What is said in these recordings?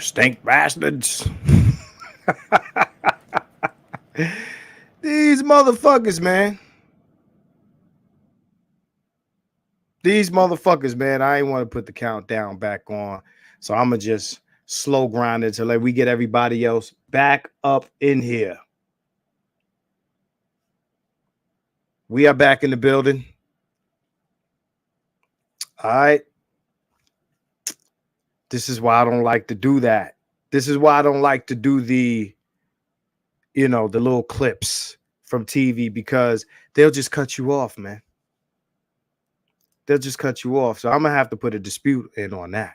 Stink bastards. These motherfuckers, man. These motherfuckers, man. I ain't want to put the countdown back on. So I'm going to just slow grind it till we get everybody else back up in here. We are back in the building. All right. This is why I don't like to do that. This is why I don't like to do the, the little clips from TV, because they'll just cut you off, man. They'll just cut you off. So I'm going to have to put a dispute in on that.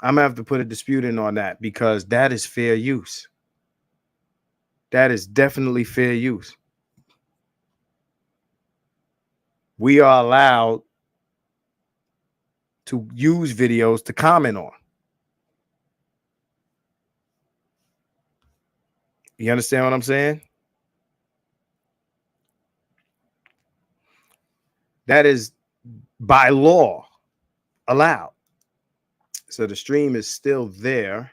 I'm going to have to put a dispute in on that, because that is fair use. That is definitely fair use. We are allowed to use videos to comment on. You understand what I'm saying? That is by law allowed. So the stream is still there,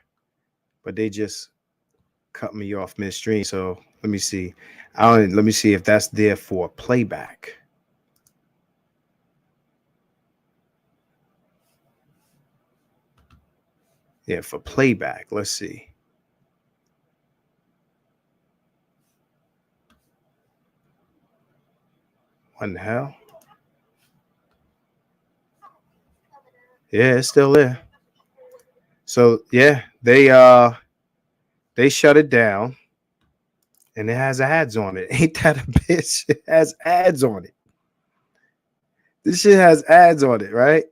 but they just cut me off midstream. So let me see. Let me see if that's there for playback. Yeah, for playback. Let's see. What in the hell? Yeah, it's still there. So yeah, they shut it down, and it has ads on it. Ain't that a bitch? It has ads on it. This shit has ads on it, right?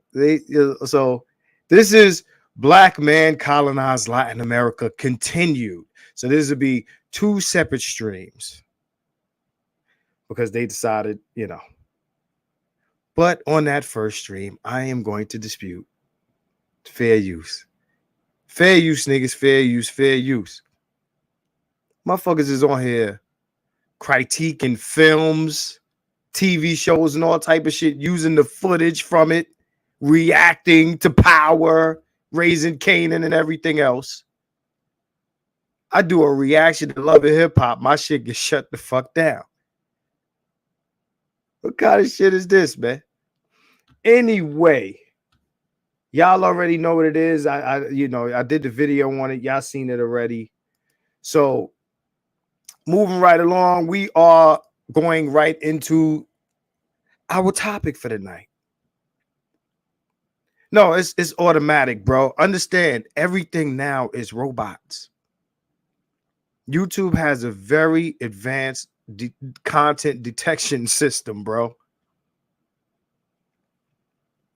So this is Black Man Colonize Latin America continued. So this would be two separate streams, because they decided, But on that first stream, I am going to dispute fair use. Fair use, niggas. Fair use. Fair use. Motherfuckers is on here critiquing films, TV shows, and all type of shit, using the footage from it, reacting to Power, Raising Canaan, and everything else. I do a reaction to Love and Hip Hop, my shit gets shut the fuck down. What kind of shit is this, man? Anyway, y'all already know what it is. I did the video on it. Y'all seen it already. So moving right along, we are going right into our topic for the night. No, it's automatic, bro. Understand, everything now is robots. YouTube has a very advanced content detection system, bro.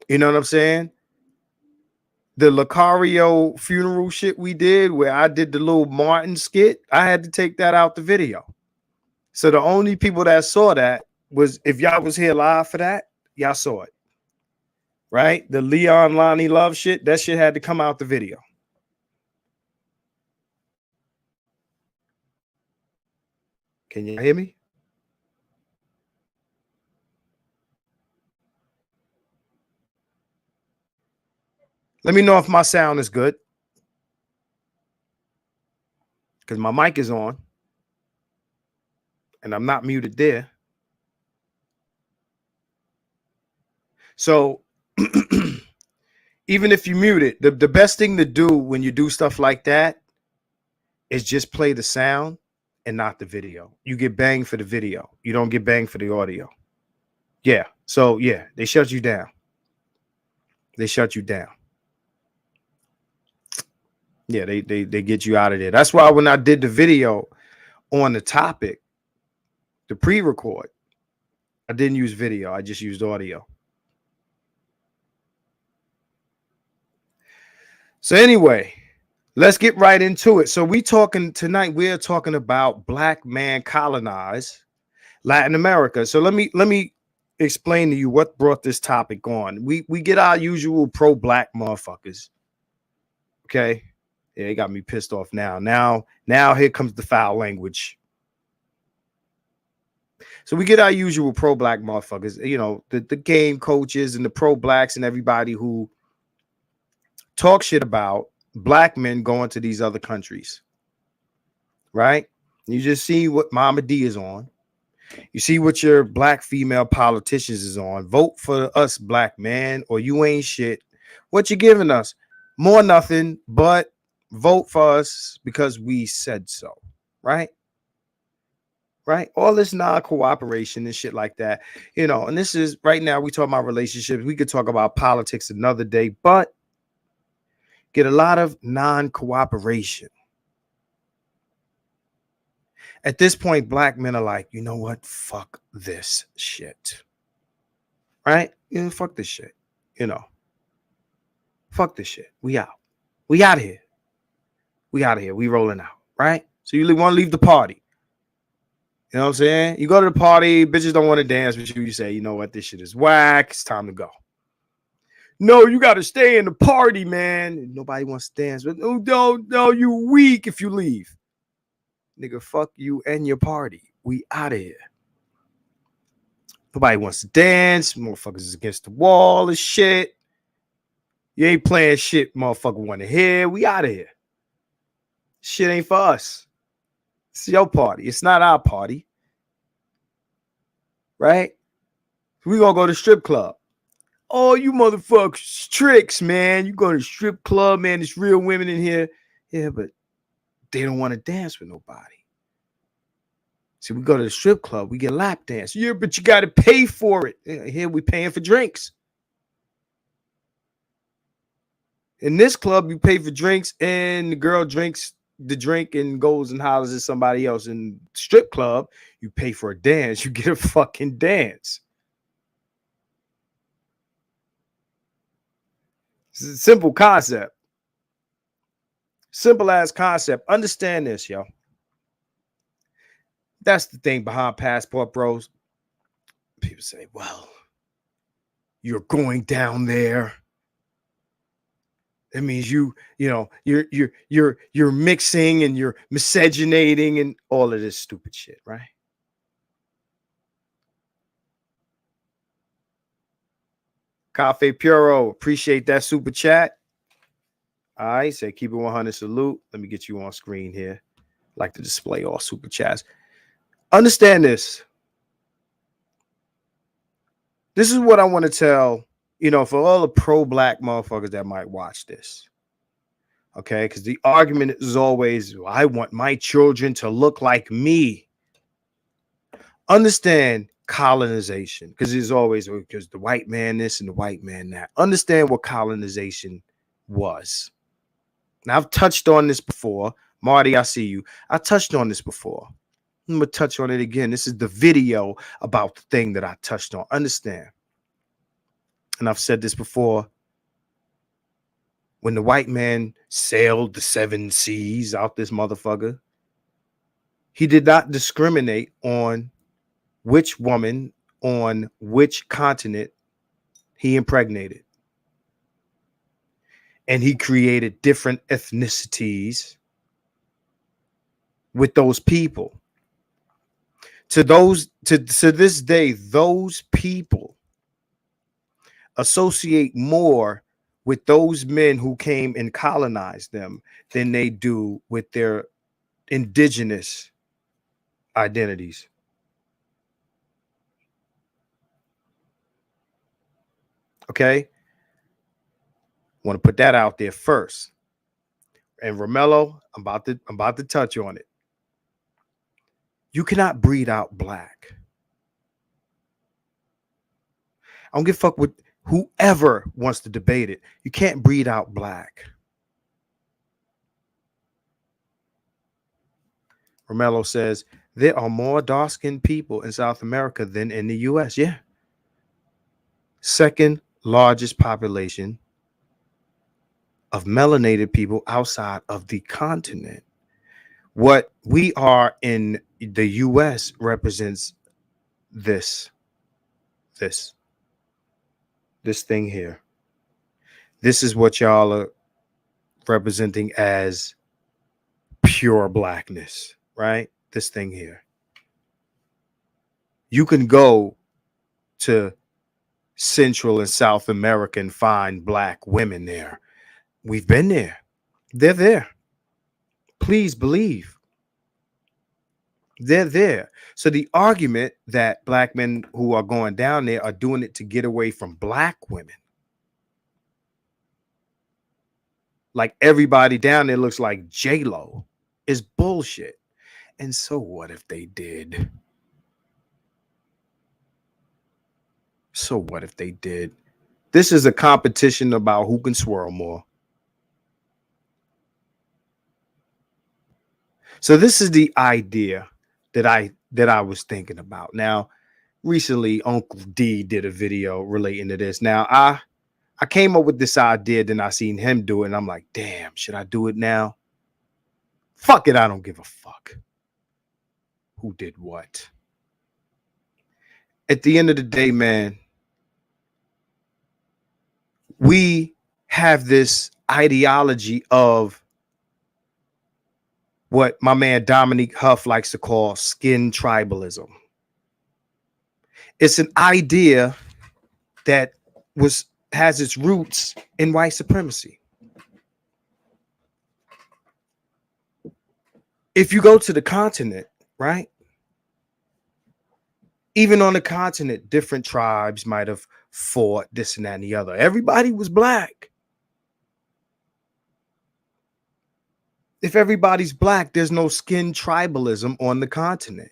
You know what I'm saying? The Lucario funeral shit we did, where I did the little Martin skit, I had to take that out the video. So the only people that saw that was, if y'all was here live for that, y'all saw it. Right? The Leon Lonnie Love shit, that shit had to come out the video. Can you hear me? Let me know if my sound is good, because my mic is on and I'm not muted there. So even if you mute it, the best thing to do when you do stuff like that is just play the sound and not the video. You get banged for the video. You don't get banged for the audio. Yeah. So yeah, they shut you down. They shut you down. Yeah, they get you out of there. That's why when I did the video on the topic, the pre-record, I didn't use video. I just used audio. So anyway, let's get right into it. So we're talking about Black Man Colonize Latin America. So let me explain to you what brought this topic on. We get our usual pro-black motherfuckers. Okay. Yeah, it got me pissed off now. Now here comes the foul language. So we get our usual pro-black motherfuckers, the game coaches and the pro-blacks and everybody who talk shit about black men going to these other countries, right? You just see what Mama D is on. You see what your black female politicians is on. Vote for us, black man, or you ain't shit. What you giving us? More nothing, but vote for us because we said so, right? Right? All this non-cooperation and shit like that, and this is right now we talk about relationships. We could talk about politics another day, but get a lot of non-cooperation. At this point, black men are like, you know what? Fuck this shit. Right? Fuck this shit. Fuck this shit. We out. We out of here. We out of here. We rolling out. Right? So you want to leave the party. You know what I'm saying? You go to the party, bitches don't want to dance with you. You say, you know what? This shit is whack. It's time to go. No, you got to stay in the party, man. Nobody wants to dance with. No, you weak if you leave. Nigga, fuck you and your party. We out of here. Nobody wants to dance. Motherfuckers is against the wall and shit. You ain't playing shit motherfucker want to hear. We out of here. Shit ain't for us. It's your party. It's not our party. Right? We gonna go to strip club. Oh, you motherfuckers tricks, man. You go to the strip club, man. There's real women in here. Yeah, but they don't want to dance with nobody. See, we go to the strip club, we get lap dance. Yeah, but you got to pay for it. Here we paying for drinks. In this club, you pay for drinks, and the girl drinks the drink and goes and hollers at somebody else. In strip club, you pay for a dance. You get a fucking dance. It's a simple concept. Simple ass concept. Understand this, yo. That's the thing behind Passport Bros. People say, well, you're going down there. That means you're mixing and you're miscegenating and all of this stupid shit, right? Cafe Puro, appreciate that super chat. All right, say keep it 100 salute. Let me get you on screen here. Like to display all super chats. Understand this. This is what I want to tell, for all the pro-black motherfuckers that might watch this. Okay, because the argument is always, well, I want my children to look like me. Understand colonization, because it's always because the white man this and the white man that. Understand what colonization was. Now, I've touched on this before. Marty, I see you. I touched on this before. I'm going to touch on it again. This is the video about the thing that I touched on. Understand. And I've said this before. When the white man sailed the 7 seas out this motherfucker, he did not discriminate on which woman on which continent he impregnated. And he created different ethnicities with those people. To this day, those people associate more with those men who came and colonized them than they do with their indigenous identities. Okay? Want to put that out there first. And Romello, I'm about to touch on it. You cannot breed out black. I don't give a fuck with whoever wants to debate it. You can't breed out black. Romello says, there are more dark-skinned people in South America than in the U.S. Yeah. Second largest population of melanated people outside of the continent. What we are in the U.S. represents this thing here. This is what y'all are representing as pure blackness, right? This thing here. You can go to Central and South America and find black women there. We've been there. They're there. Please believe. They're there. So the argument that black men who are going down there are doing it to get away from black women, like everybody down there looks like J-Lo, is bullshit. And so what if they did? So what if they did? This is a competition about who can swirl more. So this is the idea that I was thinking about. Now, recently Uncle D did a video relating to this. Now, I came up with this idea, then I seen him do it, and I'm like, damn, should I do it now? Fuck it, I don't give a fuck who did what. At the end of the day, man, we have this ideology of what my man Dominique Huff likes to call skin tribalism. It's an idea that has its roots in white supremacy. If you go to the continent, right? Even on the continent, different tribes might have fought this and that and the other. Everybody was black. If everybody's black, there's no skin tribalism on the continent.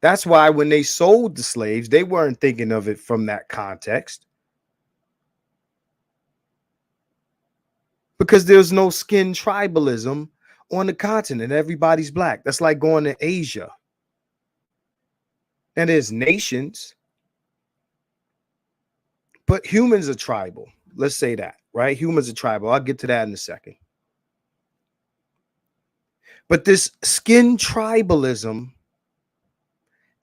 That's why when they sold the slaves, they weren't thinking of it from that context. Because there's no skin tribalism on the continent. Everybody's black. That's like going to Asia. And there's nations, but humans are tribal. Let's say that, right? Humans are tribal. I'll get to that in a second. But this skin tribalism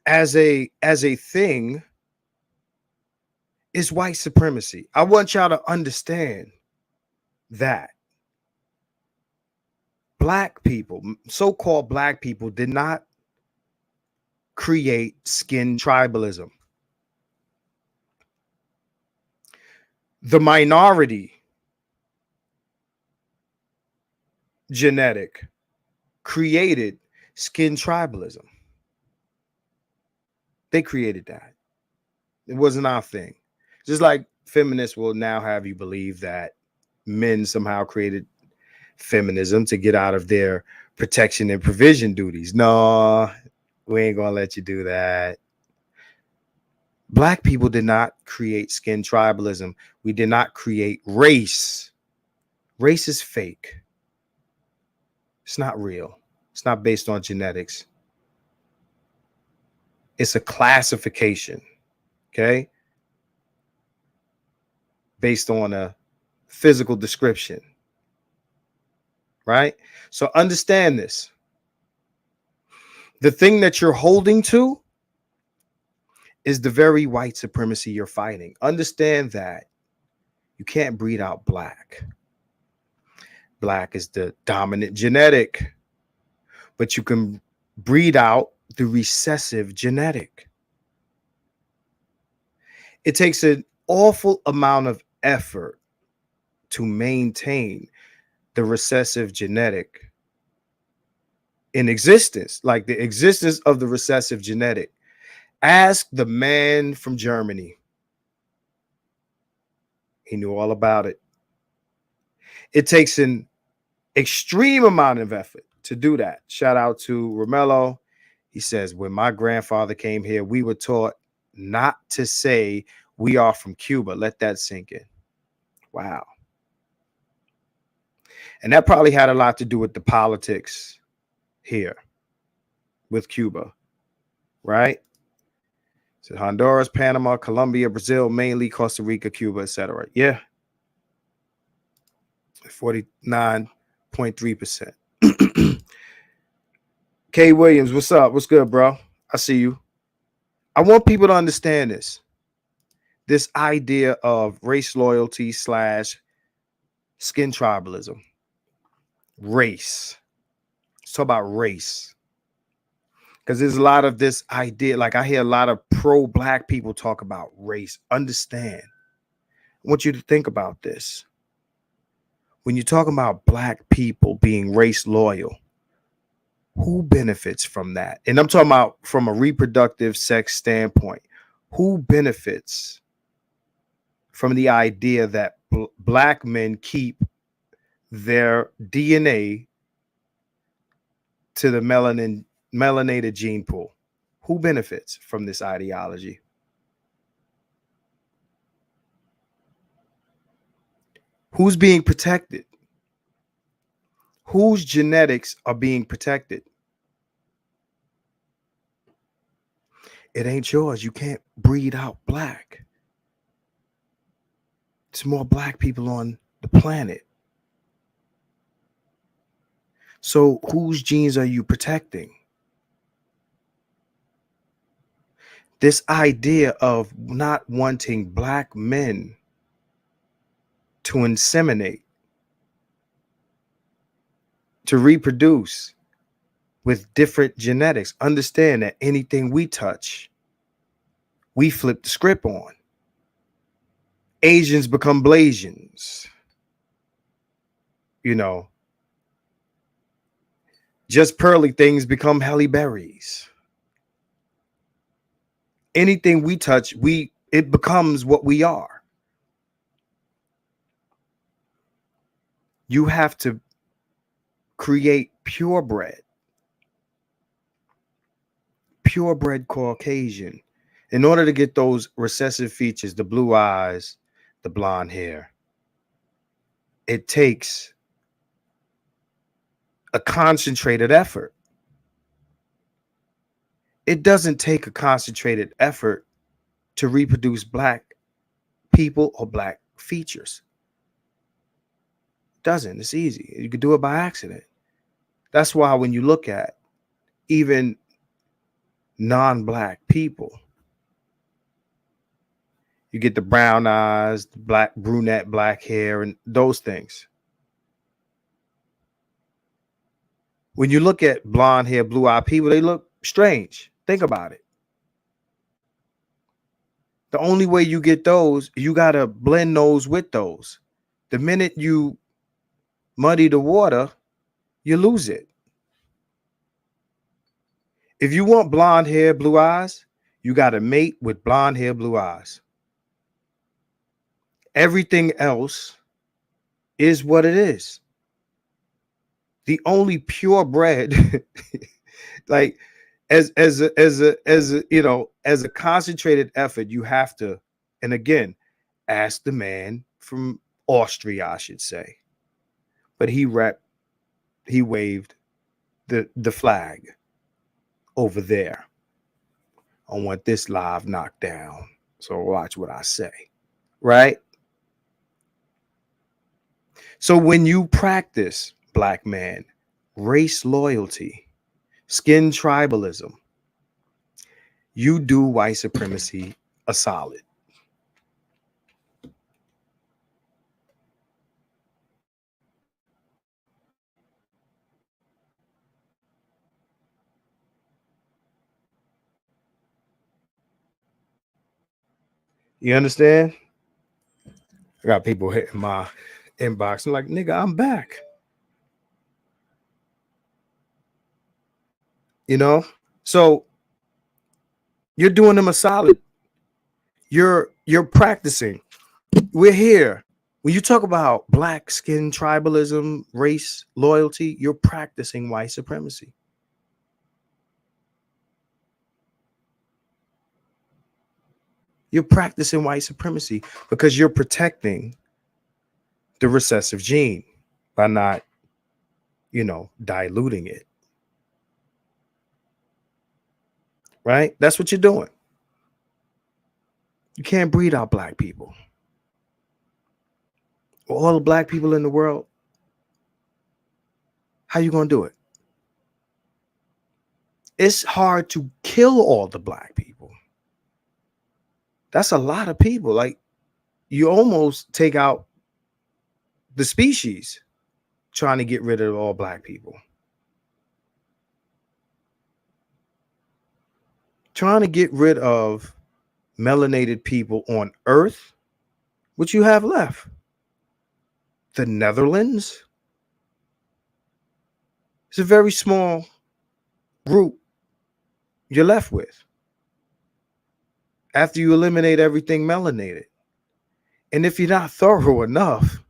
as a thing is white supremacy. I want y'all to understand that black people, so-called black people, did not create skin tribalism. The minority genetic created skin tribalism. They created that. It wasn't our thing. Just like feminists will now have you believe that men somehow created feminism to get out of their protection and provision duties. No, we ain't gonna let you do that. Black people did not create skin tribalism. We did not create race. Race is fake. It's not real. It's not based on genetics. It's a classification, okay? Based on a physical description, right? So understand this. The thing that you're holding to is the very white supremacy you're fighting. Understand that you can't breed out black. Black is the dominant genetic, but you can breed out the recessive genetic. It takes an awful amount of effort to maintain the recessive genetic in existence, like the existence of the recessive genetic. Ask the man from Germany. He knew all about it. It takes an extreme amount of effort to do that. Shout out to Romello. He says, when my grandfather came here, we were taught not to say we are from Cuba. Let that sink in. Wow. And that probably had a lot to do with the politics here with Cuba, right? So Honduras, Panama, Colombia, Brazil, mainly Costa Rica, Cuba, etc. Yeah. 49.3%. K Williams, what's up? What's good, bro? I see you. I want people to understand this idea of race loyalty / skin tribalism. Race. Let's talk about race. Because there's a lot of this idea, like I hear a lot of pro-black people talk about race. Understand, I want you to think about this. When you're talking about black people being race loyal, who benefits from that? And I'm talking about from a reproductive sex standpoint. Who benefits from the idea that black men keep their DNA to the melanated gene pool? Who benefits from this ideology? Who's being protected? Whose genetics are being protected? It ain't yours. You can't breed out black. It's more black people on the planet. So whose genes are you protecting? This idea of not wanting black men to inseminate, to reproduce with different genetics. Understand that anything we touch, we flip the script on. Asians become Blasians. You know, just pearly things become Halle Berries. Anything we touch, it becomes what we are. You have to create purebred Caucasian in order to get those recessive features, the blue eyes, the blonde hair. It takes a concentrated effort. It doesn't take a concentrated effort to reproduce black people or black features. It doesn't. It's easy. You could do it by accident. That's why when you look at even non-black people, you get the brown eyes, the black brunette, black hair, and those things. When you look at blonde hair, blue-eyed people, they look strange. Think about it. The only way you get those, you got to blend those with those. The minute you muddy the water, you lose it. If you want blonde hair, blue eyes, you got to mate with blonde hair, blue eyes. Everything else is what it is. The only purebred, like as a concentrated effort, you have to, and again, ask the man from Austria, I should say, but he waved the flag over there. I want this live knocked down. So watch what I say, right? So when you practice, black man, race loyalty, skin tribalism, you do white supremacy a solid. You understand? I got people hitting my inbox. I'm like, nigga, I'm back. You know? So you're doing them a solid. You're practicing. We're here. When you talk about black skin tribalism, race loyalty, you're practicing white supremacy. You're practicing white supremacy because you're protecting the recessive gene by not, diluting it. Right? That's what you're doing. You can't breed out black people. All the black people in the world, how you going to do it? It's hard to kill all the black people. That's a lot of people. Like, you almost take out the species trying to get rid of all black people. Trying to get rid of melanated people on Earth What you have left? The Netherlands? It's a very small group you're left with after you eliminate everything melanated. And if you're not thorough enough,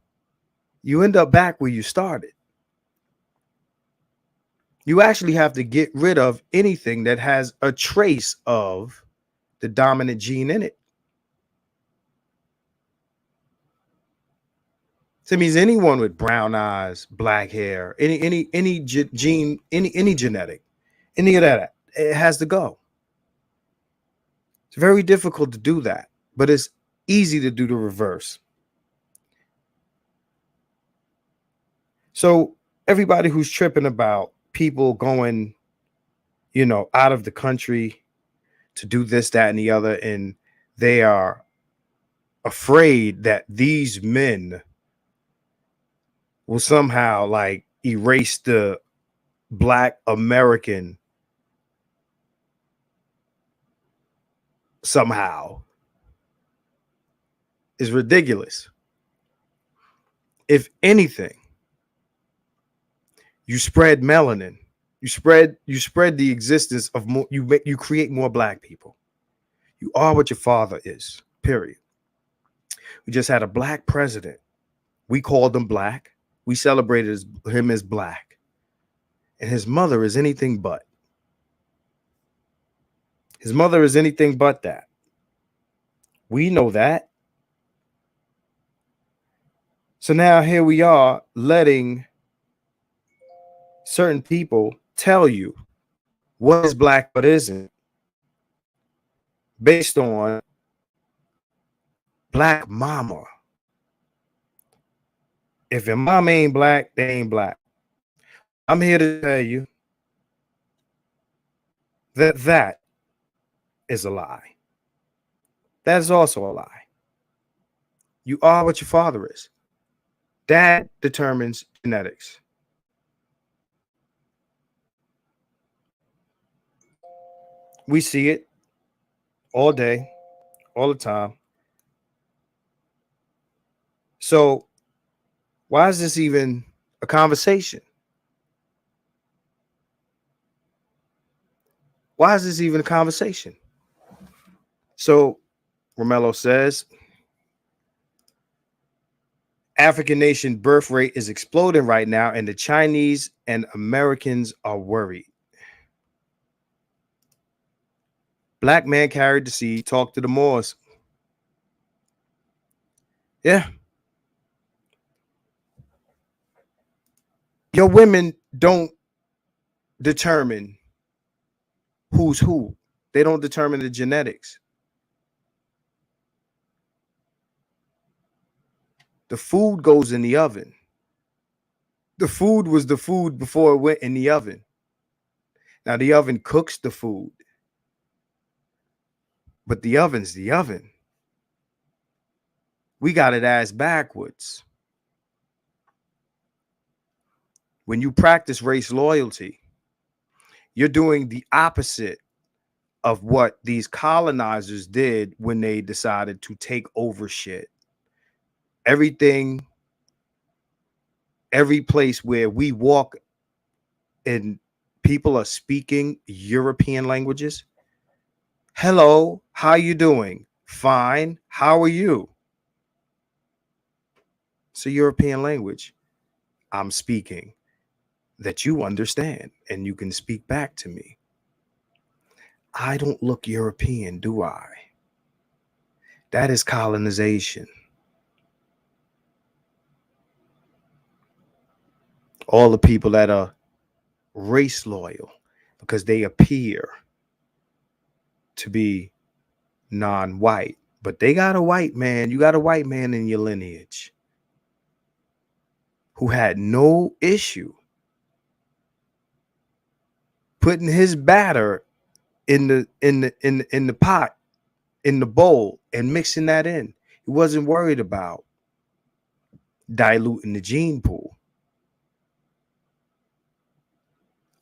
you end up back where you started. You actually have to get rid of anything that has a trace of the dominant gene in it. So it means anyone with brown eyes, black hair, any gene, any genetic, any of that, it has to go. It's very difficult to do that, but it's easy to do the reverse. So everybody who's tripping about people going, out of the country to do this, that, and the other, and they are afraid that these men will somehow like erase the Black American somehow, is ridiculous. If anything, you spread melanin, you spread the existence of more, you create more Black people. You are what your father is, period. We just had a Black president. We called him Black. We celebrated him as Black. And his mother is anything but. His mother is anything but that. We know that. So now here we are letting certain people tell you what is Black, what isn't, based on Black mama. If your mama ain't Black, they ain't Black. I'm here to tell you that that is a lie. That is also a lie. You are what your father is. That determines genetics. We see it all day, all the time. So why is this even a conversation? Why is this even a conversation? So Romello says, African nation birth rate is exploding right now, and the Chinese and Americans are worried. Black man carried the seed, talked to the Moors. Yeah. Your women don't determine who's who. They don't determine the genetics. The food goes in the oven. The food was the food before it went in the oven. Now the oven cooks the food, but the oven's the oven. We got it ass backwards. When you practice race loyalty, you're doing the opposite of what these colonizers did when they decided to take over shit. Everything, every place where we walk and people are speaking European languages. Hello, how you doing? Fine. How are you? It's a European language I'm speaking that you understand and you can speak back to me. I don't look European, do I? That is colonization. All the people that are race loyal because they appear to be non-white, but they got a white man. You got a white man in your lineage who had no issue putting his batter in the pot, in the bowl, and mixing that in. He wasn't worried about diluting the gene pool.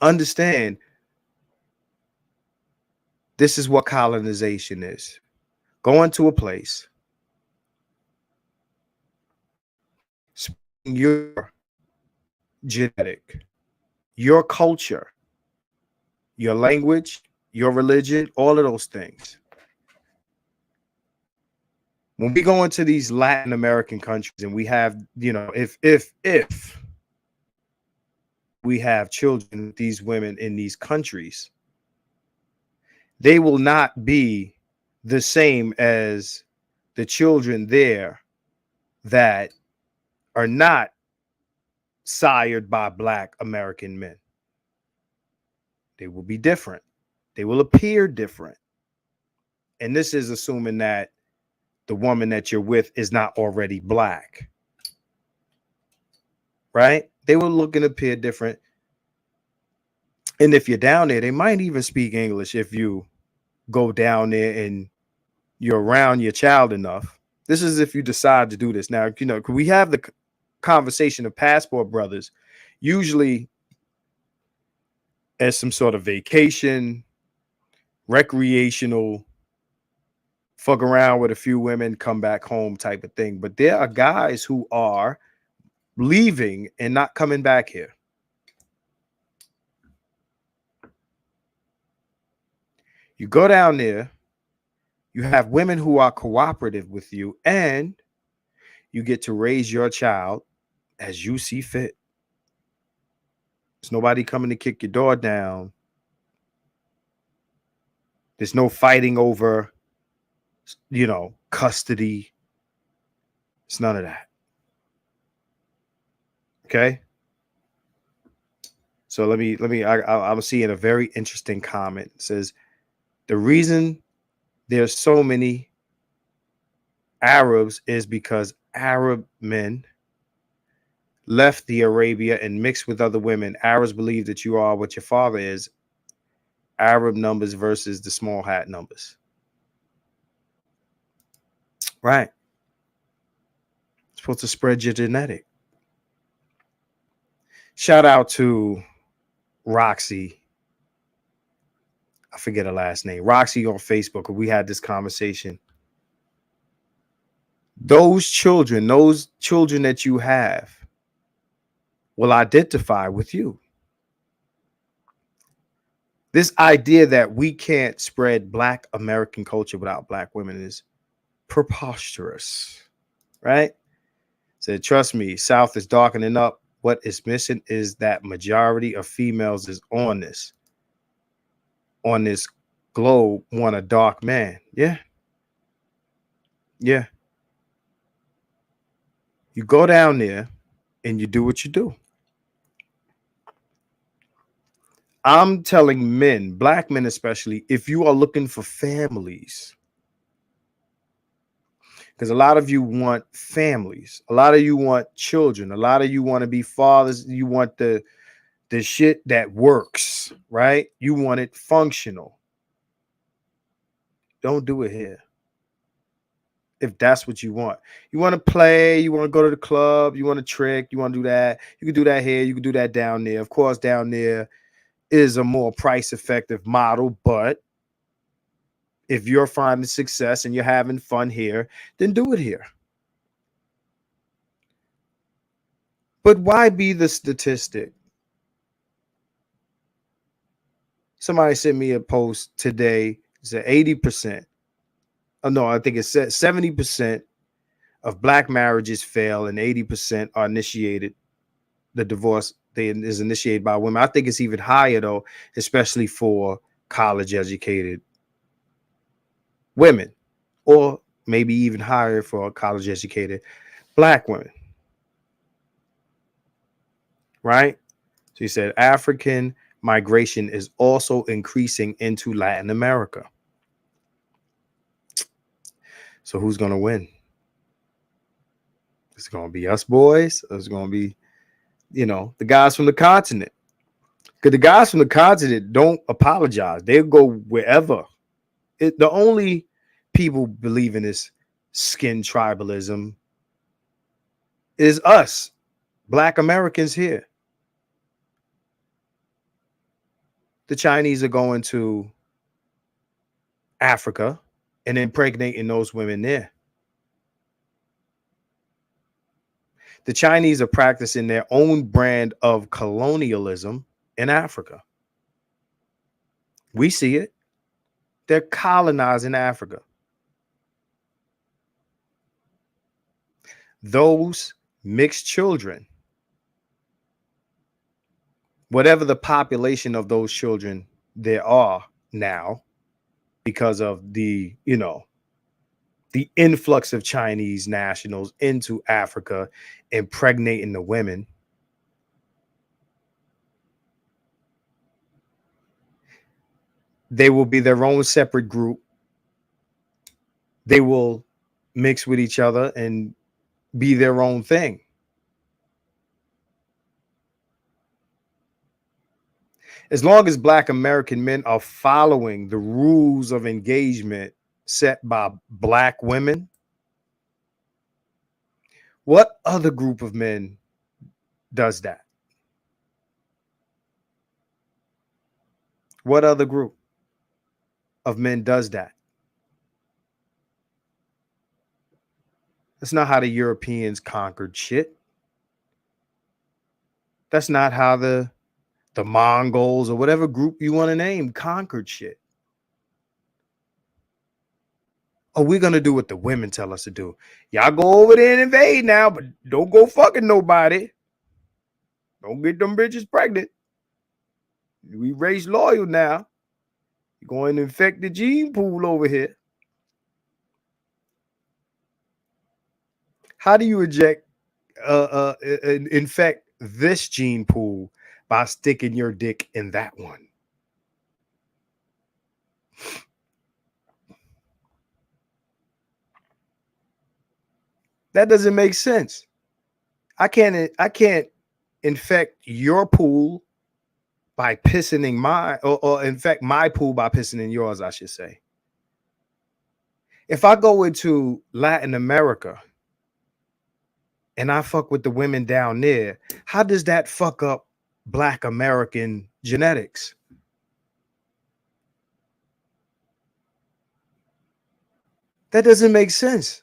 Understand, this is what colonization is. Going to a place, your genetic, your culture, your language, your religion, all of those things. When we go into these Latin American countries and we have, if we have children with these women in these countries, they will not be the same as the children there that are not sired by Black American men. They will be different. They will appear different. And this is assuming that the woman that you're with is not already Black, right? They will look and appear different. And if you're down there, they might even speak English if you go down there and you're around your child enough. This is if you decide to do this. Now, we have the conversation of passport brothers, usually as some sort of vacation, recreational, fuck around with a few women, come back home type of thing. But there are guys who are leaving and not coming back here. You go down there, you have women who are cooperative with you, and you get to raise your child as you see fit. There's nobody coming to kick your door down. There's no fighting over, custody. It's none of that. Okay. So I'm seeing a very interesting comment. It says, the reason there's so many Arabs is because Arab men left the Arabia and mixed with other women. Arabs believe that you are what your father is. Arab numbers versus the small hat numbers. Right. It's supposed to spread your genetic. Shout out to Roxy. I forget her last name. Roxy on Facebook. We had this conversation. Those children that you have will identify with you. This idea that we can't spread Black American culture without Black women is preposterous, right? Said, trust me, South is darkening up. What is missing is that majority of females is on this globe want a dark man. Yeah. Yeah. You go down there and you do what you do. I'm telling men, Black men especially, if you are looking for families, because a lot of you want families, a lot of you want children, a lot of you want to be fathers, you want the shit that works, right? You want it functional. Don't do it here. If that's what you want. You want to play, you want to go to the club, you want to trick, you want to do that. You can do that here, you can do that down there. Of course, down there is a more price-effective model, but if you're finding success and you're having fun here, then do it here. But why be the statistic? Somebody sent me a post today. It said 80%. Oh, no, I think it said 70% of Black marriages fail and 80% are initiated. The divorce is initiated by women. I think it's even higher, though, especially for college-educated women, or maybe even higher for college-educated Black women. Right? So he said African migration is also increasing into Latin America. So who's going to win? It's going to be us boys, or it's going to be, the guys from the continent. Because the guys from the continent don't apologize. They'll go wherever. The only people believe in this skin tribalism is us, Black Americans here. The Chinese are going to Africa and impregnating those women there. The Chinese are practicing their own brand of colonialism in Africa. We see it. They're colonizing Africa. Those mixed children, whatever the population of those children there are now, because of the, the influx of Chinese nationals into Africa, impregnating the women. They will be their own separate group. They will mix with each other and be their own thing. As long as Black American men are following the rules of engagement set by Black women, what other group of men does that? What other group of men does that? That's not how the Europeans conquered shit. That's not how the Mongols or whatever group you want to name conquered shit. Oh, we're going to do what the women tell us to do. Y'all go over there and invade now, but don't go fucking nobody. Don't get them bitches pregnant. We race loyal now. You're going to infect the gene pool over here. How do you infect this gene pool by sticking your dick in that one? That doesn't make sense. I can't infect your pool by pissing in or infect my pool by pissing in yours, I should say. If I go into Latin America and I fuck with the women down there, how does that fuck up Black American genetics? That doesn't make sense.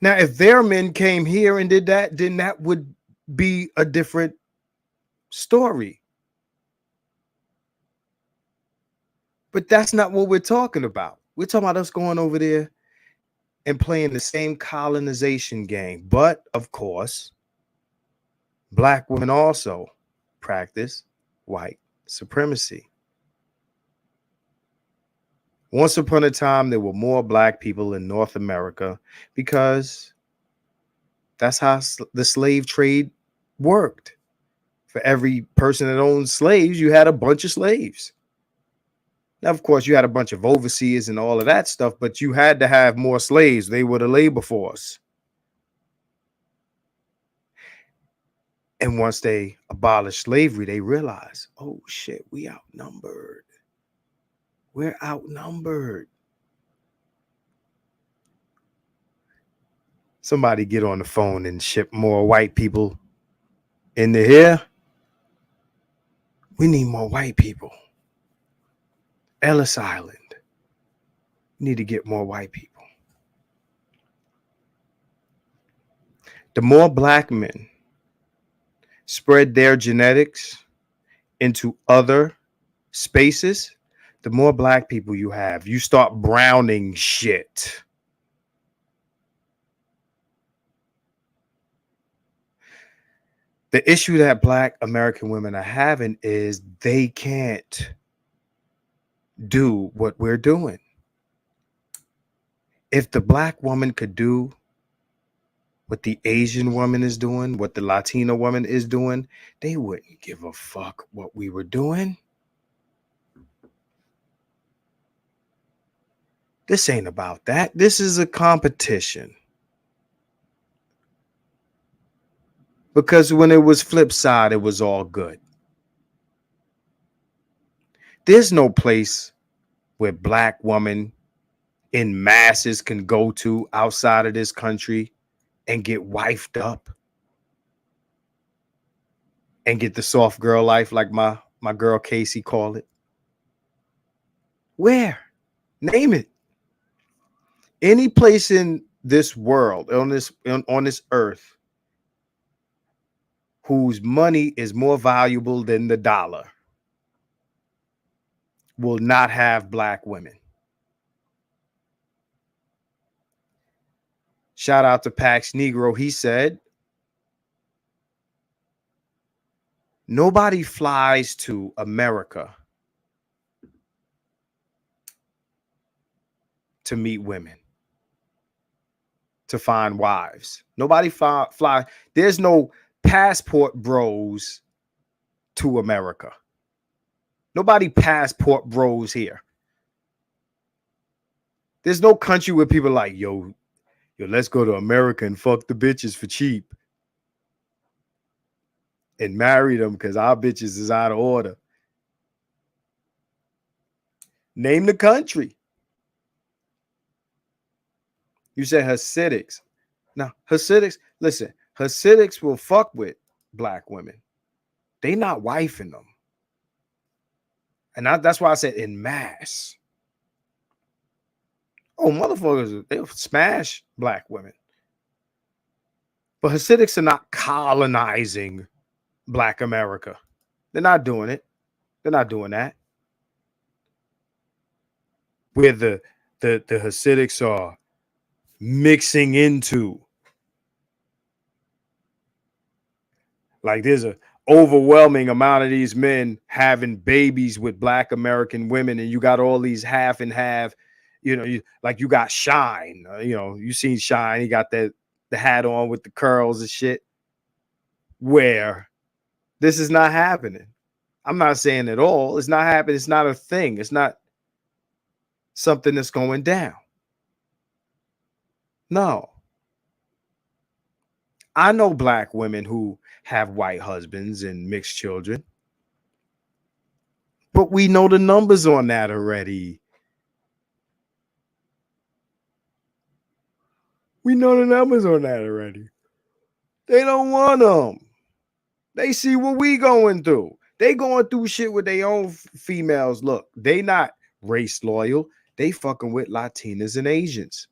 Now, if their men came here and did that, then that would be a different story. But that's not what we're talking about. We're talking about us going over there and playing the same colonization game. But of course, Black women also practice white supremacy. Once upon a time, there were more Black people in North America because that's how the slave trade worked. For every person that owned slaves, you had a bunch of slaves. Now, of course, you had a bunch of overseers and all of that stuff, but you had to have more slaves. They were the labor force. And once they abolished slavery, they realized, oh shit, we outnumbered. We're outnumbered. Somebody get on the phone and ship more white people into here. We need more white people. Ellis Island. We need to get more white people. The more Black men spread their genetics into other spaces, the more Black people you have. You start browning shit. The issue that Black American women are having is they can't do what we're doing. If the Black woman could do what the Asian woman is doing, what the Latino woman is doing, they wouldn't give a fuck what we were doing. This ain't about that. This is a competition. Because when it was flip side, it was all good. There's no place where Black women in masses can go to outside of this country and get wifed up and get the soft girl life like my girl Casey called it. Where? Name it. Any place in this world, on this earth, whose money is more valuable than the dollar, will not have black women. Shout out to Pax Negro. He said, nobody flies to America to meet women, to find wives. Nobody fly. There's no passport bros to America. Nobody passport bros here. There's no country where people are like, yo, let's go to America and fuck the bitches for cheap and marry them because our bitches is out of order. Name the country. You said Hasidics. Now, Hasidics, listen, Hasidics will fuck with black women. They not wifing them. And that's why I said in mass. Oh, motherfuckers, they'll smash black women. But Hasidics are not colonizing black America. They're not doing it. They're not doing that. Where the Hasidics are mixing into. Like there's a overwhelming amount of these men having babies with black American women, and you got all these half and half, you know, you got Shine, you seen Shine, he got the hat on with the curls and shit, where this is not happening. I'm not saying at all. It's not happening. It's not a thing. It's not something that's going down. No. I know black women who have white husbands and mixed children. But we know the numbers on that already. We know the numbers on that already. They don't want them. They see what we going through. They going through shit with their own females. Look, they not race loyal. They fucking with Latinas and Asians.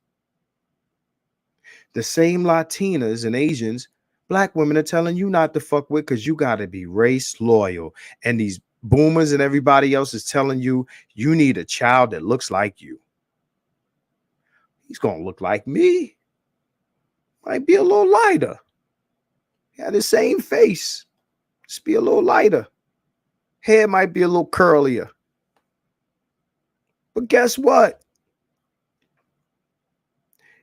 The same Latinas and Asians black women are telling you not to fuck with because you got to be race loyal. And these boomers and everybody else is telling you you need a child that looks like you. He's going to look like me. Might be a little lighter. He had the same face. Just be a little lighter. Hair might be a little curlier. But guess what?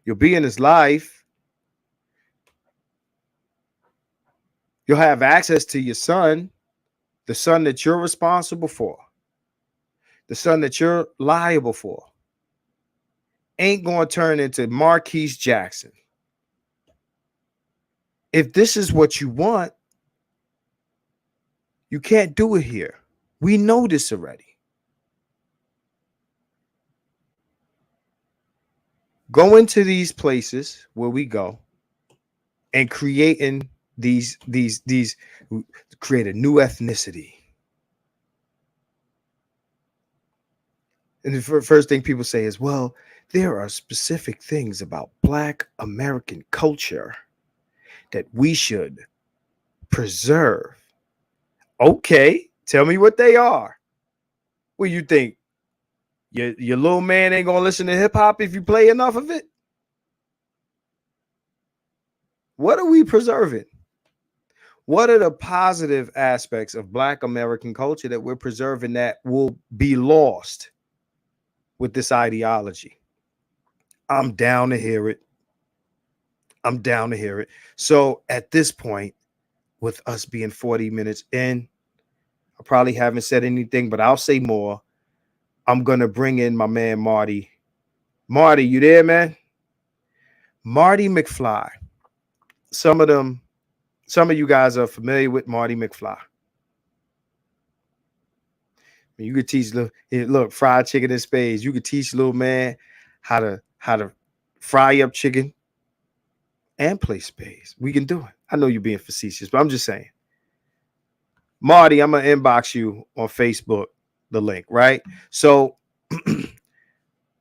You'll be in his life. You'll have access to your son, the son that you're responsible for, the son that you're liable for. Ain't going to turn into Marquise Jackson. If this is what you want, you can't do it here. We know this already. Go into these places where we go and creating these create a new ethnicity. And the first thing people say is, well, there are specific things about Black American culture that we should preserve. Okay, tell me what they are. What you think? Your little man ain't gonna listen to hip hop if you play enough of it? What are we preserving? What are the positive aspects of Black American culture that we're preserving that will be lost with this ideology? I'm down to hear it. I'm down to hear it. So at this point, with us being 40 minutes in, I probably haven't said anything, but I'll say more. I'm going to bring in my man, Marty. Marty, you there, man? Marty McFly. Some of you guys are familiar with Marty McFly. You could teach look fried chicken in spades. You could teach little man how to fry up chicken and play spades. We can do it. I know you're being facetious, but I'm just saying. Marty, I'm gonna inbox you on Facebook the link, right? So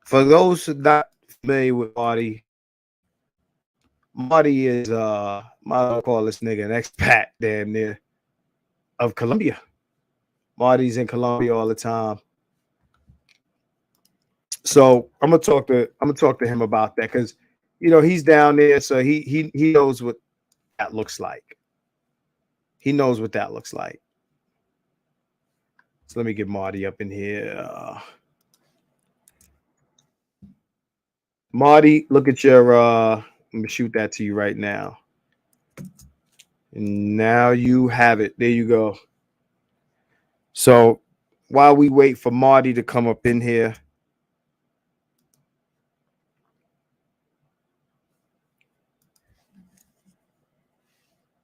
for those who are not familiar with Marty, Marty is might as well call this nigga an expat damn near of Colombia. Marty's in Colombia all the time. So I'm gonna talk to him about that because he's down there, so he knows what that looks like. He knows what that looks like. So let me get Marty up in here. Marty, look at your let me shoot that to you right now. And now you have it. There you go. So while we wait for Marty to come up in here,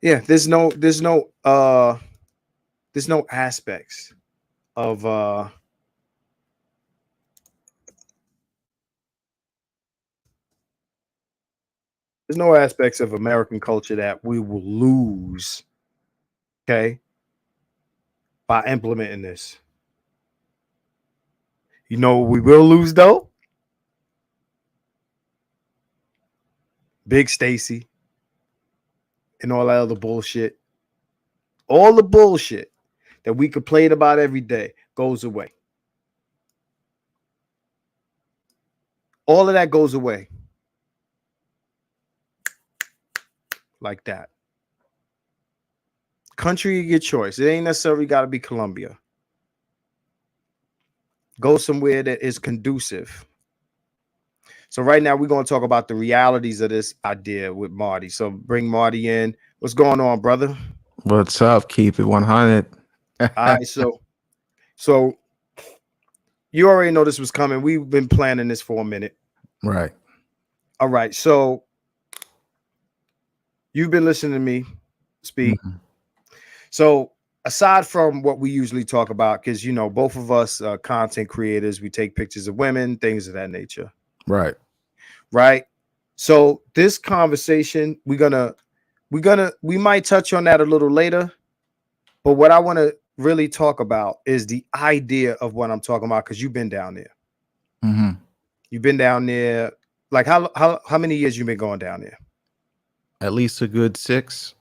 yeah, there's no aspects of there's no aspects of American culture that we will lose, okay, by implementing this. You know what we will lose though? Big Stacy and all that other bullshit. All the bullshit that we complain about every day goes away. All of that goes away. Like that. Country of your choice. It ain't necessarily got to be Colombia. Go somewhere that is conducive. So right now we're going to talk about the realities of this idea with Marty. So bring Marty in. What's going on, brother? What's up? Keep it 100. All right, so you already know this was coming. We've been planning this for a minute. Right. All right, so you've been listening to me speak. Mm-hmm. So aside from what we usually talk about, because both of us content creators, we take pictures of women, things of that nature. Right. So this conversation, we might touch on that a little later, but what I want to really talk about is the idea of what I'm talking about, because you've been down there. Mm-hmm. You've been down there. Like how many years you been going down there? At least a good 6.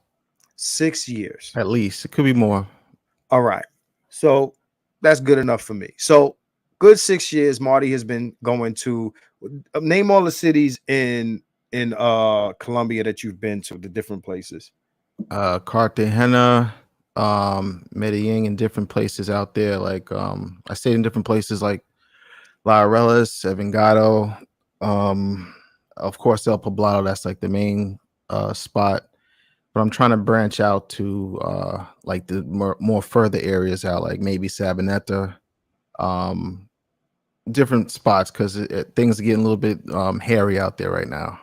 6 years. At least. It could be more. All right. So that's good enough for me. So good 6 years, Marty has been going to name all the cities in Colombia that you've been to, the different places. Cartagena, Medellin, and different places out there. Like I stayed in different places like La Arelas, Envigado, of course El Poblado, that's like the main spot. But I'm trying to branch out to like the more further areas out, like maybe Sabaneta, different spots, because things are getting a little bit hairy out there right now.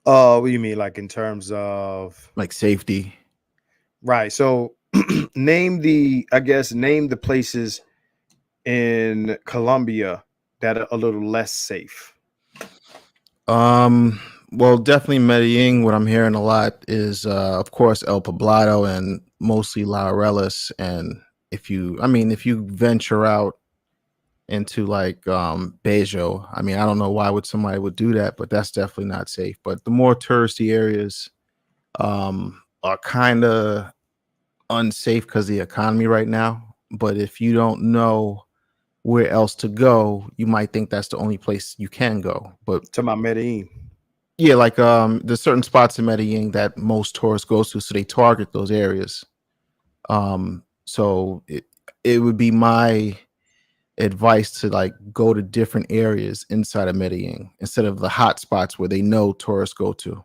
What do you mean, like in terms of like safety? Right. So name the places in Colombia that are a little less safe. Well, definitely Medellin. What I'm hearing a lot is, of course, El Poblado and mostly La Arelas. And if you venture out into like Bejo, I don't know why somebody would do that, but that's definitely not safe. But the more touristy areas are kind of unsafe because of the economy right now. But if you don't know where else to go, you might think that's the only place you can go. But to my Medellin. Yeah, like there's certain spots in Medellin that most tourists go to, so they target those areas. So it would be my advice to like go to different areas inside of Medellin instead of the hot spots where they know tourists go to.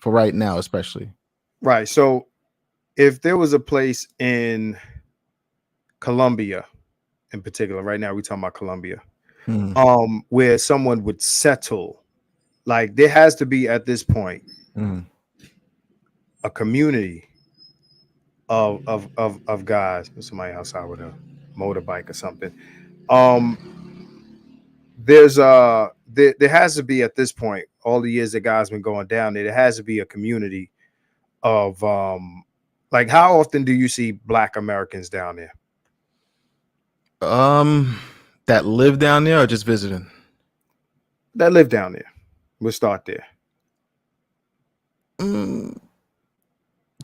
For right now, especially. Right. So if there was a place in Colombia, in particular, right now we're talking about Colombia, where someone would settle, like there has to be at this point a community of guys. There's somebody outside with a motorbike or something. There has to be at this point, all the years that guys been going down there has to be a community of like how often do you see Black Americans down there? That live down there or just visiting? That live down there. We'll start there. Mm,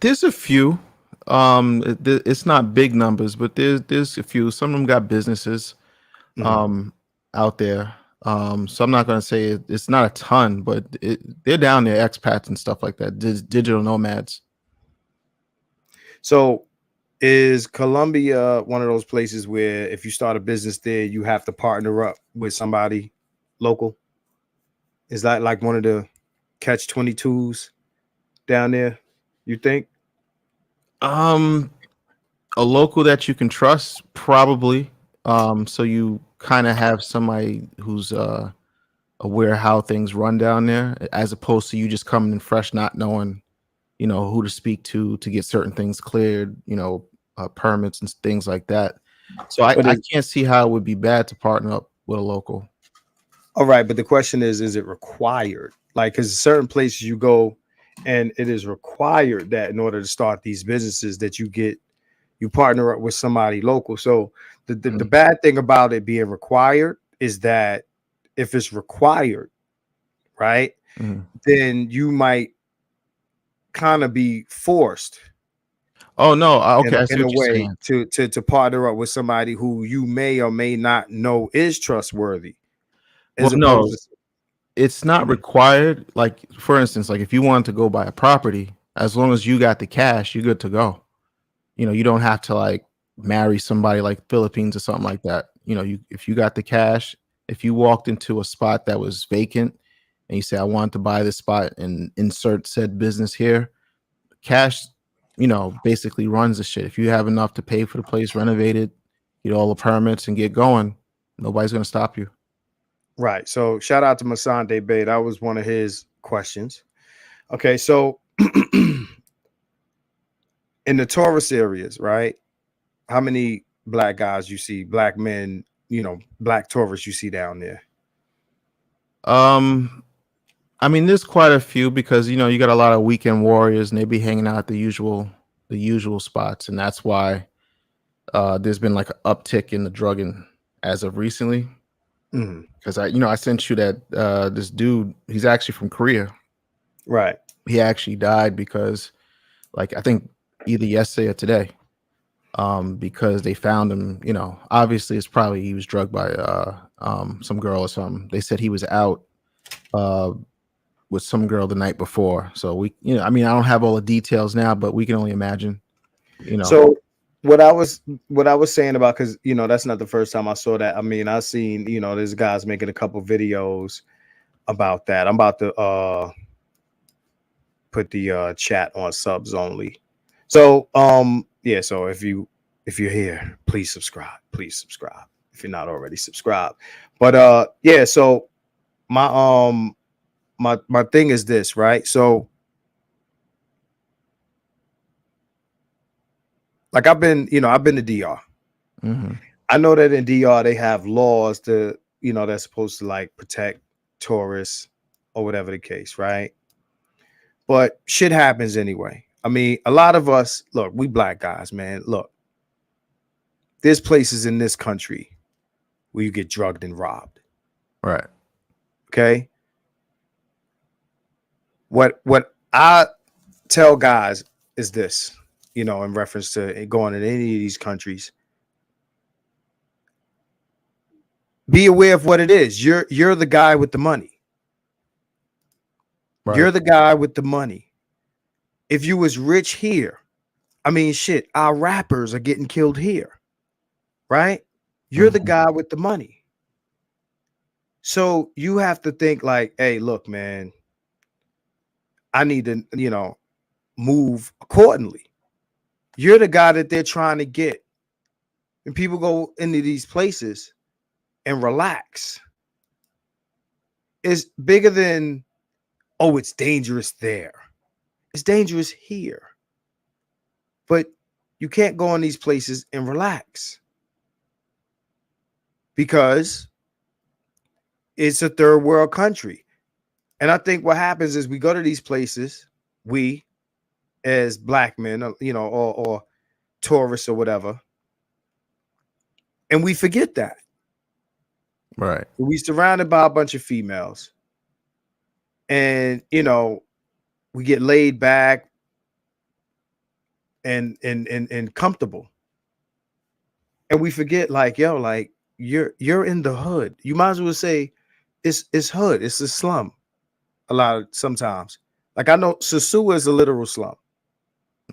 there's a few. It's not big numbers, but there's a few. Some of them got businesses Mhm. um out there. So I'm not gonna say it's not a ton, but they're down there, expats and stuff like that, digital nomads. So is Colombia one of those places where if you start a business there, you have to partner up with somebody local? Is that like one of the catch 22s down there, you think? Um, a local that you can trust, probably. So you kind of have somebody who's aware how things run down there, as opposed to you just coming in fresh, not knowing, who to speak to get certain things cleared, permits and things like that. So But I is can't see how it would be bad to partner up with a local. all right, but the question is it required? Like, because certain places you go, and it is required that in order to start these businesses that you partner up with somebody local. So the Mhm, bad thing about it being required is that if it's required, right, mhm. then you might kind of be forced Oh no, in okay, I see in a what you're way saying. to partner up with somebody who you may or may not know is trustworthy, Well, as opposed no, to it's not Mhm. required. Like for instance, like if you wanted to go buy a property, as long as you got the cash, you're good to go. You don't have to like marry somebody like Philippines or something like that. You if you got the cash, if you walked into a spot that was vacant and you say, I want to buy this spot and insert said business here, cash, basically runs the shit. If you have enough to pay for the place, renovate it, get all the permits and get going, nobody's gonna stop you. Right. So shout out to Masande Bay. That was one of his questions. Okay, so in the tourist areas, right? How many black guys you see, black men, black tourists you see down there? Um, I mean, there's quite a few because you got a lot of weekend warriors and they be hanging out at the usual spots, and that's why there's been like an uptick in the drugging as of recently. Mhm. Because I sent you that this dude, he's actually from Korea. Right. He actually died because, like, I think either yesterday or today, because they found him. Obviously it's probably he was drugged by some girl or something. They said he was out uh with some girl the night before. So I mean, I don't have all the details now, but we can only imagine, you know. So what I was saying about, because that's not the first time I saw that. I mean, I seen there's guys making a couple videos about that. I'm about to put the chat on subs only. So yeah, so if you're here, please subscribe. Please subscribe if you're not already subscribed. But yeah, so my my thing is this, right? So like I've been to DR. Mhm. I know that in DR they have laws to, that's supposed to like protect tourists or whatever the case, right? But shit happens anyway. I mean, a lot of us, look, we black guys, man. Look, there's places in this country where you get drugged and robbed. Right. Okay. What I tell guys is this, in reference to going in any of these countries, be aware of what it is. You're the guy with the money. Right. You're the guy with the money. If you was rich here, I mean shit, our rappers are getting killed here, right? You're the Mhm. guy with the money. So you have to think like, hey, look, man, I need to, move accordingly. You're the guy that they're trying to get. And people go into these places and relax. It's bigger than, oh, it's dangerous there. It's dangerous here. But you can't go in these places and relax because it's a third world country. And I think what happens is we go to these places, we as black men, or tourists or whatever, and we forget that. Right. We surrounded by a bunch of females, and we get laid back and comfortable. And we forget, like, yo, like you're in the hood. You might as well say it's hood, it's a slum. A lot of sometimes. Like I know Sasua is a literal slum.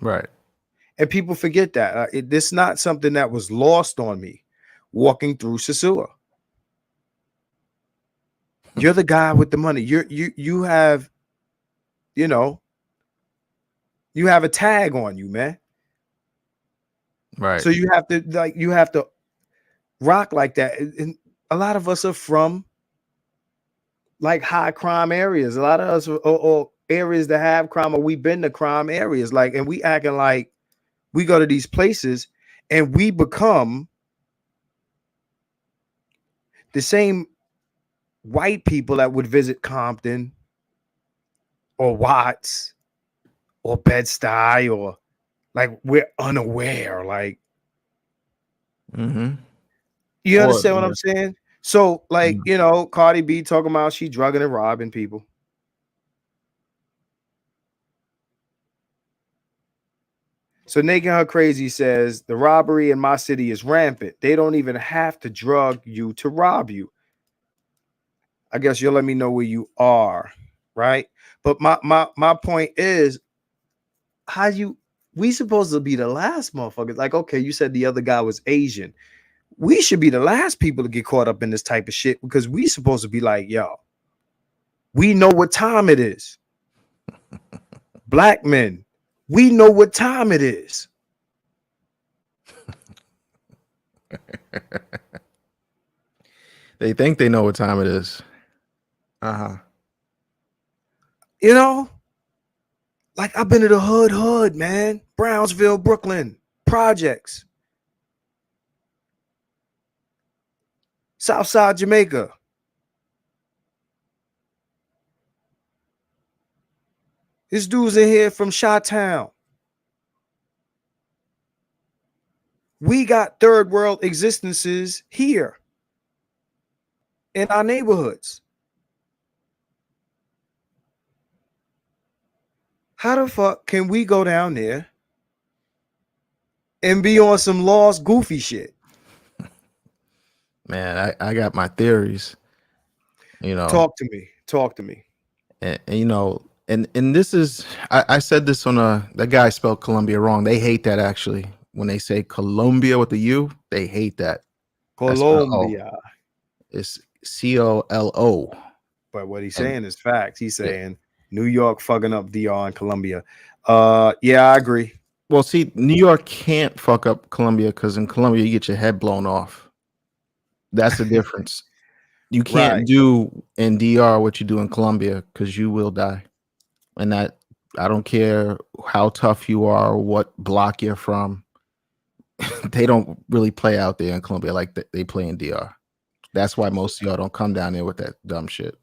Right. And people forget that. This not something that was lost on me walking through Sasua. You're the guy with the money. You have, you know, you have a tag on you, man. Right. So you have to rock like that. And a lot of us are from like high crime areas. A lot of us or areas that have crime, or we've been to crime areas. Like, and we acting like we go to these places and we become the same white people that would visit Compton or Watts or Bed-Stuy, or like we're unaware. Like, Mm-hmm. you Or understand what I'm saying? So, like, mm, you know, Cardi B talking about she drugging and robbing people. So Naked Her Crazy says the robbery in my city is rampant. They don't even have to drug you to rob you. I guess you'll let me know where you are, right? But my point is, how you we supposed to be the last motherfuckers? Like, okay, you said the other guy was Asian. We should be the last people to get caught up in this type of shit because we supposed to be like, yo, we know what time it is. Black men, we know what time it is. they think they know what time it is. Uh-huh. You know, like I've been to the hood, man. Brownsville, Brooklyn, projects, Southside Jamaica. This dude's in here from Chi-Town. We got third world existences here in our neighborhoods. How the fuck can we go down there and be on some lost goofy shit? Man, I got my theories, you know. Talk to me. Talk to me. And you know, and this is I said this on that guy spelled Columbia wrong. They hate that actually. When they say Colombia with the U, they hate that. That's not O. Colombia. It's COLO. But what he's And saying is facts. He's yeah. saying New York fucking up DR and Colombia. Yeah, I agree. Well, see, New York can't fuck up Colombia because in Colombia you get your head blown off. That's the difference. You can't Right. do in DR what you do in Colombia because you will die. And that I don't care how tough you are, what block you're from. They don't really play out there in Colombia like they play in DR. That's why most of y'all don't come down there with that dumb shit.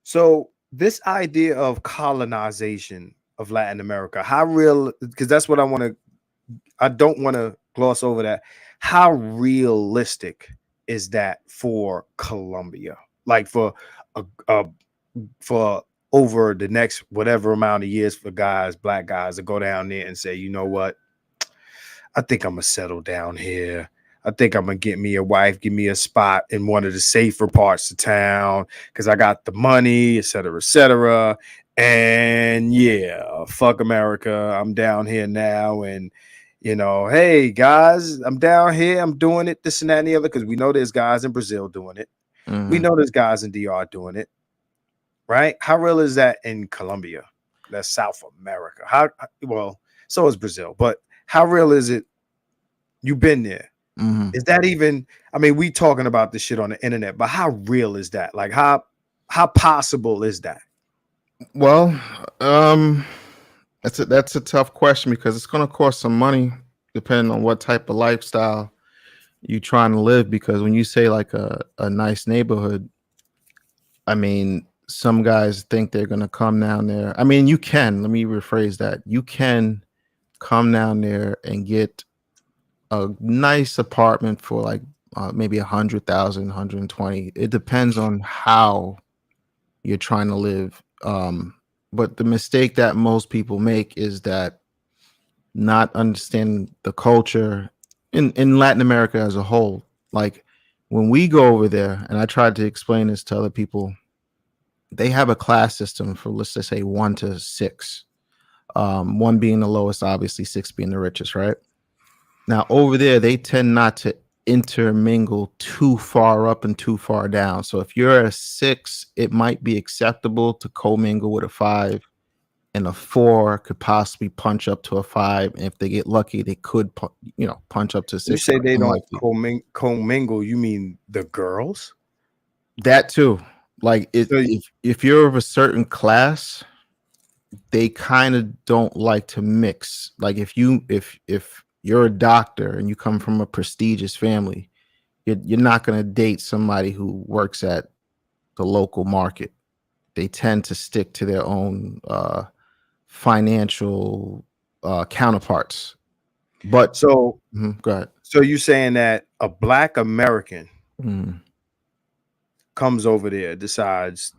So this idea of colonization of Latin America, how real? Because that's what I don't want to gloss over that. How realistic is that for Colombia? Like a for over the next whatever amount of years for guys, black guys, to go down there and say, you know what? I think I'm gonna settle down here. I think I'm gonna get me a wife, give me a spot in one of the safer parts of town because I got the money, et cetera, et cetera. And yeah, fuck America. I'm down here now. And you know, hey guys, I'm down here. I'm doing it, this and that and the other, because we know there's guys in Brazil doing it. We Mhm. know there's guys in DR doing it, right? How real is that in Colombia? That's South America. How well, so is Brazil, but how real is it? You've been there. Mhm. Is that even? I mean, we talking about this shit on the internet, but how real is that? Like, how possible is that? Well, that's a tough question because it's going to cost some money depending on what type of lifestyle you trying to live. Because when you say like a nice neighborhood, I mean, some guys think they're going to come down there. I mean, you can. Let me rephrase that. You can come down there and get a nice apartment for like maybe 100,000, 120. It depends on how you're trying to live. But the mistake that most people make is that not understand the culture in Latin America as a whole. Like when we go over there, and I tried to explain this to other people, they have a class system for, let's just say, 1 to 6. One being the lowest, obviously, 6 being the richest, right? Now over there, they tend not to intermingle too far up and too far down. So if you're a 6, it might be acceptable to commingle with a 5, and a 4 could possibly punch up to a 5. And if they get lucky, they could, punch up to a You 6. say they don't Unlikely. commingle. You mean the girls? That too. Like So if you're of a certain class, they kind of don't like to mix. Like if you're a doctor and you come from a prestigious family, you're not going to date somebody who works at the local market. They tend to stick to their own financial counterparts. But so go ahead. so you saying that a black American Mm, comes over there, decides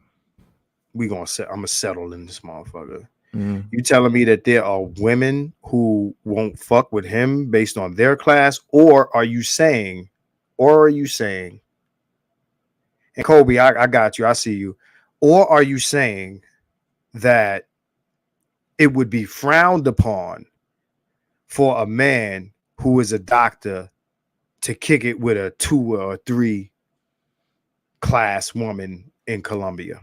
I'm gonna settle in this motherfucker. mm. You telling me that there are women who won't fuck with him based on their class, or are you saying, and Kobe, I got you, I see you, or are you saying that it would be frowned upon for a man who is a doctor to kick it with a 2 or 3 class woman in Colombia?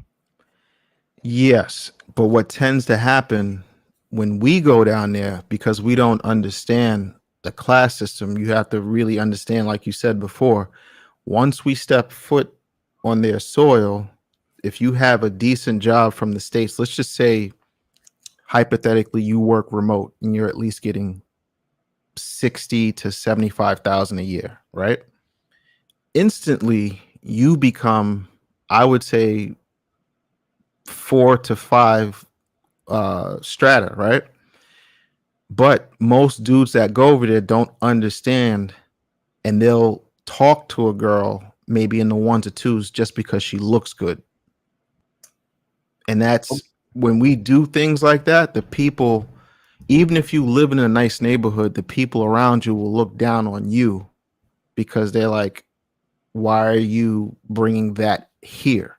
Yes, but what tends to happen when we go down there, because we don't understand the class system, you have to really understand, like you said before, once we step foot on their soil, if you have a decent job from the States, let's just say hypothetically you work remote and you're at least getting 60 to 75,000 a year, right? Instantly you become, I would say, 4 to 5 strata, right? But most dudes that go over there don't understand, and they'll talk to a girl maybe in the 1s or 2s just because she looks good. And that's when we do things like that, the people, even if you live in a nice neighborhood, the people around you will look down on you because they're like, why are you bringing that here?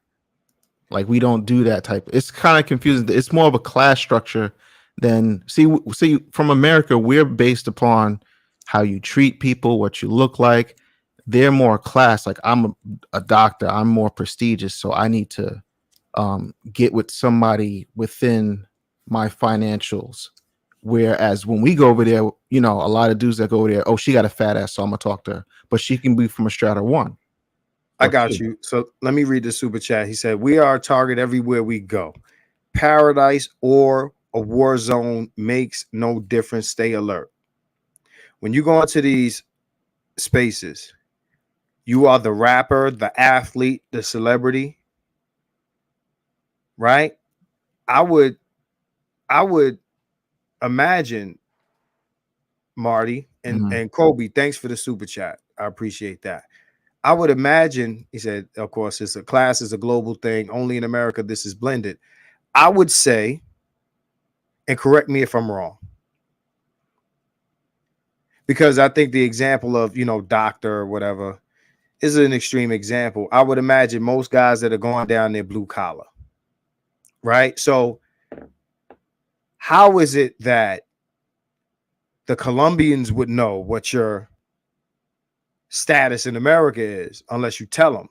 Like, we don't do that type. It's kind of confusing. It's more of a class structure than see from America. We're based upon how you treat people, what you look like. They're more class. Like, I'm a doctor. I'm more prestigious, so I need to get with somebody within my financials. Whereas when we go over there, a lot of dudes that go over there, oh, she got a fat ass, so I'm gonna talk to her. But she can be from a strata 1. I got you. So let me read the super chat. He said, "We are a target everywhere we go. Paradise or a war zone makes no difference. Stay alert. When you go into these spaces, you are the rapper, the athlete, the celebrity, right? I would imagine, Marty and Kobe, thanks for the super chat. I appreciate that. I would imagine," he said, of course, it's a class, is a global thing. Only in America, this is blended. I would say, and correct me if I'm wrong, because I think the example of, doctor or whatever is an extreme example. I would imagine most guys that are going down there blue collar, right? So how is it that the Colombians would know what your status in America is unless you tell them?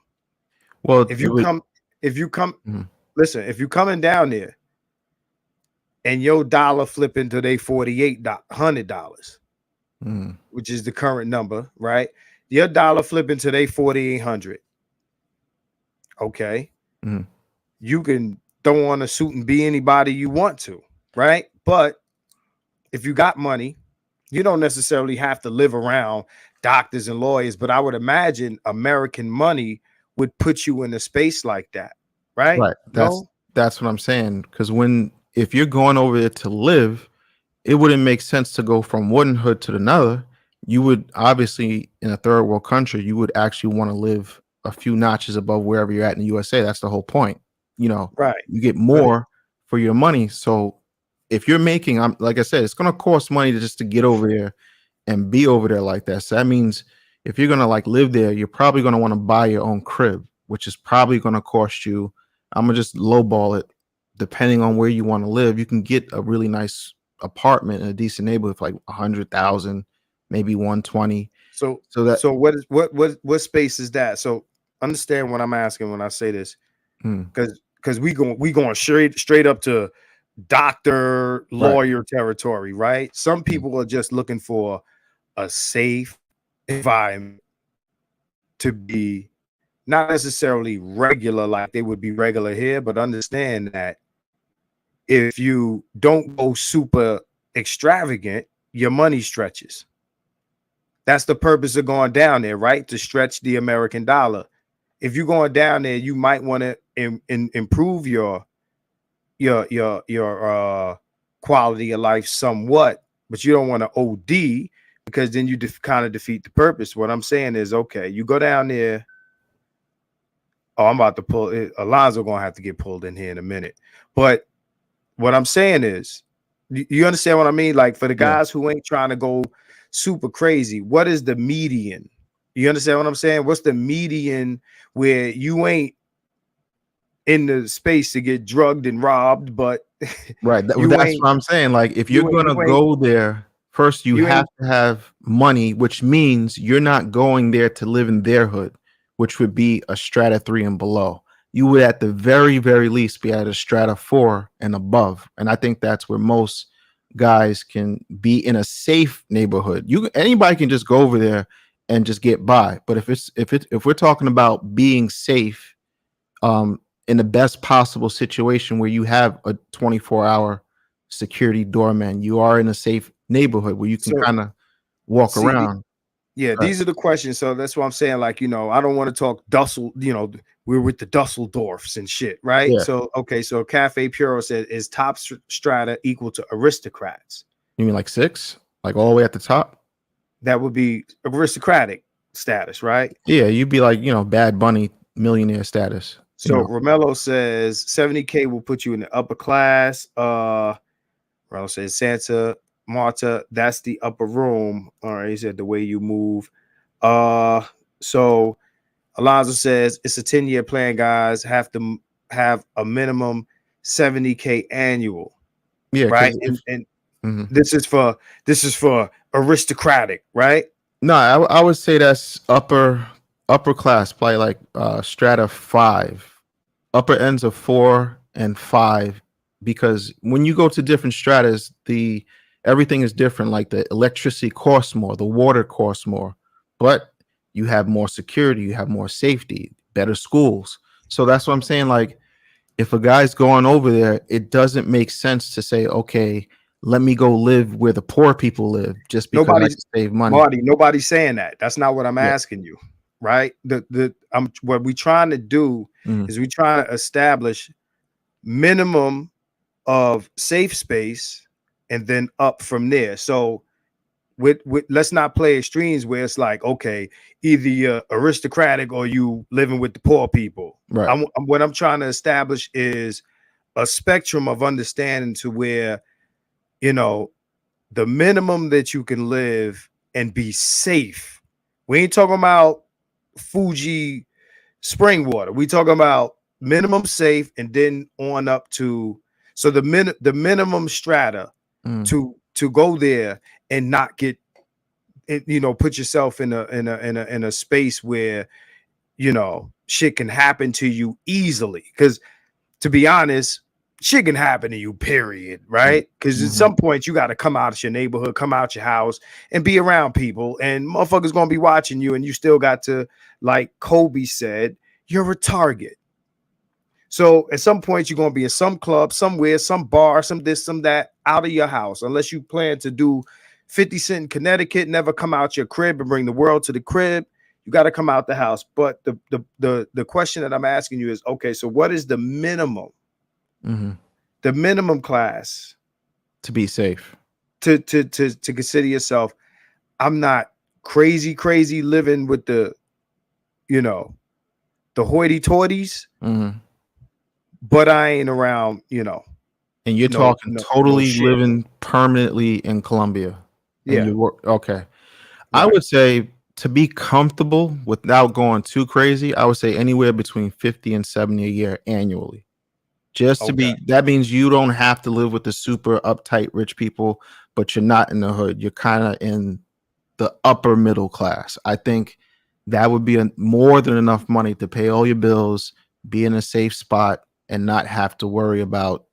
Well, If you come, listen, if you coming down there and your dollar flipping to they $4,800, which is the current number, right? Your dollar flipping to they 4,800. Okay. You can throw on a suit and be anybody you want to, right? But if you got money, you don't necessarily have to live around doctors and lawyers. But I would imagine American money would put you in a space like that, right? Right. That's what I'm saying. Because if you're going over there to live, it wouldn't make sense to go from one hood to another. You would obviously, in a third world country, you would actually want to live a few notches above wherever you're at in the USA. That's the whole point. Right. You get more for your money. So if you're making, I'm like I said, it's gonna cost money to just to get over there and be over there like that. So that means if you're gonna like live there, you're probably gonna want to buy your own crib, which is probably gonna cost you. I'm gonna just lowball it, depending on where you want to live. You can get a really nice apartment in a decent neighborhood for like 100,000, maybe 120. So So that so what space is that? So understand what I'm asking when I say this, mm, because we going straight up to doctor right, lawyer territory, right? Some people are just looking for a safe environment to be not necessarily regular like they would be regular here, but understand that if you don't go super extravagant, your money stretches. That's the purpose of going down there, right? To stretch the American dollar. If you're going down there, you might want to improve your quality of life somewhat, but you don't want to OD because then you kind of defeat the purpose. What I'm saying is, okay, you go down there. Oh, I'm about to pull it. Alonzo gonna have to get pulled in here in a minute. But what I'm saying is, you understand what I mean? Like for the yeah, guys who ain't trying to go super crazy, what is the median? You understand what I'm saying? What's the median where you ain't in the space to get drugged and robbed, but right. you That's ain't what I'm saying. Like if you're you gonna ain't go there, first you you have ain't to have money, which means you're not going there to live in their hood, which would be a strata 3 and below. You would at the very, very least be at a strata 4 and above. And I think that's where most guys can be in a safe neighborhood. Anybody can just go over there and just get by. But if we're talking about being safe, in the best possible situation where you have a 24-hour security doorman, you are in a safe neighborhood where you can so kind of walk see around. yeah, Right. these are the questions. So that's what I'm saying. Like, I don't want to talk Dussel, we're with the Dusseldorfs and shit, right? Yeah. So, okay, so Cafe Puro said, is top strata equal to aristocrats? You mean like 6? Like all the way at the top? That would be aristocratic status, right? Yeah, you'd be like, Bad Bunny millionaire status. So Romello says 70K will put you in the upper class. Romello says Santa Marta, that's the upper room. All right, he said the way you move. So Alonzo says it's a 10-year plan, guys. Have to have a minimum 70K annual, Yeah, right? because And this is for aristocratic, right? no, I would say that's upper class, probably like strata 5, upper ends of 4 and 5, because when you go to different stratas, the everything is different. Like the electricity costs more, the water costs more, but you have more security, you have more safety, better schools. So that's what I'm saying. Like if a guy's going over there, it doesn't make sense to say, okay, let me go live where the poor people live just because I Nobody's can save money. Marty, nobody's saying that. That's not what I'm Yeah. asking you, right? What we trying to do Mhm. is we trying to establish minimum of safe space and then up from there. So with let's not play extremes where it's like, okay, either you're aristocratic or you living with the poor people. Right. What I'm trying to establish is a spectrum of understanding to where, you know, the minimum that you can live and be safe. We ain't talking about Fuji spring water. We talking about minimum safe and then on up to, so the minimum strata Mm. to go there and not get it, put yourself in a space where shit can happen to you easily. Because to be honest, shit can happen to you, period, right? Because at Mhm. some point you got to come out of your neighborhood, come out your house, and be around people, and motherfuckers gonna be watching you, and you still got to, like Kobe said, you're a target. So at some point you're gonna be in some club, somewhere, some bar, some this, some that, out of your house, unless you plan to do 50 Cent in Connecticut, never come out your crib and bring the world to the crib. You got to come out the house. But the question that I'm asking you is, okay, so what is the minimum? Mhm. The minimum class To be safe. to consider yourself? I'm not crazy living with you know the hoity-toities, Mhm. but I ain't around And you're No, talking no, no totally shit. living permanently in Colombia. And Yeah, you work okay. I right. would say to be comfortable without going too crazy, I would say anywhere between 50 and 70 a year annually. Just to Okay. be that means you don't have to live with the super uptight rich people, but you're not in the hood. You're kind of in the upper middle class. I think that would be more than enough money to pay all your bills, be in a safe spot, and not have to worry about,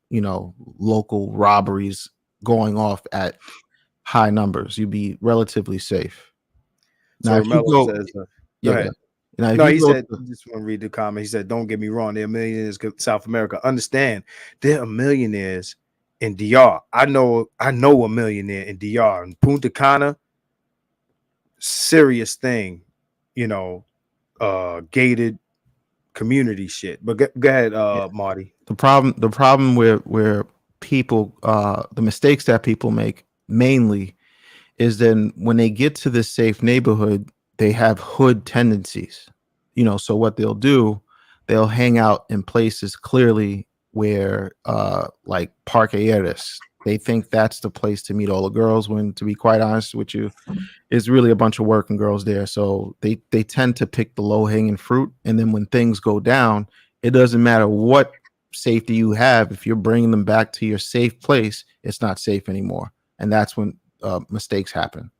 local robberies going off at high numbers. You'd be relatively safe. So Now, if you Romello go, says, go yeah, go ahead. ahead. Now, if No, you he go said, to just want to read the comment. He said, don't get me wrong, they're millionaires in South America. Understand, there are millionaires in DR. I know a millionaire in DR. In Punta Cana, serious thing, you know, gated community shit. But go ahead, yeah, Marty. the problem where people, the mistakes that people make mainly is then when they get to this safe neighborhood, they have hood tendencies. So what they'll do, they'll hang out in places clearly where like parqueaderos. They think that's the place to meet all the girls when, to be quite honest with you, is really a bunch of working girls there. So they tend to pick the low hanging fruit. And then when things go down, it doesn't matter what safety you have. If you're bringing them back to your safe place, it's not safe anymore. And that's when mistakes happen.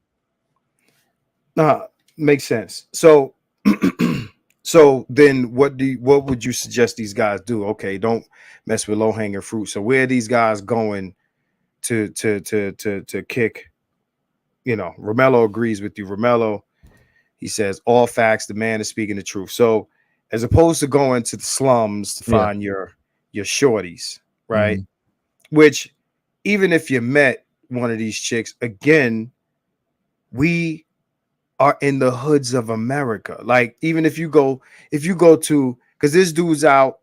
Makes sense. So, so then what would you suggest these guys do? Okay, don't mess with low hanging fruit. So where are these guys going to kick? Romello agrees with you. Romello, he says all facts. The man is speaking the truth. So as opposed to going to the slums to Yeah. find your shorties, right? Mhm. Which even if you met one of these chicks, again, we are in the hoods of America. Like even if you go to, because there's dudes out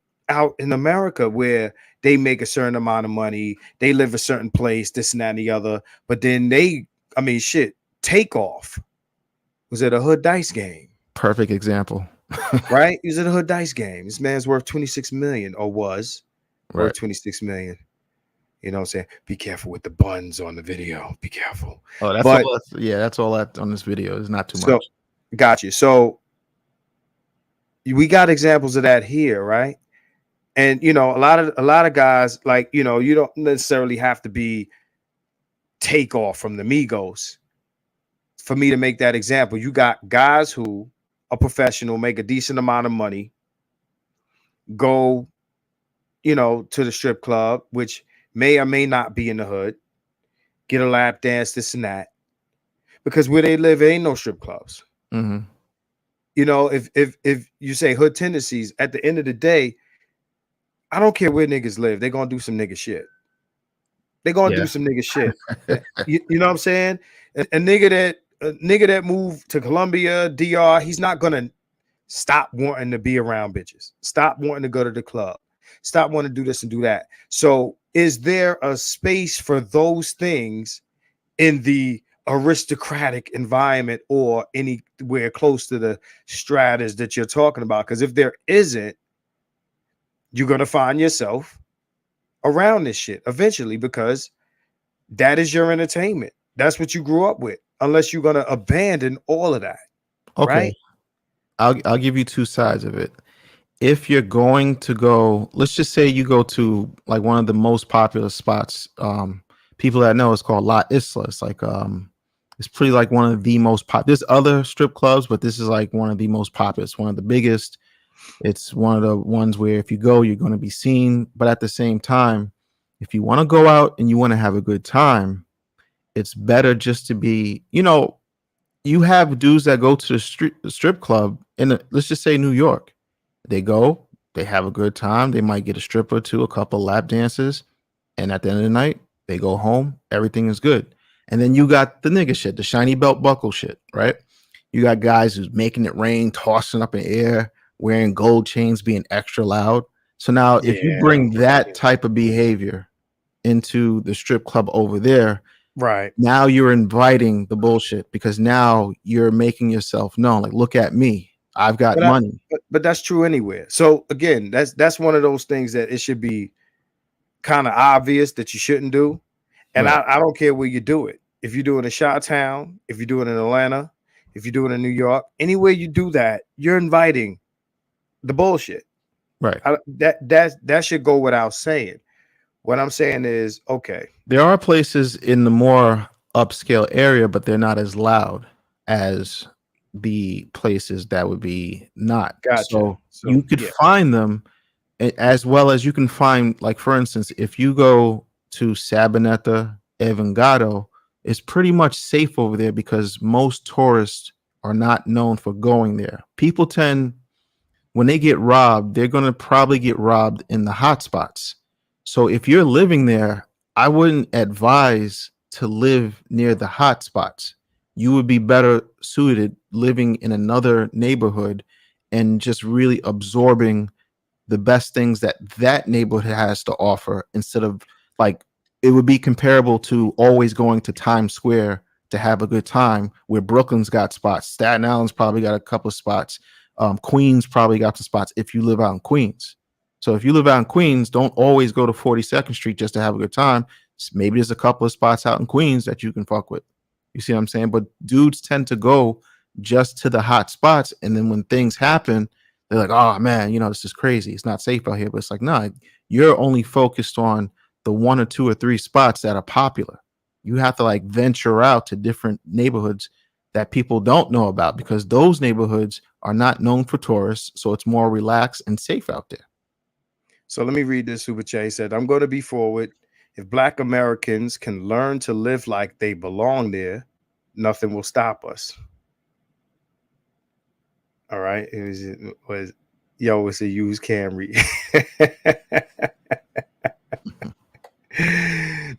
in America where they make a certain amount of money, they live a certain place, this and that and the other, but then I mean shit, Takeoff was at a hood dice game, Perfect example. right? He was at a hood dice game. This man's worth 26 million, or was worth Right. 26 million. You know what I'm saying? Be careful with the buns on the video. Be careful. Oh, that's But all. Yeah, that's all that on this video is not too so much. got you. So we got examples of that here, right? And a lot of guys, like, you don't necessarily have to be Takeoff from the Migos for me to make that example. You got guys who are professional, make a decent amount of money, go, to the strip club, which may or may not be in the hood, get a lap dance, this and that, because where they live ain't no strip clubs. Hmm. If you say hood tendencies, at the end of the day, I don't care where niggas live, they're gonna do some nigga shit. They're gonna do Yeah. some nigga shit. You know what I'm saying? A nigga that moved to Colombia, DR, he's not gonna stop wanting to be around bitches, stop wanting to go to the club, stop wanting to do this and do that. So is there a space for those things in the aristocratic environment or anywhere close to the stratas that you're talking about? Because if there isn't, you're gonna find yourself around this shit eventually, because that is your entertainment. That's what you grew up with. Unless you're gonna abandon all of that, Okay. right? I'll give you two sides of it. If you're going to go, let's just say you go to like one of the most popular spots. People that know it's called La Isla. It's like it's pretty like one of the most pop. There's other strip clubs, but this is like one of the most popular. It's one of the biggest. It's one of the ones where if you go, you're going to be seen. But at the same time, if you want to go out and you want to have a good time, it's better just to be, you have dudes that go to the strip club in let's just say New York. They go, they have a good time. They might get a stripper to a couple lap dances, and at the end of the night, they go home. Everything is good. And then you got the nigga shit, the shiny belt buckle shit, right? You got guys who's making it rain, tossing up in air, wearing gold chains, being extra loud. So now, if you Yeah. bring that type of behavior into the strip club over there, Right. now you're inviting the bullshit because now you're making yourself known. Like, look at me. I've got But I, money. but that's true anywhere. So again, that's one of those things that it should be kind of obvious that you shouldn't do. And Right. I don't care where you do it. If you do it in Chi-Town, if you do it in Atlanta, if you do it in New York, anywhere you do that, you're inviting the bullshit. Right. That should go without saying. What I'm saying is, okay, There are places in the more upscale area, but they're not as loud as the places that would be not. gotcha. So So you could yeah, find them as well as you can find, like, for instance, if you go to Sabaneta, Evangado, it's pretty much safe over there because most tourists are not known for going there. People tend, when they get robbed, they're going to probably get robbed in the hot spots. So if you're living there, I wouldn't advise to live near the hot spots. You would be better suited living in another neighborhood and just really absorbing the best things that that neighborhood has to offer, instead of, like, it would be comparable to always going to Times Square to have a good time, where Brooklyn's got spots, Staten Island's probably got a couple of spots, Queens probably got some spots if you live out in Queens. So if you live out in Queens, don't always go to 42nd Street just to have a good time. Maybe there's a couple of spots out in Queens that you can fuck with. You see what I'm saying? But dudes tend to go just to the hot spots, and then when things happen, they're like, oh man, this is crazy. It's not safe out here. But it's like, no, you're only focused on the one or two or three spots that are popular. You have to, like, venture out to different neighborhoods that people don't know about, because those neighborhoods are not known for tourists. So it's more relaxed and safe out there. so let me read this super chat. He said, I'm going to be forward. If Black Americans can learn to live like they belong there, nothing will stop us. All right. It's a used Camry.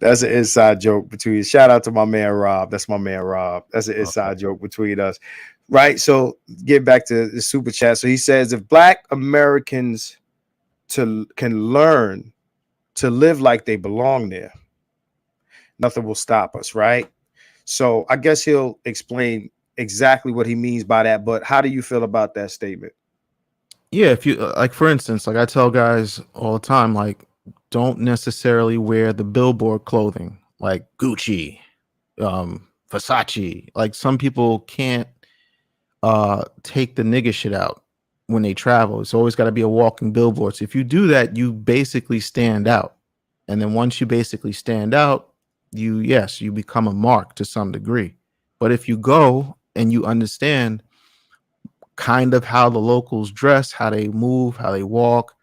That's an inside joke between. Shout out to my man Rob. That's my man Rob. That's an inside joke between us. Right. So get back to the super chat. So he says, if Black Americans can learn to live like they belong there, nothing will stop us. Right. So I guess he'll explain exactly what he means by that. But how do you feel about that statement? Yeah, if you, like, for instance, like, I tell guys all the time, like, don't necessarily wear the billboard clothing like Gucci, Versace. Like, some people can't take the nigga shit out when they travel. It's always got to be a walking billboard. So if you do that, you basically stand out. And then once you basically stand out, you become a mark to some degree. But if you go and you understand kind of how the locals dress, how they move, how they walk,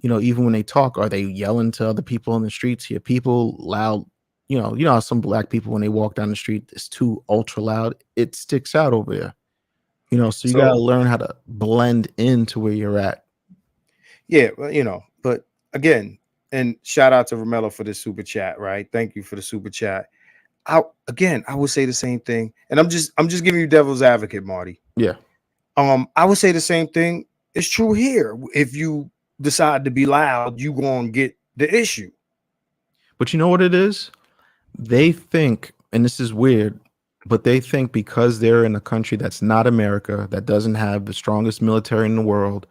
even when they talk, are they yelling to other people in the streets? Hear people loud, how some Black people, when they walk down the street, it's too ultra loud. It sticks out over there. So you got to So learn how to blend into where you're at. yeah, well, but again, and shout out to Romello for the super chat, right? Thank you for the super chat. I would say the same thing, and I'm just giving you devil's advocate, Marty. Yeah. I would say the same thing is true here. If you decide to be loud, you gonna get the issue. But you know what it is? They think, and this is weird, but they think because they're in a country that's not America, that doesn't have the strongest military in the world,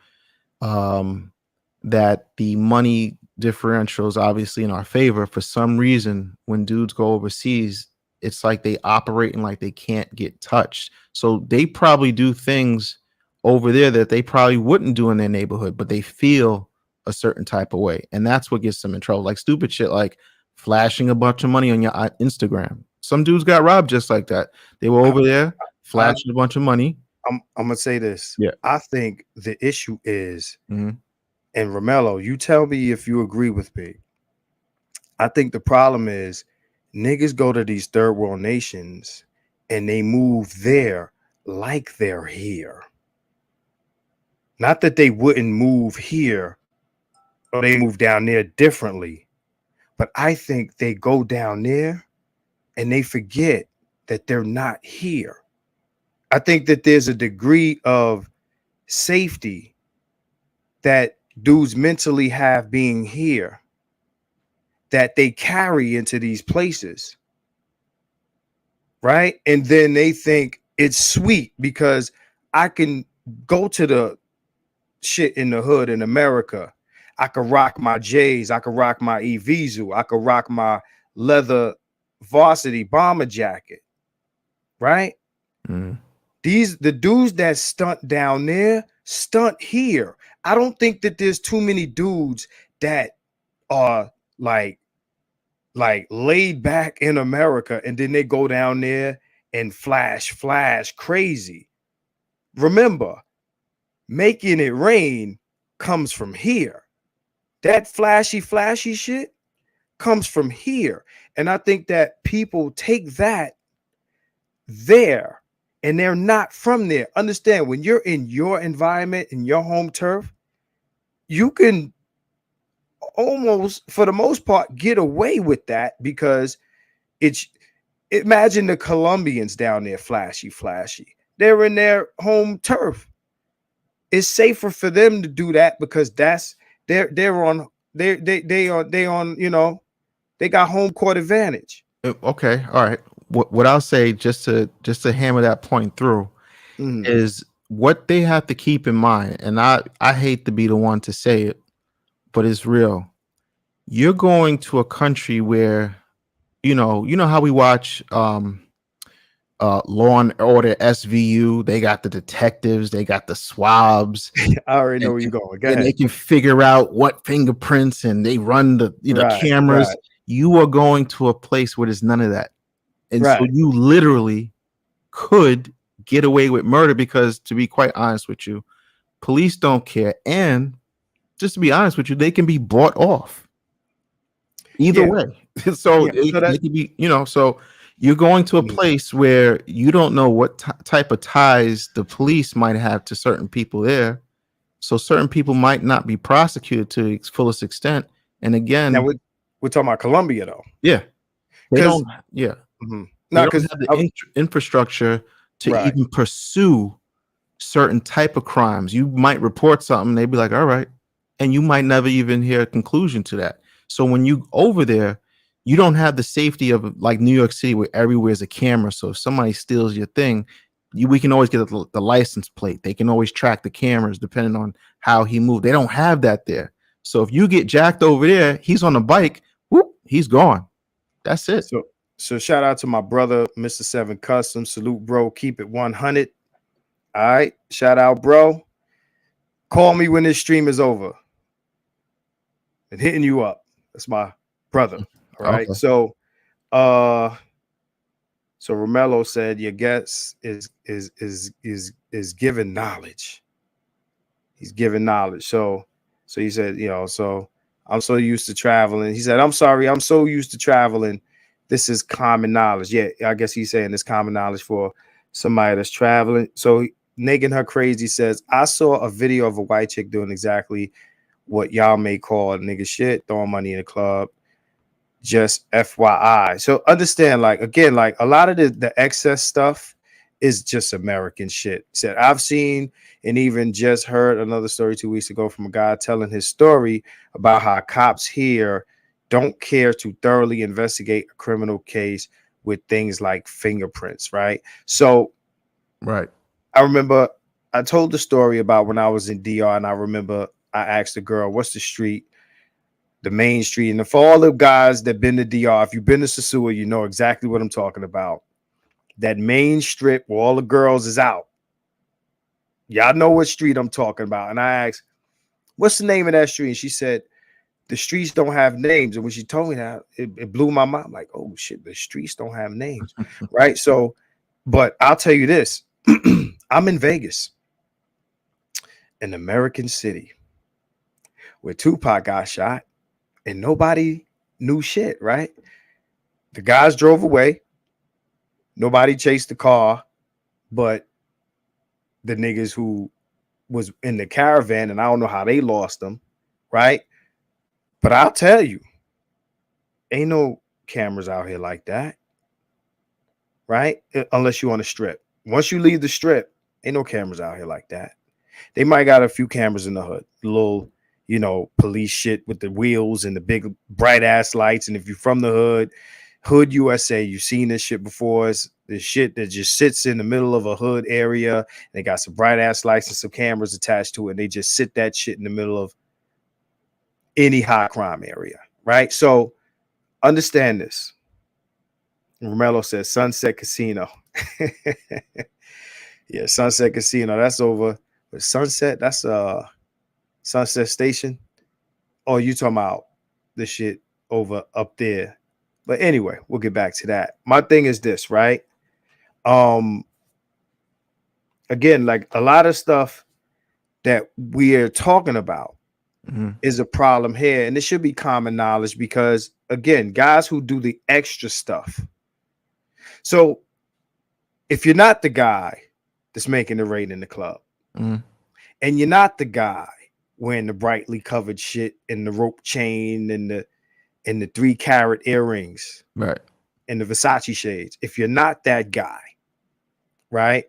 that the money differential is obviously in our favor. For some reason, when dudes go overseas, it's like they operating like they can't get touched. So they probably do things over there that they probably wouldn't do in their neighborhood, but they feel a certain type of way. And that's what gets them in trouble. Like stupid shit like flashing a bunch of money on your Instagram. Some dudes got robbed just like that. They were over there flashing a bunch of money. I'm gonna say this. Yeah. I think the issue is, Mhm. and Romello, you tell me if you agree with me. I think the problem is niggas go to these third world nations and they move there like they're here. Not that they wouldn't move here or they move down there differently, but I think they go down there and they forget that they're not here. I think that there's a degree of safety that dudes mentally have being here that they carry into these places, right? And then they think it's sweet because I can go to the shit in the hood in America. I could rock my J's, I could rock my Evisu, I could rock my leather varsity bomber jacket, right? Mm. The dudes that stunt down there stunt here. I don't think that there's too many dudes that are like laid back in America and then they go down there and flash crazy. Remember, making it rain comes from here. That flashy shit comes from here. And I think that people take that there and they're not from there. Understand, when you're in your environment, in your home turf, you can almost, for the most part, get away with that because it's, imagine the Colombians down there, flashy. They're in their home turf. It's safer for them to do that because that's they're on they on, you know, they got home court advantage. Okay, all right. What I'll say, just to hammer that point through, Mm. is what they have to keep in mind. And I hate to be the one to say it, but it's real. You're going to a country where you know how we watch Law and Order SVU. They got the detectives, they got the swabs, I already know and, where you're and, going. Go and they ahead. can figure out what fingerprints, and they run the Right, cameras. right, You are going to a place where there's none of that. And so right. you literally could get away with murder because, to be quite honest with you, police don't care. And just to be honest with you, they can be bought off either Yeah, way. So yeah. So they that can be, so you're going to a mm, place where you don't know what type of ties the police might have to certain people there. So certain people might not be prosecuted to its fullest extent. And now again, we're talking about Colombia though, yeah, they because don't, yeah, they not don't because have the infrastructure to right. even pursue certain type of crimes. You might report something, they'd be like, all right. And you might never even hear a conclusion to that. So when you over there, you don't have the safety of like New York City where everywhere's a camera. So if somebody steals your thing, we can always get the license plate. They can always track the cameras depending on how he moved. They don't have that there. So if you get jacked over there, he's on a bike, whoop, he's gone. That's it. So shout out to my brother, Mr. Seven Custom. Salute, bro. Keep it 100. All right. Shout out, bro. Call me when this stream is over. And hitting you up. That's my brother. All right. Okay. So Romello said your guess is giving knowledge. He's giving knowledge. So he said, so I'm so used to traveling. He said, I'm sorry, I'm so used to traveling. This is common knowledge. Yeah, I guess he's saying it's common knowledge for somebody that's traveling. So Nagging Her Crazy says, I saw a video of a white chick doing exactly what y'all may call nigga shit, throwing money in the club. Just FYI. So understand, like, again, like a lot of the excess stuff is just American shit. Said I've seen and even just heard another story 2 weeks ago from a guy telling his story about how cops here don't care to thoroughly investigate a criminal case with things like fingerprints, right? So Right. I remember I told the story about when I was in DR, and I remember I asked the girl, what's the main street? And for all the guys that been to DR, if you've been to Sasua, you know exactly what I'm talking about. That main strip where all the girls is out. Y'all know what street I'm talking about. And I asked, what's the name of that street? And she said, the streets don't have names. And when she told me that, it blew my mind. I'm like, oh shit, the streets don't have names. Right. So, but I'll tell you this. I'm in Vegas, an American city, where Tupac got shot and nobody knew shit, right? The guys drove away. Nobody chased the car, but the niggas who was in the caravan, and I don't know how they lost them, right? But I'll tell you, ain't no cameras out here like that, right? Unless you on the strip. Once you leave the strip, ain't no cameras out here like that. They might got a few cameras in the hood, little, police shit with the wheels and the big bright ass lights. And if you're from the hood USA, you've seen this shit before. It's this shit that just sits in the middle of a hood area. And they got some bright ass lights and some cameras attached to it. And they just sit that shit in the middle of any high crime area, right? So understand this. Romello says Sunset Casino. Yeah, Sunset Casino. That's over. But Sunset, that's Sunset Station. Oh, you talking about the shit over up there. But anyway, we'll get back to that. My thing is this, right? Um, again, like a lot of stuff that we are talking about Mhm. is a problem here, and it should be common knowledge because again, guys who do the extra stuff. So if you're not the guy that's making the raid in the club, Mhm. and you're not the guy wearing the brightly covered shit and the rope chain and the 3 carat earrings Right. and the Versace shades, if you're not that guy, right,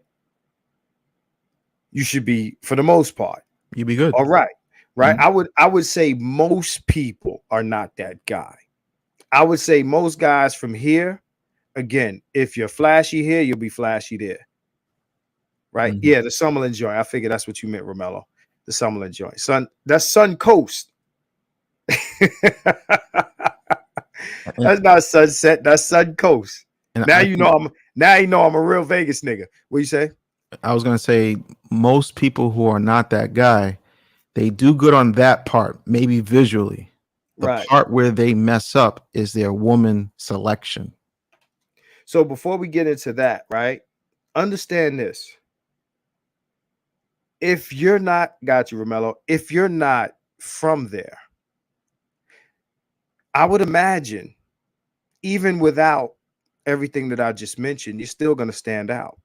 you should be, for the most part, You be good. all right. Right. Mhm. I would say most people are not that guy. I would say most guys from here, again, if you're flashy here, you'll be flashy there. Right. Mhm. Yeah, the Summerlin joint. I figured that's what you meant, Romello. The Summerlin joint. That's Sun Coast. And, That's not Sunset. That's Sun Coast. and Now I you think know I'm a real Vegas nigga. What you say? I was gonna say most people who are not that guy, they do good on that part, maybe visually. The Right. part where they mess up is their woman selection. So before we get into that, right? Understand this. If you're not, got you, Romello, if you're not from there, I would imagine, even without everything that I just mentioned, you're still gonna stand out.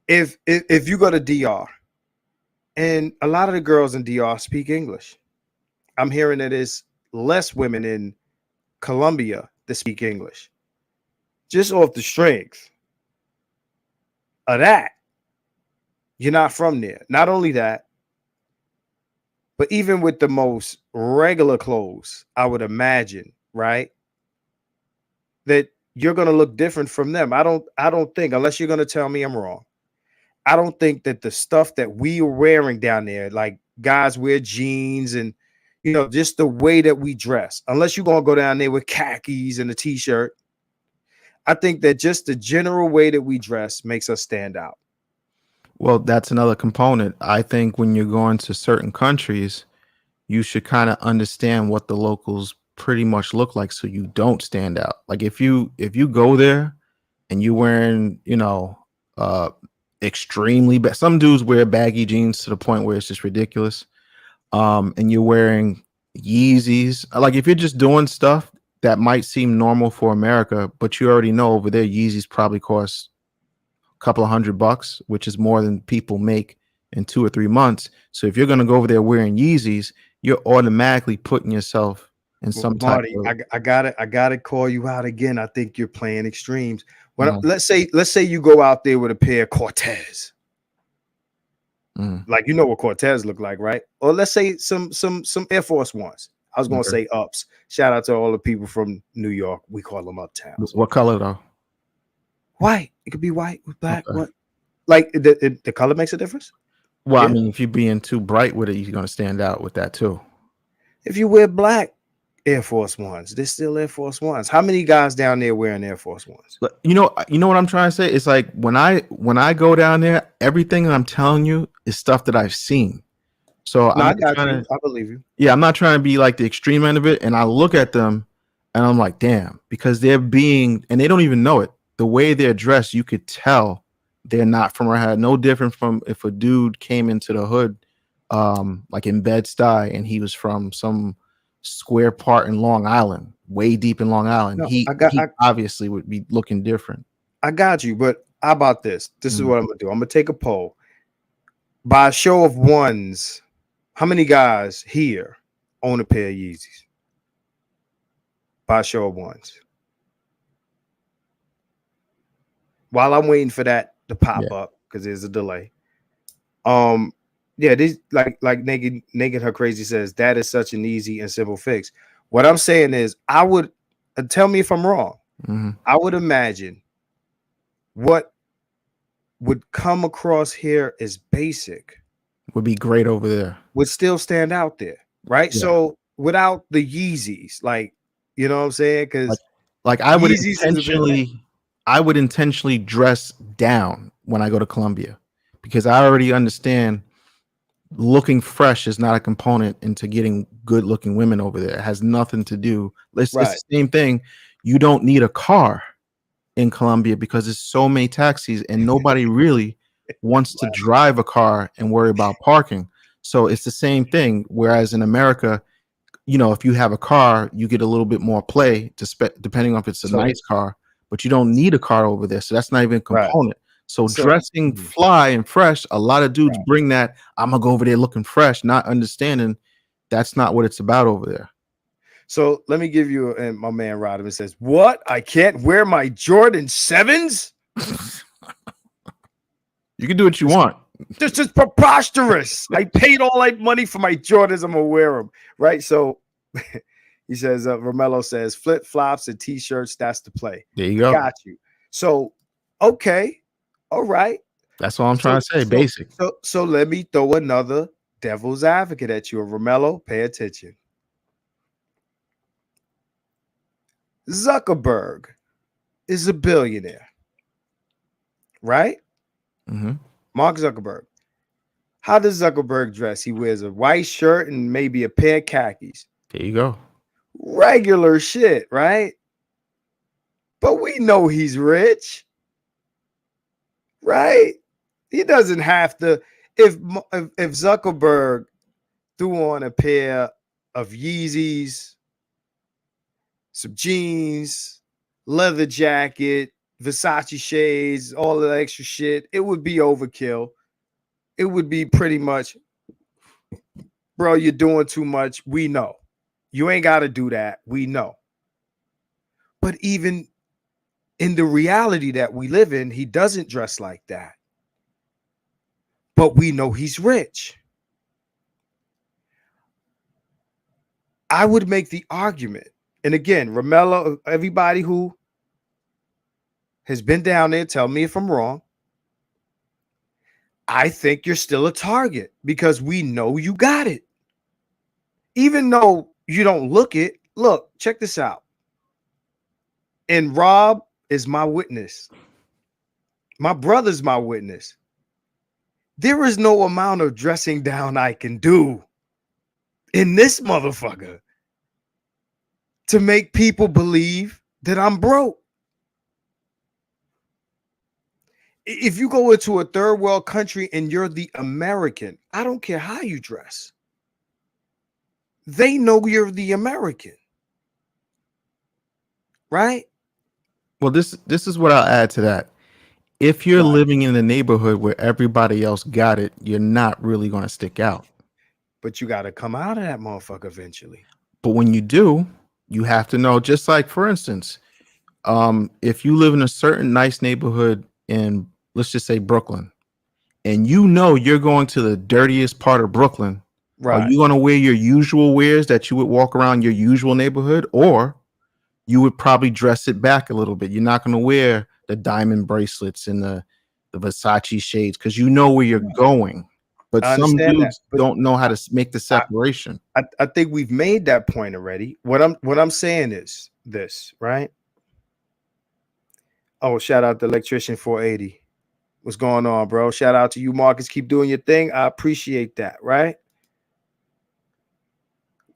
If you go to DR, and a lot of the girls in DR speak English. I'm hearing that there's less women in Colombia that speak English. Just off the strength of that, you're not from there. Not only that, but even with the most regular clothes, I would imagine, right, that you're gonna look different from them. I don't think, unless you're gonna tell me I'm wrong. I don't think that the stuff that we are wearing down there, like guys wear jeans and just the way that we dress, unless you're gonna go down there with khakis and a t-shirt. I think that just the general way that we dress makes us stand out. Well, that's another component. I think when you're going to certain countries, you should kind of understand what the locals pretty much look like so you don't stand out. Like if you go there and you're wearing, uh extremely bad, some dudes wear baggy jeans to the point where it's just ridiculous. And you're wearing Yeezys. Like if you're just doing stuff that might seem normal for America, but you already know over there Yeezys probably cost a couple of $100, which is more than people make in 2 or 3 months. So if you're gonna go over there wearing Yeezys, you're automatically putting yourself in Well, some type Marty, of I gotta call you out again. I think you're playing extremes. When uh, let's say you go out there with a pair of Cortez, mm, like you know what Cortez look like, right? Or let's say some Air Force Ones. I was gonna okay. say ups. Shout out to all the people from New York. We call them uptowns. What color though? White. It could be white with black. Okay. What? Like the color makes a difference. Well, I Yeah. mean, if you're being too bright with it, you're gonna stand out with that too. If you wear black Air Force Ones, they're still Air Force Ones. How many guys down there wearing Air Force Ones? But you know what I'm trying to say? It's like when I go down there, everything that I'm telling you is stuff that I've seen. So No, I'm I not got trying you. to, I believe you. yeah, I'm not trying to be like the extreme end of it. And I look at them and I'm like, damn, because they're being, and they don't even know it. The way they're dressed, you could tell they're not from our head. No different from if a dude came into the hood, like in Bed-Stuy, and he was from some square part in Long Island, way deep in Long Island. No, He obviously would be looking different. I got you. But how about this? This is Mm. what I'm gonna do. I'm gonna take a poll. By a show of ones, how many guys here own a pair of Yeezys? By a show of ones. While I'm waiting for that to Yeah. pop up, because there's a delay. Um, yeah, this like naked her crazy says that is such an easy and simple fix. What I'm saying is, I would tell me if I'm wrong. Mhm. I would imagine what would come across here as basic Would be great over there. would still stand out there. right? Yeah. So without the Yeezys, like, you know what I'm saying? Like, Because like Yeezys is a bit. I would intentionally dress down when I go to Colombia because I already understand looking fresh is not a component into getting good looking women over there. It has nothing to do. It's Right. the same thing. You don't need a car in Colombia because there's so many taxis and nobody really wants to drive a car and worry about parking. So it's the same thing. Whereas in America, you know, if you have a car, you get a little bit more play to depending on if it's a So nice car, but you don't need a car over there. So that's not even a right. component. So So dressing fly and fresh, a lot of dudes right. bring that. I'm gonna go over there looking fresh, not understanding that's not what it's about over there. So let me give you, and my man Rodman says, "What? I can't wear my Jordan 7s? You can do what you want. This is preposterous. I paid all that money for my Jordans. I'm gonna wear them, right?" So he says, Romello says, "Flip flops and t-shirts. That's the play." There you I go. got you. So, okay, all right. That's all I'm trying So, to say. so, Basic. so let me throw another devil's advocate at you, Romello. Pay attention. Zuckerberg is a billionaire, right? Hmm. Mark Zuckerberg. How does Zuckerberg dress? He wears a white shirt and maybe a pair of khakis. There you go. Regular shit, right? But we know he's rich, right? He doesn't have to. If Zuckerberg threw on a pair of Yeezys, some jeans, leather jacket, Versace shades, all the extra shit, it would be overkill. It would be pretty much, bro, you're doing too much. We know. You ain't got to do that. We know. But even in the reality that we live in, he doesn't dress like that. But we know he's rich. I would make the argument, and again, Romello, everybody who has been down there, tell me if I'm wrong. I think you're still a target because we know you got it. Even though you don't look it, look, check this out. And Rob is my witness. My brother's my witness. There is no amount of dressing down I can do in this motherfucker to make people believe that I'm broke. If you go into a third world country and you're the American, I don't care how you dress. They know you're the American, right? Well, this is what I'll add to that. If you're Right. living in a neighborhood where everybody else got it, you're not really going to stick out. But you got to come out of that motherfucker eventually. But when you do, you have to know, just like for instance, if you live in a certain nice neighborhood in, let's just say Brooklyn, and you know you're going to the dirtiest part of Brooklyn, are Right. you going to wear your usual wears that you would walk around your usual neighborhood, or you would probably dress it back a little bit? You're not going to wear the diamond bracelets and the Versace shades because you know where you're going. But I some understand that. dudes But don't know how to make the I, separation. I think we've made that point already. What I'm saying is this, right? Oh, shout out to electrician 480. What's going on, bro? Shout out to you, Marcus. Keep doing your thing. I appreciate that, right?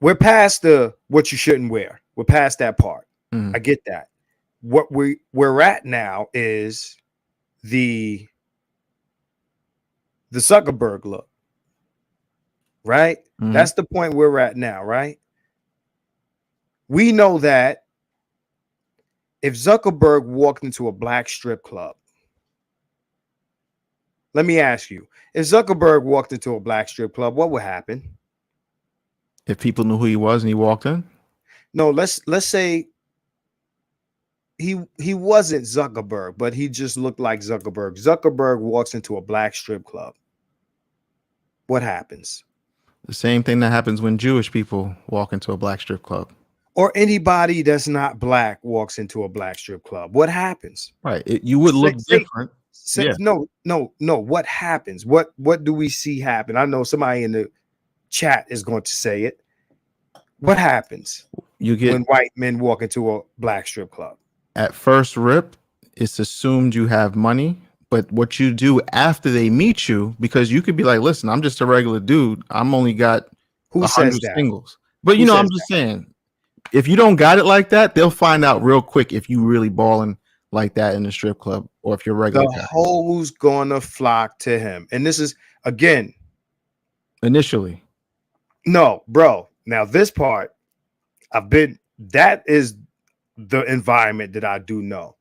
We're past the what you shouldn't wear. We're past that part. Mhm. I get that. What we're at now is the Zuckerberg look, right? Mhm. That's the point we're at now, right? We know that if Zuckerberg walked into a black strip club, let me ask you, if Zuckerberg walked into a black strip club, what would happen? If people knew who he was and he walked in, No, let's say he wasn't Zuckerberg, but he just looked like Zuckerberg. Zuckerberg walks into a black strip club. What happens? the same thing that happens when Jewish people walk into a black strip club. Or anybody that's not black walks into a black strip club. What happens? Right. You would look different. Yeah. No. What happens? What do we see happen? I know somebody in the chat is going to say it. What happens You when get white men walk into a black strip club? at first rip, it's assumed you have money. But what you do after they meet you, because you could be like, listen, I'm just a regular dude. I'm only got Who says 100 that? singles. But Who I'm says just that? saying, if you don't got it like that, they'll find out real quick if you really balling like that in the strip club or if you're a regular The guy. hoes gonna flock to him. And this is again, Initially. no, bro. Now this part, that is the environment that I do know.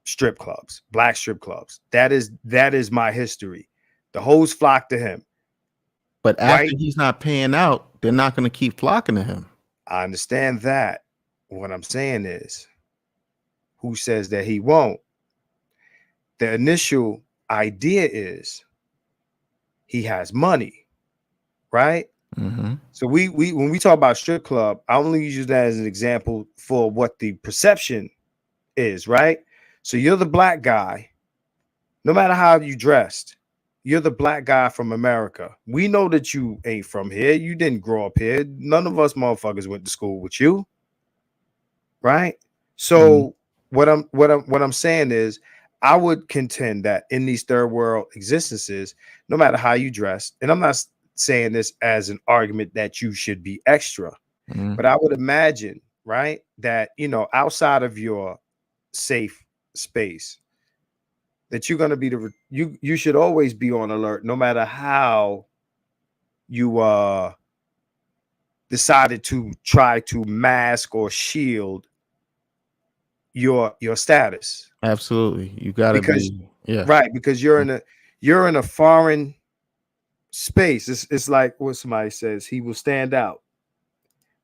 Strip clubs, black strip clubs. That is my history. The hoes flock to him. But after White, he's not paying out, they're not going to keep flocking to him. I understand that. What I'm saying is, who says that he won't? The initial idea is he has money, right? Mm-hmm. So we when we talk about strip club, I only use that as an example for what the perception is, right? So you're the black guy, no matter how you dressed, you're the black guy from America. We know that you ain't from here. You didn't grow up here. None of us motherfuckers went to school with you, right? Mm-hmm. So what I'm saying is, I would contend that in these third world existences, no matter how you dress, and I'm not saying this as an argument that you should be extra, Mm-hmm. but I would imagine, right, that outside of your safe space, that you're going to be you should always be on alert, no matter how you decided to try to mask or shield your status, Absolutely. You got to because be, yeah. right, because you're in a foreign space. It's like what somebody says, he will stand out,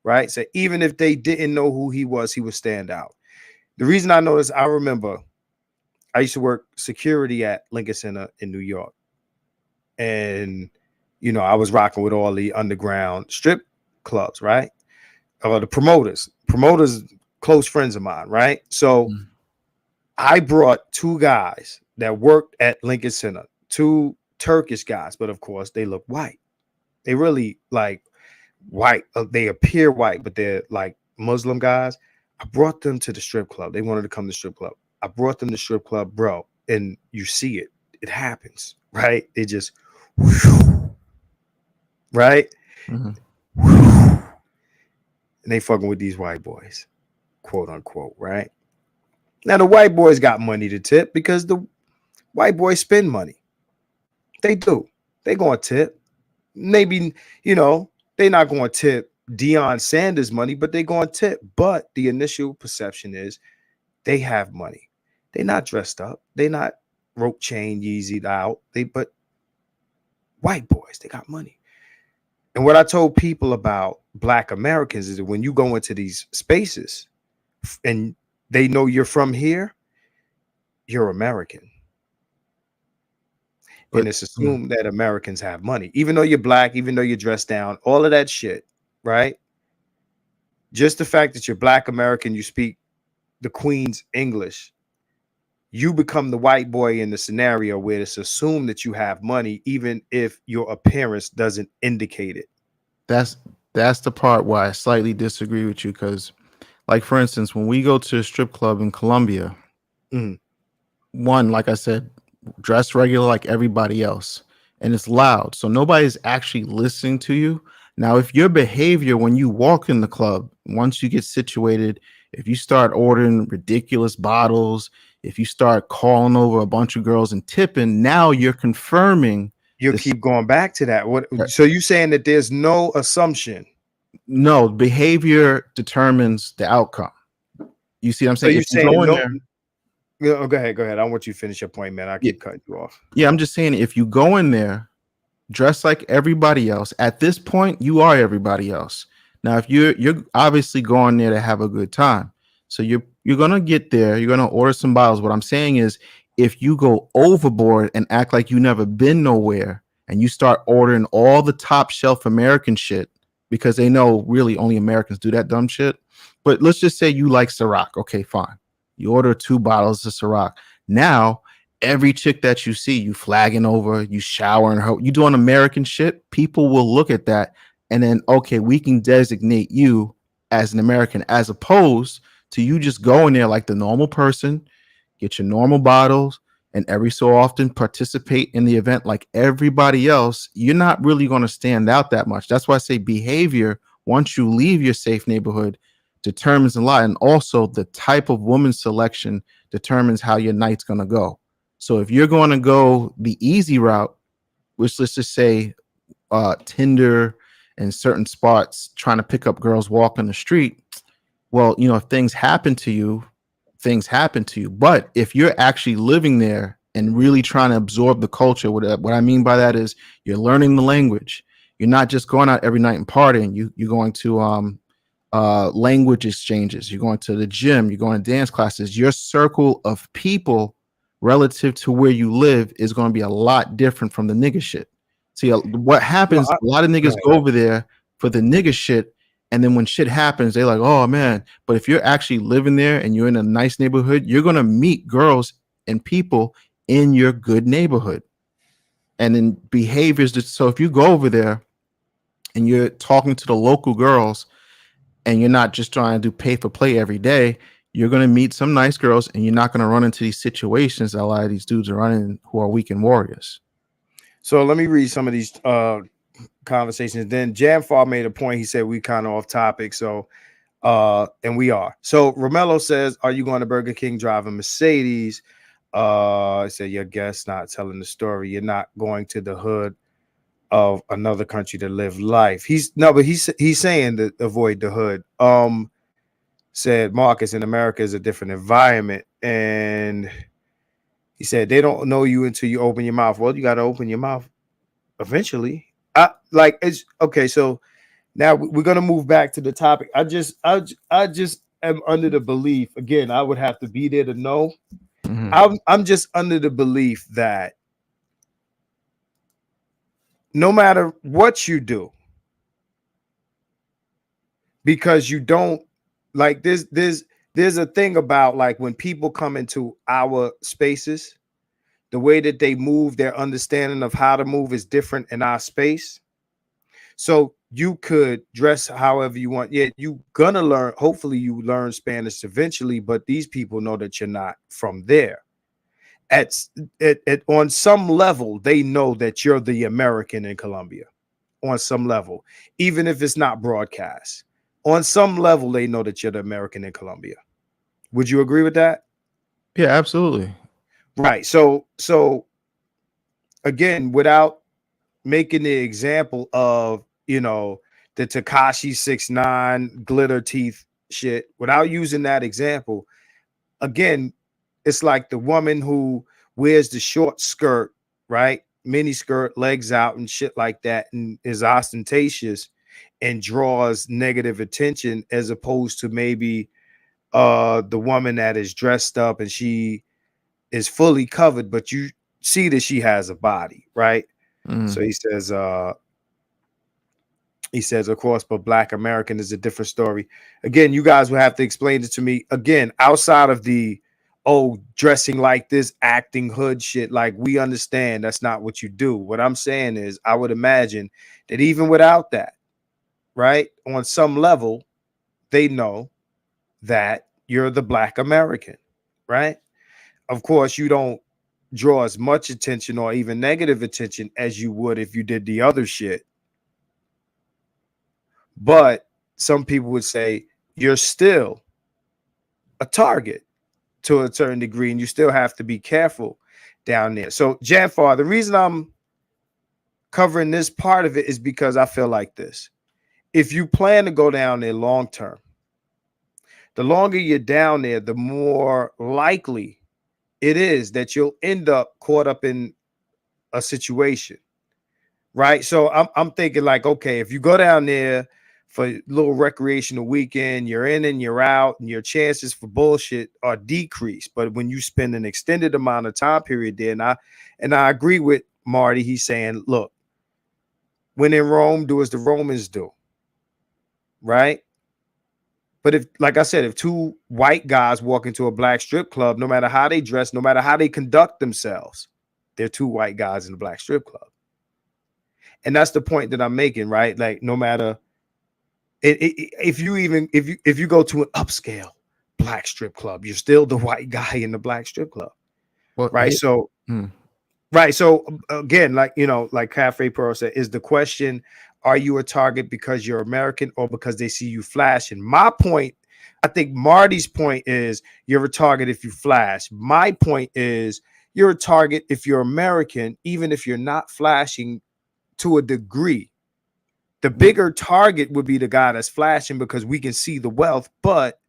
right? So even if they didn't know who he would stand out. The reason I know this, I remember I used to work security at Lincoln Center in New York, and I was rocking with all the underground strip clubs, right? Or the promoters, close friends of mine, right? So Mm. I brought two guys that worked at Lincoln Center, two Turkish guys, but of course they look white. They really like white. They appear white, but they're like Muslim guys. I brought them to the strip club. They wanted to come to the strip club. I brought them to the strip club, bro, and you see it. It happens, right? It just, right? Mm-hmm. And they fucking with these white boys, quote unquote, right? Now the white boys got money to tip because the white boys spend money. They do. They gonna tip. Maybe, they not gonna tip Deion Sanders money, but they gonna tip. But the initial perception is they have money. They not dressed up. They not rope chain Yeezy'd out. But white boys, they got money. And what I told people about black Americans is that when you go into these spaces and they know you're from here, you're American. And But it's assumed that Americans have money, even though you're black, even though you're dressed down, all of that shit, right? Just the fact that you're black American, you speak the Queen's English, you become the white boy in the scenario where it's assumed that you have money, even if your appearance doesn't indicate it. that's that's the part where I slightly disagree with you because, like, for instance, when we go to a strip club in Colombia, Mhm. one, like I said, dress regular like everybody else, and it's loud, so nobody's actually listening to you. Now, if your behavior when you walk in the club, once you get situated, if you start ordering ridiculous bottles, if you start calling over a bunch of girls and tipping, now you're confirming You'll this. keep going back to that. What? So you saying that there's no assumption? No, behavior determines the outcome. You see what I'm So saying? you're If you go saying in no? there, Go ahead. Go ahead. I want you to finish your point, man. I yeah, keep cutting you off. yeah, I'm just saying if you go in there dress like everybody else, at this point, you are everybody else. Now, if you're obviously going there to have a good time, so you're gonna get there, you're gonna order some bottles. What I'm saying is, if you go overboard and act like you never been nowhere, and you start ordering all the top shelf American shit because they know really only Americans do that dumb shit. But let's just say you like Ciroc. Okay, fine. You order 2 bottles of Ciroc. Now every chick that you see, you flagging over, you showering her, you doing American shit, people will look at that and then okay, we can designate you as an American, as opposed to you just going there like the normal person, get your normal bottles, and every so often participate in the event like everybody else. You're not really going to stand out that much. That's why I say behavior, once you leave your safe neighborhood, determines a lot. And also the type of woman selection determines how your night's going to go. So if you're going to go the easy route, which let's just say Tinder and certain spots trying to pick up girls walking the street, well, you know, if things happen to you, things happen to you. But if you're actually living there and really trying to absorb the culture, what I mean by that is you're learning the language. You're not just going out every night and partying. You're going to language exchanges. You're going to the gym. You're going to dance classes. Your circle of people relative to where you live is going to be a lot different from the nigga shit. See, what No, happens, a lot of go niggas ahead. go over there for the nigga shit. And then when shit happens, they're like, oh man. But if you're actually living there and you're in a nice neighborhood, you're going to meet girls and people in your good neighborhood. And then behaviors. So if you go over there and you're talking to the local girls and you're not just trying to do pay for play every day, you're going to meet some nice girls and you're not going to run into these situations that a lot of these dudes are running who are weekend warriors. So let me read some of these conversations. Then Jamfar made a point. He said we kind of off topic. So and we are. So Romello says, are you going to Burger King driving Mercedes? I said, your guest not telling the story. You're not going to the hood of another country to live life. He's saying to avoid the hood. Said Marcus, in America is a different environment. And he said they don't know you until you open your mouth. Well, you got to open your mouth eventually. It's okay. So now we're gonna move back to the topic. I just am under the belief. Again, I would have to be there to know. Mm-hmm. I'm just under the belief that no matter what you do, because you don't like there's a thing about like when people come into our spaces, the way that they move, their understanding of how to move is different in our space. So you could dress however you want. Yeah, you gonna learn. Hopefully, you learn Spanish eventually. But these people know that you're not from there. At on some level, they know that you're the American in Colombia. On some level, even if it's not broadcast, on some level, they know that you're the American in Colombia. Would you agree with that? Yeah, absolutely. Right. So again, without making the example of the Takashi 6ix9ine glitter teeth shit, without using that example, again, it's like the woman who wears the short skirt, right? Mini skirt, legs out and shit like that, and is ostentatious and draws negative attention, as opposed to maybe the woman that is dressed up and she is fully covered, but you see that she has a body, right? So Mm-hmm. he says, of course, but Black American is a different story. Again, you guys will have to explain it to me. Again, outside of the, oh, dressing like this, acting hood shit, like we understand that's not what you do. What I'm saying is, I would imagine that even without that, right, on some level, they know that you're the Black American, right? Of course, you don't draw as much attention or even negative attention as you would if you did the other shit. But some people would say you're still a target to a certain degree, and you still have to be careful down there. So, Janfar, the reason I'm covering this part of it is because I feel like this. If you plan to go down there long term, the longer you're down there, the more likely it is that you'll end up caught up in a situation, right? So I'm thinking like, okay, if you go down there for a little recreational weekend, you're in and you're out, and your chances for bullshit are decreased. But when you spend an extended amount of time period there, and I agree with Marty, he's saying, look, when in Rome, do as the Romans do, right? But if, like I said, if two white guys walk into a black strip club, no matter how they dress, no matter how they conduct themselves, they're two white guys in a black strip club. And that's the point that I'm making, right? Like, no matter if you go to an upscale black strip club, you're still the white guy in the black strip club, Well, right? So hmm. right. So again, like, like Cafe Pearl said, is the question, are you a target because you're American or because they see you flashing? My point, I think Marty's point is you're a target if you flash. My point is you're a target if you're American, even if you're not flashing to a degree. The bigger target would be the guy that's flashing because we can see the wealth, but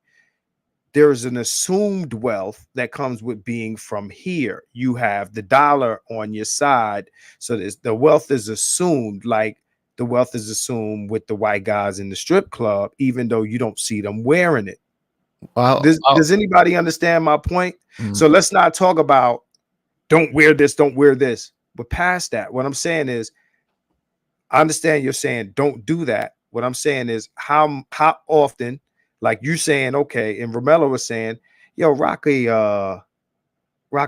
there's an assumed wealth that comes with being from here. You have the dollar on your side. So the wealth is assumed, like the wealth is assumed with the white guys in the strip club, even though you don't see them wearing it. Does anybody understand my point? So let's not talk about don't wear this, don't wear this. But past that, what I'm saying is, I understand you're saying don't do that. What I'm saying is how often, like you saying, okay, and Romello was saying, yo, rock a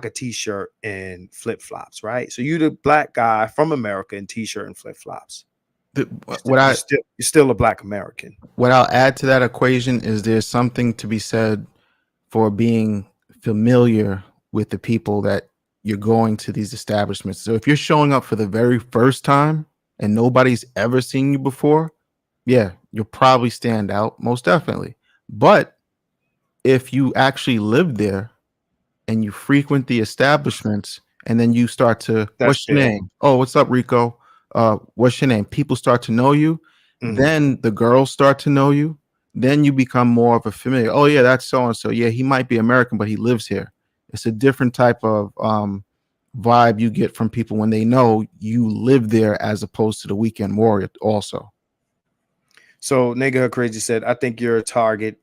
t-shirt and flip-flops, right? So you the black guy from America in t-shirt and flip-flops. You're still a black American. What I'll add to that equation is there's something to be said for being familiar with the people that you're going to these establishments. So if you're showing up for the very first time and nobody's ever seen you before, yeah, you'll probably stand out, most definitely. But if you actually live there and you frequent the establishments and then you start to, what's your name? Oh, what's up, Rico? What's your name? People start to know you. Then the girls start to know you. Then you become more of a familiar. Oh, yeah, that's so and so. Yeah, he might be American, but he lives here. It's a different type of vibe you get from people when they know you live there, as opposed to the weekend warrior also. So Nigga Crazy said, I think you're a target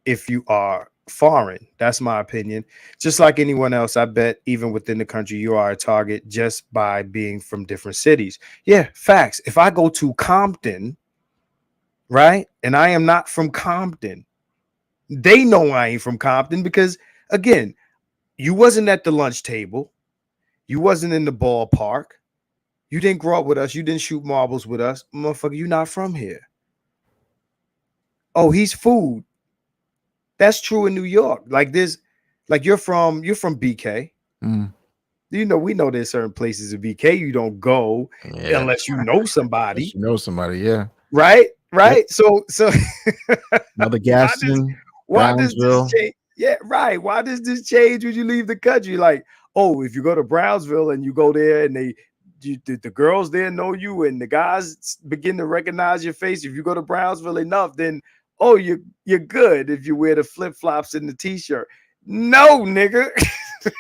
if you are foreign. That's my opinion. Just like anyone else, I bet even within the country, you are a target just by being from different cities. Yeah, facts. If I go to Compton, right, and I am not from Compton, they know I ain't from Compton because, again, you wasn't at the lunch table. You wasn't in the ballpark. You didn't grow up with us. You didn't shoot marbles with us. Motherfucker, you not from here. Oh, he's food. That's true in New York. Like this, like you're from BK. You know, we know there's certain places in BK you don't go unless you know somebody. Yeah. Right. Yep. So another Gaston, why does this change? Yeah, right. Why does this change when you leave the country? Like, oh, if you go to Brownsville and you go there and the girls there know you and the guys begin to recognize your face. If you go to Brownsville enough, then oh, you're good if you wear the flip-flops and the t-shirt. No, nigga.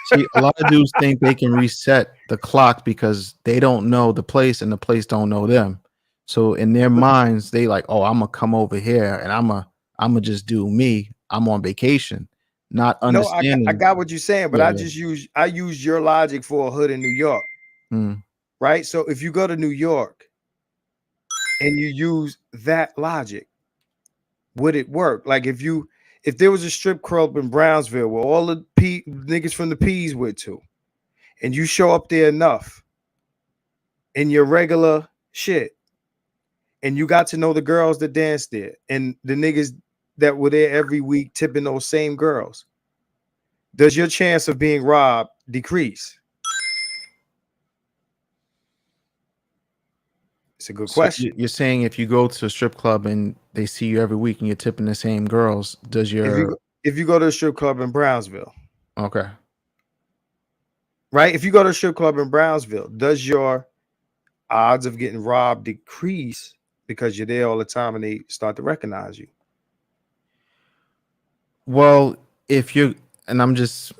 See, a lot of dudes think they can reset the clock because they don't know the place and the place don't know them. So in their minds, they like, oh, I'm gonna come over here and I'm gonna just do me. I'm on vacation, not understanding. No, I got what you're saying, but I use your logic for a hood in New York. Right. So if you go to New York and you use that logic, would it work? Like if there was a strip club in Brownsville where all the niggas from the P's went to, and you show up there enough in your regular shit, and you got to know the girls that danced there and the niggas that were there every week tipping those same girls, does your chance of being robbed decrease? It's a good question. You're saying if you go to a strip club and they see you every week and you're tipping the same girls, does your if you go to a strip club in Brownsville, okay, right? If you go to a strip club in Brownsville, does your odds of getting robbed decrease because you're there all the time and they start to recognize you? Well, if you're, and I'm just,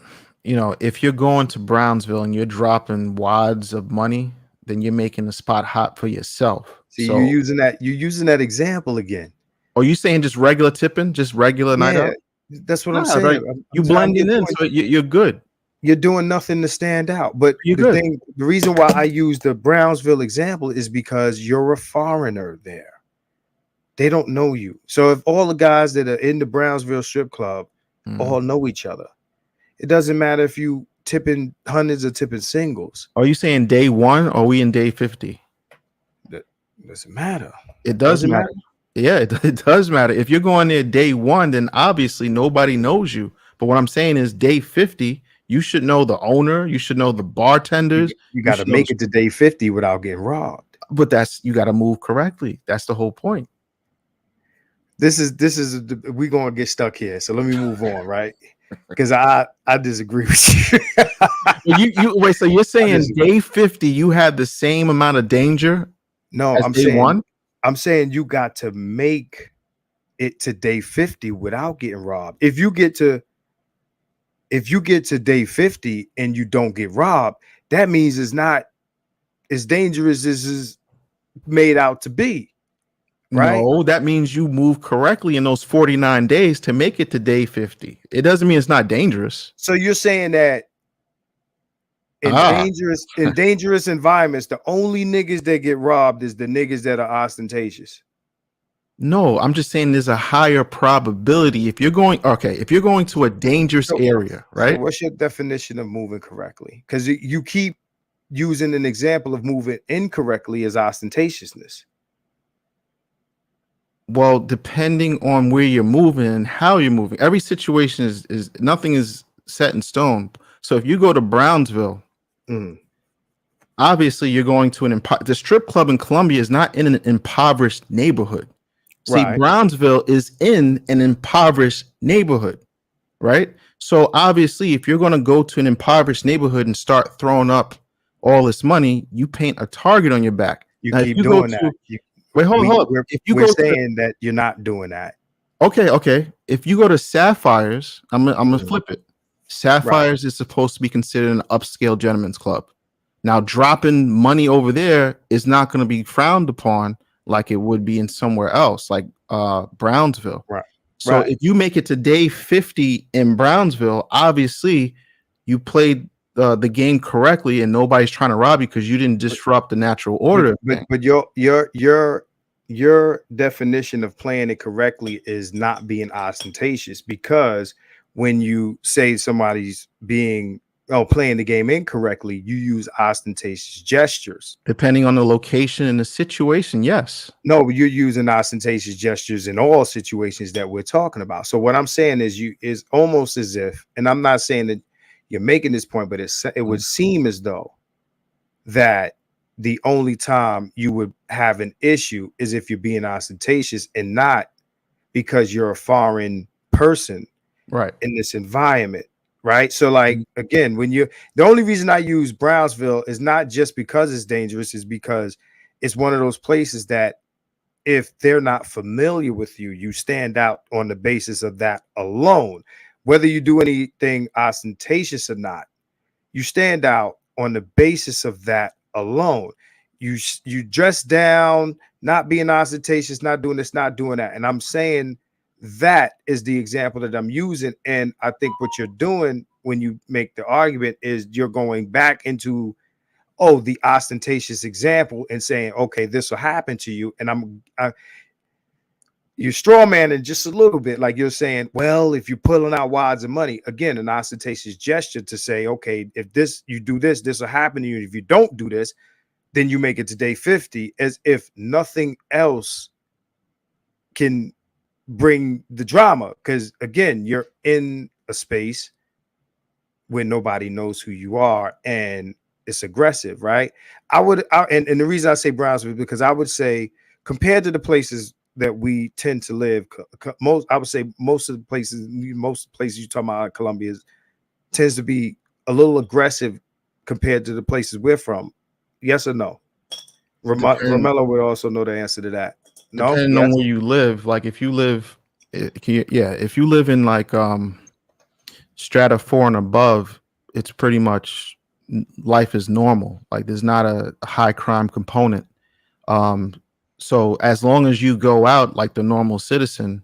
if you're going to Brownsville and you're dropping wads of money, then you're making the spot hot for yourself. See, you're using that example again. Are you saying just regular tipping, just regular night out? That's what I'm saying. Right. You blending in, so you're good. You're doing nothing to stand out. But the reason why I use the Brownsville example is because you're a foreigner there. They don't know you. So if all the guys that are in the Brownsville strip club all know each other, it doesn't matter if you tipping hundreds or tipping singles. Are you saying day one or are we in day 50? Doesn't matter. It does Doesn't matter. matter. Yeah, it does matter. If you're going there day one, then obviously nobody knows you. But what I'm saying is day 50, you should know the owner, you should know the bartenders, You you got to should know make it to day 50 without getting robbed. but that's you got to move correctly. That's the whole point. We gonna get stuck here. So let me move on, right? Because I disagree with you. You wait, so you're I saying disagree. day 50 you had the same amount of danger No, as day one? I'm saying you got to make it to day 50 without getting robbed. If you get to day 50 and you don't get robbed, that means it's not as dangerous as is made out to be, right? No, that means you move correctly in those 49 days to make it to day 50. It doesn't mean it's not dangerous. So you're saying that Ah, in dangerous environments, the only niggas that get robbed is the niggas that are ostentatious. no, I'm just saying there's a higher probability if you're going if you're going to a dangerous So, area, so right? what's your definition of moving correctly? Because you keep using an example of moving incorrectly as ostentatiousness. Well, depending on where you're moving and how you're moving, every situation is nothing is set in stone. So if you go to Brownsville, Mm, obviously you're going to the strip club in Columbia is not in an impoverished neighborhood. See, right. Brownsville is in an impoverished neighborhood, right? So obviously, if you're going to go to an impoverished neighborhood and start throwing up all this money, you paint a target on your back. You Now, if keep you go doing that. to wait, hold up. We're If you we're go to saying that you're not doing that. okay, if you go to Sapphires, I'm gonna Mhm. flip it. Right. Sapphires is supposed to be considered an upscale gentleman's club. Now, dropping money over there is not going to be frowned upon like it would be in somewhere else, like Brownsville. Right. So Right. if you make it to day 50 in Brownsville, obviously you played the game correctly and nobody's trying to rob you because you didn't disrupt the natural But order of but things. but your definition of playing it correctly is not being ostentatious, because when you say somebody's being playing the game incorrectly, you use ostentatious gestures. Depending on the location and the situation, yes. No, you're using ostentatious gestures in all situations that we're talking about. So what I'm saying is you is almost as if, and I'm not saying that you're making this point, but it would seem as though that the only time you would have an issue is if you're being ostentatious and not because you're a foreign person Right. in this environment, right? So like again, when you the only reason I use Brownsville is not just because it's dangerous, is because it's one of those places that if they're not familiar with you, you stand out on the basis of that alone. Whether you do anything ostentatious or not, you stand out on the basis of that alone. You dress down, not being ostentatious, not doing this, not doing that. And I'm saying that is the example that I'm using. And I think what you're doing when you make the argument is you're going back into the ostentatious example and saying, okay, this will happen to you. And you're straw manning just a little bit, like you're saying, well, if you're pulling out wads of money, again, an ostentatious gesture to say, okay, if you do this, this will happen to you. If you don't do this, then you make it to day 50, as if nothing else can bring the drama. Because again, you're in a space where nobody knows who you are and it's aggressive, right? And the reason I say Brownsville is because I would say, compared to the places that we tend to live, I would say most places you're talking about, Columbia tends to be a little aggressive compared to the places we're from. Yes or no? Depend, Romello would also know the answer to that. No? depending on Yes? where you live, like if you live if you live in like strata 4 and above, it's pretty much life is normal. Like there's not a high crime component. Um, so as long as you go out like the normal citizen,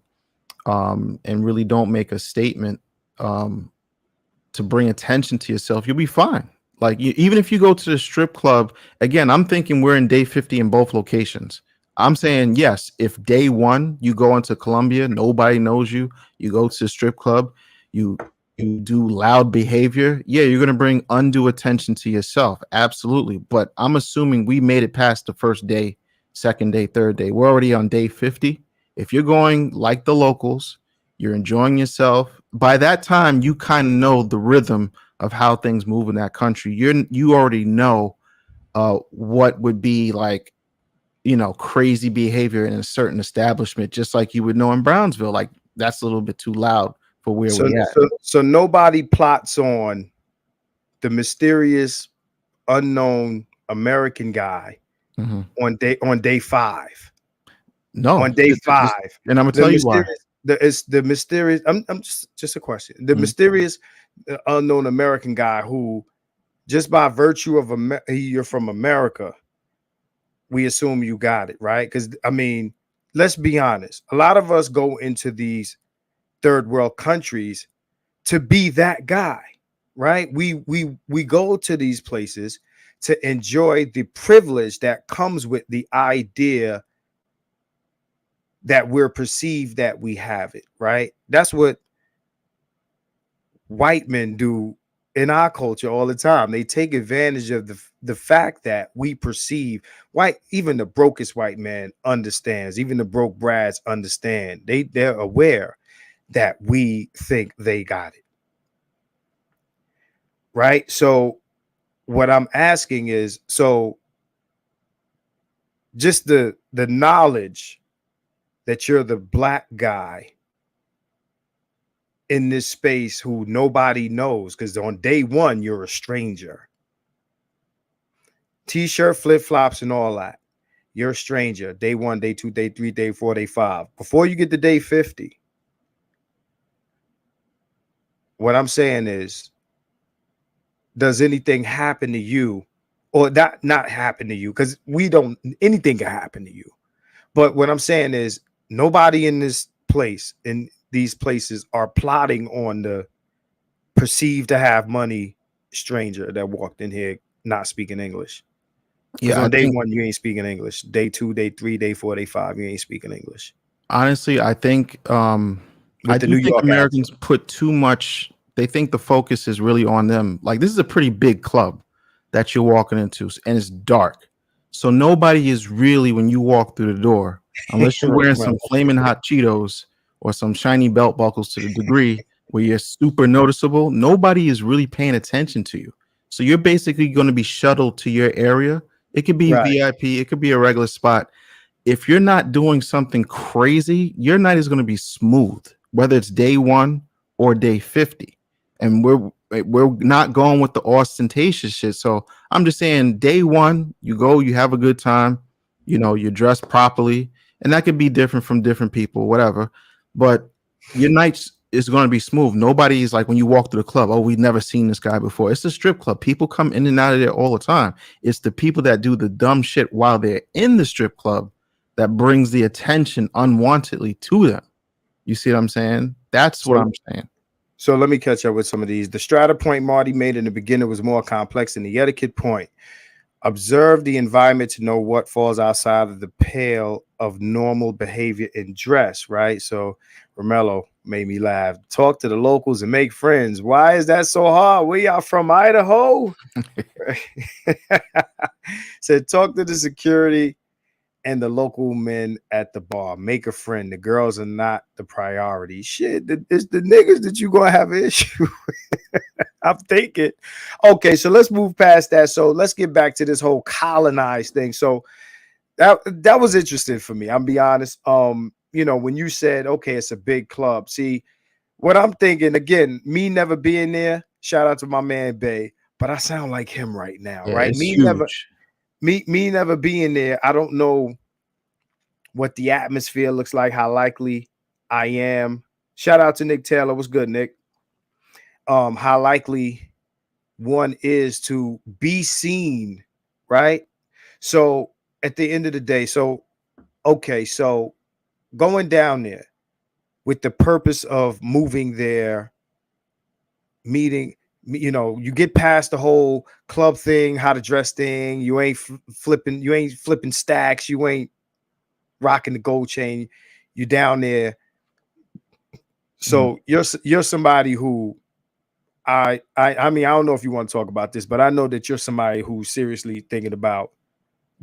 and really don't make a statement to bring attention to yourself, you'll be fine. Like even if you go to the strip club, again, I'm thinking we're in day 50 in both locations. I'm saying yes, if day one you go into Columbia, nobody knows you, you go to the strip club, you do loud behavior, yeah, you're gonna bring undue attention to yourself. Absolutely. But I'm assuming we made it past the first day second day, third day. We're already on day 50. If you're going like the locals, you're enjoying yourself. By that time, you kind of know the rhythm of how things move in that country. You already know what would be like, crazy behavior in a certain establishment, just like you would know in Brownsville. Like that's a little bit too loud for where So we at. so nobody plots on the mysterious unknown American guy Mhm. on day 5. No, On day 5, and I'm gonna the tell you why. mysterious the mysterious I'm just a question. The Mhm. mysterious unknown American guy who just by virtue of you're from America, we assume you got it, right? Because I mean, let's be honest. A lot of us go into these third world countries to be that guy, right? We go to these places to enjoy the privilege that comes with the idea that we're perceived that we have it, right? That's what white men do in our culture all the time. They take advantage of the fact that we perceive white, even the brokest white man understands, even the broke brads understand. They're aware that we think they got it, right? So what I'm asking is, so just the knowledge that you're the black guy in this space who nobody knows, because on day 1 you're a stranger, t-shirt, flip-flops and all that, you're a stranger. Day 1, day 2, day 3, day 4, day 5, before you get to day 50. What I'm saying is, does anything happen to you, or not happen to you, because we don't, anything can happen to you. But what I'm saying is, nobody in this place, in these places, are plotting on the perceived to have money stranger that walked in here not speaking English. Because Yeah, I on day think 1, you ain't speaking English. Day 2, day 3, day 4, day 5, you ain't speaking English honestly, I with the do New think York accent. Americans put too much. They think the focus is really on them. Like this is a pretty big club that you're walking into, and it's dark, so nobody is really when you walk through the door, unless you're wearing some flaming hot Cheetos or some shiny belt buckles to the degree where you're super noticeable. Nobody is really paying attention to you. So you're basically going to be shuttled to your area. It could be Right. VIP. It could be a regular spot. If you're not doing something crazy, your night is going to be smooth, whether it's day 1 or day 50. And we're not going with the ostentatious shit. So I'm just saying, day 1, you go, you have a good time, you dress properly, and that could be different from different people, whatever. But your nights is going to be smooth. Nobody's like when you walk through the club, oh, we've never seen this guy before. It's a strip club. People come in and out of there all the time. It's the people that do the dumb shit while they're in the strip club that brings the attention unwantedly to them. You see what I'm saying? That's what So I'm saying. so let me catch up with some of these. The strata point Marty made in the beginning was more complex than the etiquette point. Observe the environment to know what falls outside of the pale of normal behavior in dress, right? So Romello made me laugh. Talk to the locals and make friends. Why is that so hard? We are from Idaho. Said talk to the security and the local men at the bar. Make a friend. The girls are not the priority. Shit, it's the niggas that you gonna have an issue. I'm thinking. Okay, so let's move past that. So let's get back to this whole colonize thing. So that was interesting for me. I'll be honest. When you said, okay, it's a big club. See, what I'm thinking, again, me never being there, shout out to my man Bay, but I sound like him right now, Yeah, right? it's huge. Me never being there. I don't know what the atmosphere looks like, how likely I am. Shout out to Nick Taylor. What's good, Nick? How likely one is to be seen, right? So at the end of the day, so okay, so going down there with the purpose of moving there, meeting, you get past the whole club thing, how to dress thing. You ain't flipping stacks, you ain't rocking the gold chain. You down there. Mhm. So you're somebody who I mean, I don't know if you want to talk about this, but I know that you're somebody who's seriously thinking about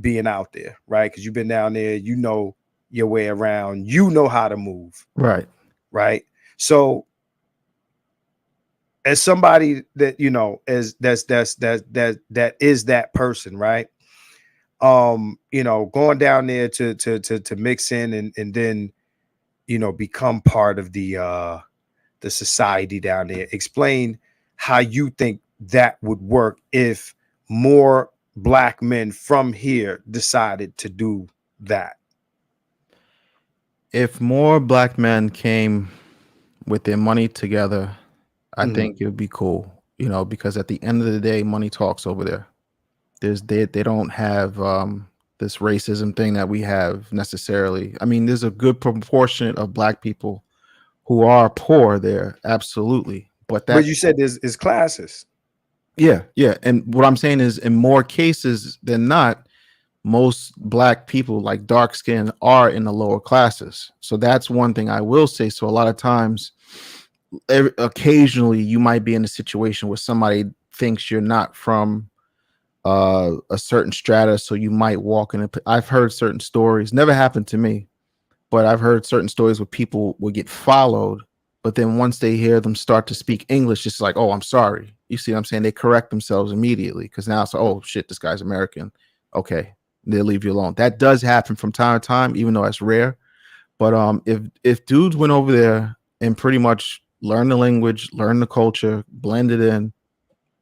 being out there, right? Because you've been down there, you know your way around, you know how to move, Right. right? So as somebody that as that is that person, right? Going down there to mix in and then become part of the society down there. Explain how you think that would work if more black men from here decided to do that. If more black men came with their money together, I Mhm. think it would be cool. Because at the end of the day, money talks over there. They don't have this racism thing that we have necessarily. I mean, there's a good proportion of black people who are poor there, absolutely. But But that you said is classes. Yeah, yeah. And what I'm saying is, in more cases than not, most black people, like dark skin, are in the lower classes. So that's one thing I will say. So a lot of times, occasionally, you might be in a situation where somebody thinks you're not from a certain strata, so you might walk in. I've heard certain stories. Never happened to me, but I've heard certain stories where people will get followed, but then once they hear them start to speak English, it's like, oh, I'm sorry. You see what I'm saying? They correct themselves immediately because now it's like, oh shit, this guy's American. Okay, they'll leave you alone. That does happen from time to time, even though that's rare. But if dudes went over there and pretty much learn the language, learn the culture, blend it in,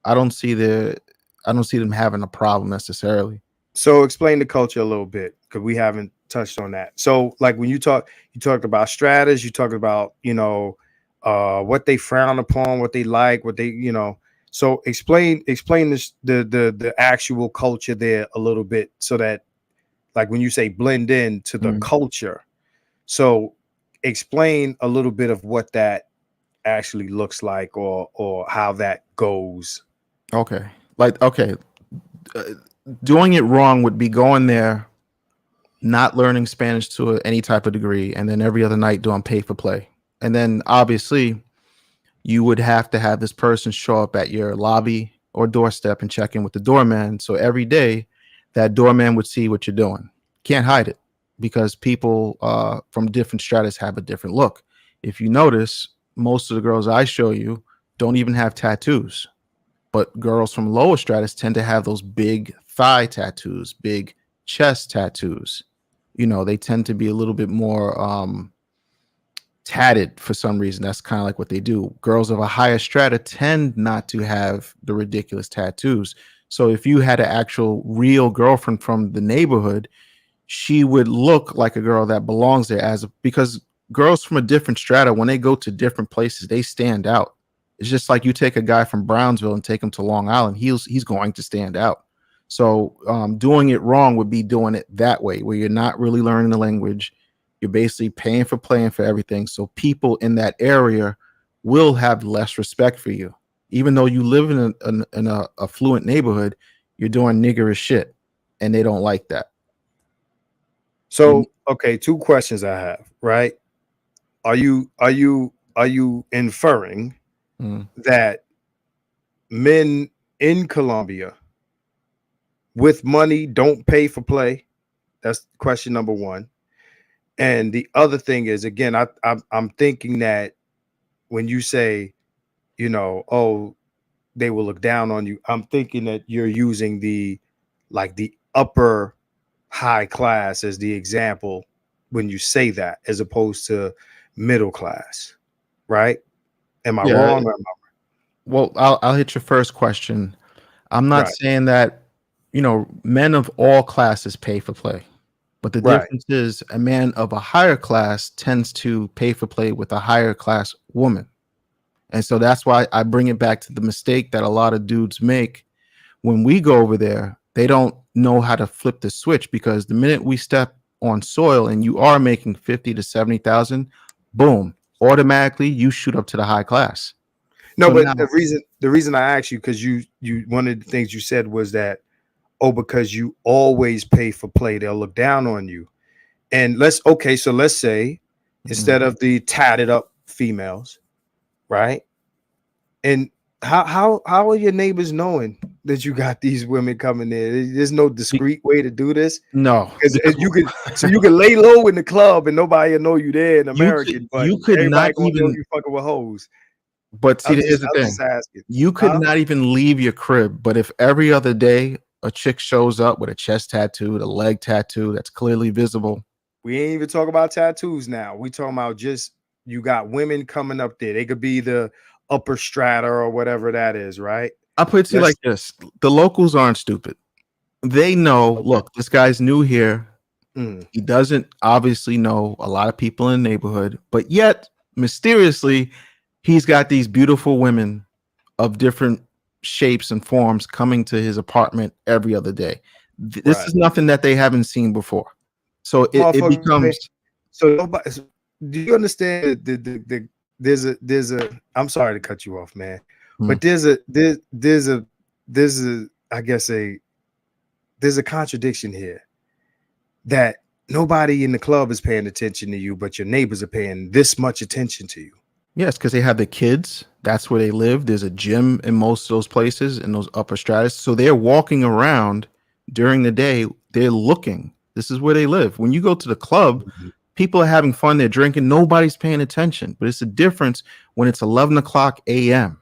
I don't see them having a problem necessarily. So explain the culture a little bit because we haven't touched on that. So like when you talked about stratas, you talked about what they frown upon, what they like, what they So explain this the actual culture there a little bit so that like when you say blend in to the Mm, culture. So explain a little bit of what that actually looks like or how that goes. okay, okay, uh, doing it wrong would be going there, not learning Spanish to any type of degree, and then every other night doing pay for play. And then obviously you would have to have this person show up at your lobby or doorstep and check in with the doorman. So every day that doorman would see what you're doing. Can't hide it because people from different stratas have a different look. If you notice, most of the girls I show you don't even have tattoos, but girls from lower stratus tend to have those big thigh tattoos, big chest tattoos. They tend to be a little bit more tatted for some reason. That's kind of like what they do. Girls of a higher strata tend not to have the ridiculous tattoos. So if you had an actual real girlfriend from the neighborhood, she would look like a girl that belongs there because girls from a different strata, when they go to different places, they stand out. It's just like you take a guy from Brownsville and take him to Long Island, he's going to stand out. So doing it wrong would be doing it that way, where you're not really learning the language. You're basically paying for playing for everything. So people in that area will have less respect for you, even though you live in a affluent neighborhood. You're doing niggerish shit, and they don't like that. You, So, okay, two questions I have, right? Are you inferring mm, that men in Colombia with money don't pay for play? That's question number one. And the other thing is, again, I'm thinking that when you say, oh, they will look down on you, I'm thinking that you're using the upper high class as the example when you say that, as opposed to middle class, right? Am I yeah. wrong? Or am Well, I'll hit your first question. I'm I not right? saying that men of all classes pay for play, but the Right. difference is a man of a higher class tends to pay for play with a higher class woman. And so that's why I bring it back to the mistake that a lot of dudes make when we go over there. They don't know how to flip the switch because the minute we step on soil and you are making 50 to 70,000, boom, automatically you shoot up to the high class. No, So but now, the reason I asked you, because you one of the things you said was that, oh, because you always pay for play, they'll look down on you. And so let's say mhm, instead of the tatted up females, right? And how are your neighbors knowing that you got these women coming in? There's no Be- discreet way to do this. no, Because because you can lay low in the club and nobody will know you there in you could American, but you could not everybody gonna know even. you fucking with hoes. But see, here's the I'm thing: just asking. you could Huh? not even leave your crib. But if every other day a chick shows up with a chest tattoo, a leg tattoo that's clearly visible, We ain't even talking about tattoos now. We talking about just you got women coming up there. They could be the upper strata or whatever that is, right? I put it to you Let's like this: the locals aren't stupid. They know. okay. Look, this guy's new here. Mm, He doesn't obviously know a lot of people in the neighborhood, but yet mysteriously, he's got these beautiful women of different shapes and forms coming to his apartment every other day. This right. is nothing that they haven't seen before. So it Motherfucker pay. becomes, So nobody do you understand there's a I'm sorry to cut you off, man. hmm, But there's a I guess there's a contradiction here that nobody in the club is paying attention to you, but your neighbors are paying this much attention to you. yes, because they have the kids. That's where they live. There's a gym in most of those places in those upper stratus. So they're walking around during the day. They're looking. This is where they live. When you go to the club, Mhm. people are having fun. They're drinking. Nobody's paying attention. But it's a difference when it's 11 o'clock a.m.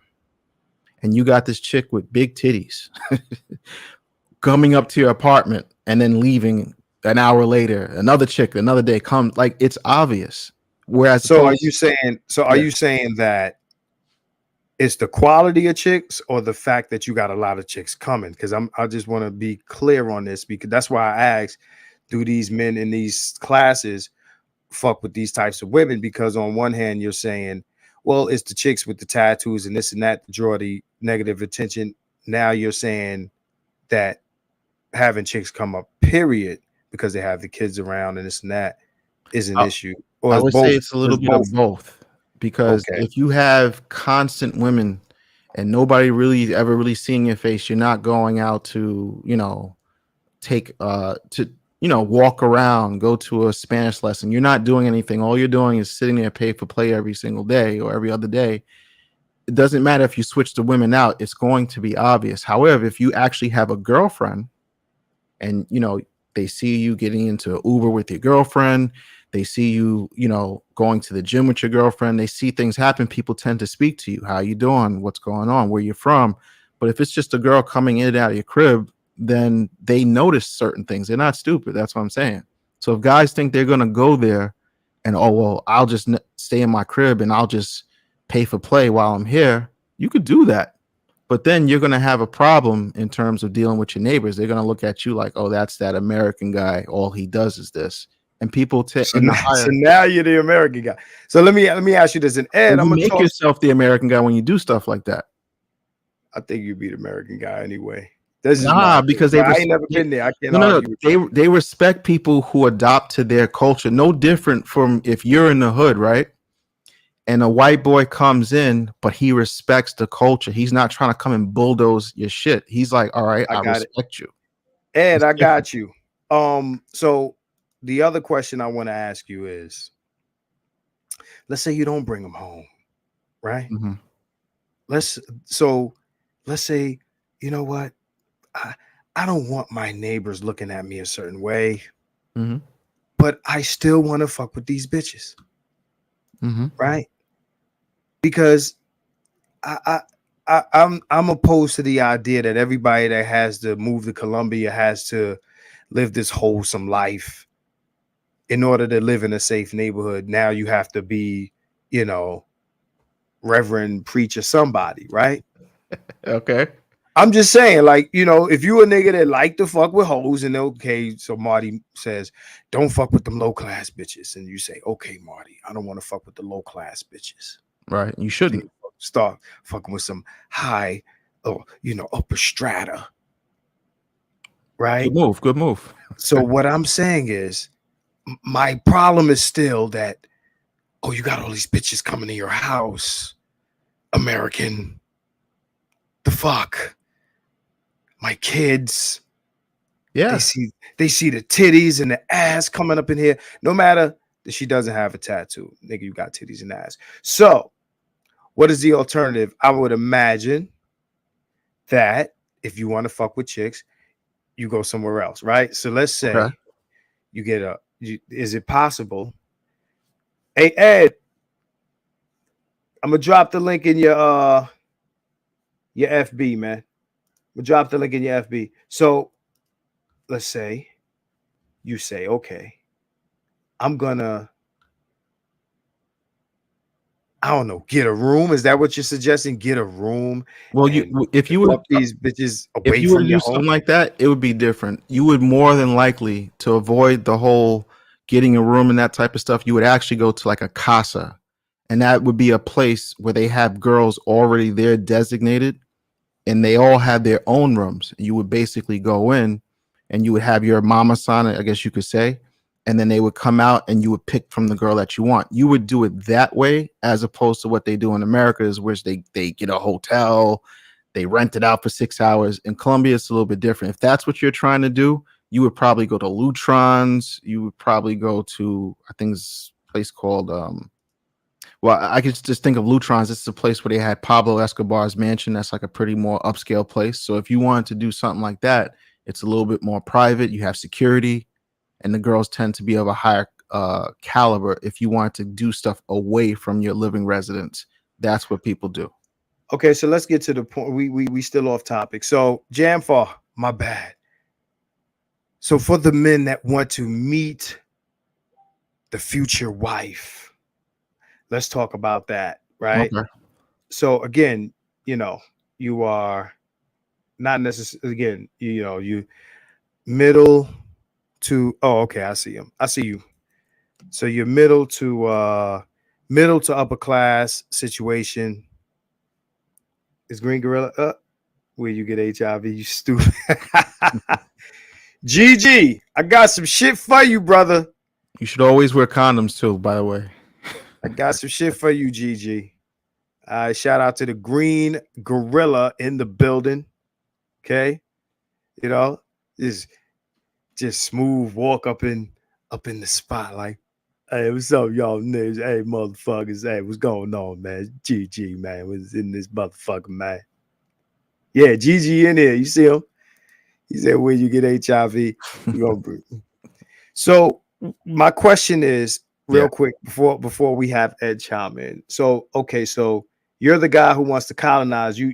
and you got this chick with big titties coming up to your apartment and then leaving an hour later. Another chick, another day comes. Like it's obvious. Whereas So are you opposed, saying are yeah. you saying that it's the quality of chicks or the fact that you got a lot of chicks coming? Because I just want to be clear on this because that's why I asked, do these men in these classes fuck with these types of women? Because on one hand, you're saying, well, it's the chicks with the tattoos and this and that to draw the negative attention. Now you're saying that having chicks come up, period, because they have the kids around and this and that is an issue. Or I is would say both it's a little bit of both because okay. if you have constant women and nobody really ever really seeing your face, you're not going out to, take to walk around, go to a Spanish lesson. You're not doing anything. All you're doing is sitting there pay for play every single day or every other day. It doesn't matter if you switch the women out, it's going to be obvious. However, if you actually have a girlfriend and they see you getting into Uber with your girlfriend, they see you going to the gym with your girlfriend, they see things happen, people tend to speak to you. How you doing? What's going on? Where you're from? But if it's just a girl coming in and out of your crib, then they notice certain things. They're not stupid. That's what I'm saying. So if guys think they're going to go there and, oh well, I'll just stay in my crib and I'll just pay for play while I'm here, you could do that. But then you're going to have a problem in terms of dealing with your neighbors. They're going to look at you like, oh, that's that American guy. All he does is this. And people So in the now, so higher, now you're the American guy. So let me ask you this. And well, Ed, you I'm gonna make talk. yourself the American guy when you do stuff like that. I think you'd be the American guy anyway. This is my Nah, opinion. because But I ain't never been there. I can't no, no, no. argue with you. They respect people who adopt to their culture. No different from if you're in the hood, right? And a white boy comes in, but he respects the culture. He's not trying to come and bulldoze your shit. He's like, all right, I I got it. respect you. Ed, It's I different. got you. So the other question I want to ask you is, let's say you don't bring them home, right? Mhm. Let's so let's say, you know what? I, I don't want my neighbors looking at me a certain way, Mhm. but I still want to fuck with these bitches, Mhm. right? Because I'm opposed to the idea that everybody that has to move to Colombia has to live this wholesome life in order to live in a safe neighborhood. Now you have to be, you know, reverend preacher somebody, right? Okay. I'm just saying, like, if you a nigga that like to fuck with hoes, and okay, so Marty says, don't fuck with them low class bitches, and you say, okay, Marty, I don't want to fuck with the low class bitches. Right. You So shouldn't. you start fucking with some high, or upper strata, Good right? move. Good move. So what I'm saying is, my problem is still that, oh, you got all these bitches coming to your house, American. The fuck, my kids. They Yeah. see they see the titties and the ass coming up in here. No matter that she doesn't have a tattoo, nigga, you got titties and ass. So What is the alternative? I would imagine that if you want to fuck with chicks, you go somewhere else, right? So let's Okay. say you get is it possible? Hey Ed, I'm gonna drop the link in your FB, man. I'm gonna drop the link in your FB. So let's say you say, okay, I'm gonna, I don't know, get a room. Is that what you're suggesting? Get a room Well, and if you would fuck these bitches if away you were to from do your home? something like that, it would be different. You would more than likely to avoid the whole getting a room and that type of stuff. You would actually go to like a casa, and that would be a place where they have girls already there designated, and they all have their own rooms. You would basically go in, and you would have your mama san, I guess you could say, and then they would come out, and you would pick from the girl that you want. You would do it that way, as opposed to what they do in America, is which they get a hotel, they rent it out for 6 hours. In Colombia, it's a little bit different. If that's what you're trying to do, you would probably go to Lutrons. You would probably go to, I think it's a place called well, I could just think of Lutrons. This is a place where they had Pablo Escobar's mansion. That's like a pretty more upscale place. So if you wanted to do something like that, it's a little bit more private. You have security, and the girls tend to be of a higher caliber. If you want to do stuff away from your living residence, that's what people do. Okay, so let's get to the point. We still off topic. So Jamfar, my bad. So for the men that want to meet the future wife, let's talk about that, right? Okay. So again, you know, you are not necessarily, again, you middle to, oh, okay, I see him. I see you. So you're middle to upper class situation. Is Green Gorilla up? Where you get HIV, you stupid. GG, I got some shit for you, brother. You should always wear condoms too, by the way. I got some shit for you, GG. Shout out to the Green Gorilla in the building. Okay. You know, just smooth walk up in the spot like, hey, what's up, y'all niggas? Hey, motherfuckers. Hey, what's going on, man? GG, man. Was in this motherfucker, man. Yeah, GG in here. You see him? He said, where you get HIV? So my question is, real Yeah. quick, before we have Ed chime in. So, okay, so you're the guy who wants to colonize. You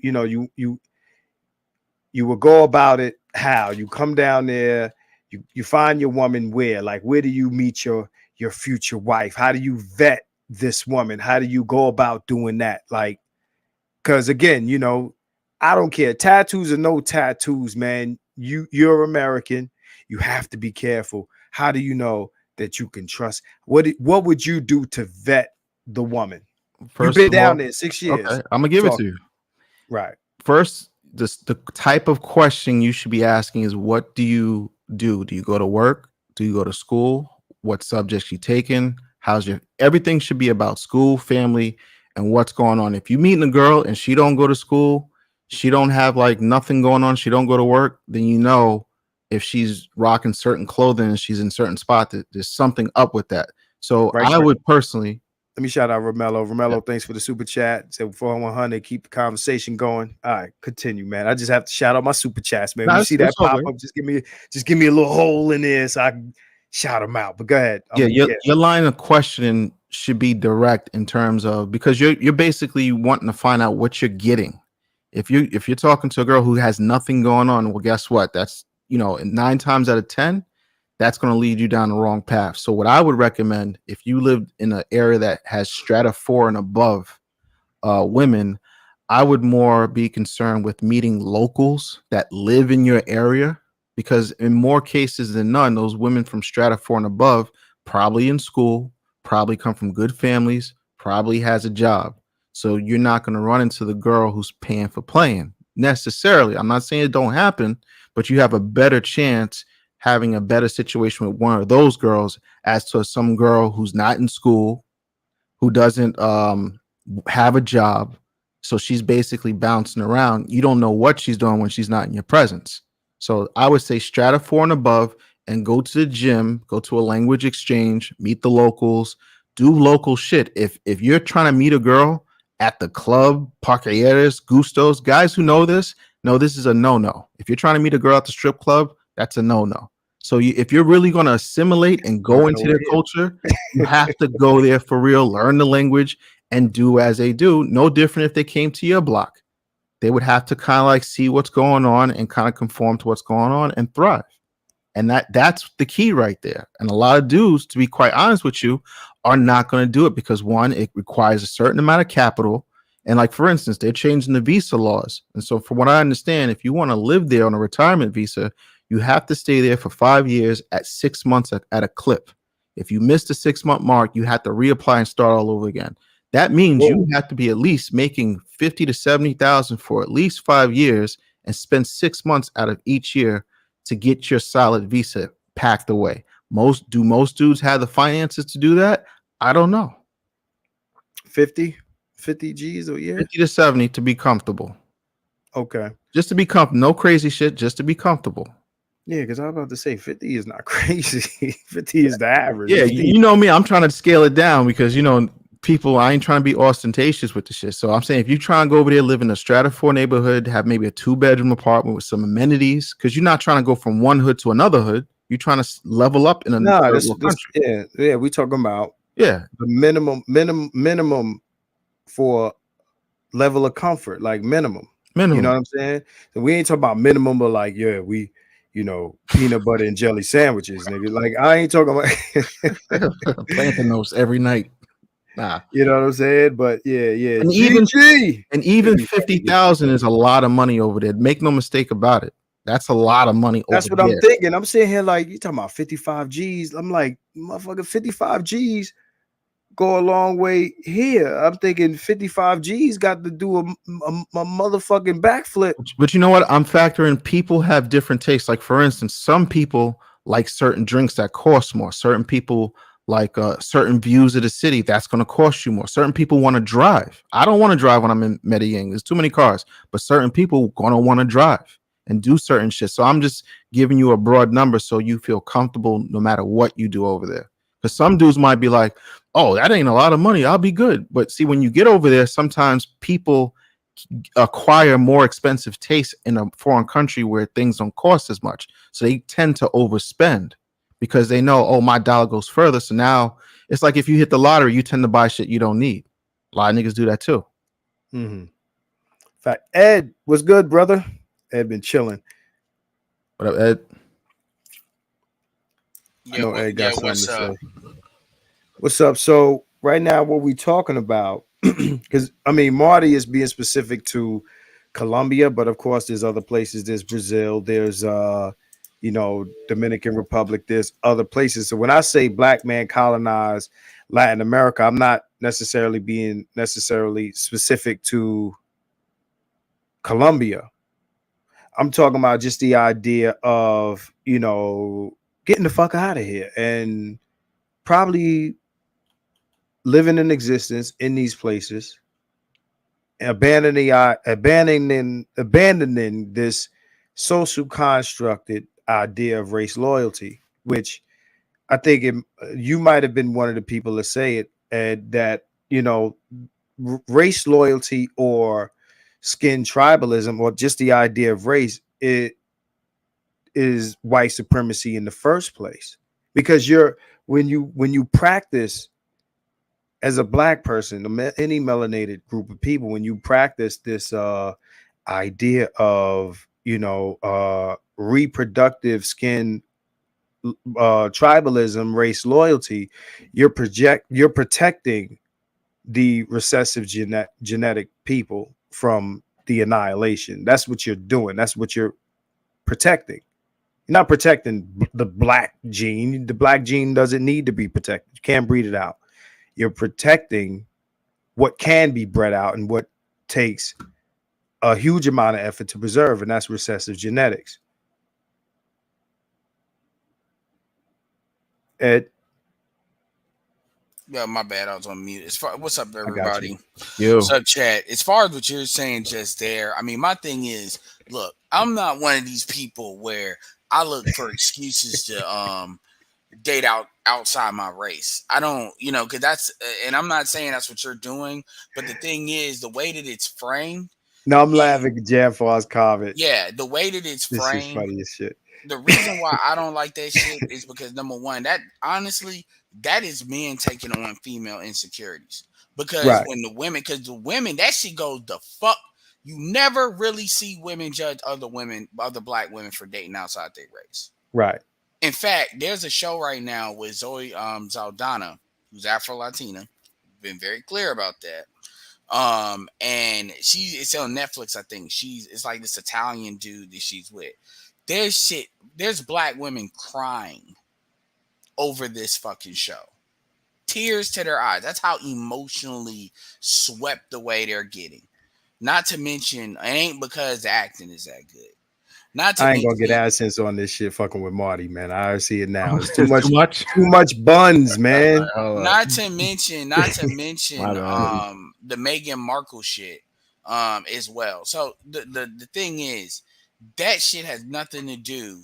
will go about it how? You come down there, you find your woman where? Like, where do you meet your future wife? How do you vet this woman? How do you go about doing that? Like, because again, I don't care. Tattoos or no tattoos, man. You're American. You have to be careful. How do you know that you can trust? What would you do to vet the woman? You've First been of down all, there 6 okay, years. I'm gonna give it Talk to you. right. First, the type of question you should be asking is, what do you do? Do you go to work? Do you go to school? What subjects you taking? How's your everything should be about school, family, and what's going on. If you meeting a girl and she don't go to school, she don't have like nothing going on, she don't go to work, then you know if she's rocking certain clothing and she's in certain spot that there's something up with that. So Right. I would personally, Let me shout out Romello. yeah, Romello, thanks for the super chat. Said 4100, keep the conversation going. All right, continue, man. I just have to shout out my super chats, man. When no, you see it's that all pop good. up, just give me a little hole in there so I can shout them out. But go ahead. Yeah, your line of questioning should be direct in terms of, because you're basically wanting to find out what you're getting. If you're talking to a girl who has nothing going on, well, guess what? That's 9 times out of 10, that's going to lead you down the wrong path. So what I would recommend, if you live in an area that has strata 4 and above women, I would more be concerned with meeting locals that live in your area, because in more cases than none, those women from strata 4 and above, probably in school, probably come from good families, probably has a job. So you're not going to run into the girl who's paying for playing necessarily. I'm not saying it don't happen, but you have a better chance having a better situation with one of those girls as to some girl who's not in school, who doesn't have a job. So she's basically bouncing around. You don't know what she's doing when she's not in your presence. So I would say strata 4 and above, and go to the gym, go to a language exchange, meet the locals, do local shit. If you're trying to meet a girl at the club, parqueyeres, gustos, guys who know this is a no-no. If you're trying to meet a girl at the strip club, that's a no-no. So if you're really going to assimilate and go into their culture, you have to go there for real, learn the language, and do as they do. No different if they came to your block. They would have to kind of like see what's going on and kind of conform to what's going on and thrive. And that's the key right there. And a lot of dudes, to be quite honest with you, are not going to do it because one, it requires a certain amount of capital. And like, for instance, they're changing the visa laws. And so from what I understand, if you want to live there on a retirement visa, you have to stay there for 5 years at 6 months at a clip. If you miss the 6-month mark, you have to reapply and start all over again. That means you have to be at least making 50 to 70,000 for at least 5 years and spend 6 months out of each year to get your solid visa packed away. Most dudes have the finances to do that? I don't know. 50 G's a year? 50 to 70 to be comfortable. Okay. Just to be comfortable. No crazy shit, just to be comfortable. Yeah, because I was about to say 50 is not crazy. 50 is the average. Yeah, 50. you know me, I'm trying to scale it down because, people, I ain't trying to be ostentatious with the shit. So I'm saying if you try and go over there, live in a strata 4 neighborhood, have maybe a 2-bedroom apartment with some amenities, because you're not trying to go from one hood to another hood. You're trying to level up in another country. Yeah, we talking about the minimum for level of comfort, like minimum. You know what I'm saying? So we ain't talking about minimum, but like, yeah, we, peanut butter and jelly sandwiches, nigga. Like, I ain't talking about planting those every night. Nah. You know what I'm saying? But yeah. And even 50,000 is a lot of money over there. Make no mistake about it. That's a lot of money. That's what I'm thinking. I'm sitting here like, you talking about 55 G's. I'm like, motherfucker, 55 G's go a long way here. I'm thinking 55 G's got to do a motherfucking backflip. But you know what? I'm factoring people have different tastes. Like, for instance, some people like certain drinks that cost more. Certain people like certain views of the city that's going to cost you more. Certain people want to drive. I don't want to drive when I'm in Medellin. There's too many cars. But certain people going to want to drive and do certain shit. So I'm just giving you a broad number so you feel comfortable no matter what you do over there. Because some dudes might be like, oh, that ain't a lot of money. I'll be good. But see, when you get over there, sometimes people acquire more expensive tastes in a foreign country where things don't cost as much. So they tend to overspend because they know, oh, my dollar goes further. So now it's like if you hit the lottery, you tend to buy shit you don't need. A lot of niggas do that too. Mm-hmm. In fact, Ed, what's good, brother? Ed been chilling. What up, Ed? I know Ed got something to say. What's up? So right now, what we talking about? Because I mean, Marty is being specific to Colombia, but of course, there's other places. There's Brazil. There's Dominican Republic. There's other places. So when I say black man colonized Latin America, I'm not necessarily being specific to Colombia. I'm talking about just the idea of getting the fuck out of here and probably living in existence in these places, abandoning this social constructed idea of race loyalty, which I think you might have been one of the people to say it, and that race loyalty or skin tribalism or just the idea of race, it is white supremacy in the first place, because when you practice as a black person, any melanated group of people, when you practice this idea of reproductive skin tribalism, race loyalty, you're protecting the recessive genetic people from the annihilation. That's what you're doing. That's what you're protecting. You're not protecting the black gene. The black gene doesn't need to be protected. You can't breed it out. You're protecting what can be bred out and what takes a huge amount of effort to preserve, and that's recessive genetics. Ed? Yeah, my bad. I was on mute. What's up, everybody? Yo. What's up, chat? As far as what you're saying just there, I mean, my thing is, look, I'm not one of these people where I look for excuses to date outside my race. I don't, because that's, and I'm not saying that's what you're doing, but the thing is, the way that it's framed, No, I'm is, laughing at Jam Faw's comment. yeah, the way that it's This is framed. funny as shit. The reason why I don't like that shit is because number one, that honestly, that is men taking on female insecurities. Because Right, because the women, that shit goes the fuck. You never really see women judge other black women for dating outside their race. right. In fact, there's a show right now with Zoe Zaldana, who's Afro Latina. Been very clear about that. And it's on Netflix, I think. It's like this Italian dude that she's with. There's black women crying over this fucking show. Tears to their eyes. That's how emotionally swept away they're getting. Not to mention, it ain't because the acting is that good. Not to I ain't gonna get mention, AdSense on this shit fucking with Marty, man. I already see it now. It's too It's much, too much. too much buns, man. Hold up. not to mention, My bad. the Meghan Markle shit, as well. So the thing is, that shit has nothing to do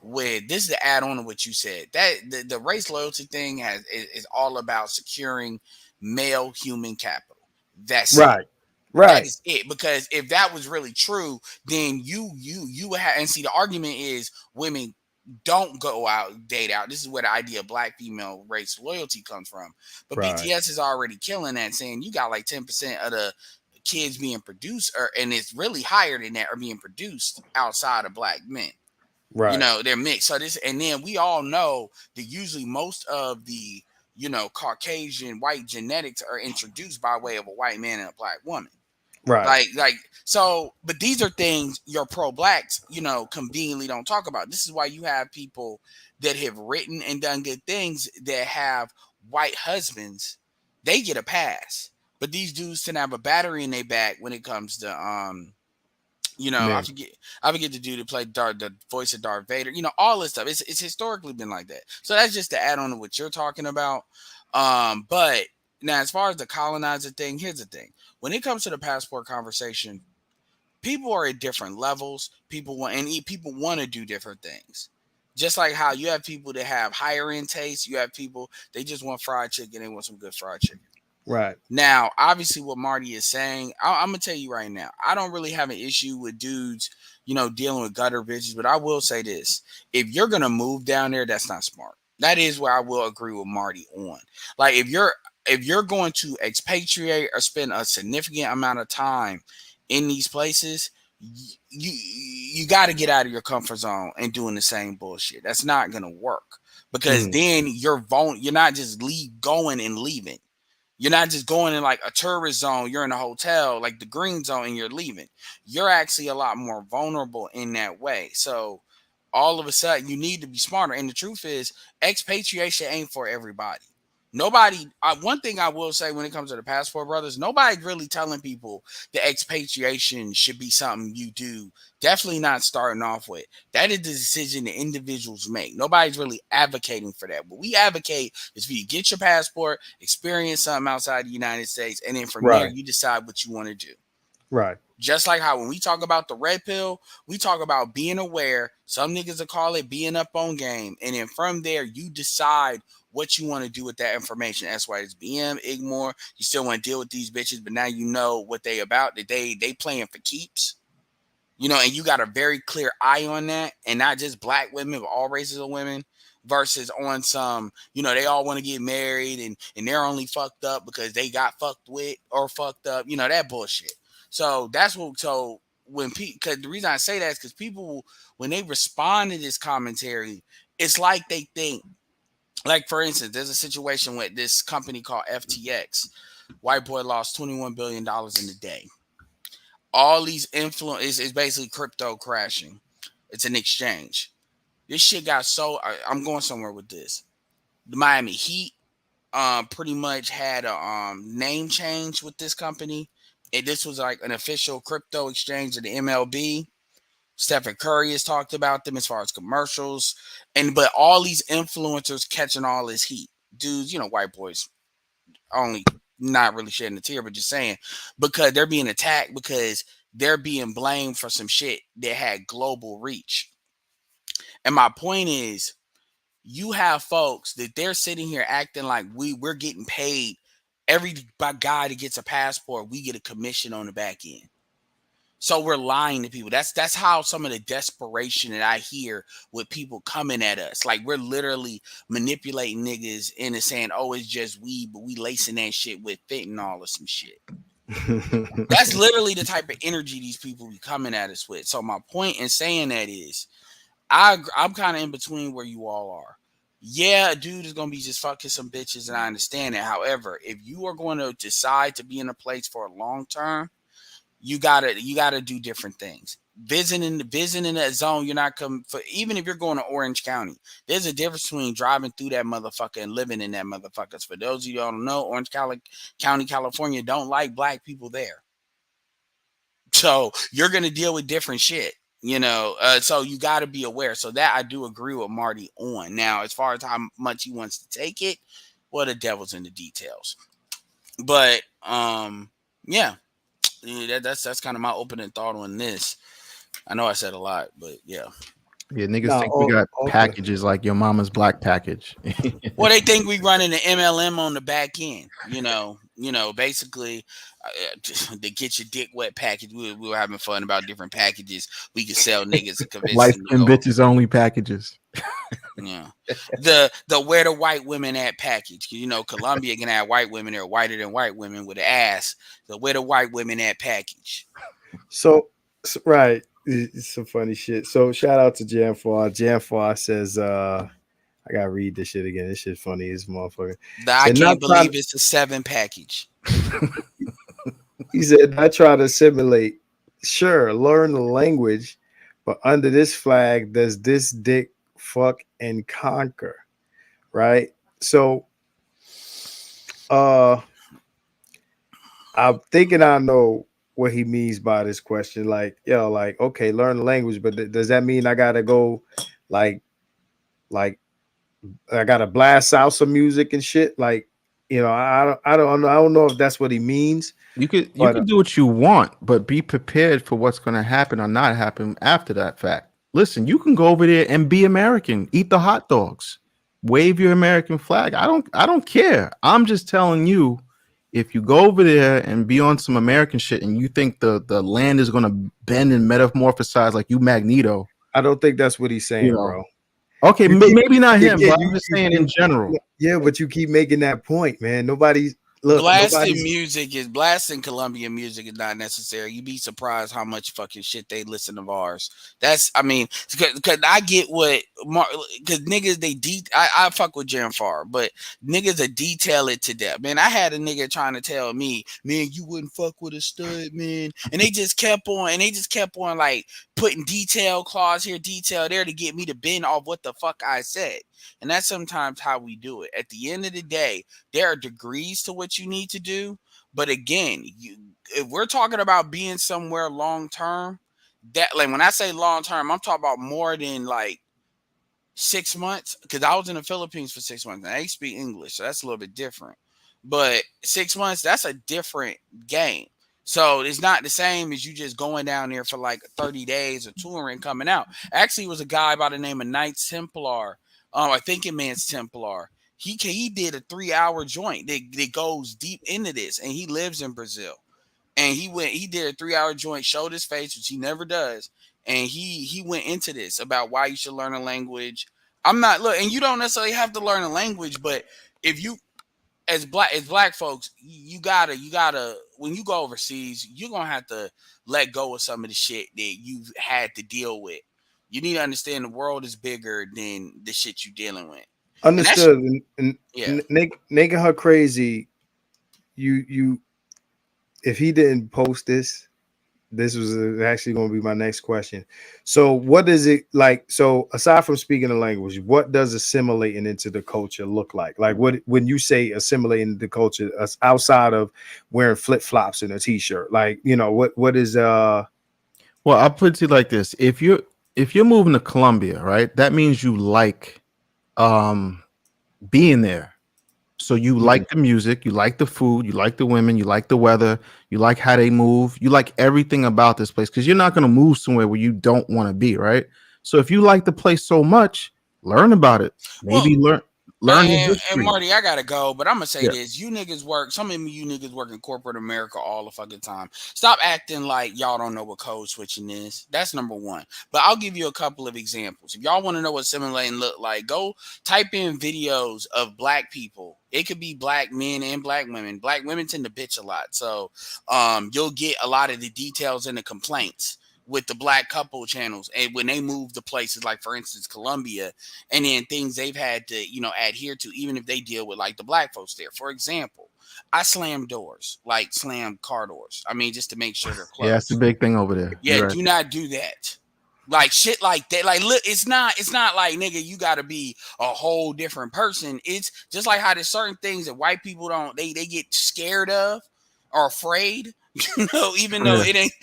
with this. Is the add on to what you said. That the race loyalty thing is all about securing male human capital. That's it. Right, That right, is it. Because if that was really true, then you would have, and see, the argument is women don't go out, date out. This is where the idea of black female race loyalty comes from. But right, BTS is already killing that, saying you got like 10% of the kids being produced, and it's really higher than that, are being produced outside of black men. right, They're mixed. So this, and then we all know that usually most of the Caucasian white genetics are introduced by way of a white man and a black woman. right, So, but these are things your pro blacks, conveniently don't talk about. This is why you have people that have written and done good things that have white husbands. They get a pass, but these dudes tend to have a battery in their back when it comes to I man. forget the dude that played the voice of Darth Vader. All this stuff. It's historically been like that. So that's just to add on to what you're talking about. But now, as far as the colonizer thing, here's the thing: when it comes to the passport conversation, people are at different levels. People want to do different things. Just like how you have people that have higher end tastes, you have people they just want fried chicken. They want some good fried chicken. Right, Now, obviously, what Marty is saying, I'm gonna tell you right now, I don't really have an issue with dudes, dealing with gutter bitches. But I will say this: if you're gonna move down there, that's not smart. That is where I will agree with Marty on. Like, if you're going to expatriate or spend a significant amount of time in these places, you got to get out of your comfort zone and doing the same bullshit. That's not gonna work because mm, then you're not just going and leaving. You're not just going in like a tourist zone, you're in a hotel, like the green zone, and you're leaving. You're actually a lot more vulnerable in that way. So all of a sudden, you need to be smarter. And the truth is, expatriation ain't for everybody. One thing I will say when it comes to the passport brothers, nobody's really telling people that expatriation should be something you do. Definitely not starting off with. That is the decision that individuals make. Nobody's really advocating for that. What we advocate is for you to get your passport, experience something outside the United States, and then from there, right, you decide what you want to do. right, Just like how when we talk about the red pill, we talk about being aware. Some niggas will call it being up on game. And then from there, you decide what you want to do with that information. That's why it's BM, ignore. You still want to deal with these bitches, but now you know what they about, that they playing for keeps. And you got a very clear eye on that, and not just black women, but all races of women, versus on some, they all want to get married and they're only fucked up because they got fucked with or fucked up, that bullshit. So when people, because the reason I say that is because people, when they respond to this commentary, it's like they think, like, for instance, there's a situation with this company called FTX. White boy lost $21 billion in a day. All these influence is basically crypto crashing. It's an exchange. This shit got so. I'm going somewhere with this. The Miami Heat pretty much had a name change with this company, and this was like an official crypto exchange of the MLB. Stephen Curry has talked about them as far as commercials, but all these influencers catching all this heat. Dudes, white boys only not really shedding a tear, but just saying, because they're being attacked because they're being blamed for some shit that had global reach. And my point is, you have folks that they're sitting here acting like we're getting paid. Every guy that gets a passport, we get a commission on the back end. So we're lying to people. That's how some of the desperation that I hear with people coming at us. Like we're literally manipulating niggas into saying, "Oh, it's just weed," but we lacing that shit with fentanyl or some shit. That's literally the type of energy these people be coming at us with. So my point in saying that is, I'm kind of in between where you all are. Yeah, a dude is gonna be just fucking some bitches, and I understand it. However, if you are going to decide to be in a place for a long term, you gotta do different things. Visiting that zone, you're not coming for. Even if you're going to Orange County, there's a difference between driving through that motherfucker and living in that motherfucker. For those of you who don't know, Orange County, California, don't like black people there. So you're gonna deal with different shit, so you got to be aware. So that I do agree with Marty on. Now, as far as how much he wants to take it, well, the devil's in the details. But yeah, that's kind of my opening thought on this. I know I said a lot, but yeah. Yeah, niggas think we got packages like your mama's black package. Well, they think we running the MLM on the back end. Basically, to get your dick wet package. We were having fun about different packages we could sell niggas and convince life them and bitches only packages. Yeah, the where the white women at package. Colombia can have white women that are whiter than white women with an ass. The where the white women at package. So right. It's some funny shit. So shout out to Janfar. Janfar says, I gotta read this shit again. This shit funny as motherfucker. I can't believe it's a 7 package. He said, I try to assimilate. Sure, learn the language, but under this flag, does this dick fuck and conquer? Right? So I'm thinking I know what he means by this question. Like, okay, learn the language, but does that mean I gotta go like I gotta blast salsa music and shit? Like, I don't know if that's what he means. You could do what you want, but be prepared for what's going to happen or not happen after that fact. Listen, you can go over there and be American, eat the hot dogs, wave your American flag. I don't care. I'm just telling you, if you go over there and be on some American shit and you think the land is going to bend and metamorphosize like you Magneto, I don't think that's what he's saying, bro. Okay, maybe not him, but I'm just saying in general. Yeah, but you keep making that point, man. Nobody's blasting Colombian music is not necessary. You'd be surprised how much fucking shit they listen of ours. Because I get what, because niggas, I fuck with Janfar, but niggas are detail it to death. Man, I had a nigga trying to tell me, man, you wouldn't fuck with a stud, man. And they just kept on like putting detail clause here, detail there to get me to bend off what the fuck I said. And that's sometimes how we do it. At the end of the day, there are degrees to what you need to do. But again, if we're talking about being somewhere long term, that, like, when I say long term, I'm talking about more than like 6 months. Because I was in the Philippines for 6 months and they speak English, so that's a little bit different. But 6 months, that's a different game. So it's not the same as you just going down there for like 30 days or touring, coming out. Actually, it was a guy by the name of Knights Templar. I think it means Templar. He did a 3-hour joint that goes deep into this, and he lives in Brazil. And he did a 3-hour joint, showed his face, which he never does, and he went into this about why you should learn a language. And you don't necessarily have to learn a language, but if you as black folks, you gotta when you go overseas, you're gonna have to let go of some of the shit that you've had to deal with. You need to understand the world is bigger than the shit you're dealing with. Understood. And making her crazy. You if he didn't post this was actually going to be my next question. So what is it like? So aside from speaking the language, what does assimilating into the culture look like? Like, what, when you say assimilating the culture outside of wearing flip-flops and a t-shirt, like, what is well, I'll put it to you like this. If you're moving to Colombia, right, that means you like being there. So you like the music, you like the food, you like the women, you like the weather, you like how they move, you like everything about this place, because you're not going to move somewhere where you don't want to be, right? So if you like the place so much, learn about it. Well, Maybe learn the and history. Marty, I gotta go, but I'm gonna say Yeah. this: you niggas work. Some of you niggas work in corporate America all the fucking time. Stop acting like y'all don't know what code switching is. That's number one. But I'll give you a couple of examples. If y'all want to know what simulating look like, go type in videos of black people. It could be black men and black women. Black women tend to bitch a lot, so you'll get a lot of the details and the complaints with the black couple channels, and when they move to places like, for instance, Colombia, and then things they've had to, adhere to, even if they deal with like the black folks there. For example, I slam doors, like slam car doors. I mean, just to make sure they're closed. Yeah, that's the big thing over there. Yeah, Right. do not do that. Like shit like that. Like, look, it's not like, nigga, you gotta be a whole different person. It's just like how there's certain things that white people don't, they get scared of or afraid. Even though it ain't,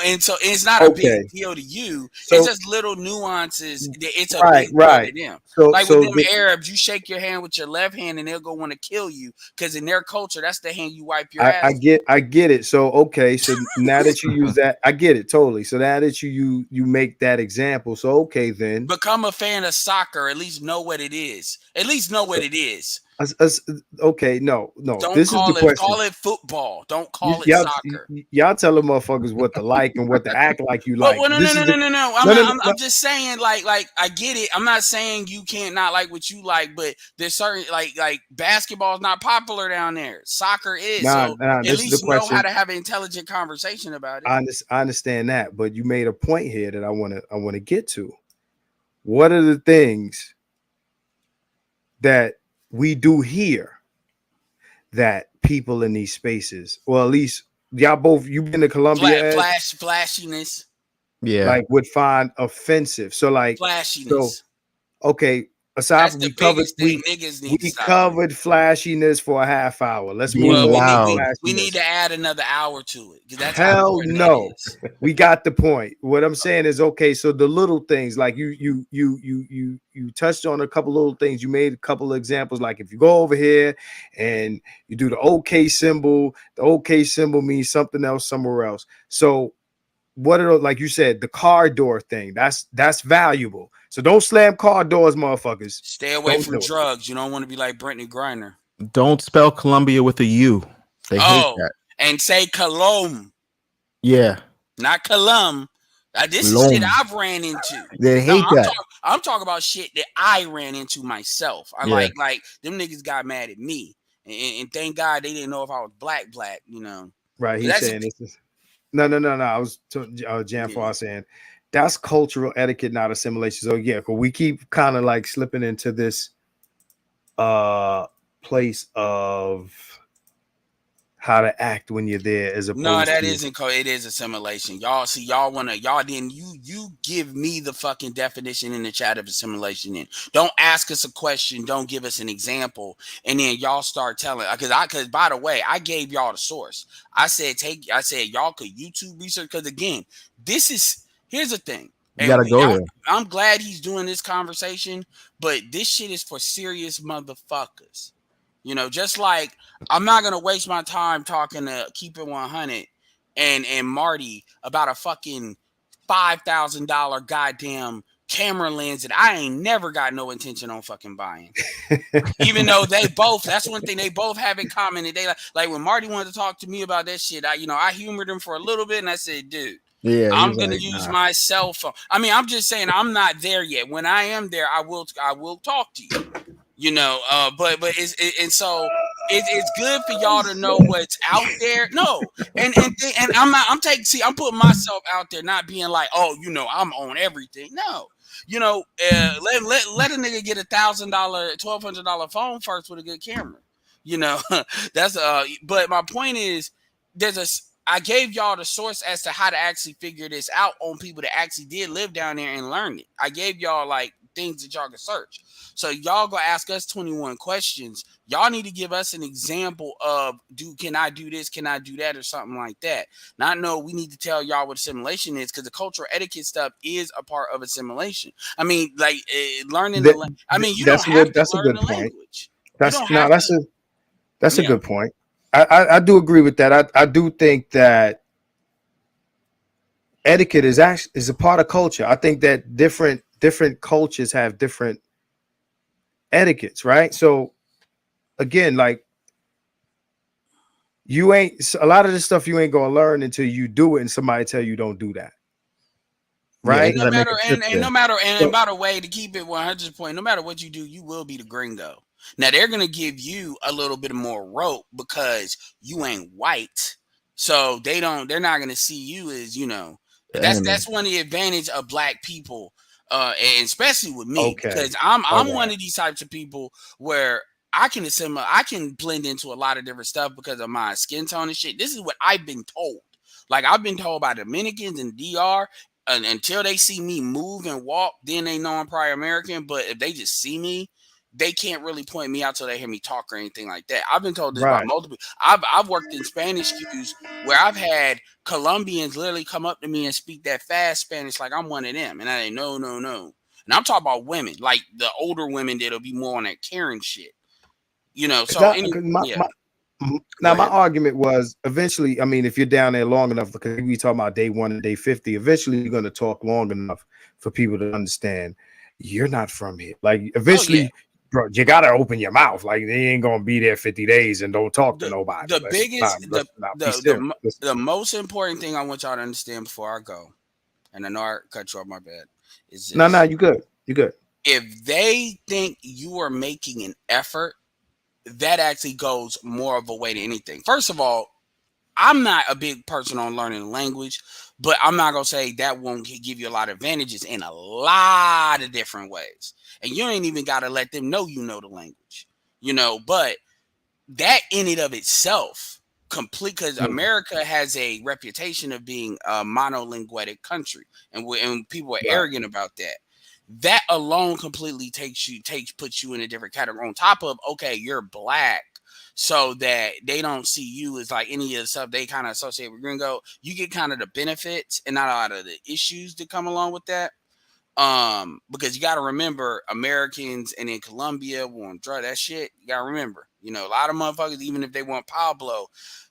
and so it's not a big deal to you. So, it's just little nuances. It's a big deal to them. So, like with them Arabs, you shake your hand with your left hand and they'll go want to kill you because in their culture, that's the hand you wipe your ass. I get it. So so now that you use that, I get it totally. So now that you make that example, so okay then. Become a fan of soccer. At least know what it is. Okay, no. Don't this call is the question. Call it football. Don't call it soccer. Y'all tell the motherfuckers what to like and what to act like you like. Well, no. I'm just saying, like I get it. I'm not saying you can't not like what you like, but there's certain like basketball is not popular down there. Soccer is. So at least know how to have an intelligent conversation about it. I understand that, but you made a point here that I want to get to. What are the things that we do here that people in these spaces, or at least y'all both, you've been to Colombia, flashiness, like would find offensive. So like flashiness. So okay, aside from we covered flashiness for a half hour. Let's move on. We need to add another hour to it. That's hell no. We got the point. What I'm saying is, okay, so the little things, like you touched on a couple little things. You made a couple of examples, like if you go over here and you do the OK symbol, the OK symbol means something else somewhere else. So what are those, like you said, the car door thing? That's valuable. So don't slam car doors, motherfuckers. Stay away from drugs. You don't want to be like Brittany Griner. Don't spell Columbia with a U. They hate that. And say Colomb. Yeah. Not Colum. This is shit I've ran into. They hate that. I'm talking about shit that I ran into myself. I like them niggas got mad at me. And thank God they didn't know if I was black, Right. He's saying this is no. I was Jan Farr saying that's cultural etiquette, not assimilation. So yeah, because we keep kind of like slipping into this place of how to act when you're there, as opposed isn't it is assimilation. Y'all see, you give me the fucking definition in the chat of assimilation. In don't ask us a question, don't give us an example, and then y'all start telling, because by the way, I gave y'all the source. I said y'all could YouTube research, because again, here's the thing. You gotta go there. I'm glad he's doing this conversation, but this shit is for serious motherfuckers. Just like I'm not gonna waste my time talking to Keep It 100 and Marty about a fucking $5,000 goddamn camera lens that I ain't never got no intention on fucking buying. Even though that's one thing they both have in common. And they like when Marty wanted to talk to me about that shit, I humored him for a little bit and I said, dude, I'm gonna use my cell phone. I mean, I'm just saying I'm not there yet. When I am there, I will talk to you. But it's good for y'all to know what's out there. No, and I'm putting myself out there, not being like, I'm on everything. No, let a nigga get $1,000, $1,200 phone first with a good camera. That's But my point is, I gave y'all the source as to how to actually figure this out on people that actually did live down there and learn it. I gave y'all like things that y'all can search. So y'all go ask us 21 questions. Y'all need to give us an example of, can I do this? Can I do that? Or something like that. Not know we need to tell y'all what assimilation is, because the cultural etiquette stuff is a part of assimilation. I mean, like learning the language. I mean, you don't have to learn the language. That's a good point. I do agree with that. I do think that etiquette is a part of culture. I think that different cultures have different etiquettes, right? So again, like you ain't a lot of this stuff you ain't gonna learn until you do it and somebody tell you don't do that. Yeah, Right. they And no gotta make matter a trip and there. no matter and So, by the way, to keep it 100 point, no matter what you do, you will be the gringo. Now they're gonna give you a little bit more rope because you ain't white, so they're not gonna see you as The That's enemy. one of the advantage of black people, and especially with me okay. because I'm All one right. of these types of people where I can assimilate, I can blend into a lot of different stuff because of my skin tone and shit. This is what I've been told. Like I've been told by Dominicans and DR, and until they see me move and walk, then they know I'm probably American. But if they just see me, they can't really point me out till they hear me talk or anything like that. I've been told this by Right. multiple. I've worked in Spanish queues where I've had Colombians literally come up to me and speak that fast Spanish like I'm one of them, and I ain't no no no. And I'm talking about women, like the older women that'll be more on that caring shit. So Cause any 'cause yeah, now go my ahead. argument was eventually, I mean, if you're down there long enough, because we talk about day 1 and day 50, eventually you're gonna talk long enough for people to understand you're not from here. Like Oh yeah. eventually, bro, you gotta open your mouth. Like they ain't gonna be there 50 days and don't talk to the nobody. the biggest Let's not be serious. the most important thing I want y'all to understand before I go, and I know I cut you off, my bad, is No, this: you good. You good. if they think you are making an effort, that actually goes more of a way to anything. First of all, I'm not a big person on learning a language, but I'm not gonna say that won't give you a lot of advantages in a lot of different ways, and you ain't even got to let them know you know the language, but that in and of itself complete, because Mm, America has a reputation of being a monolinguatic country, and people are right. arrogant about that. That alone completely puts you in a different category. On top of, okay, you're black, so that they don't see you as like any of the stuff they kind of associate with gringo. You get kind of the benefits and not a lot of the issues that come along with that. Because you got to remember, Americans and in Colombia want drug that shit. You got to remember, a lot of motherfuckers, even if they want Pablo,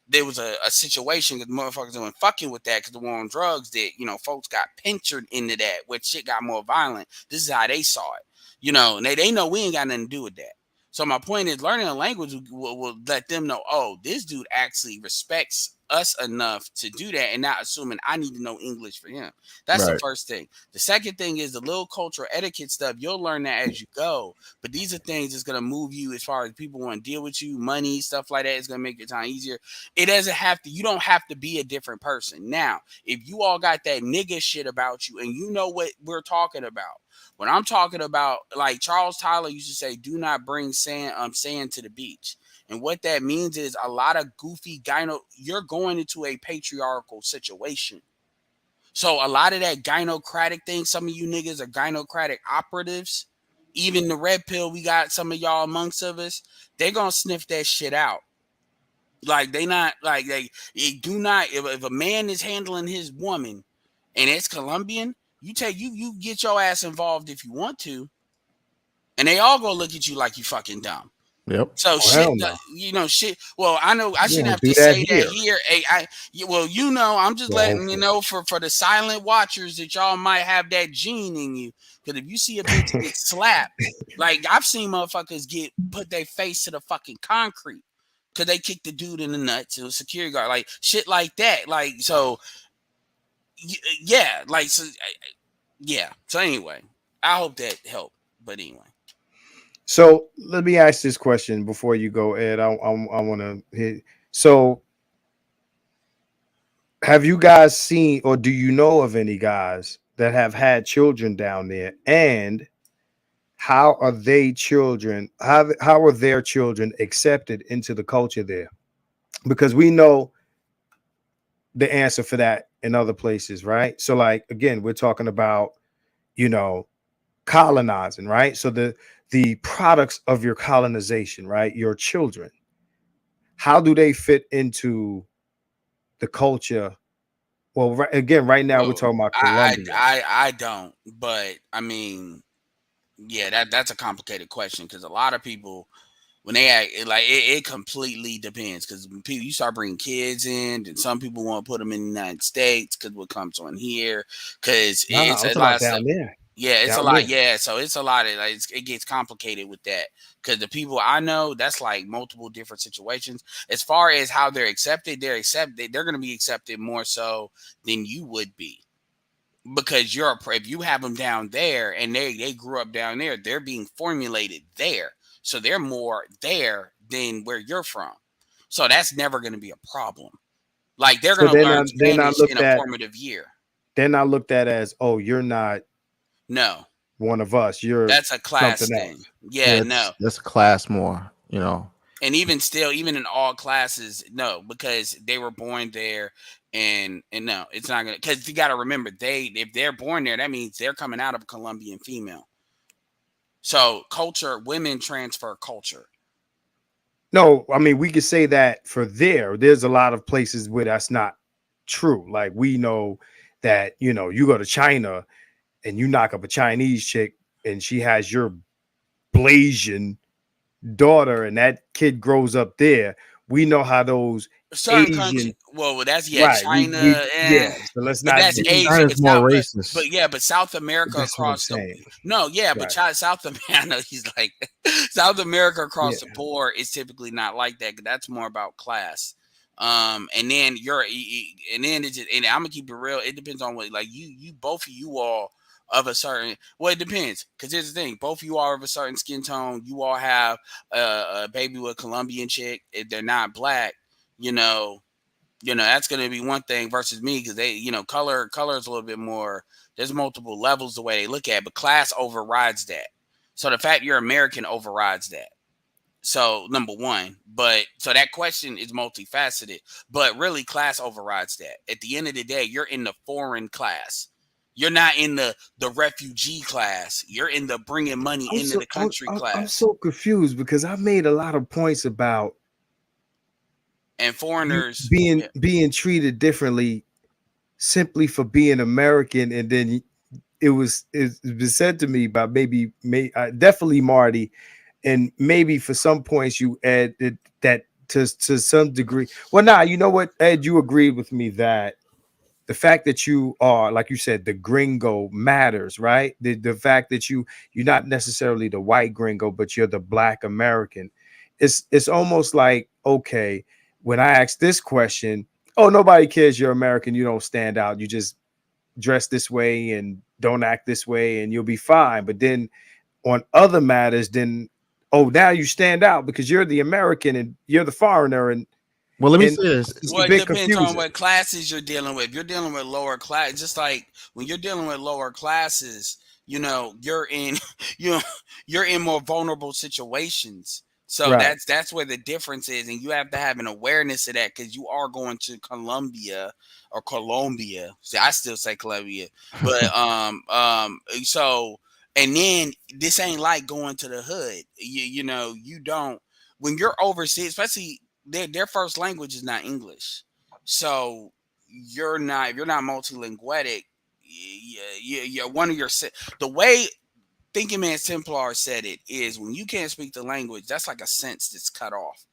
there was a situation because motherfuckers weren't fucking with that because they were on drugs that, folks got pinchered into that where shit got more violent. This is how they saw it, and they know we ain't got nothing to do with that. So my point is, learning a language will let them know, oh, this dude actually respects us enough to do that, and not assuming I need to know English for him. That's the Right. first thing. The second thing is the little cultural etiquette stuff. You'll learn that as you go. But these are things that's going to move you as far as people want to deal with you, money, stuff like that. It's going to make your time easier. It doesn't have to, you don't have to be a different person. Now, if you all got that nigga shit about you and you know what we're talking about, when I'm talking about, like Charles Tyler used to say, do not bring sand to the beach. And what that means is a lot of goofy you're going into a patriarchal situation. So a lot of that gynocratic thing, some of you niggas are gynocratic operatives. Even the red pill, we got some of y'all amongst of us, they gonna sniff that shit out. Like they not like they do not, if a man is handling his woman and it's Colombian, you get your ass involved if you want to, and they all gonna look at you like you fucking dumb. Yep. So Oh hell shit, no. shit. Well, I know I You shouldn't don't have do to that say that here. here. Hey, well, I'm just Well, letting you hopefully. know for the silent watchers that y'all might have that gene in you. Because if you see a bitch get slapped, like I've seen motherfuckers put their face to the fucking concrete because they kicked the dude in the nuts to a security guard, like shit like that. Like so, yeah, like so, yeah. So anyway, I hope that helped. But anyway. So let me ask this question before you go, Ed. I want to hit. So have you guys seen, or do you know of any guys that have had children down there? And how are they children? How are their children accepted into the culture there? Because we know the answer for that in other places, right? So, like again, we're talking about you know colonizing, right? So the products of your colonization, right? Your children, how do they fit into the culture? Well, again, right now we're Well, talking about I Colombia. I I, I don't, but I mean, yeah, that's a complicated question because a lot of people when they act it completely depends because when people you start bringing kids in, and some people want to put them in the United States because what comes on here because Nah, it's I'm a talking lot about of stuff. down there. Yeah, it's a That lot. will. Yeah, so it's a lot of like, it gets complicated with that because the people I know, that's like multiple different situations. As far as how they're accepted, they're going to be accepted more so than you would be because if you have them down there and they grew up down there, they're being formulated there, so they're more there than where you're from. So that's never going to be a problem. Like they're So going to learn they're not Spanish in looked a at formative year. they're not looked at as, oh, you're not No, one of us. You're that's a class something thing. else. Yeah, Yeah, no. that's class more, you know. And even still, even in all classes, no, because they were born there, and no, it's not gonna. Because you got to remember, if they're born there, that means they're coming out of a Colombian female. So culture, women transfer culture. No, I mean we could say that for there's a lot of places where that's not true. Like we know that, you go to China and you knock up a Chinese chick and she has your Blasian daughter and that kid grows up there. We know how those Certain country, Asian, well, that's right. We China, yeah. So let's but not that's do Asia. China's But more South, racist. but yeah, but South America that's what I'm across the saying. no, yeah, but Right. South America, he's like South America Yeah. across the board is typically not like that. That's more about class. And then and then it's just, and I'm gonna keep it real. It depends on what like you both of you all of a certain. Well, it depends because here's the thing: both of you are of a certain skin tone. You all have a baby with a Colombian chick. If they're not black, you know that's going to be one thing versus me because they color is a little bit more. There's multiple levels the way they look at it, but class overrides that. So the fact you're American overrides that. So number one, but so that question is multifaceted, but really class overrides that. At the end of the day, you're in the foreign class. You're not in the refugee class. You're in the bringing money I'm into so the country I'm class. so confused because I made a lot of points about And you foreigners, yeah. being treated differently simply for being American, and then it's been said to me by definitely Marty, and maybe for some points you added that to some degree. Well, nah, you know what, Ed, you agreed with me that the fact that you are, like you said, the gringo matters, right? The fact that you're not necessarily the white gringo, but you're the black American. It's almost like, okay, when I ask this question, oh, nobody cares you're American, you don't stand out, you just dress this way and don't act this way and you'll be fine. But then on other matters, then oh, now you stand out because you're the American and you're the foreigner, Well, let me and say this. it's a Well, it bit depends on confusing. what classes you're dealing with. If you're dealing with lower class, just like when you're dealing with lower classes, you're in you you're in more vulnerable situations. So Right. that's where the difference is, and you have to have an awareness of that because you are going to Colombia or Colombia. See, I still say Colombia, but so and then this ain't like going to the hood. You don't when you're overseas, especially their first language is not English, so if you're not multilinguatic. You're one of your the way Thinking Man Templar said it is when you can't speak the language, that's like a sense that's cut off.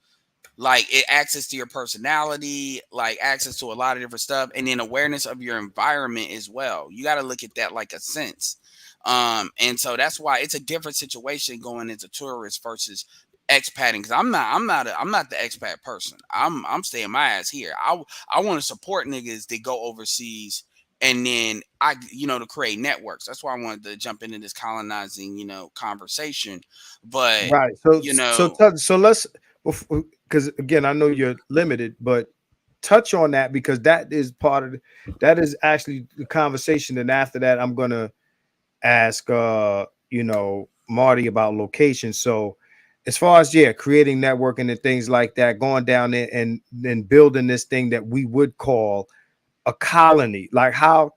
Like it access to your personality, like access to a lot of different stuff, and then awareness of your environment as well. You got to look at that like a sense. And so that's why it's a different situation going into tourists versus expatting. Because I'm not the expat person. I'm staying my ass here. I want to support niggas that go overseas, and then to create networks. That's why I wanted to jump into this colonizing conversation. But Right. So you know so let's, because again, I know you're limited, but touch on that because that is part of that is actually the conversation. And after that, I'm gonna ask Marty about location. So as far as creating networking and things like that, going down there and then building this thing that we would call a colony. Like how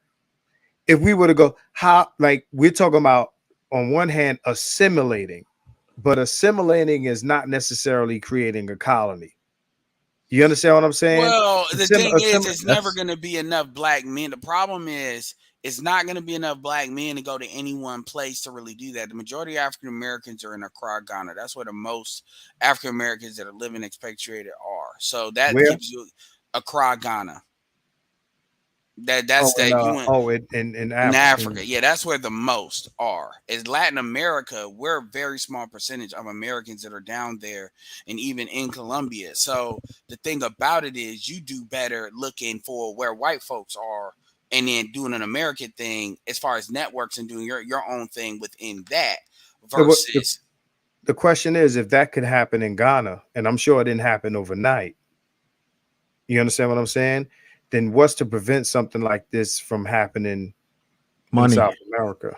if we were to go, how, like we're talking about on one hand assimilating, but assimilating is not necessarily creating a colony. You understand what I'm saying? Well, the thing is, it's never That's going to be enough black men. The problem is, it's not going to be enough black men to go to any one place to really do that. The majority of African Americans are in Accra, Ghana. That's where the most African Americans that are living expatriated are. So that Where? gives you Accra, Ghana. That's that you went In in Africa. Africa. Yeah, that's where the most are. Is Latin America, we're a very small percentage of Americans that are down there and even in Colombia. So the thing about it is you do better looking for where white folks are and then doing an American thing as far as networks and doing your own thing within that So versus the question is, if that could happen in Ghana, and I'm sure it didn't happen overnight, you understand what I'm saying? Then what's to prevent something like this from happening in Money, South America?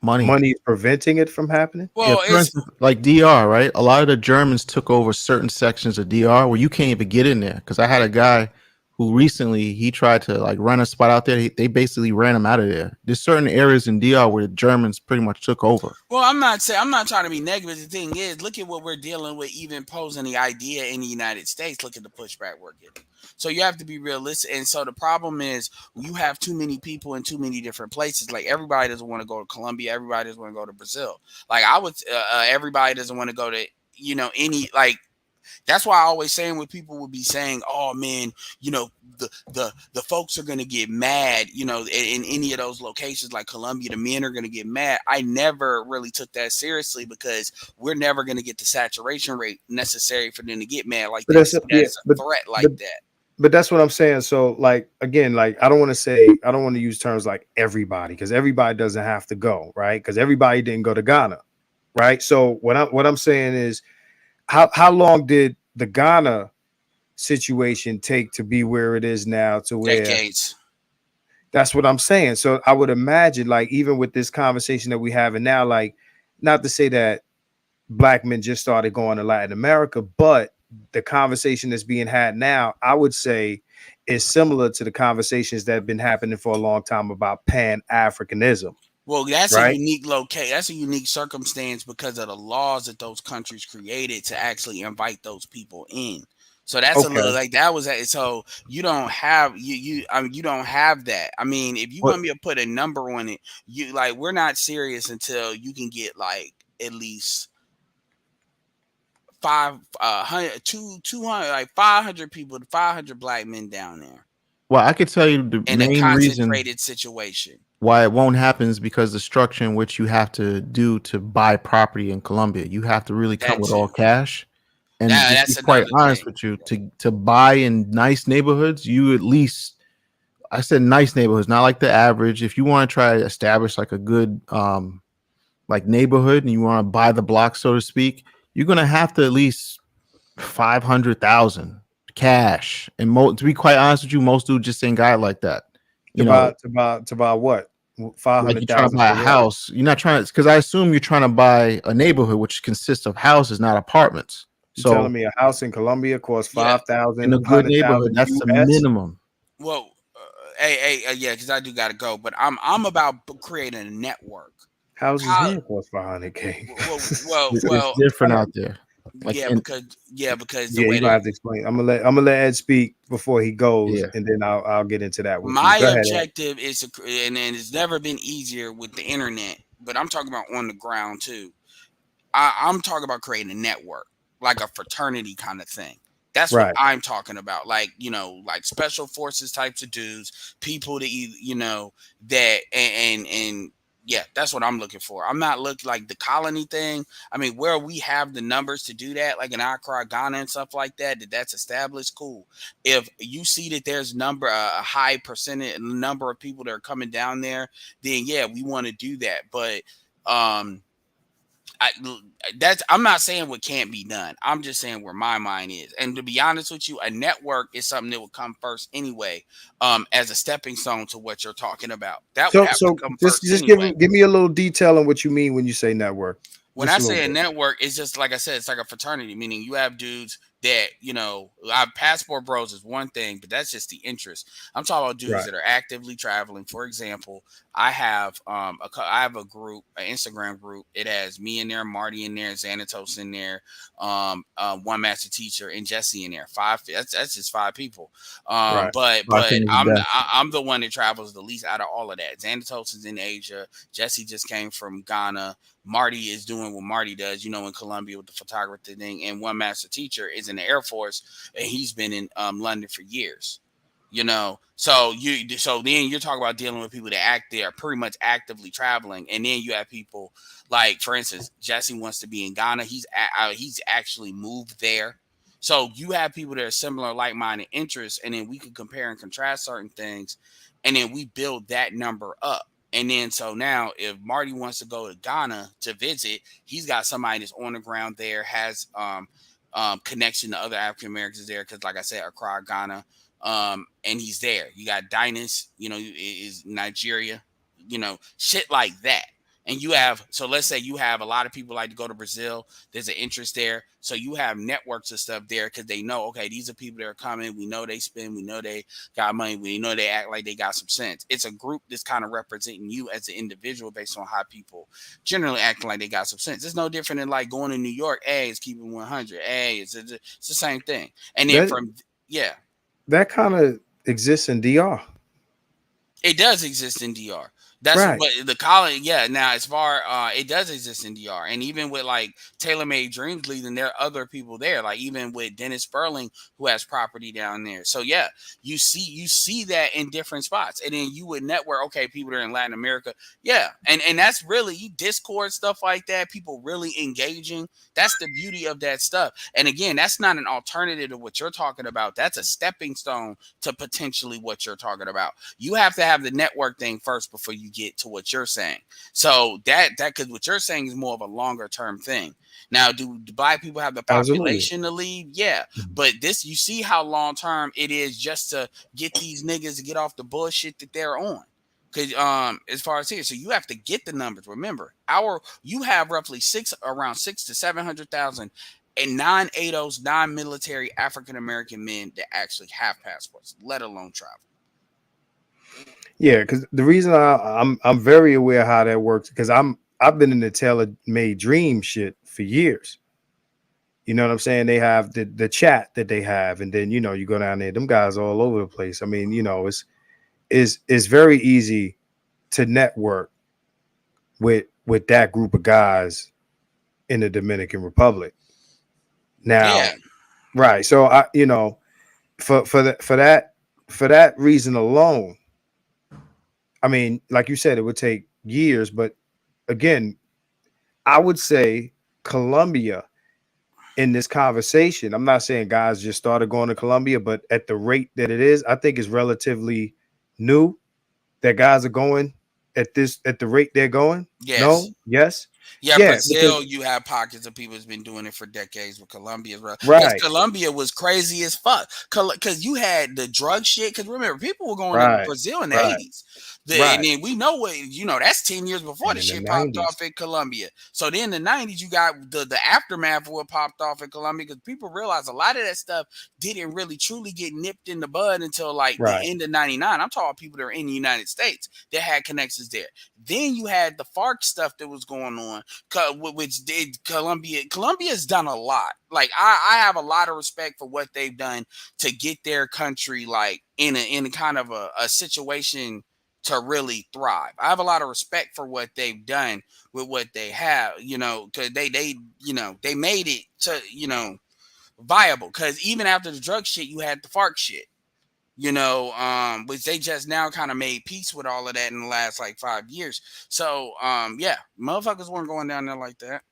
money. Money is preventing it from happening? Yeah, well, for it's instance, like DR, right? A lot of the Germans took over certain sections of DR where you can't even get in there. Because I had a guy who recently he tried to like rent a spot out there. They basically ran him out of there. There's certain areas in DR where the Germans pretty much took over. well, I'm not trying to be negative. The thing is, look at what we're dealing with, even posing the idea in the United States. Look at the pushback we're getting. So you have to be realistic. And so the problem is you have too many people in too many different places. Like everybody doesn't want to go to Colombia. Everybody doesn't want to go to Brazil. Like I would, everybody doesn't want to go to, any like. That's why I always saying what people would be saying, oh man, the folks are gonna get mad, in any of those locations like Colombia, the men are gonna get mad. I never really took that seriously because we're never gonna get the saturation rate necessary for them to get mad like But that. that's See that as a threat like but that. but that's what I'm saying. So like again, like I don't want to use terms like everybody, because everybody doesn't have to go, right? Because everybody didn't go to Ghana, right? So what I'm saying is, how long did the Ghana situation take to be where it is now, to where Decades. that's what I'm saying. So I would imagine, like, even with this conversation that we having now, like, not to say that black men just started going to Latin America, but the conversation that's being had now, I would say, is similar to the conversations that have been happening for a long time about Pan-Africanism, Well, that's a right? unique that's a unique circumstance because of the laws that those countries created to actually invite those people in. So that's a little Okay. like that was so you don't have you don't have that. I mean, if you What want me to put a number on it, you like we're not serious until you can get like at least 200 like 500 people, 500 black men down there well, I could tell you the in a main reason concentrated situation. why it won't happen is because the structure in which you have to do to buy property in Colombia, you have to really come That with all too. cash. And just be That's quite another honest thing. with you, to buy in nice neighborhoods, you at least I said nice neighborhoods, not like the average. If you want to try to establish like a good like neighborhood and you want to buy the block, so to speak, you're gonna have to at least 500,000 cash. And to be quite honest with you, most dudes just ain't got it like that. To You know, buy what? Five like hundred you're trying to thousand buy a for what? house. You're not trying to, because I assume you're trying to buy a neighborhood which consists of houses, not apartments. You telling So me a house in Colombia costs Yeah. in 5,000, a good neighborhood, 100,000 that's the US? minimum. Well, yeah, because I do got to go, but I'm about creating a network. Houses How? here cost 500K. It's different out there. Like Yeah, and because the Yeah, way you're gonna that have to explain. I'm gonna let Ed speak before he goes, yeah. and then I'll get into that with you. my Go ahead, Ed. objective is to, and it's never been easier with the internet, but I'm talking about on the ground too. I'm talking about creating a network, like a fraternity kind of thing. That's what Right. I'm talking about. Like, like special forces types of dudes, people that that and yeah, that's what I'm looking for. I'm not looking like the colony thing. I mean, where we have the numbers to do that, like in Accra, Ghana, and stuff like that, that's established. Cool. If you see that there's a high percentage number of people that are coming down there, then yeah, we want to do that. But um I I'm not saying what can't be done. I'm just saying where my mind is. And to be honest with you, a network is something that would come first anyway, as a stepping stone to what you're talking about. That would So have to so come just first just give anyway. give me a little detail on what you mean when you say network. When Just I a little say a bit. network, it's just like I said, it's like a fraternity, meaning you have dudes that, our passport bros is one thing, but that's just the interest. I'm talking about dudes Right. that are actively traveling. For example, I have I have a group, an Instagram group. It has me in there, Marty in there, Xanatos in there, one master teacher, and Jesse in there. Five. That's just five people. Right. I think it's best. I'm the one that travels the least out of all of that. Xanatos is in Asia. Jesse just came from Ghana. Marty is doing what Marty does, in Colombia with the photography thing. And one master teacher is in the Air Force, and he's been in London for years. You know, so then you're talking about dealing with people that are pretty much actively traveling, and then you have people like, for instance, Jesse wants to be in Ghana. He's actually moved there. So you have people that are similar, like-minded interests, and then we can compare and contrast certain things, and then we build that number up. And then so now, if Marty wants to go to Ghana to visit, he's got somebody that's on the ground there, has connection to other African Americans there, because like I said, Accra, Ghana. And he's there. You got Dynas, is Nigeria, shit like that. And you have, so let's say you have a lot of people like to go to Brazil. There's an interest there. So you have networks of stuff there because they know, okay, these are people that are coming. We know they spend. We know they got money. We know they act like they got some sense. It's a group that's kind of representing you as an individual based on how people generally acting like they got some sense. It's no different than like going to New York. Hey, it's keeping 100. Hey, it's the same thing. And then yeah. That kind of exists in DR. It does exist in DR. That's right. What the college. Yeah. Now, as far it does exist in DR, and even with like Taylor Made Dreams leading, there are other people there. Like even with Dennis Sperling, who has property down there. So yeah, you see that in different spots, and then you would network. Okay, people that are in Latin America. Yeah, and that's really Discord stuff like that. People really engaging. That's the beauty of that stuff. And again, that's not an alternative to what you're talking about. That's a stepping stone to potentially what you're talking about. You have to have the network thing first before you get to what you're saying. So that because what you're saying is more of a longer term thing. Now, do Black people have the population to leave? Yeah, but this, you see how long term it is just to get these niggas to get off the bullshit that they're on. Because as far as here, so you have to get the numbers. Remember, you have roughly around 600,000 to 700,000 and non-ADOS, non-military African American men that actually have passports, let alone travel. Yeah, because the reason I'm very aware how that works, because I've been in the Taylor Made Dream shit for years. You know what I'm saying? They have the chat that they have, and then you go down there, them guys all over the place. I mean, it's very easy to network with that group of guys in the Dominican Republic. Now, yeah. Right. So for that reason alone, I mean, like you said, it would take years, but again, I would say Colombia in this conversation, I'm not saying guys just started going to Colombia, but at the rate that it is, I think it's relatively new that guys are going at the rate they're going. Yes. No? Yes. Yeah, Brazil, you have pockets of people that's been doing it for decades. With Colombia, right? Because Colombia was crazy as fuck. Because you had the drug shit. Because remember, people were going to Brazil in the 80s. And then we know that's 10 years before the shit popped off in Colombia. So then in the 90s, you got the aftermath of what popped off in Colombia, because people realized a lot of that stuff didn't really truly get nipped in the bud until like the end of 99. I'm talking about people that are in the United States that had connections there. Then you had the FARC stuff that was going on, which did Colombia's done a lot. Like I have a lot of respect for what they've done to get their country like in a kind of a situation to really thrive. I have a lot of respect for what they've done with what they have, because they made it to viable. Because even after the drug shit, you had the FARC shit. Which they just now kind of made peace with all of that in the last like 5 years. So, yeah, motherfuckers weren't going down there like that.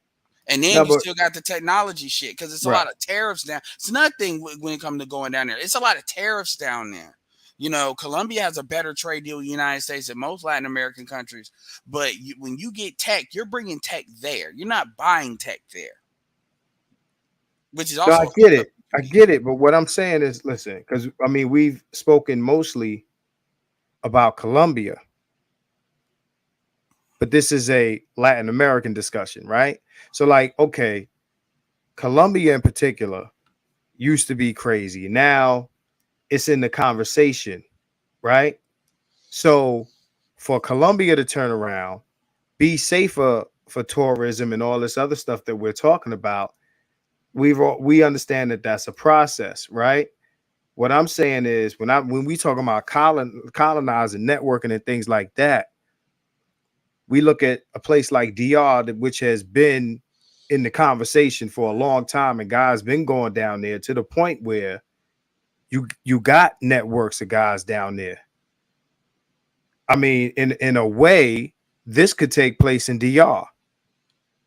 And then you still got the technology shit, because it's a lot of tariffs down. It's nothing when it comes to going down there. It's a lot of tariffs down there. Colombia has a better trade deal with the United States than most Latin American countries. But when you get tech, you're bringing tech there. You're not buying tech there. Which is also. No, I get it. But what I'm saying is, listen, because I mean, we've spoken mostly about Colombia, but this is a Latin American discussion, right? So like, okay, Colombia in particular used to be crazy. Now it's in the conversation, right? So for Colombia to turn around, be safer for tourism and all this other stuff that we're talking about, we understand that that's a process, right? What I'm saying is when we talk about colonizing, networking and things like that, we look at a place like DR, which has been in the conversation for a long time, and guys been going down there to the point where you got networks of guys down there. I mean, in a way, this could take place in DR.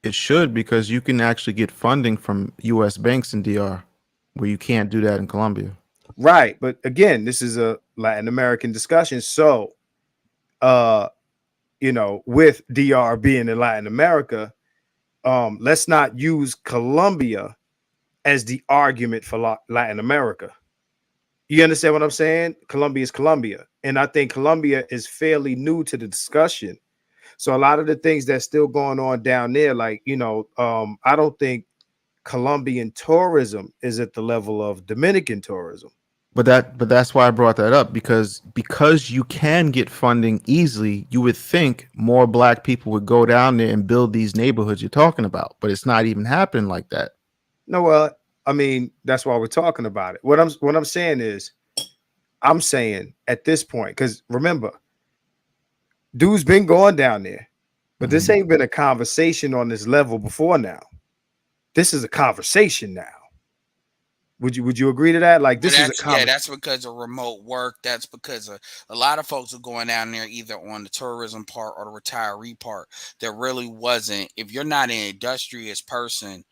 It should, because you can actually get funding from U.S. banks in DR, where you can't do that in Colombia. Right. But again, this is a Latin American discussion. So, with DR being in Latin America, let's not use Colombia as the argument for Latin America. You understand what I'm saying? Colombia is Colombia. And I think Colombia is fairly new to the discussion. So a lot of the things that's still going on down there, like, I don't think Colombian tourism is at the level of Dominican tourism. But that's why I brought that up, because you can get funding easily. You would think more black people would go down there and build these neighborhoods you're talking about, but it's not even happening like that. No, well, I mean, that's why we're talking about it. What I'm saying is, I'm saying at this point, because remember, dude's been going down there, but this ain't been a conversation on this level before now. This is a conversation now. Would you agree to that? Like, this is a conversation. Yeah, that's because of remote work. That's because of a lot of folks are going down there either on the tourism part or the retiree part. There really wasn't. If you're not an industrious person,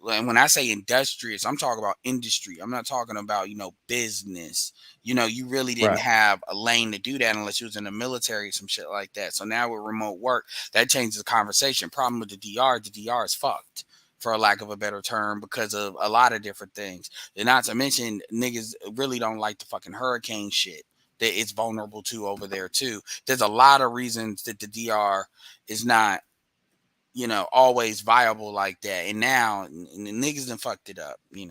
and when I say industrious, I'm talking about industry. I'm not talking about, business. You really didn't have a lane to do that unless you was in the military, some shit like that. So now with remote work, that changes the conversation. Problem with the DR is fucked, for a lack of a better term, because of a lot of different things. And not to mention, niggas really don't like the fucking hurricane shit that it's vulnerable to over there too. There's a lot of reasons that the DR is not, always viable like that. And now the niggas done fucked it up, Yeah,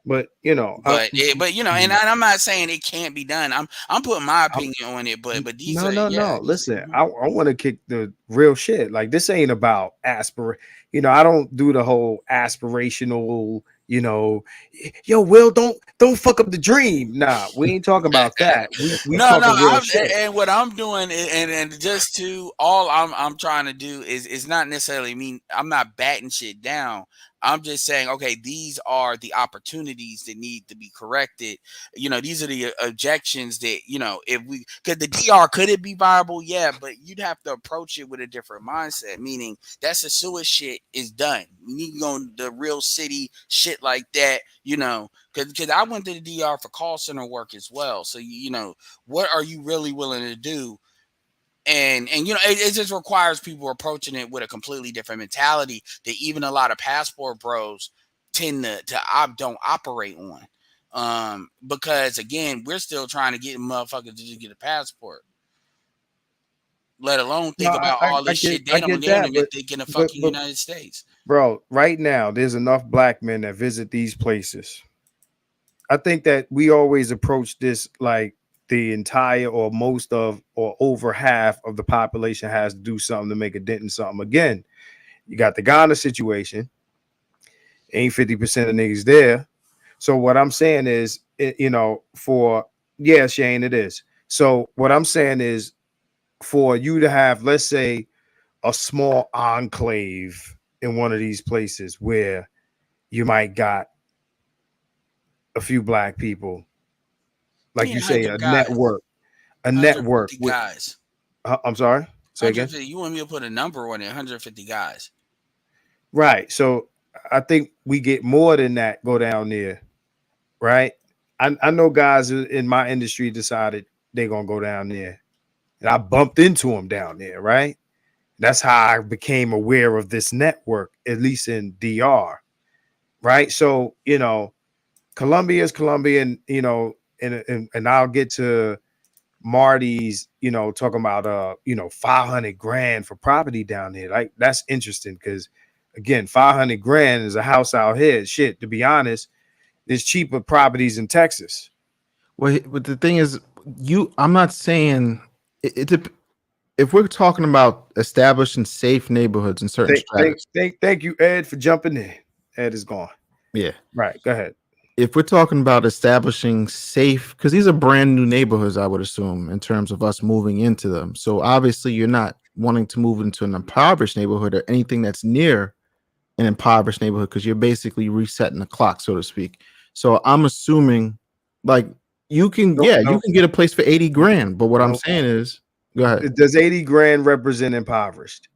but and I'm not saying it can't be done. I'm putting my opinion on it, but these no. Listen, I want to kick the real shit. Like, this ain't about I don't do the whole aspirational. Yo, Will, don't fuck up the dream. Nah, we ain't talking about that. We talking real shit. And what I'm doing, and just to all I'm trying to do is not necessarily mean I'm not batting shit down. I'm just saying, okay, these are the opportunities that need to be corrected. These are the objections that, because the DR, could it be viable? Yeah, but you'd have to approach it with a different mindset, meaning that's the sewage shit is done. We need to go to the real city shit like that, because I went to the DR for call center work as well. So, what are you really willing to do? And it just requires people approaching it with a completely different mentality that even a lot of passport bros tend to don't operate on. Because again, we're still trying to get motherfuckers to just get a passport, let alone think about all this shit they don't do if they get in the fucking United States. Bro, right now there's enough black men that visit these places. I think that we always approach this like the entire or most of or over half of the population has to do something to make a dent in something. Again, you got the Ghana situation. Ain't 50% of niggas there. So what I'm saying is, Shane, it is. So what I'm saying is, for you to have, let's say, a small enclave in one of these places where you might got a few black people, like you say, a network with guys. I'm sorry. Say again. You want me to put a number on it? 150 guys. Right. So I think we get more than that go down there. Right. I know guys in my industry decided they're gonna go down there, and I bumped into them down there. Right. That's how I became aware of this network, at least in DR. Right. So Colombia is Colombia, and I'll get to Marty's, talking about 500 grand for property down there. Like, that's interesting because, again, 500 grand is a house out here. Shit, to be honest, there's cheaper properties in Texas. Well, but the thing is, I'm not saying if we're talking about establishing safe neighborhoods in certain strategies. Thank you, Ed, for jumping in. Ed is gone. Yeah. Right. Go ahead. If we're talking about establishing safe, because these are brand new neighborhoods, I would assume, in terms of us moving into them. So obviously you're not wanting to move into an impoverished neighborhood or anything that's near an impoverished neighborhood, because you're basically resetting the clock, so to speak. So I'm assuming, like, you can, No, you can get a place for 80 grand. But what I'm no. saying is, go ahead. Does 80 grand represent impoverished?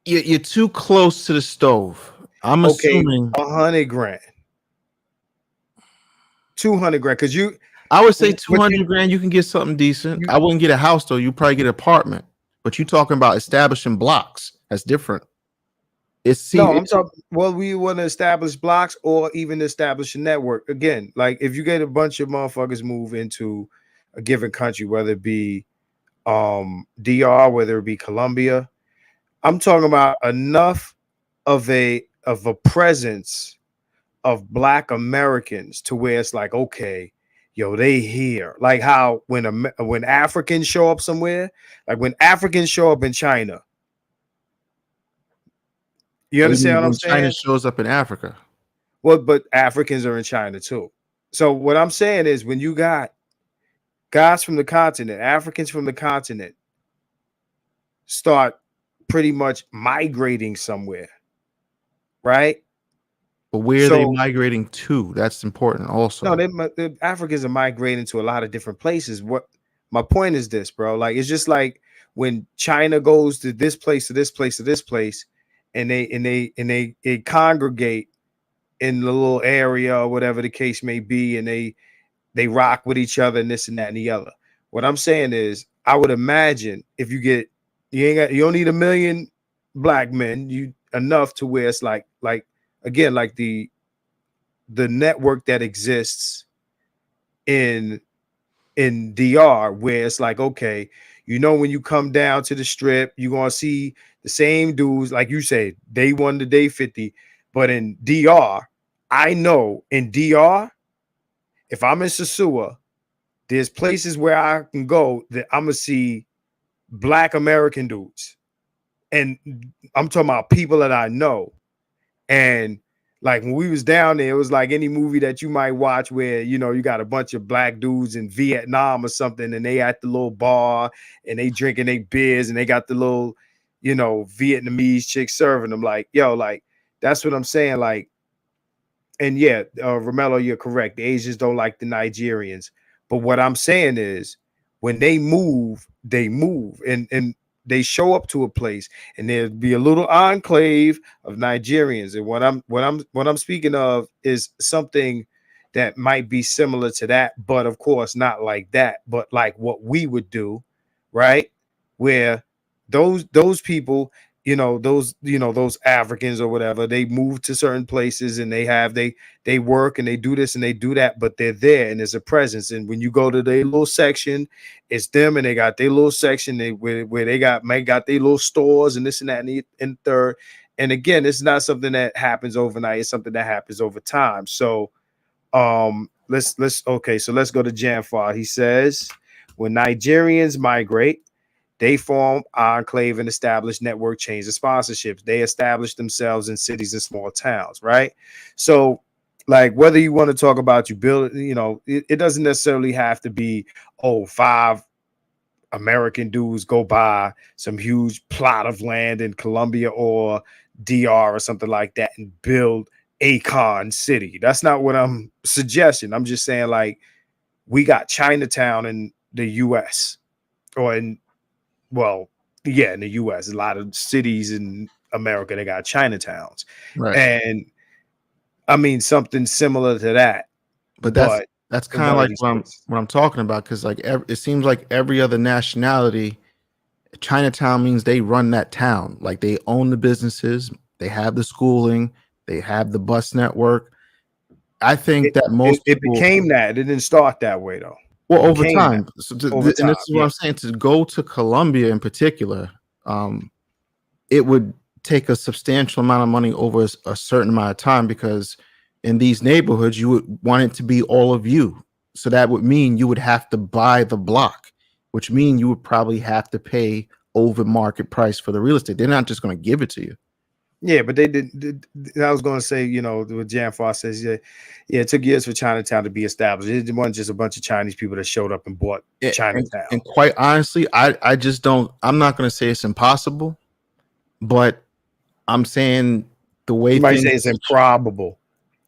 You're too close to the stove. I'm Okay, assuming 100 grand, 200 grand, because you I would say what you 200 grand, you can get something decent. you I wouldn't get a house though. You probably get an apartment. But you talking about establishing blocks. That's different. no, I'm talking. Well, we want to establish blocks or even establish a network. Again, like if you get a bunch of motherfuckers move into a given country, whether it be DR, whether it be Colombia, I'm talking about enough of a presence of Black Americans to where it's like, okay, yo, they here. Like how when Africans show up somewhere, like when Africans show up in China. You understand what I'm when China saying? shows up in Africa. Well, but Africans are in China too. So what I'm saying is when you got guys from the continent, Africans from the continent start pretty much migrating somewhere, right? But where are they So migrating to? That's important also. no, the Africans are migrating to a lot of different places. What my point is this, bro. Like it's just like when China goes to this place, to this place, to this place, and they congregate in the little area or whatever the case may be, and they rock with each other and this and that and the other. What I'm saying is, I would imagine if you don't need a million Black men, you enough to where it's like again like the network that exists in DR, where it's like, okay, when you come down to the strip, you're gonna see the same dudes, like you say, day 1 to day 50. But in DR, I know in DR, if I'm in Sasua, there's places where I can go that I'm gonna see Black American dudes. And I'm talking about people that I know. And like when we was down there, it was like any movie that you might watch where you got a bunch of Black dudes in Vietnam or something, and they at the little bar and they drinking their beers and they got the little Vietnamese chick serving them. Like, yo, like that's what I'm saying. Like, and yeah, Romello, you're correct. The Asians don't like the Nigerians. But what I'm saying is when they move and they show up to a place and there'll be a little enclave of Nigerians. And what I'm speaking of is something that might be similar to that, but of course not like that, but like what we would do, right? Where those people, those Africans or whatever, they move to certain places and they work and they do this and they do that, but they're there and there's a presence. And when you go to their little section, it's them and they got their little section where they got their little stores and this and that and third. And again, it's not something that happens overnight. It's something that happens over time. So let's go to Janfar. He says when Nigerians migrate, they form enclave and establish network chains of sponsorships. They establish themselves in cities and small towns, right? So, like, whether you want to talk about you build, it doesn't necessarily have to be, 5 American dudes go buy some huge plot of land in Colombia or DR or something like that and build Akon City. That's not what I'm suggesting. I'm just saying, like, we got Chinatown in the US or in the US, a lot of cities in America, they got Chinatowns. Right. And I mean something similar to that. But that's kind of like what I'm talking about, because like it seems like every other nationality, Chinatown means they run that town. Like they own the businesses, they have the schooling, they have the bus network. I think that most people became that. It didn't start that way though. Well, over time. And this is what I'm saying. To go to Colombia in particular, it would take a substantial amount of money over a certain amount of time, because in these neighborhoods, you would want it to be all of you. So that would mean you would have to buy the block, which means you would probably have to pay over market price for the real estate. They're not just going to give it to you. Yeah, but they did. I was going to say, what Janfar says, it took years for Chinatown to be established. It wasn't just a bunch of Chinese people that showed up and bought Chinatown. And quite honestly, I just don't. I'm not going to say it's impossible, but I'm saying the way you might say it's improbable.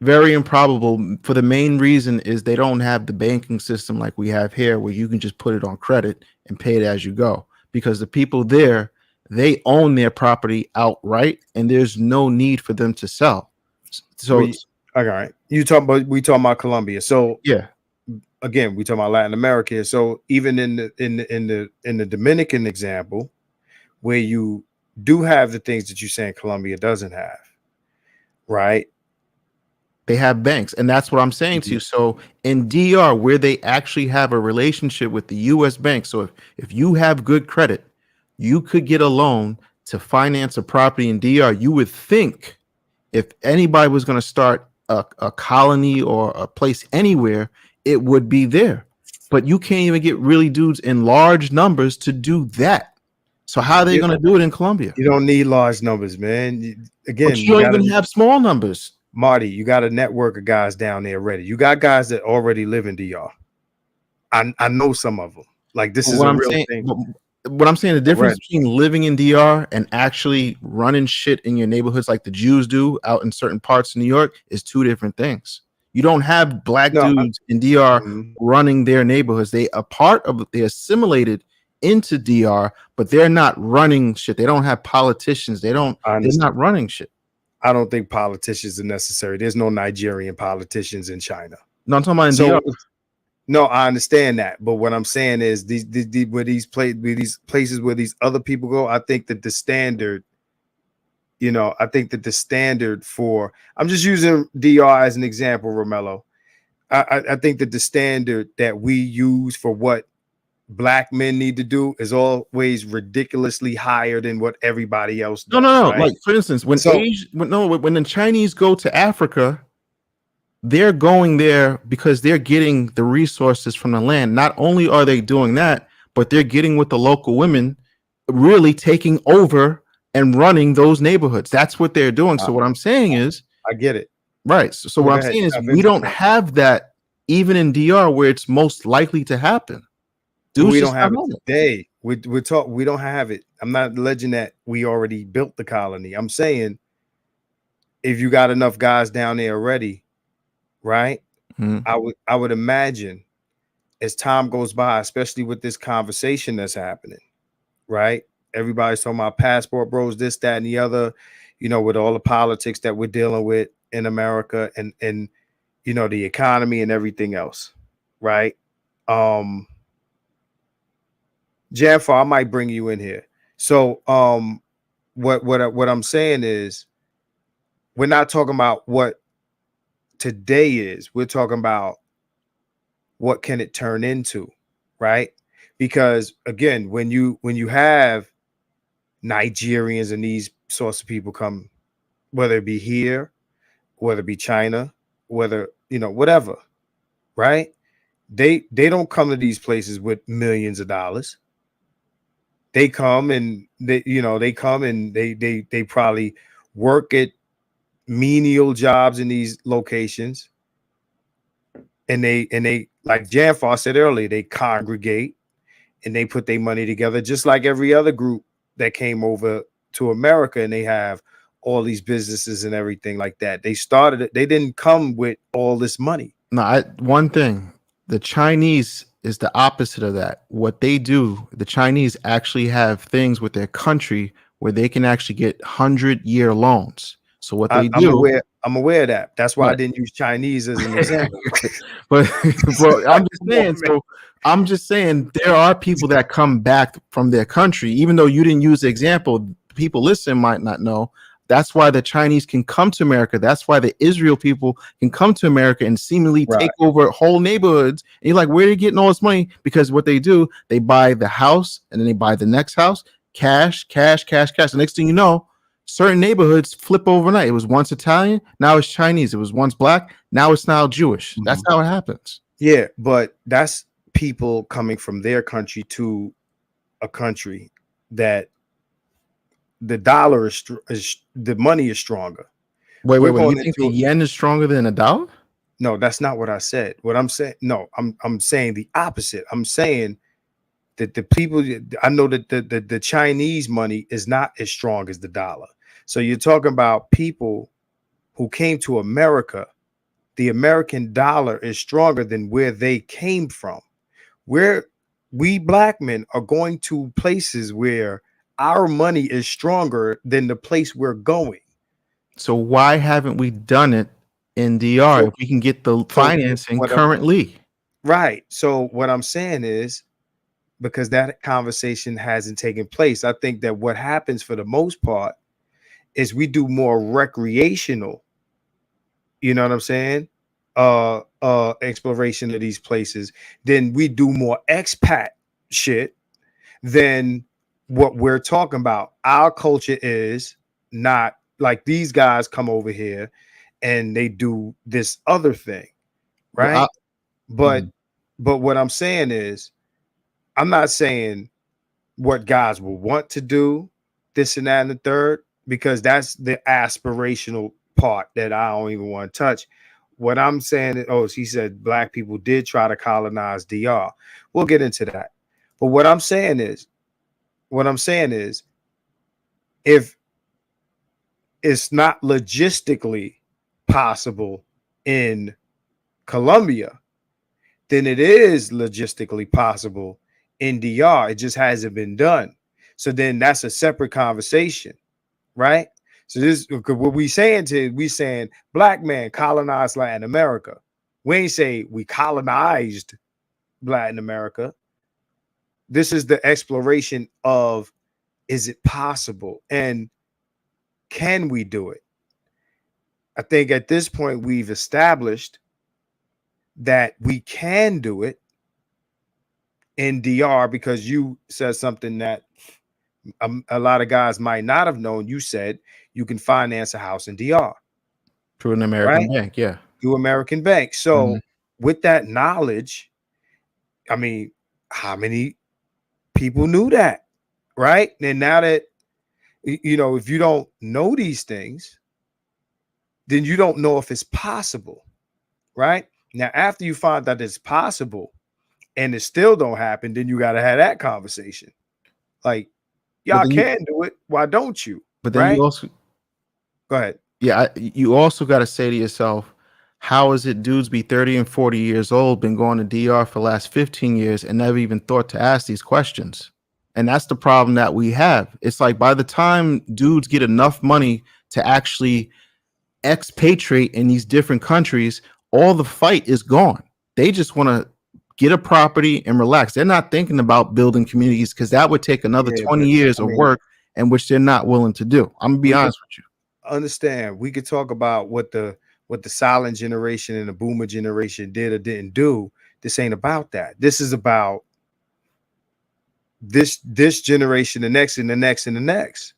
Very improbable. For the main reason is they don't have the banking system like we have here, where you can just put it on credit and pay it as you go. Because the people there, they own their property outright, and there's no need for them to sell. So all right, we talking about Colombia. So yeah, again, we talking about Latin America. So even in the Dominican example, where you do have the things that you're saying Colombia doesn't have, right? they have banks, and that's what I'm saying to you. So in DR, where they actually have a relationship with the U.S. bank, so if you have good credit, you could get a loan to finance a property in DR. You would think if anybody was going to start a colony or a place anywhere, it would be there. But you can't even get really dudes in large numbers to do that. So how are they going to do it in Colombia? You don't need large numbers, man. Again, but you don't even have small numbers. Marty, you got a network of guys down there ready. You got guys that already live in DR. I know some of them. Like this is a real thing. What I'm saying, the difference between living in DR and actually running shit in your neighborhoods like the Jews do out in certain parts of New York is two different things. You don't have black dudes in DR running their neighborhoods. They assimilated into DR, but they're not running shit. They don't have politicians. They're not running shit. I don't think politicians are necessary. There's no Nigerian politicians in China. No, I'm talking about in DR. No, I understand that, but what I'm saying is these places where these other people go, I think that the standard, I think that the standard for, I'm just using DR as an example, Romello. I think that the standard that we use for what black men need to do is always ridiculously higher than what everybody else does. No. Right? Like for instance, when the Chinese go to Africa, they're going there because they're getting the resources from the land. Not only are they doing that, but they're getting with the local women, really taking over and running those neighborhoods. That's what they're doing. So what I'm saying is, I get it. Right. So what I'm saying is, we don't have that even in DR where it's most likely to happen. We don't have it today. We don't have it. I'm not alleging that we already built the colony. I'm saying if you got enough guys down there already, right? I would imagine as time goes by, especially with this conversation that's happening, right? Everybody's talking about passport bros, this, that, and the other, with all the politics that we're dealing with in America and the economy and everything else, right? Janfar, I might bring you in here. So what I'm saying is we're not talking about what today is. We're talking about what can it turn into, right? Because again, when you have Nigerians and these sorts of people come, whether it be here, whether it be China, whether whatever, right? They don't come to these places with millions of dollars. They come and they probably work at menial jobs in these locations, and they like Janfar said earlier, they congregate and they put their money together just like every other group that came over to America, and they have all these businesses and everything like that. They started it. They didn't come with all this money. No, one thing, the Chinese is the opposite of that. What they do, the Chinese actually have things with their country where they can actually get 100-year loans. So what they do, I'm aware of that. That's why I didn't use Chinese as an example. but I'm just saying there are people that come back from their country, even though you didn't use the example. People listening might not know. That's why the Chinese can come to America. That's why the Israel people can come to America and seemingly take over whole neighborhoods. And you're like, where are they getting all this money? Because what they do, they buy the house and then they buy the next house, cash. The next thing you know, certain neighborhoods flip overnight. It was once Italian, now it's Chinese. It was once black, now it's now Jewish. That's how it happens. Yeah, but that's people coming from their country to a country that the dollar is the money is stronger. Wait. You think the yen is stronger than a dollar? No, that's not what I said. What I'm saying, I'm saying the opposite. I'm saying that the people, I know that the Chinese money is not as strong as the dollar. So you're talking about people who came to America the American dollar is stronger than where they came from. Where we black men are going to places where our money is stronger than the place we're going. So why haven't we done it in DR So, if we can get the so financing what I'm currently? right. So what I'm saying is because that conversation hasn't taken place. I think that what happens for the most part is we do more recreational, you know what I'm saying? Exploration of these places, then we do more expat shit than what we're talking about. Our culture is not like these guys come over here and they do this other thing, Well, right? But mhm. but what I'm saying is I'm not saying what guys will want to do, this and that and the third, because that's the aspirational part that I don't even want to touch. What I'm saying is, oh, he said black people did try to colonize DR. We'll get into that. But what I'm saying is, if it's not logistically possible in Colombia, then it is logistically possible in DR. It just hasn't been done. So then that's a separate conversation, right? So this what we saying black man colonized Latin America. We ain't say we colonized Latin America. This is the exploration of, is it possible and can we do it? I think at this point we've established that we can do it in DR because you said something that a lot of guys might not have known. You said you can finance a house in DR, Through an American right? bank, yeah. Through American Bank. Mhm. So with that knowledge, I mean, how many people knew that, right? And now that if you don't know these things, then you don't know if it's possible, right? Now, after you find that it's possible and it still don't happen, then you got to have that conversation. Like, But y'all then you, can do it. Why don't you? but then you Right? also, Go ahead. yeah, you also got to say to yourself, how is it dudes be 30 and 40 years old, been going to DR for the last 15 years and never even thought to ask these questions? And that's the problem that we have. It's like by the time dudes get enough money to actually expatriate in these different countries, all the fight is gone. They just want to get a property and relax. They're not thinking about building communities because that would take another Yeah, 20 but years I of mean, work, and which they're not willing to do. I'm gonna be we could honest with you. understand. We could talk about what the silent generation and the boomer generation did or didn't do. This ain't about that. This is about this generation, the next, and the next, and the next.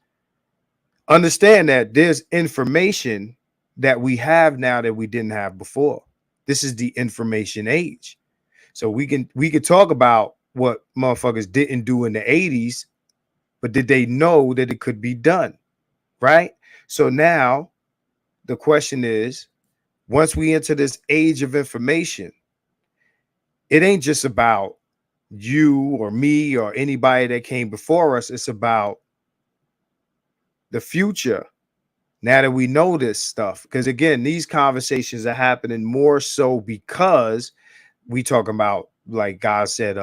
Understand that there's information that we have now that we didn't have before. This is the information age. So we could talk about what motherfuckers didn't do in the 80s, but did they know that it could be done? Right? So now the question is, once we enter this age of information, it ain't just about you or me or anybody that came before us. It's about the future. Now that we know this stuff, because again, these conversations are happening more so because we talking about, like God said,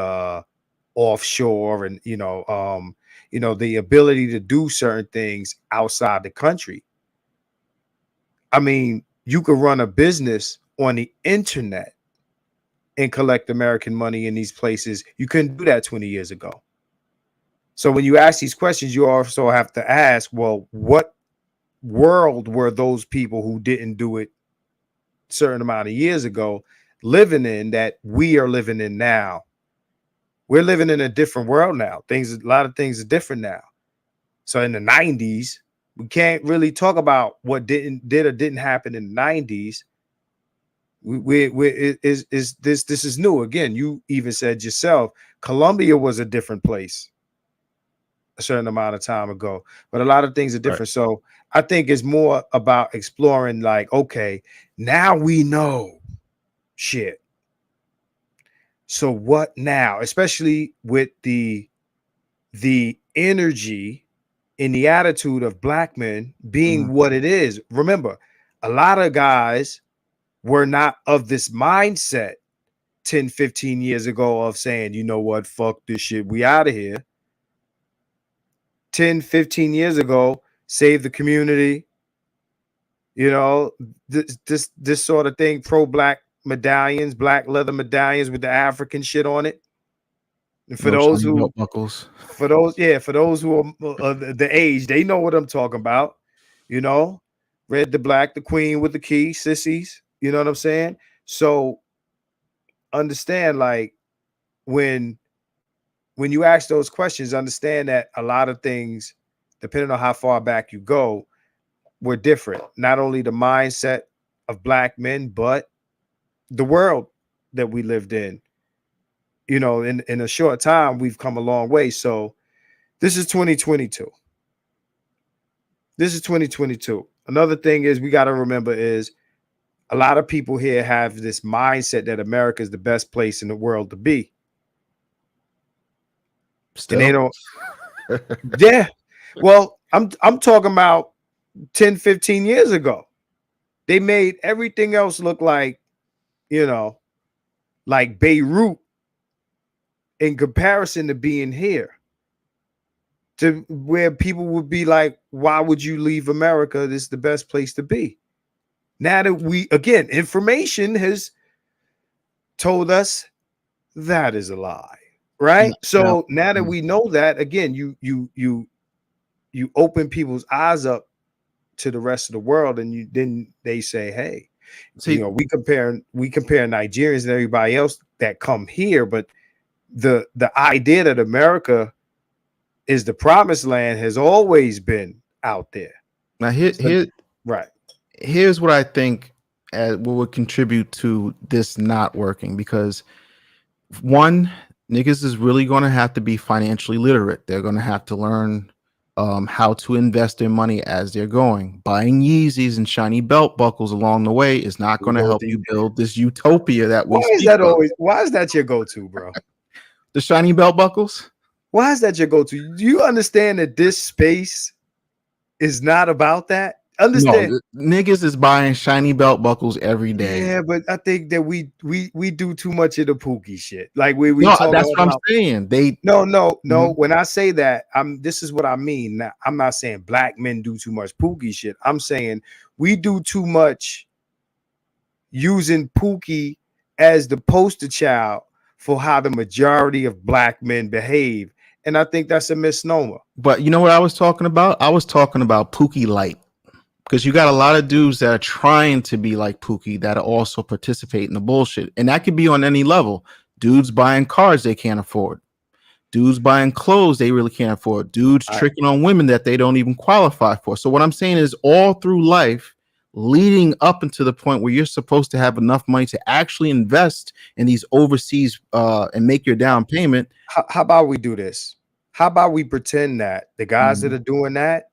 offshore and the ability to do certain things outside the country. I mean, you could run a business on the internet and collect American money in these places. You couldn't do that 20 years ago. So when you ask these questions, you also have to ask, well, what world were those people who didn't do it a certain amount of years ago living in that we are living in now? We're living in a different world now. A lot of things are different now. So in the 90s, we can't really talk about what did or didn't happen in the 90s. This is new. Again, you even said yourself, Colombia was a different place a certain amount of time ago, but a lot of things are Right. different. So I think it's more about exploring, like, okay, now we know shit. So what now? Especially with the energy in the attitude of black men being Mhm. what it is. Remember, a lot of guys were not of this mindset 10, 15 years ago of saying, you know what, fuck this shit, we out of here. 10, 15 years ago, save the community, you know, this sort of thing, pro-black medallions, black leather medallions with the African shit on it. And for No those shiny who belt buckles. for those who are the age, they know what I'm talking about. You know, red the black, the queen with the key, sissies. You know what I'm saying? So understand, like, when you ask those questions, understand that a lot of things, depending on how far back you go, were different. Not only the mindset of black men, but the world that we lived in. You know, in a short time, we've come a long way. So this is 2022. This is 2022. Another thing is we got to remember is a lot of people here have this mindset that America is the best place in the world to be. Still? And they don't. Yeah. Well, I'm talking about 10, 15 years ago. They made everything else look like, you know, like Beirut in comparison to being here. To where people would be like, why would you leave America? This is the best place to be. Now that we, again, information has told us that is a lie, right? So now that we know that, again, you open people's eyes up to the rest of the world, and then they say, hey, you know, we compare Nigerians and everybody else that come here, but the idea that America is the promised land has always been out there. Now right. Here's what I think what would contribute to this not working, because one, niggas is really going to have to be financially literate. They're going to have to learn how to invest their money as they're going. Buying Yeezys and shiny belt buckles along the way is not going to help you build this utopia that we speak of. Why is that your go-to, bro? The shiny belt buckles? Why is that your go-to? Do you understand that this space is not about that? Understand? No, niggas is buying shiny belt buckles every day. Yeah, but I think that we do too much of the Pookie shit. Like we no, talk that's about, what I'm saying. No. When I say that, this is what I mean. Now, I'm not saying black men do too much Pookie shit. I'm saying we do too much using Pookie as the poster child for how the majority of black men behave. And I think that's a misnomer. But you know what I was talking about? I was talking about Pookie Light. Because you got a lot of dudes that are trying to be like Pookie that also participate in the bullshit. And that could be on any level. Dudes buying cars they can't afford. Dudes buying clothes they really can't afford. Dudes tricking on women that they don't even qualify for. So what I'm saying is all through life, leading up into the point where you're supposed to have enough money to actually invest in these overseas and make your down payment. How about we do this? How about we pretend that the guys that are doing that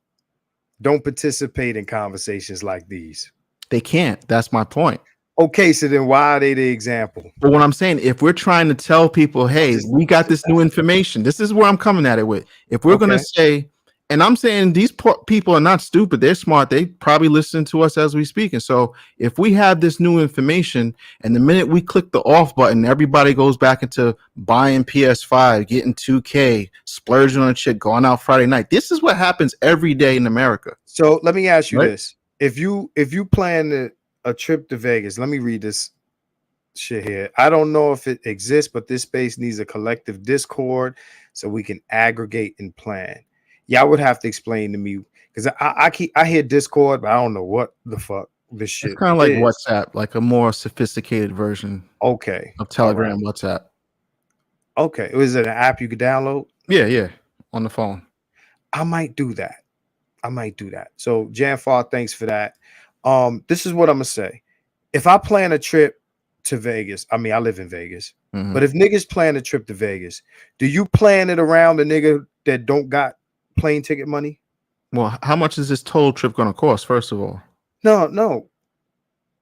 don't participate in conversations like these? They can't. That's my point. Okay, so then why are they the example? But what I'm saying, if we're trying to tell people, hey, we got this new information, this is where I'm coming at it with. If we're going to say, and I'm saying these people are not stupid, they're smart, they probably listen to us as we speak. And so if we have this new information and the minute we click the off button, everybody goes back into buying PS5, getting 2K, splurging on shit, going out Friday night. This is what happens every day in America. So let me ask you this. If you plan a trip to Vegas, let me read this shit here. I don't know if it exists, but this space needs a collective Discord so we can aggregate and plan. Y'all would have to explain to me, because I hear Discord, but I don't know what the fuck this shit it's kind of like WhatsApp, like a more sophisticated version of Telegram. WhatsApp. Okay. Is it an app you could download? Yeah, on the phone. I might do that. So Janfar, thanks for that. This is what I'm gonna say. If I plan a trip to Vegas, I mean, I live in Vegas, but if niggas plan a trip to Vegas, do you plan it around the nigga that don't got plane ticket money? Well, how much is this total trip going to cost, first of all? No.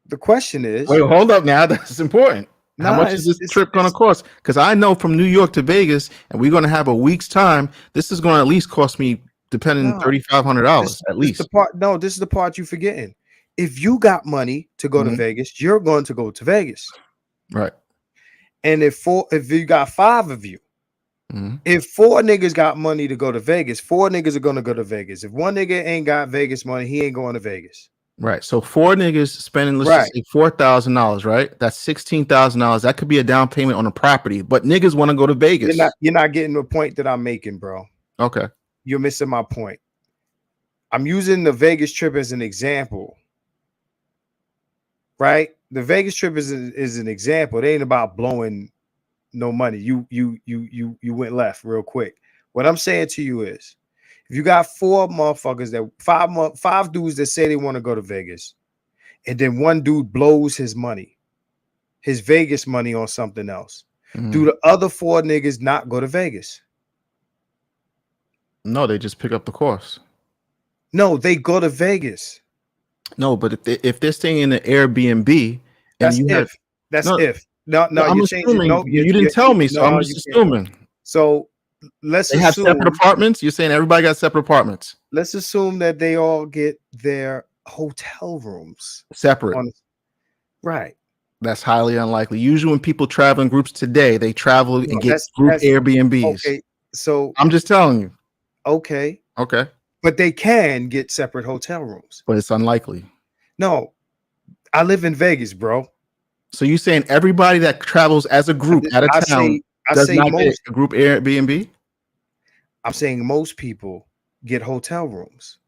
The question is, wait, hold up now. That's important. How much is this trip going to cost? Because I know from New York to Vegas, and we're going to have a week's time, this is going to at least cost me, depending, $3,500 at least. This is the part you're forgetting. if you got money to go to Mhm. Vegas, you're going to go to Vegas. Right. And if you got 5 of you, Mhm. if 4 niggas got money to go to Vegas, 4 niggas are going to go to Vegas. If one nigga ain't got Vegas money, he ain't going to Vegas. Right. So 4 niggas spending, let's just say $4,000, right? That's $16,000. That could be a down payment on a property, but niggas want to go to Vegas. You're not getting the point that I'm making, bro. Okay. You're missing my point. I'm using the Vegas trip as an example. Right? The Vegas trip is an example. It ain't about blowing no money. You went left real quick. What I'm saying to you is, if you got 4 motherfuckers that 5 dudes that say they want to go to Vegas, and then one dude blows his money, his Vegas money on something else, do the other 4 niggas not go to Vegas? No, they just pick up the course. No, they go to Vegas. No, but if they're staying in an Airbnb, That's and you have if. No, I'm you're assuming changing. No, you didn't tell me, so I'm just assuming. So let's They have separate assume apartments. You're saying everybody got separate apartments, let's assume that they all get their hotel rooms separate. Right. That's highly unlikely. Usually, when people travel in groups today, they travel and get group Airbnbs. Okay, so I'm just telling you. Okay, but they can get separate hotel rooms. But it's unlikely. No, I live in Vegas, bro. So you saying everybody that travels as a group out of town does not get a group Airbnb? I'm saying most people get hotel rooms.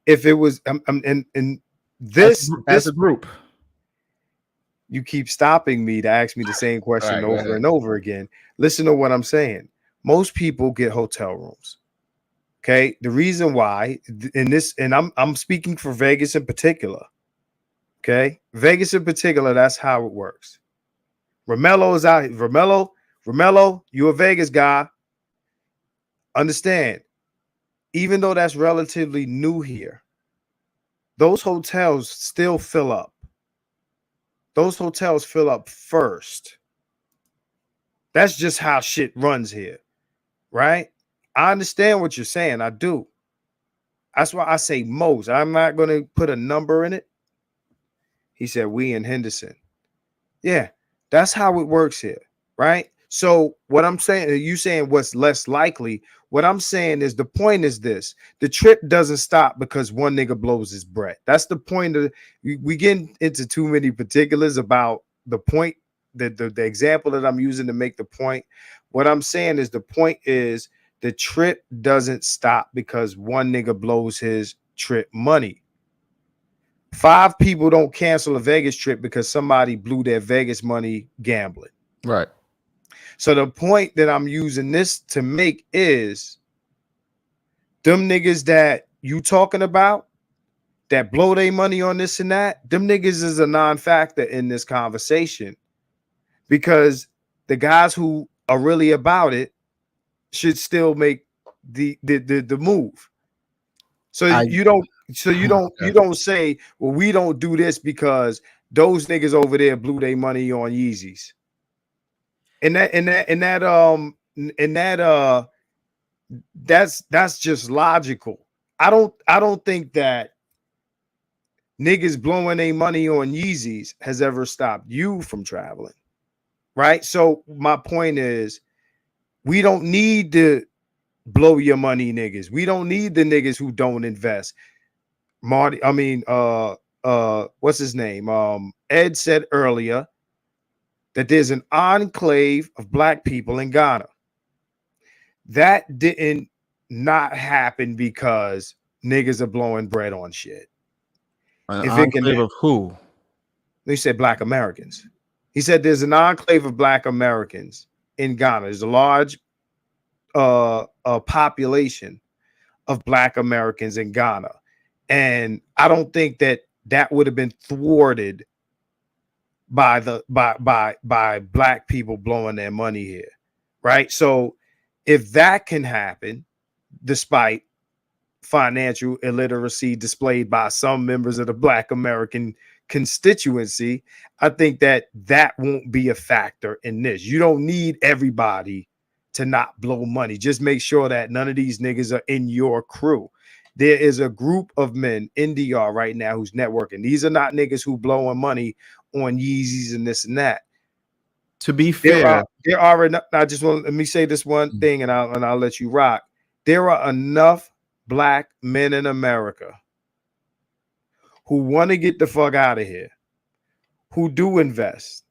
If it was, and this as a group, you keep stopping me to ask me the same question over and over again. Listen to what I'm saying. Most people get hotel rooms. Okay, the reason why in this, and I'm speaking for Vegas in particular. Okay, Vegas in particular, that's how it works. Romello is out. Romello, you a Vegas guy. Understand, even though that's relatively new here, those hotels still fill up. Those hotels fill up first. That's just how shit runs here, right? I understand what you're saying. I do. That's why I say most. I'm not going to put a number in it. He said we in Henderson. Yeah, that's how it works here, right? So what I'm saying, you saying what's less likely. What I'm saying is the point is this: the trip doesn't stop because one nigga blows his bread. That's the point of we get into too many particulars about the point, the example that I'm using to make the point. What I'm saying is the point is the trip doesn't stop because one nigga blows his trip money. 5 people don't cancel a Vegas trip because somebody blew their Vegas money gambling. Right. So the point that I'm using this to make is them niggas that you talking about that blow their money on this and that, them niggas is a non-factor in this conversation, because the guys who are really about it should still make the move. So you don't say, well, we don't do this because those niggas over there blew their money on Yeezys. That's just logical. I don't think that niggas blowing their money on Yeezys has ever stopped you from traveling, right? So my point is, we don't need to blow your money niggas. We don't need the niggas who don't invest. What's his name? Ed said earlier that there's an enclave of black people in Ghana. That didn't not happen because niggas are blowing bread on shit. An enclave of who? They said black Americans. He said there's an enclave of black Americans in Ghana. There's a large population of black Americans in Ghana. And I don't think that would have been thwarted by black people blowing their money here, right? So if that can happen, despite financial illiteracy displayed by some members of the black American constituency, I think that won't be a factor in this. You don't need everybody to not blow money. Just make sure that none of these niggas are in your crew. There is a group of men in DR right now who's networking. These are not niggas who blowing money on Yeezys and this and that. To be fair, there are enough. I just want let me say this one thing, and I'll let you rock. There are enough black men in America who want to get the fuck out of here, who do invest,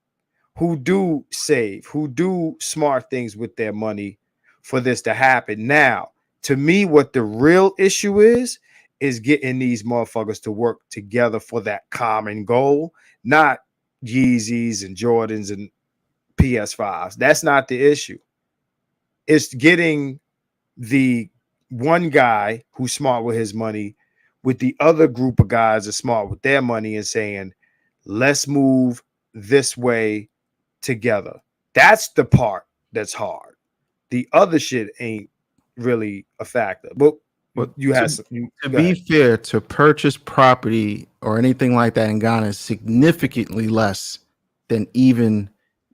who do save, who do smart things with their money for this to happen. Now, to me, what the real issue is getting these motherfuckers to work together for that common goal, not Yeezys and Jordans and PS5s. That's not the issue. It's getting the one guy who's smart with his money with the other group of guys that are smart with their money and saying, let's move this way together. That's the part that's hard. The other shit ain't really a factor. But you have to be fair, to purchase property or anything like that in Ghana is significantly less than even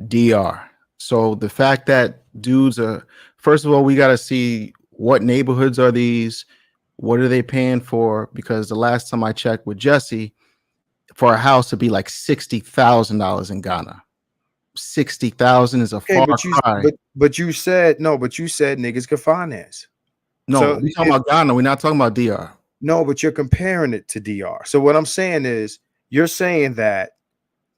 DR. So the fact that dudes are, first of all, we got to see what neighborhoods are these, what are they paying for? Because the last time I checked with Jesse, for a house to be like $60,000 in Ghana. 60,000 is a far cry. But you said niggas could finance. No, so we're talking about Ghana. We're not talking about DR. No, but you're comparing it to DR. So what I'm saying is, you're saying that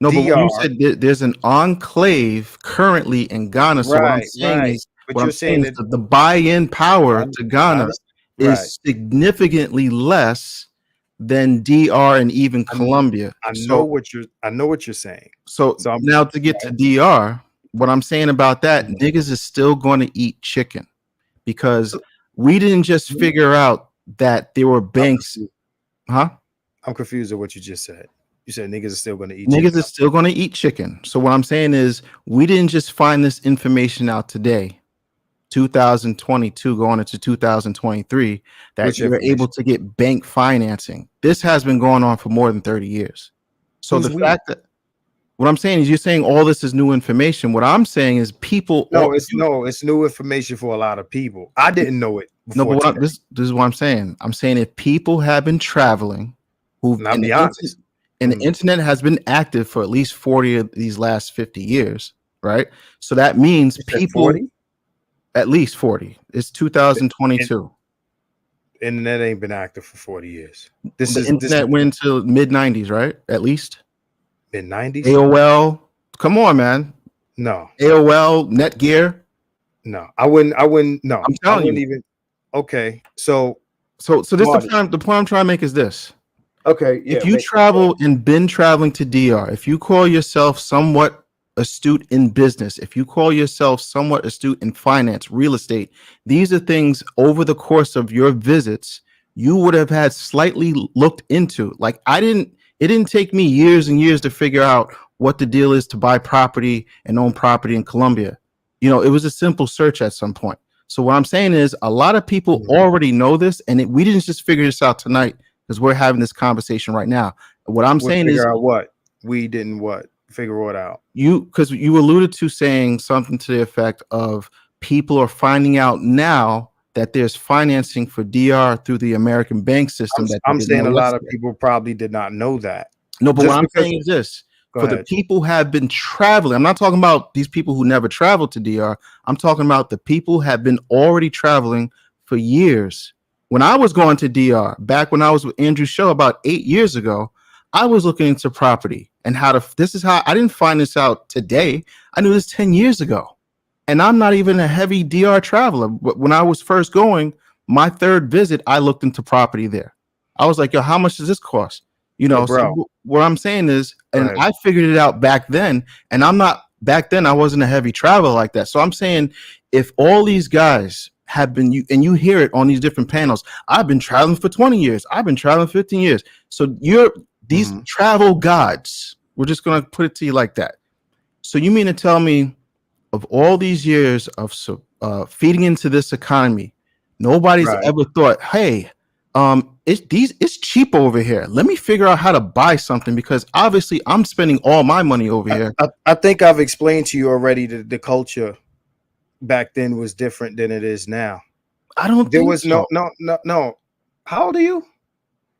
no, DR, but you said there's an enclave currently in Ghana. So what I'm saying is, the buy-in power to Ghana is significantly less than DR and even Colombia. I know what you're saying. So now to get to DR, what I'm saying about that, niggas is still going to eat chicken because we didn't just figure out that there were banks. I'm confused at what you just said. You said niggas are still going to eat chicken. Niggas are still going to eat chicken. So what I'm saying is we didn't just find this information out today, 2022 going into 2023, that you're able to get bank financing. This has been going on for more than 30 years. So fact that what I'm saying is you're saying all this is new information. What I'm saying is people. It's new information for a lot of people. I didn't know it. No, but this is what I'm saying. I'm saying if people have been traveling, the internet has been active for at least 40 of these last 50 years, right? So that means people 40? At least 40. It's 2022. Internet ain't been active for 40 years. Internet went to mid 90s, right? At least mid 90s. AOL. Come on, man. No. AOL, Netgear. No, I wouldn't. No, I'm telling you. Even. Okay, so this the point I'm trying to make is this. Okay, yeah, if you travel and been traveling to DR, if you call yourself somewhat astute in business, if you call yourself somewhat astute in finance, real estate, these are things over the course of your visits you would have had slightly looked into. Like it didn't take me years and years to figure out what the deal is to buy property and own property in Colombia. You know, it was a simple search at some point. So what I'm saying is a lot of people already know this, and we didn't just figure this out tonight because we're having this conversation right now. What I'm saying is what we didn't figure what out. Because you alluded to saying something to the effect of people are finding out now that there's financing for DR through the American bank system. I'm saying a lot of people probably did not know that. No, but what I'm saying is this. For the people who have been traveling, I'm not talking about these people who never traveled to DR. I'm talking about the people who have been already traveling for years. When I was going to DR, back when I was with Andrew's show about 8 years ago, I was looking into property and this is how I didn't find this out today. I knew this 10 years ago. And I'm not even a heavy DR traveler. But when I was first going, my third visit, I looked into property there. I was like, yo, how much does this cost? You know, so what I'm saying is, and I figured it out back then, and back then I wasn't a heavy traveler like that. So I'm saying if all these guys have been, and you hear it on these different panels, I've been traveling for 20 years. I've been traveling 15 years. So these travel gods, we're just going to put it to you like that. So you mean to tell me of all these years of feeding into this economy, nobody's ever thought, hey, it's cheap over here. Let me figure out how to buy something because obviously I'm spending all my money over here. I think I've explained to you already that the culture back then was different than it is now. I don't. There was no. How old are you?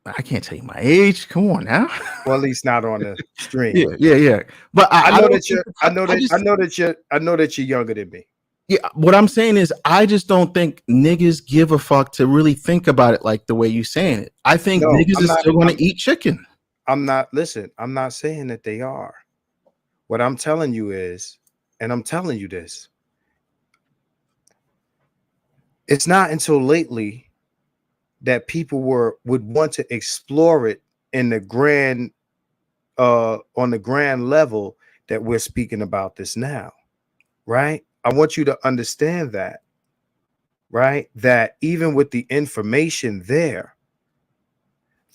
I can't tell you my age. Come on now. Well, at least not on the stream. Yeah. But I know don't that you're. think- I know that. just- I know that you're. I know that you're younger than me. Yeah, what I'm saying is, I just don't think niggas give a fuck to really think about it like the way you saying it. I think No, niggas I'm is not- still going I'm- to eat chicken. I'm not. Listen, I'm not saying that they are. What I'm telling you is, and I'm telling you this. It's not until lately that people would want to explore it in the grand, on the grand level that we're speaking about this now, right? I want you to understand that, right? That even with the information there,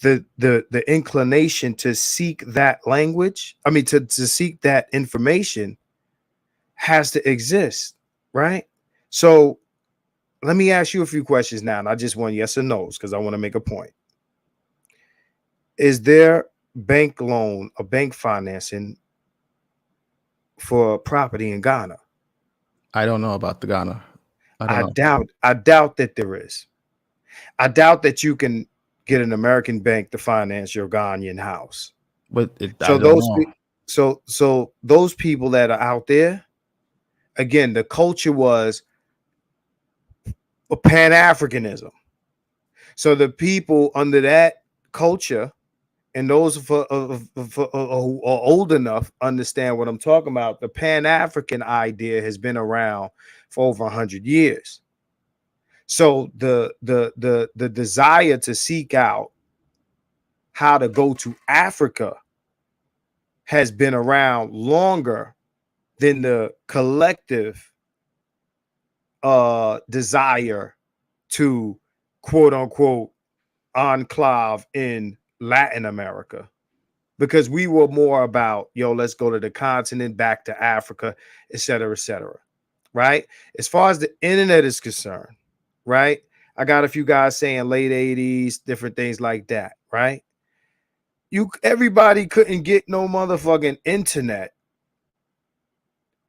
the inclination to seek that language, I mean to seek that information has to exist, right? So let me ask you a few questions now, and I just want yes or no's because I want to make a point. Is there bank loan or bank financing for property in Ghana? I don't know about the Ghana. I doubt that there is. I doubt that you can get an American bank to finance your Ghanaian house. But So those people that are out there, again, the culture was a Pan-Africanism. So the people under that culture and those who are old enough understand what I'm talking about. The Pan-African idea has been around for over 100 years. So the desire to seek out how to go to Africa has been around longer than the collective desire to quote unquote enclave in Latin America, because we were more about, yo, let's go to the continent, back to Africa, et cetera, right? As far as the internet is concerned, right? I got a few guys saying late 80s, different things like that, right? Everybody couldn't get no motherfucking internet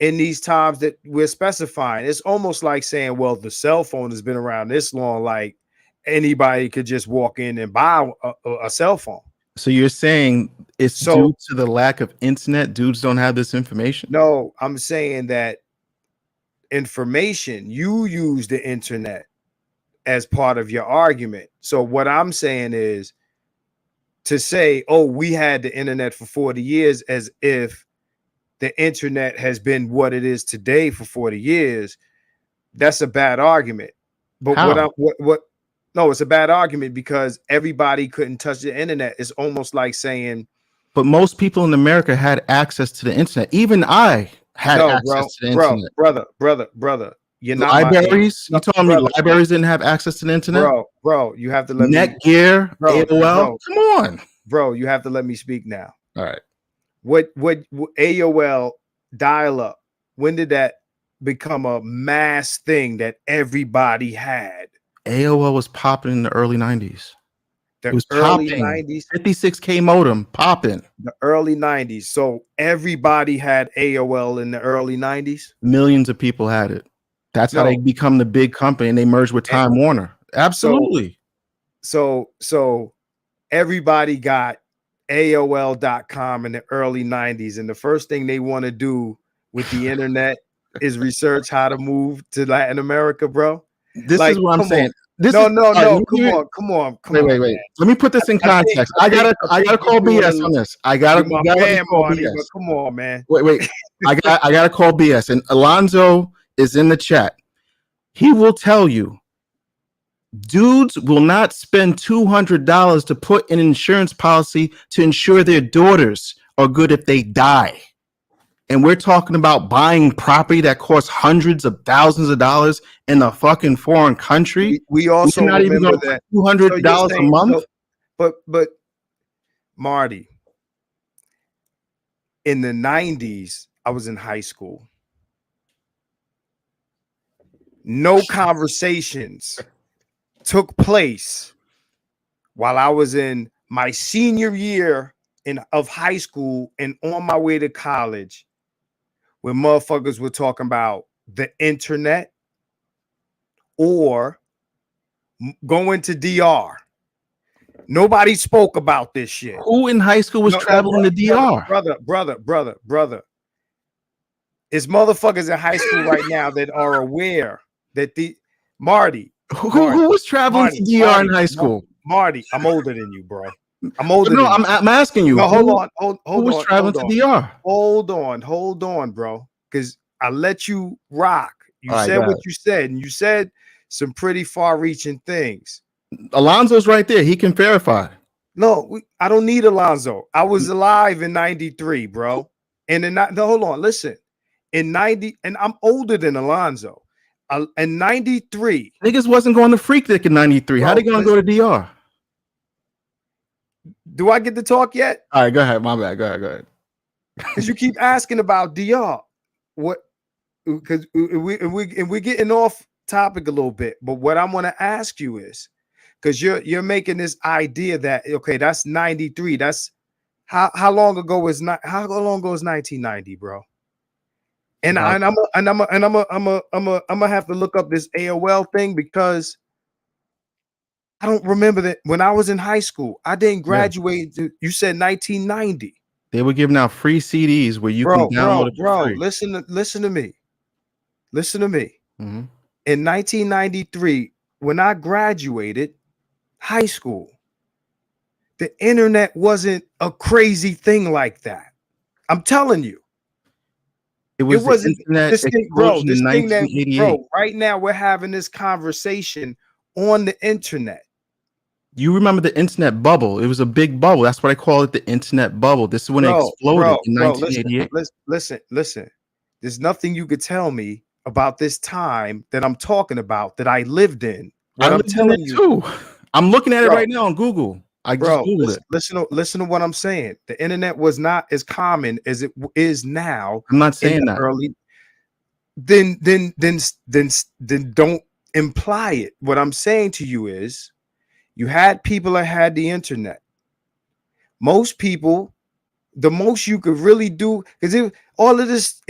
in these times that we're specifying. It's almost like saying, well, the cell phone has been around this long, like anybody could just walk in and buy a cell phone. So you're saying it's due to the lack of internet? Dudes don't have this information? No, I'm saying that information, you use the internet as part of your argument. So what I'm saying is to say, oh, we had the internet for 40 years, as if the internet has been what it is today for 40 years. That's a bad argument. But How? No, it's a bad argument because everybody couldn't touch the internet. It's almost like saying, but most people in America had access to the internet. Even I had access to the internet. Brother. You're not libraries. You telling me libraries didn't have access to the internet? Bro, you have to let me. Netgear, AOL. Come on, bro. You have to let me speak now. All right. What AOL dial-up? When did that become a mass thing that everybody had? AOL was popping in the early 90s. It was early popping. 90s. 56K modem popping. The early 90s. So everybody had AOL in the early 90s. Millions of people had it. That's how they become the big company, and they merged with Time Warner. Absolutely. So everybody got AOL.com in the early 90s. And the first thing they want to do with the internet is research how to move to Latin America, bro. This is what I'm saying. Come on. Wait. Let me put this in context. I gotta call BS on this. I gotta call BS. Come on, man. Wait. I gotta call BS. And Alonzo is in the chat. He will tell you, dudes will not spend $200 to put an insurance policy to ensure their daughters are good if they die. And we're talking about buying property that costs hundreds of thousands of dollars in a fucking foreign country. We also not even going to $200 a month. But Marty, in the 90s, I was in high school. No conversations took place while I was in my senior year of high school and on my way to college, where motherfuckers were talking about the internet or going to DR Nobody spoke about this shit. Who in high school was traveling to DR? Brother. It's motherfuckers in high school right now that are aware that the Marty. Who was traveling to DR in high school? Marty, I'm older than you, bro. I'm older than you. I'm asking you. No, hold on. Who was traveling to DR? Hold on, bro. Because I let you rock. You said what you said, and you said some pretty far-reaching things. Alonzo's right there. He can verify. No, I don't need Alonzo. I was alive in 93, bro. And hold on, listen. In 90, and I'm older than Alonzo. In 93. Niggas wasn't going to Freak Dick in 93. How they going to go to DR? Do I get to talk yet? All right, go ahead. My bad. Go ahead. Because you keep asking about DR. What? Because we're getting off topic a little bit. But what I'm going to ask you is, because you're making this idea that okay, that's 93. That's how long ago is 1990, bro? And I'm gonna have to look up this AOL thing because I don't remember that when I was in high school. I didn't graduate. You said 1990. They were giving out free CDs where you can download it for free. Listen to me. Mm-hmm. In 1993, when I graduated high school, the internet wasn't a crazy thing like that. I'm telling you. It wasn't this thing, bro. This thing that, bro, right now we're having this conversation on the internet. You remember the internet bubble? It was a big bubble. That's what I call it, the internet bubble. This is when it exploded in 1988. Listen. There's nothing you could tell me about this time that I'm talking about that I lived in. What I'm telling you, too. I'm looking at it right now on Google. I just Googled it. Listen to what I'm saying. The internet was not as common as it is now. I'm not saying that. Then don't imply it. What I'm saying to you is, you had people that had the internet. Most people, the most you could really do, because all of this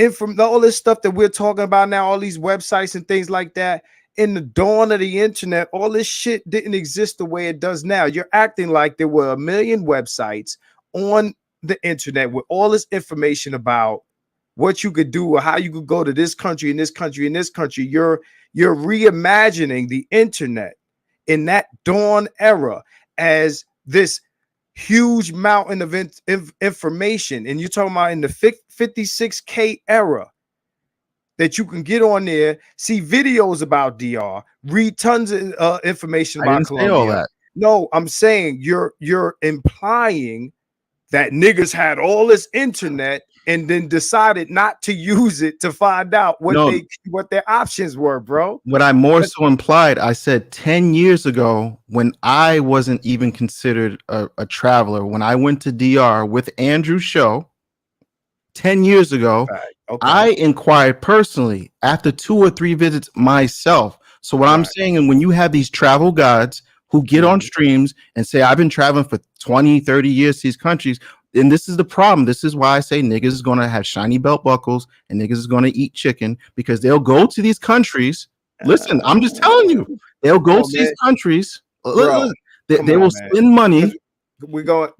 stuff that we're talking about now, all these websites and things like that. In the dawn of the internet, all this shit didn't exist the way it does now. You're acting like there were a million websites on the internet with all this information about what you could do or how you could go to this country and this country and this country. You're reimagining the internet in that dawn era as this huge mountain of information. And you're talking about in the 56K era. That you can get on there, see videos about DR, read tons of information about Colombia. All that. No, I'm saying you're implying that niggas had all this internet and then decided not to use it to find out what their options were, bro. What I more so implied, I said 10 years ago when I wasn't even considered a traveler, when I went to DR with Andrew's show 10 years ago. Okay. I inquired personally after 2 or 3 visits myself. So what I'm saying, and when you have these travel guides who get on streams and say, I've been traveling for 20, 30 years to these countries, and this is the problem. This is why I say niggas is going to have shiny belt buckles and niggas is going to eat chicken, because they'll go to these countries. Listen, I'm just telling you, they'll go to these countries. They will spend money. We go,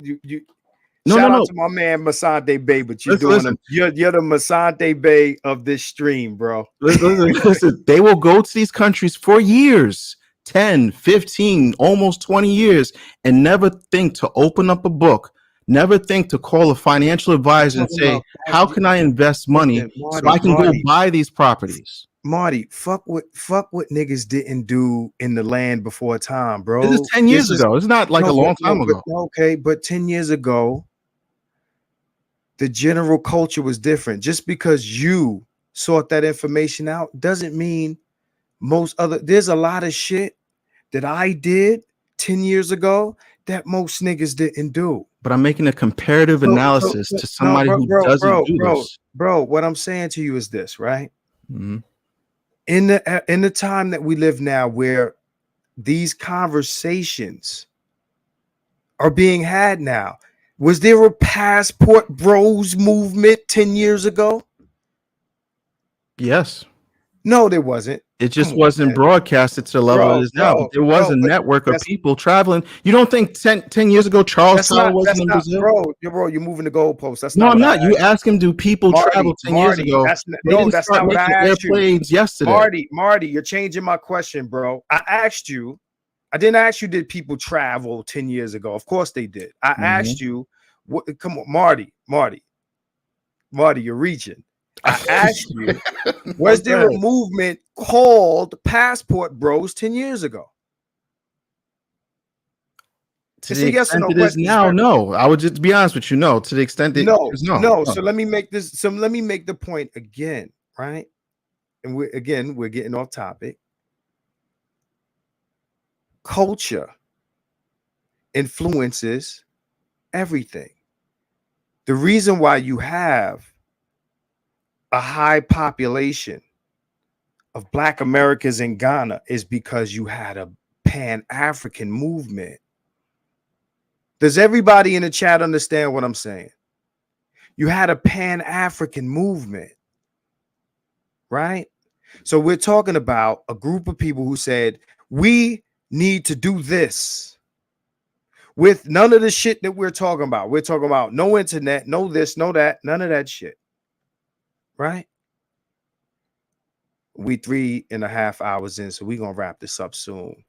Shout out to my man Masante Bay, but you're the Masante Bay of this stream, bro. Listen, they will go to these countries for years, 10, 15, almost 20 years, and never think to open up a book, never think to call a financial advisor and say, how can I invest money so I can go buy these properties? Marty, fuck what niggas didn't do in the land before time, bro. This is 10 years ago. It's not like a long time ago. Okay, but 10 years ago, the general culture was different. Just because you sought that information out doesn't mean there's a lot of shit that I did 10 years ago that most niggas didn't do. But I'm making a comparative analysis to somebody who doesn't do this. Bro, what I'm saying to you is this, right? Mm-hmm. In the time that we live now, where these conversations are being had now, was there a passport bros movement 10 years ago? Yes. No, there wasn't. It just Come on, wasn't man. broadcasted to the level it is now. But there was a but network of that's people traveling. You don't think 10 years ago Charles Tyler wasn't in Brazil? bro. You're moving the goalposts. That's No, not I'm what I not. You asked him, do people travel 10 years ago? That's They didn't that's start not what I making asked you. airplanes yesterday. Marty, you're changing my question, bro. I asked you. I didn't ask you, did people travel 10 years ago? Of course they did. I asked you, what, come on, Marty, you're reaching. I asked you, was there a movement called Passport Bros 10 years ago? To the extent it is now, no. I would just be honest with you, no. To the extent that no. So let me make this. So let me make the point again, right? And we're getting off topic. Culture influences everything. The reason why you have a high population of Black Americans in Ghana is because you had a Pan-African movement. Does everybody in the chat understand what I'm saying? You had a Pan-African movement, right? So we're talking about a group of people who said, we need to do this with none of the shit that we're talking about. We're talking about no internet, no this, no that, none of that shit, right? We 3.5 hours in, so we're going to wrap this up soon.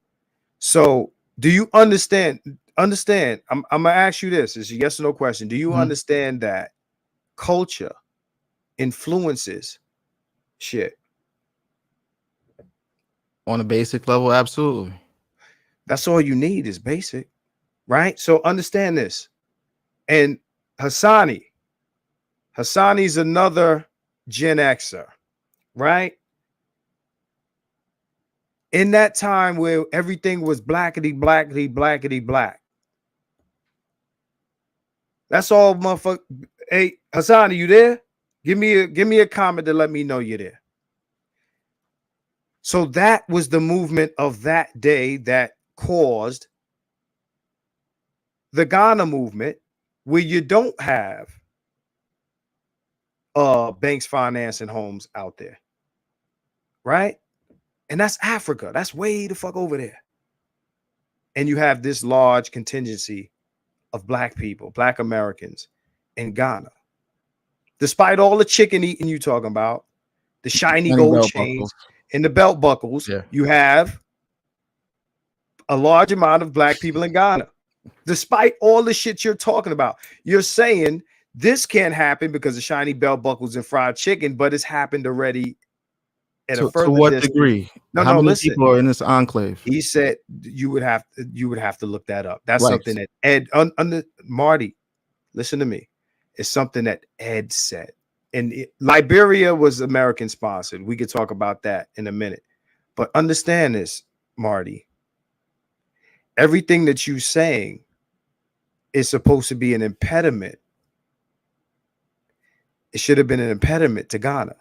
So do you understand? I'm going to ask you this. It's a yes or no question. Do you understand that culture influences shit? On a basic level, absolutely. That's all you need is basic, right? So understand this. And Hassani's another Gen Xer, right? In that time where everything was blackety, blackety, blackety, black. That's all, motherfucker. Hey, Hassani, you there? Give me a comment to let me know you're there. So that was the movement of that day that caused the Ghana movement, where you don't have banks financing homes out there, right? And that's Africa. That's way the fuck over there. And you have this large contingency of Black people, Black Americans in Ghana. Despite all the chicken eating you talking about, the shiny gold chains and the belt buckles, you have a large amount of Black people in Ghana. Despite all the shit you're talking about, you're saying this can't happen because of shiny belt buckles and fried chicken, but it's happened already at a further to what distance. degree? How many people are in this enclave? He said you would have to look that up. That's something that Ed Marty, listen to me. It's something that Ed said. And Liberia was American sponsored. We could talk about that in a minute. But understand this, Marty. Everything that you're saying is supposed to be an impediment. It should have been an impediment to Ghana.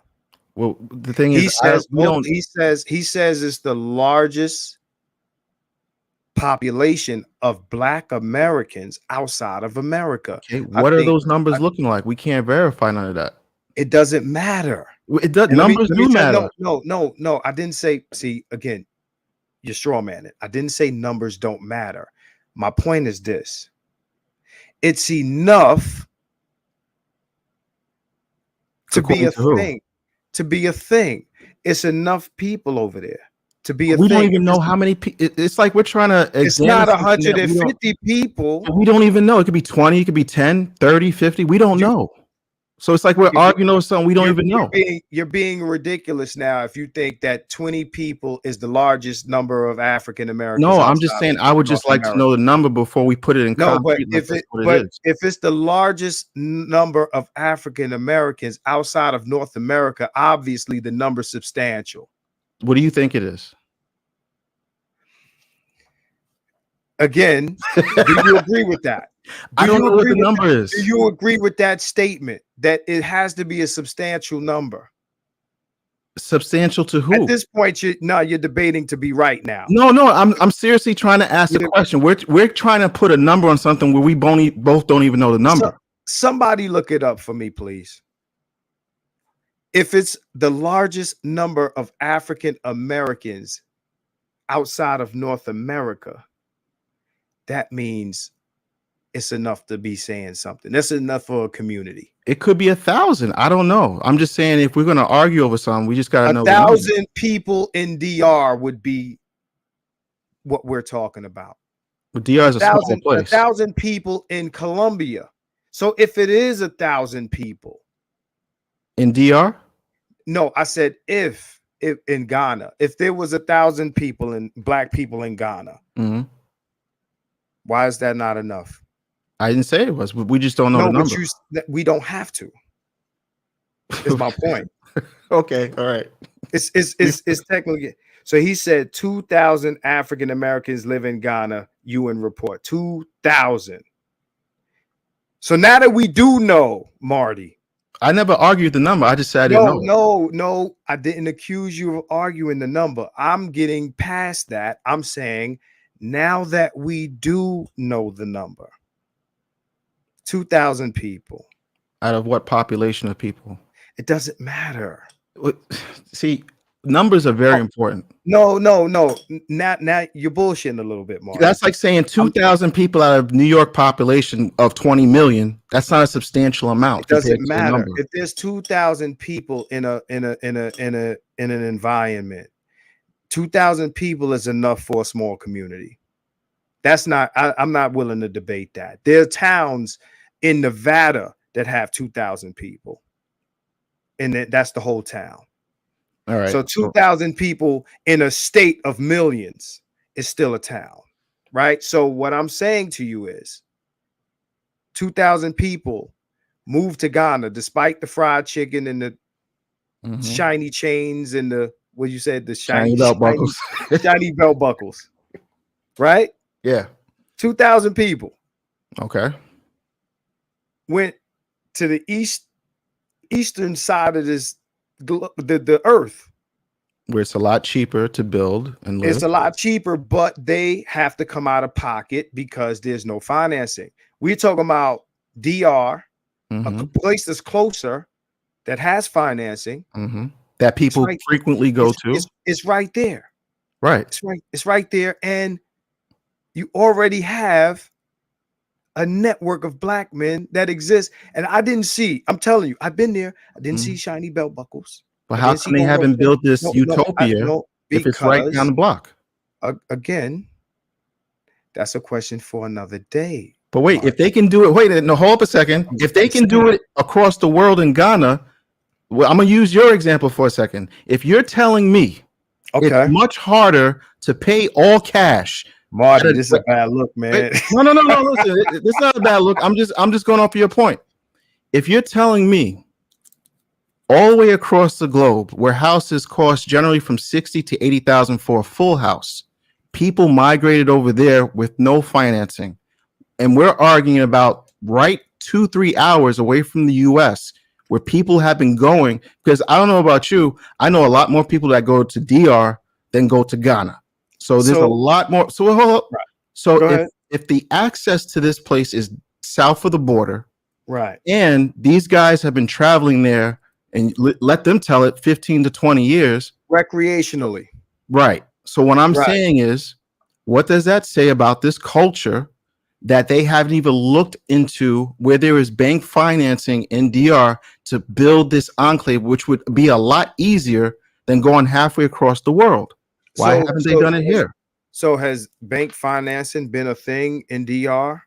Well, the thing is, he says it's the largest population of Black Americans outside of America. Okay, what are those numbers looking like? We can't verify none of that. It doesn't matter. It does. Numbers do matter. No. I didn't say. See, again, you're straw man it. I didn't say numbers don't matter. My point is this: it's enough to be a thing. To be a thing. It's enough people over there to be a thing. We don't even know how many people. It's like we're trying to. It's not 150 people. We don't even know. It could be 20. It could be 10, 30, 50. We don't know. So it's like we're arguing over something we don't even know. You're being ridiculous now if you think that 20 people is the largest number of African Americans. No, I'm just saying I would just like to know the number before we put it in concrete. But if it's the largest number of African Americans outside of North America, obviously the number's substantial. What do you think it is? Again, do you agree with that? I don't know what the number is. Do you agree with that statement that it has to be a substantial number? Substantial to who? At this point, you're debating to be right now. No, I'm seriously trying to ask the question. We're trying to put a number on something where we both don't even know the number. Somebody look it up for me, please. If it's the largest number of African Americans outside of North America, that means it's enough to be saying something. That's enough for a community. It could be 1,000. I don't know. I'm just saying if we're going to argue over something, we just got to know the number. 1,000 people in DR would be what we're talking about. But DR is a small place. 1,000 people in Colombia. So if it is 1,000 people in DR, no, I said if in Ghana, if there was 1,000 people and black people in Ghana, why is that not enough? I didn't say it was. We just don't know the number. We don't have to. Is my point. Okay, all right. It's technically. So he said 2,000 African Americans live in Ghana. UN report 2,000. So now that we do know, Marty, I never argued the number. I just said I didn't know. No, I didn't accuse you of arguing the number. I'm getting past that. I'm saying now that we do know the number, 2,000 people. Out of what population of people? It doesn't matter. See, numbers are very important. No. Now you're bullshitting a little bit more. That's like saying 2,000 people out of New York population of 20 million. That's not a substantial amount. It doesn't matter if there's 2,000 people in an environment. 2,000 people is enough for a small community. That's not. I'm not willing to debate that. There are towns in Nevada that have 2,000 people, and that's the whole town. All right. So 2,000 people in a state of millions is still a town, right? So what I'm saying to you is 2,000 people moved to Ghana despite the fried chicken and the shiny chains and the, what you said, the shiny belt buckles, shiny belt buckles, right? Yeah. 2,000 people. Okay. Went to the eastern side of this the earth, where it's a lot cheaper to build and live. It's a lot cheaper, but they have to come out of pocket because there's no financing. We're talking about DR, a place that's closer that has financing that people frequently go to. It's right there. Right. It's right there. And you already have a network of black men that exists. And I didn't see, I'm telling you, I've been there. I didn't see shiny belt buckles. But how come they haven't built this utopia if it's right down the block? Again, that's a question for another day. But wait, if they can do it, hold up a second. If they can do it across the world in Ghana, well, I'm going to use your example for a second. If you're telling me it's much harder to pay all cash, Marty, this is a bad look, man. No. Listen, this is not a bad look. I'm just going off of your point. If you're telling me all the way across the globe, where houses cost generally from 60 to 80,000 for a full house, people migrated over there with no financing, and we're arguing about 2-3 hours away from the U.S. where people have been going. Because I don't know about you, I know a lot more people that go to DR than go to Ghana. So there's a lot more. So if the access to this place is south of the border, right, and these guys have been traveling there, and let them tell it 15 to 20 years recreationally, right? So what I'm saying is, what does that say about this culture that they haven't even looked into, where there is bank financing in DR to build this enclave, which would be a lot easier than going halfway across the world? Why haven't they done it here? So has bank financing been a thing in DR?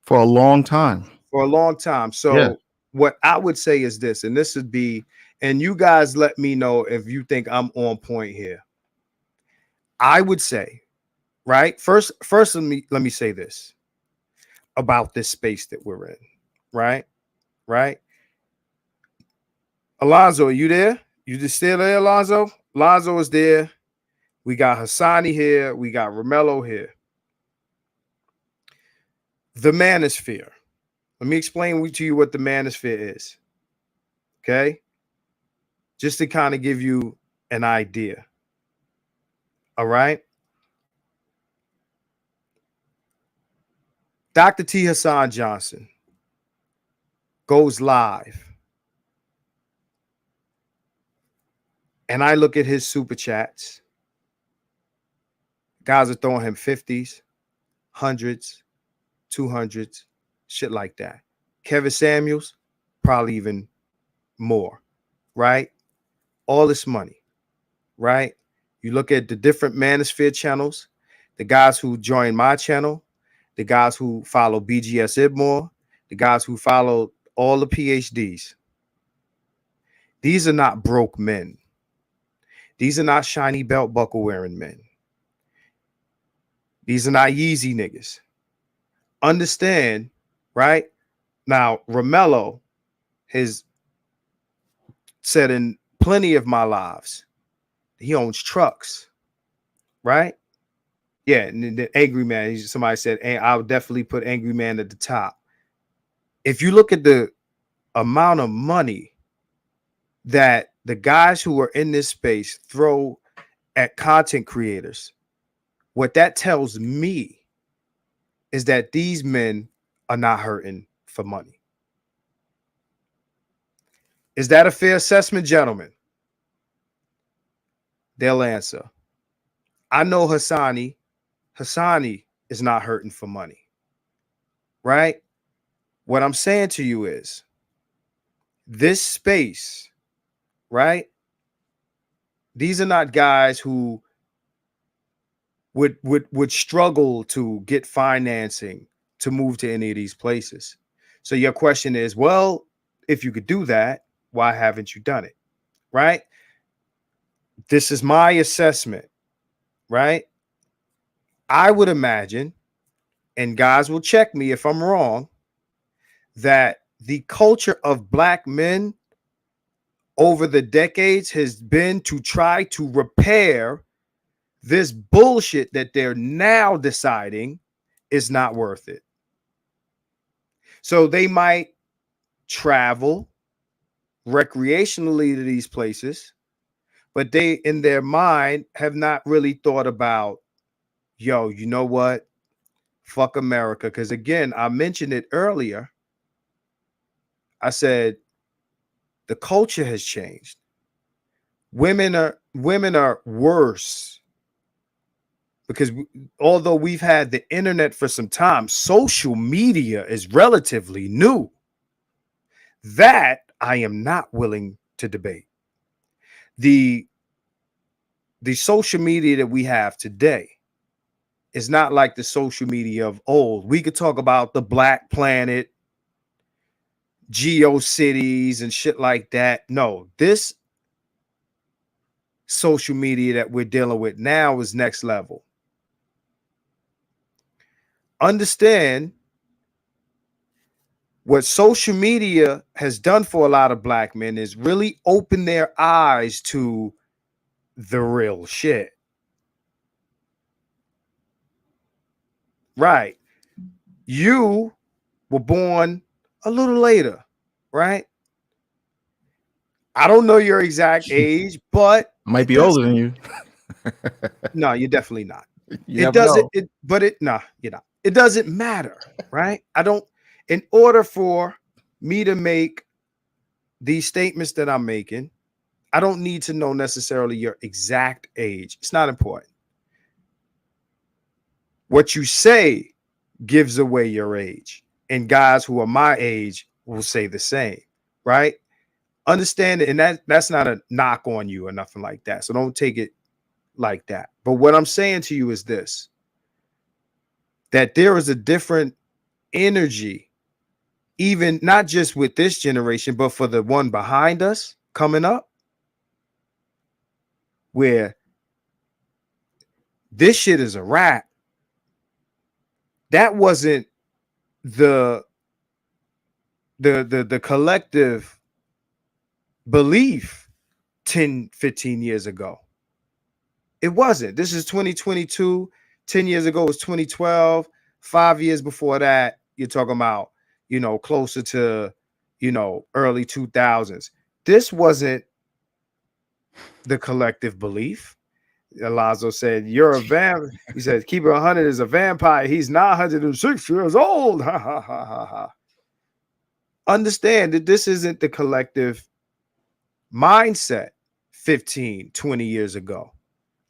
For a long time. For a long time. So what I would say is this, and this would be, and you guys let me know if you think I'm on point here. I would say, right? First, let me say this about this space that we're in, right? Right? Alonzo, are you there? You just still there, Alonzo? Alonzo is there. We got Hassani here. We got Romello here. The manosphere. Let me explain to you what the manosphere is. Okay? Just to kind of give you an idea. All right? Dr. T. Hassan Johnson goes live and I look at his super chats, guys are throwing him 50s, 100s, 200s, shit like that. Kevin Samuels, probably even more, right? All this money, right? You look at the different Manosphere channels, the guys who join my channel, the guys who follow BGS Ibmore, the guys who follow all the PhDs. These are not broke men. These are not shiny belt buckle wearing men. These are not Yeezy niggas. Understand, right? Now, Romello has said in plenty of my lives, he owns trucks, right? Yeah, and the Angry Man, somebody said, hey, I would definitely put Angry Man at the top. If you look at the amount of money that the guys who are in this space throw at content creators, what that tells me is that these men are not hurting for money. Is that a fair assessment, gentlemen? They'll answer. I know Hassani. Hassani is not hurting for money, right? What I'm saying to you is this space, right? These are not guys who would struggle to get financing to move to any of these places. So your question is, well, if you could do that, why haven't you done it? Right? This is my assessment, right? I would imagine, and guys will check me if I'm wrong, that the culture of black men over the decades has been to try to repair this bullshit that they're now deciding is not worth it. So they might travel recreationally to these places, but they in their mind have not really thought about, yo, you know what? Fuck America. Because again, I mentioned it earlier. I said the culture has changed. Women are worse because although we've had the internet for some time, social media is relatively new. That I am not willing to debate. The social media that we have today is not like the social media of old. We could talk about the Black Planet, GeoCities, and shit like that. No, this social media that we're dealing with now is next level. Understand what social media has done for a lot of black men is really open their eyes to the real shit. Right. You were born a little later, right? I don't know your exact age, but Might be older than you. No, you're definitely not. You It never doesn't, know. nah, you're not. It doesn't matter, right? In order for me to make these statements that I'm making, I don't need to know necessarily your exact age. It's not important. What you say gives away your age. And guys who are my age will say the same, right? Understand it. And that's not a knock on you or nothing like that. So don't take it like that. But what I'm saying to you is this, that there is a different energy, even not just with this generation, but for the one behind us coming up, where this shit is a wrap. That wasn't the collective belief 10, 15 years ago. It wasn't. This is 2022. 10 years ago was 2012. 5 years before that, you're talking about, closer to, early 2000s. This wasn't the collective belief. Alonzo said, you're a vampire. He said, KeepItOneHunned is a vampire. He's 906 years old. Ha, ha, ha, ha, ha. Understand that this isn't the collective mindset 15, 20 years ago.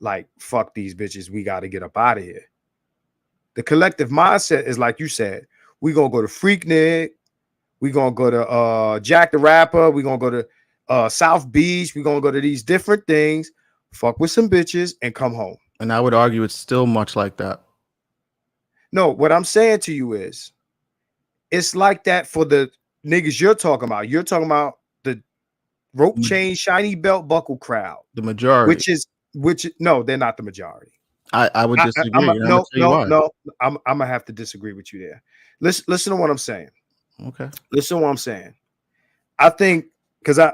Like, fuck these bitches. We got to get up out of here. The collective mindset is like you said, we gonna go to Freaknik, we gonna go to Jack the Rapper, we gonna go to South Beach, we gonna go to these different things, fuck with some bitches, and come home. And I would argue it's still much like that. No, what I'm saying to you is, it's like that for the niggas you're talking about. You're talking about the rope chain, shiny belt buckle crowd. The majority. No, they're not the majority. I would disagree. No, I'm gonna have to disagree with you there. Listen to what I'm saying. Okay. Listen to what I'm saying. I think, because I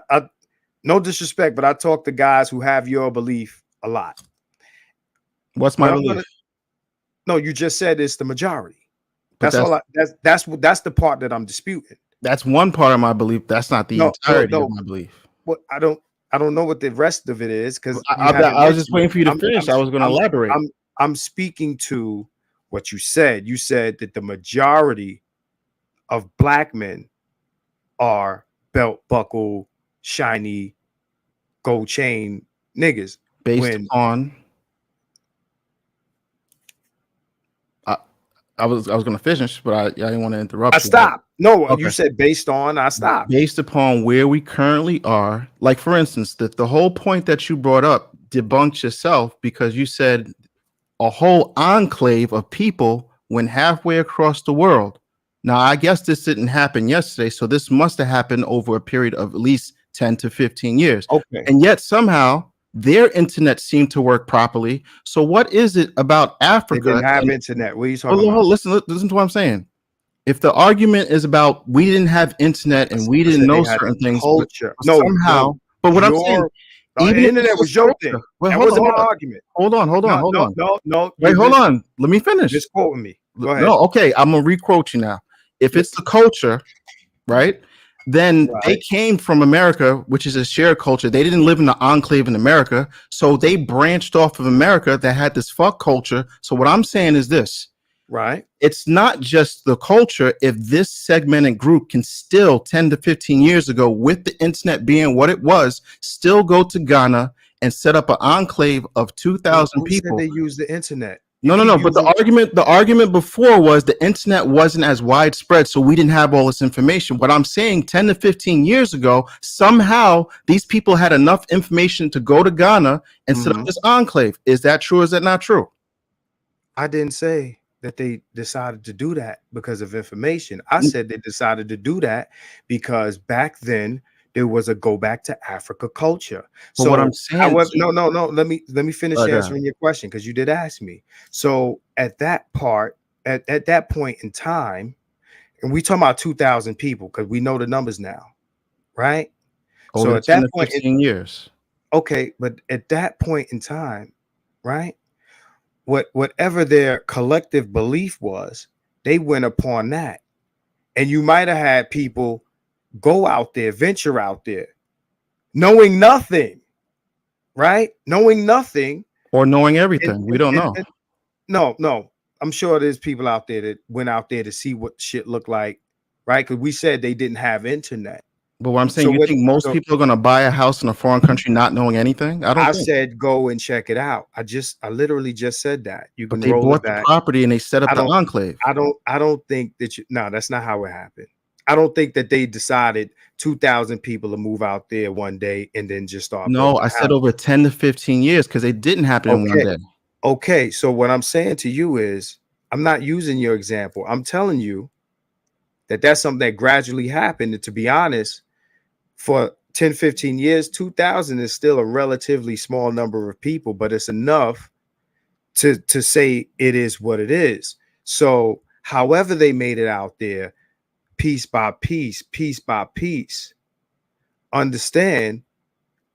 no disrespect, but I talk to guys who have your belief a lot. What's my belief? No, you just said it's the majority. That's the part that I'm disputing. That's one part of my belief. That's not the entirety of my belief. Well, I don't know what the rest of it is, because I was just waiting for you to finish. I was going to elaborate. I'm speaking to what you said. You said that the majority of black men are belt buckle, shiny, gold chain niggas. Based on, I was going to finish, but I didn't want to interrupt. I stopped. No, okay. You said based on. I stopped. Based upon where we currently are, like for instance, the whole point that you brought up debunks yourself, because you said a whole enclave of people went halfway across the world. Now, I guess this didn't happen yesterday, so this must have happened over a period of at least 10 to 15 years. Okay. And yet somehow their internet seemed to work properly. So what is it about Africa? They didn't have internet. What are you talking about? Listen to what I'm saying. If the argument is about we didn't have internet and we didn't know certain things, culture. But what I'm saying, even the internet was your thing. That wasn't my argument. Hold on. No. Wait, hold on. Let me finish. Just quoting me. Go ahead. No, okay. I'm gonna requote you now. If it's the culture, right? Then they came from America, which is a shared culture. They didn't live in the enclave in America, so they branched off of America that had this fuck culture. So what I'm saying is this. Right. It's not just the culture. If this segmented group can still 10 to 15 years ago, with the internet being what it was, still go to Ghana and set up an enclave of 2,000 people. They use the internet. No. But the argument before was the internet wasn't as widespread, so we didn't have all this information. What I'm saying, 10 to 15 years ago, somehow these people had enough information to go to Ghana and set up this enclave. Is that true? Or is that not true? I didn't say that they decided to do that because of information. I said they decided to do that because back then there was a go back to Africa culture. So what I'm saying, no. Let me finish answering your question, because you did ask me. So at that part, at that point in time, and we talking about 2,000 people because we know the numbers now, right? So at that point, 15 years. Okay, but at that point in time, right? Whatever their collective belief was, they went upon that. And you might have had people go out there, venture out there, knowing nothing, right? Knowing nothing. Or knowing everything. We don't know. No. I'm sure there's people out there that went out there to see what shit looked like, right? Because we said they didn't have internet. But what I'm saying, you think most people are going to buy a house in a foreign country not knowing anything? I said go and check it out. I literally just said that. You can they bought the property and they set up the enclave. I don't think that no, that's not how it happened. I don't think that they decided 2,000 people to move out there one day and then just start. No, I said over 10 to 15 years, because it didn't happen in one day. Okay, so what I'm saying to you is, I'm not using your example. I'm telling you that that's something that gradually happened. And to be honest, for 10, 15 years, 2,000 is still a relatively small number of people, but it's enough to say it is what it is. So however they made it out there, piece by piece, understand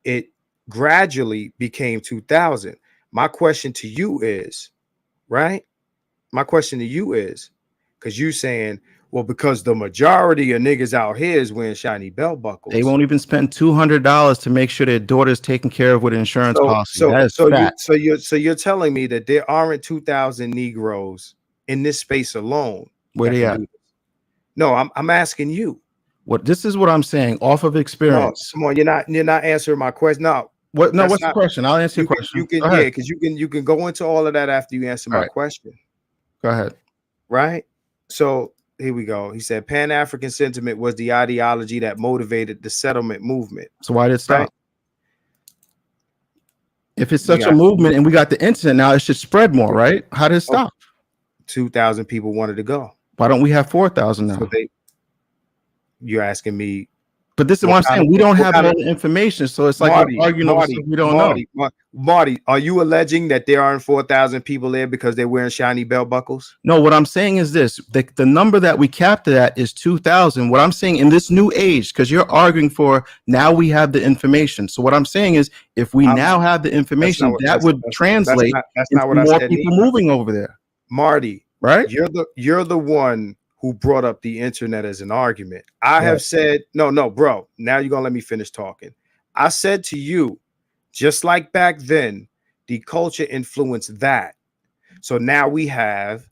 it gradually became 2,000. My question to you is, right? My question to you is, because you saying, well, because the majority of niggas out here is wearing shiny belt buckles. They won't even spend $200 to make sure their daughter's taken care of with an insurance policy. So you're telling me that there aren't 2,000 Negroes in this space alone? Where they at? No, I'm asking you. This is what I'm saying off of experience. No, come on, you're not answering my question. No, What? No, That's what's the not. question? I'll answer You your can, question. you can, Go yeah, ahead. because you can go into all of that after you answer my Right. question, Go ahead. right? So here we go. He said Pan-African sentiment was the ideology that motivated the settlement movement. So why did it stop? Right. If it's We such a got movement and we got the internet now, it should spread more, right? How did it stop? 2,000 people wanted to go. Why don't we have 4,000 now? So you're asking me. But this is what I'm saying. We don't have all the information, so it's like we're arguing over stuff we don't know. Marty, are you alleging that there aren't 4,000 people there because they're wearing shiny belt buckles? No, what I'm saying is this: the number that we capped it at is 2,000. What I'm saying in this new age, because you're arguing for now we have the information. So what I'm saying is, if we now have the information, that would translate into more people moving over there. Marty, right? You're the one who brought up the internet as an argument. I have said, no, bro. Now you're gonna let me finish talking. I said to you, just like back then, the culture influenced that. So now we have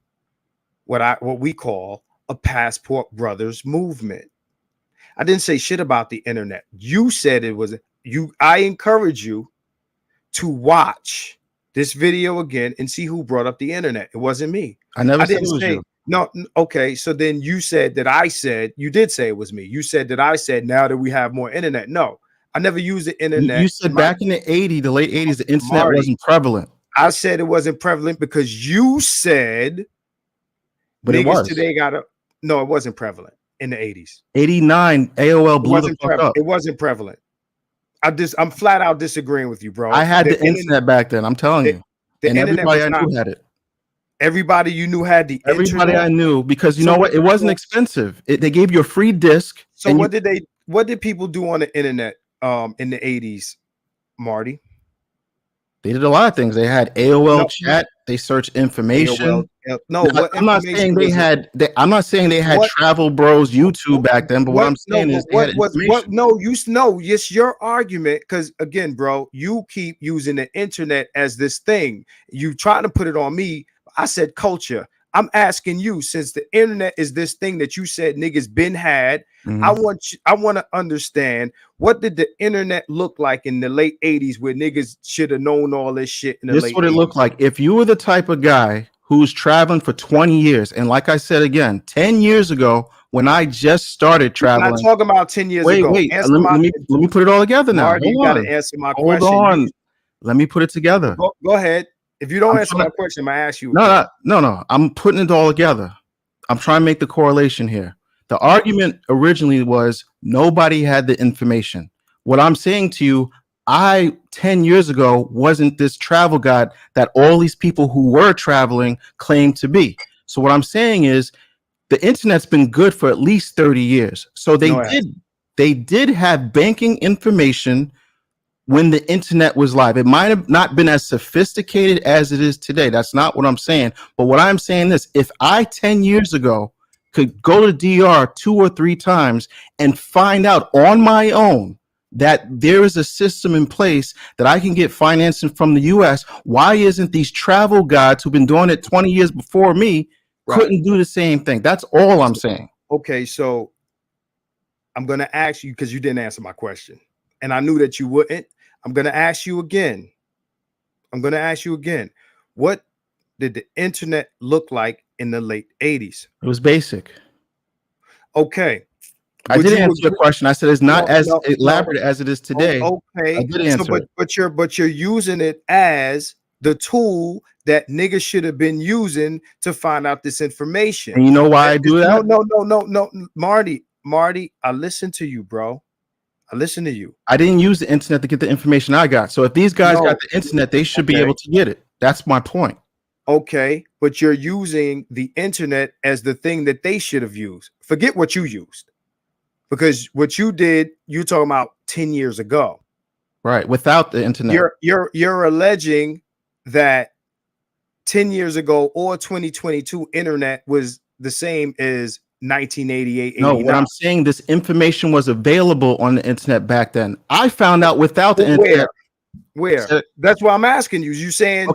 what we call a Passport Brothers movement. I didn't say shit about the internet. You said it was you. I encourage you to watch this video again and see who brought up the internet. It wasn't me. I didn't say you. No, okay. So then you said that I said, you did say it was me. You said that I said now that we have more internet. No, I never used the internet. You said back in the 80s, the late 80s, the internet wasn't prevalent. I said it wasn't prevalent because you said but niggas it was. Today no, it wasn't prevalent in the 80s. 89, AOL blew the fuck up. It wasn't prevalent. I'm flat out disagreeing with you, bro. I had the internet back then. I'm telling you. And everybody I knew had it. Everybody you knew had the Everybody I knew, because you know what? It wasn't expensive. They gave you a free disc. So what did people do on the internet in the 80s, Marty? They did a lot of things. They had AOL chat. They searched information. I'm not saying they had. I'm not saying they had Travel Bros YouTube back then. But what I'm saying is, it's your argument. Because again, bro, you keep using the internet as this thing. You trying to put it on me. I said culture. I'm asking you, since the internet is this thing that you said niggas been had, I want to understand, what did the internet look like in the late 80s where niggas should have known all this shit in the late 80s? This is what it looked like. If you were the type of guy who's traveling for 20 years, and like I said again, 10 years ago, when I just started traveling. I'm not talking about 10 years ago. Wait, let me put it all together now. Marty, you got to answer my question. Hold on. Let me put it together. Go ahead. If you don't answer my question, I ask you. No. I'm putting it all together. I'm trying to make the correlation here. The argument originally was nobody had the information. What I'm saying to you, 10 years ago wasn't this travel guide that all these people who were traveling claimed to be. So what I'm saying is the internet's been good for at least 30 years. So they did have banking information when the internet was live. It might have not been as sophisticated as it is today. That's not what I'm saying. But what I'm saying is, if I 10 years ago could go to DR 2 or 3 times and find out on my own that there is a system in place that I can get financing from the US, why isn't these travel guides who've been doing it 20 years before me couldn't do the same thing? That's all I'm saying. Okay, so I'm going to ask you, because you didn't answer my question, and I knew that you wouldn't. I'm going to ask you again. What did the internet look like in the late 80s? It was basic. Okay. I did answer your question. I said it's not as elaborate as it is today. Okay. I did answer but you're using it as the tool that niggas should have been using to find out this information. And you know why I do that? No. Marty, I listen to you, bro. I listen to you. I didn't use the internet to get the information I got. So if these guys got the internet, they should be able to get it. That's my point. Okay, but you're using the internet as the thing that they should have used. Forget what you used. Because what you did, you're talking about 10 years ago. Right, without the internet. You're alleging that 10 years ago or 2022 internet was the same as 1988. No, what I'm saying, this information was available on the internet back then. I found out without the internet. Where? That's why I'm asking you. You're telling all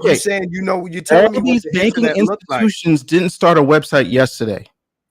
me these banking institutions didn't start a website yesterday.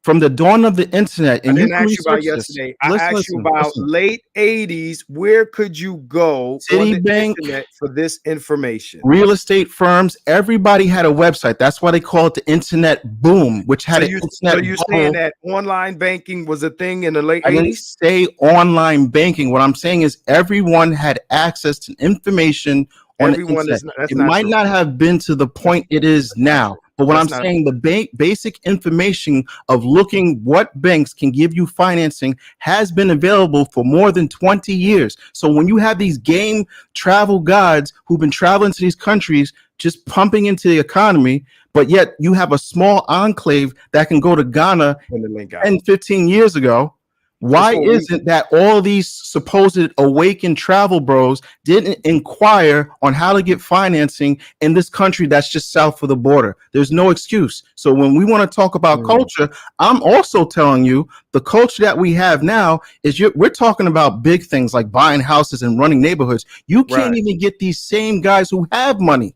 from the dawn of the internet, I and you didn't can ask you about research this. yesterday. I asked you about Listen. late 80s. Where could you go on the Citibank, internet for this information? real estate firms, everybody had a website. That's why they call it the internet boom, which had So an you internet so you're saying bubble. that online banking was a thing in the late I didn't 80s? say online banking. What I'm saying is everyone had access to information on the Everyone internet. is not, that's It not might true. not have been to the That's, point it is that's not now, true. but what That's I'm not saying, the basic information of looking what banks can give you financing has been available for more than 20 years. So when you have these game travel guides who've been traveling to these countries, just pumping into the economy, but yet you have a small enclave that can go to Ghana when the link out. 10, 15 years ago. Why Before we- isn't that all these supposed awakened travel bros didn't inquire on how to get financing in this country that's just south of the border? There's no excuse. So when we want to talk about culture, I'm also telling you the culture that we have now is we're talking about big things like buying houses and running neighborhoods. You can't Right. even get these same guys who have money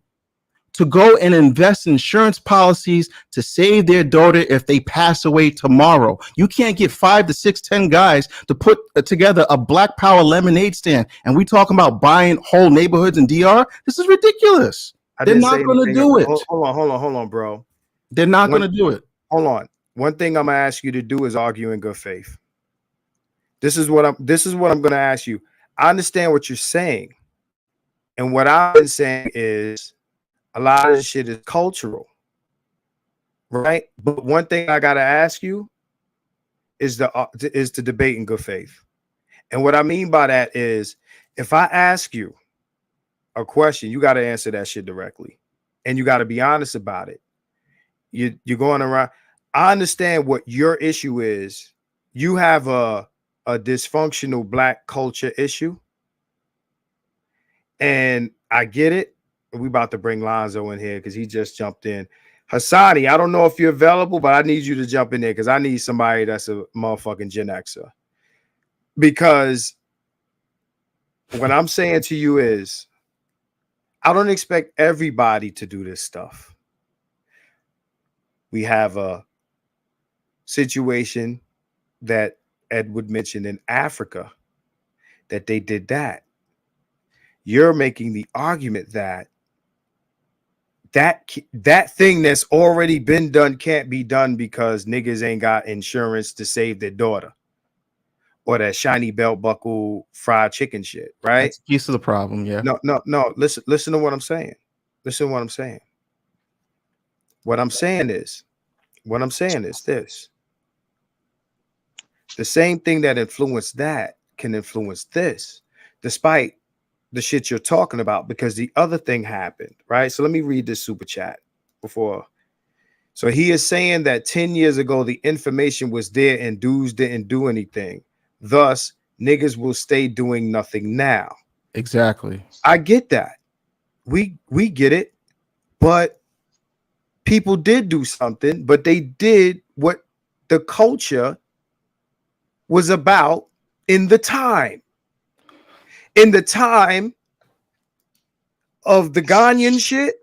to go and invest in insurance policies to save their daughter if they pass away tomorrow. You can't get 5 to 6, 10 guys to put together a Black Power lemonade stand. And we talking about buying whole neighborhoods in DR? This is ridiculous. They're not going to do it. Hold on, bro. They're not going to do it. Hold on. One thing I'm gonna ask you to do is argue in good faith. This is what I'm gonna ask you. I understand what you're saying, and what I've been saying is a lot of this shit is cultural, right? But one thing I gotta ask you is to debate in good faith. And what I mean by that is, if I ask you a question, you got to answer that shit directly, and you got to be honest about it. You're going around. I understand what your issue is. You have a dysfunctional Black culture issue, and I get it. We about to bring Lonzo in here because he just jumped in. Hassani, I don't know if you're available, but I need you to jump in there because I need somebody that's a motherfucking Gen Xer. Because what I'm saying to you is, I don't expect everybody to do this stuff. We have a situation that Edward mentioned in Africa that they did that. You're making the argument that that thing that's already been done can't be done because niggas ain't got insurance to save their daughter, or that shiny belt buckle fried chicken shit, right? That's a piece of the problem. Yeah. No. Listen to what I'm saying. Listen to what I'm saying. What I'm saying is this. The same thing that influenced that can influence this, despite the shit you're talking about, because the other thing happened, right? So let me read this super chat before. So he is saying that 10 years ago, the information was there and dudes didn't do anything. Thus, niggas will stay doing nothing now. Exactly. I get that. We get it. But people did do something, but they did what the culture was about in the time. In the time of the Ghanaian shit,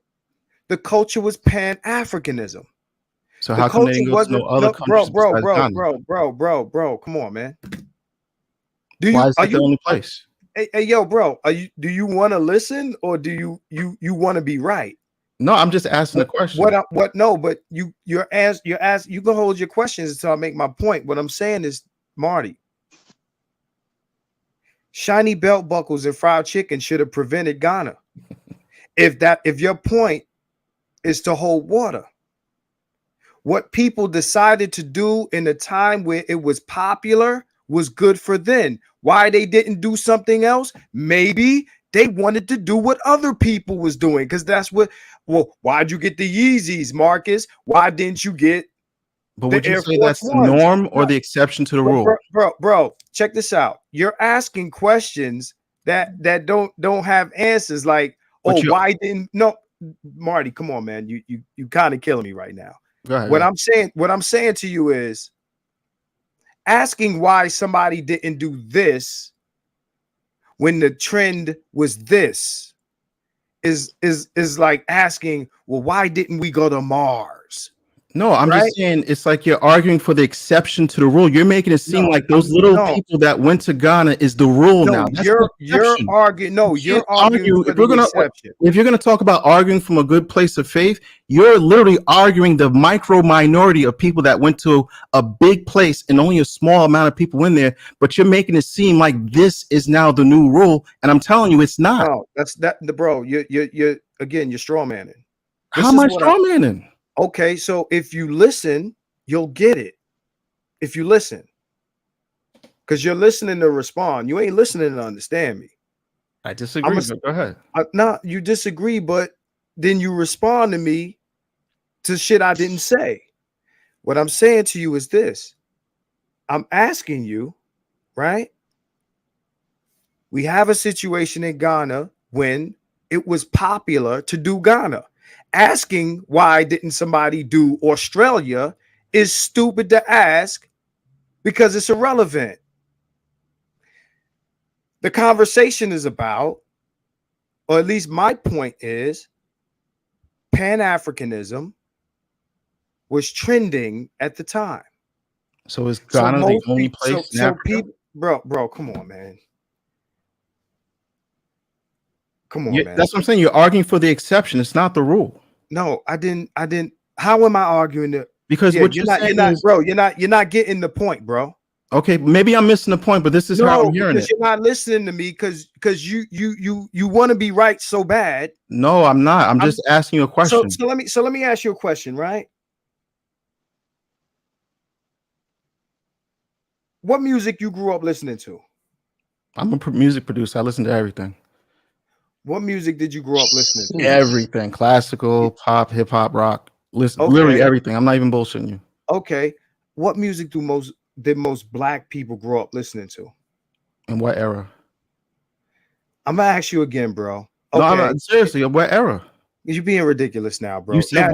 the culture was Pan-Africanism. So The how come culture they go to wasn't no other countries besides Ghana? bro. Come on, man. Why is it the only place? Hey, yo, bro, do you want to listen, or do you want to be right? No, I'm just asking a question. No, but you can hold your questions until I make my point. What I'm saying is, Marty, shiny belt buckles and fried chicken should have prevented Ghana. If your point is to hold water, what people decided to do in a time where it was popular was good for them. Why they didn't do something else? Maybe they wanted to do what other people was doing, because that's what. Well, why'd you get the Yeezys, Marcus? Why didn't you get But the would you Air say Force that's the Ones? norm or the exception to the rule? Bro, check this out. You're asking questions that don't have answers. Like, why didn't Marty? Come on, man. You kind of killing me right now. Go ahead. What I'm saying to you is, asking why somebody didn't do this when the trend was this is like asking, well, why didn't we go to Mars? No, I'm Right? just saying it's like you're arguing for the exception to the rule. You're making it seem No, like those I'm little no, people that went to Ghana is the rule no. now. That's the You're exception. arguing. No, You can't you're arguing argue for the exception. if you're gonna talk about arguing from a good place of faith, you're literally arguing the micro minority of people that went to a big place and only a small amount of people in there, but you're making it seem like this is now the new rule. And I'm telling you it's not. No, that's that the bro. You're again. You're straw manning. How am I strawmanning? Okay, so if you listen, you'll get it. If you listen, because you're listening to respond, you ain't listening to understand me. I disagree. Go ahead. No, you disagree, but then you respond to me to shit I didn't say. What I'm saying to you is this. I'm asking you, right? We have a situation in Ghana when it was popular to do Ghana. Asking why didn't somebody do Australia is stupid to ask because it's irrelevant. The conversation is about, or at least my point is, Pan-Africanism was trending at the time. So is Ghana the only place in Africa? People, bro, come on, man. Come on, man. That's what I'm saying. You're arguing for the exception. It's not the rule. No, I didn't. How am I arguing it? Because what you're not getting the point, bro. Okay, maybe I'm missing the point, but this is how I'm hearing it. You're not listening to me because you want to be right so bad. No, I'm not. I'm just asking you a question. So let me ask you a question, right? What music you grew up listening to? I'm a music producer. I listen to everything. What music did you grow up listening to? Everything. Classical, pop, hip hop, rock. Listen, literally everything. I'm not even bullshitting you. Okay. What music did most black people grow up listening to? In what era? I'm gonna ask you again, bro. Okay. No, seriously, what era? You're being ridiculous now, bro. You said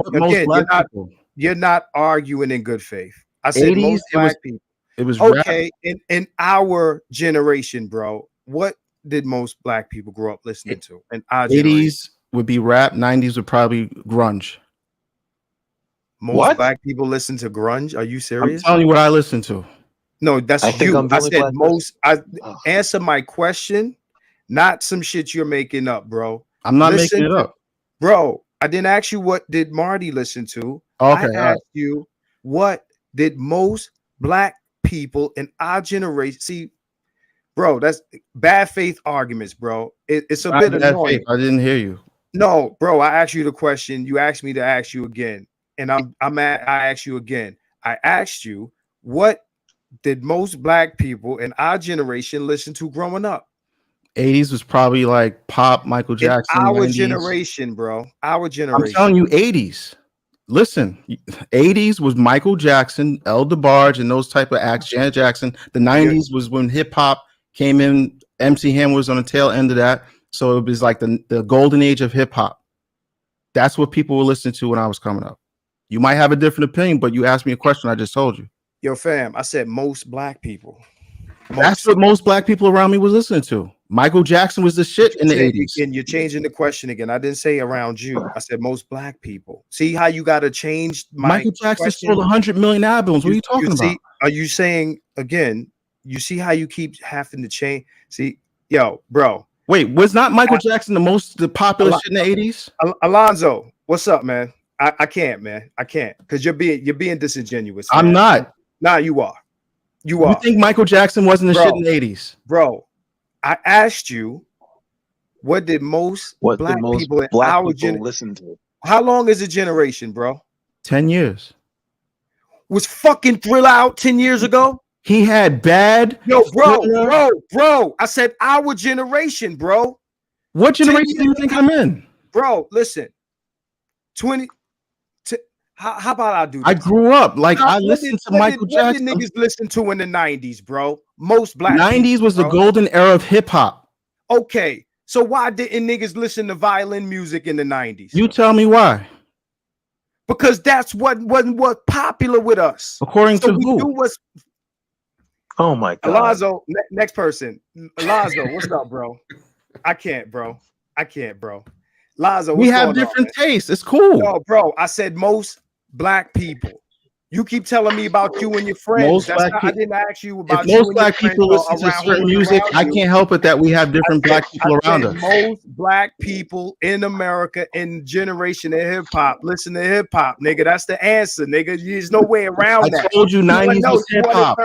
you're not arguing in good faith. I said 80s, most black people. It was okay. In our generation, bro, what did most black people grow up listening to? In our 80s generation? Would be rap. 90s would probably grunge. Most black people listen to grunge. Are you serious? I'm telling you what I listen to. No, that's you. I said most. Answer my question, not some shit you're making up, bro. I'm not making it up, bro. I didn't ask you what did Marty listen to. Okay, I asked you what did most black people in our generation see, bro. That's bad faith arguments, bro. It's a bit annoying. I didn't hear you. No, bro. I asked you the question. You asked me to ask you again, and I asked you again. I asked you what did most black people in our generation listen to growing up? 80s was probably like pop, Michael Jackson. In our 90s. Generation, bro. Our generation. I'm telling you, 80s. Listen, 80s was Michael Jackson, El DeBarge, and those type of acts. Janet Jackson. The 90s was when hip hop came in. MC Hammer was on the tail end of that, so it was like the golden age of hip hop. That's what people were listening to when I was coming up. You might have a different opinion, but you asked me a question. I just told you. Yo, fam, I said most black people. That's what most black people around me was listening to. Michael Jackson was the shit in the 80s. And you're changing the question again. I didn't say around you. I said most black people. See how you got to change my Michael Jackson sold 100 million albums. What are you talking about? Are you saying again? You see how you keep having to change? See, yo, bro. Wait, was not Michael Jackson the popular shit in the 80s? Alonzo, what's up, man? I can't, man. I can't because you're being disingenuous. Man. I'm not. Nah, you are. You are. You think Michael Jackson wasn't the shit in the 80s? Bro, I asked you, what did most black people in our generation listen to? How long is a generation, bro? 10 years. Was fucking Thriller out 10 years ago? He had bad. Yo, bro. I said our generation, bro. What generation do you think I'm in? Bro, listen. 20. How about I do this? I grew up I listened to Michael Jackson. What did niggas listen to in the 90s, bro? Most black 90s people, was the golden era of hip hop. Okay, so why didn't niggas listen to violin music in the 90s? You tell me why. Because that's what wasn't popular with us. According to who? Oh my God. Alonzo, next person. Alonzo, what's up, bro? I can't, bro. Lazo, we have different tastes. It's cool. No, bro. I said most black people. You keep telling me about you and your friends. Most That's black not, I people- didn't ask you If about you most and black your friends people listen to around who certain was music, around I you. can't help it that we have different black people around us. Most black people in America in generation of hip hop listen to hip hop, nigga. That's the answer, nigga. There's no way around I that. told you 90s was hip hop.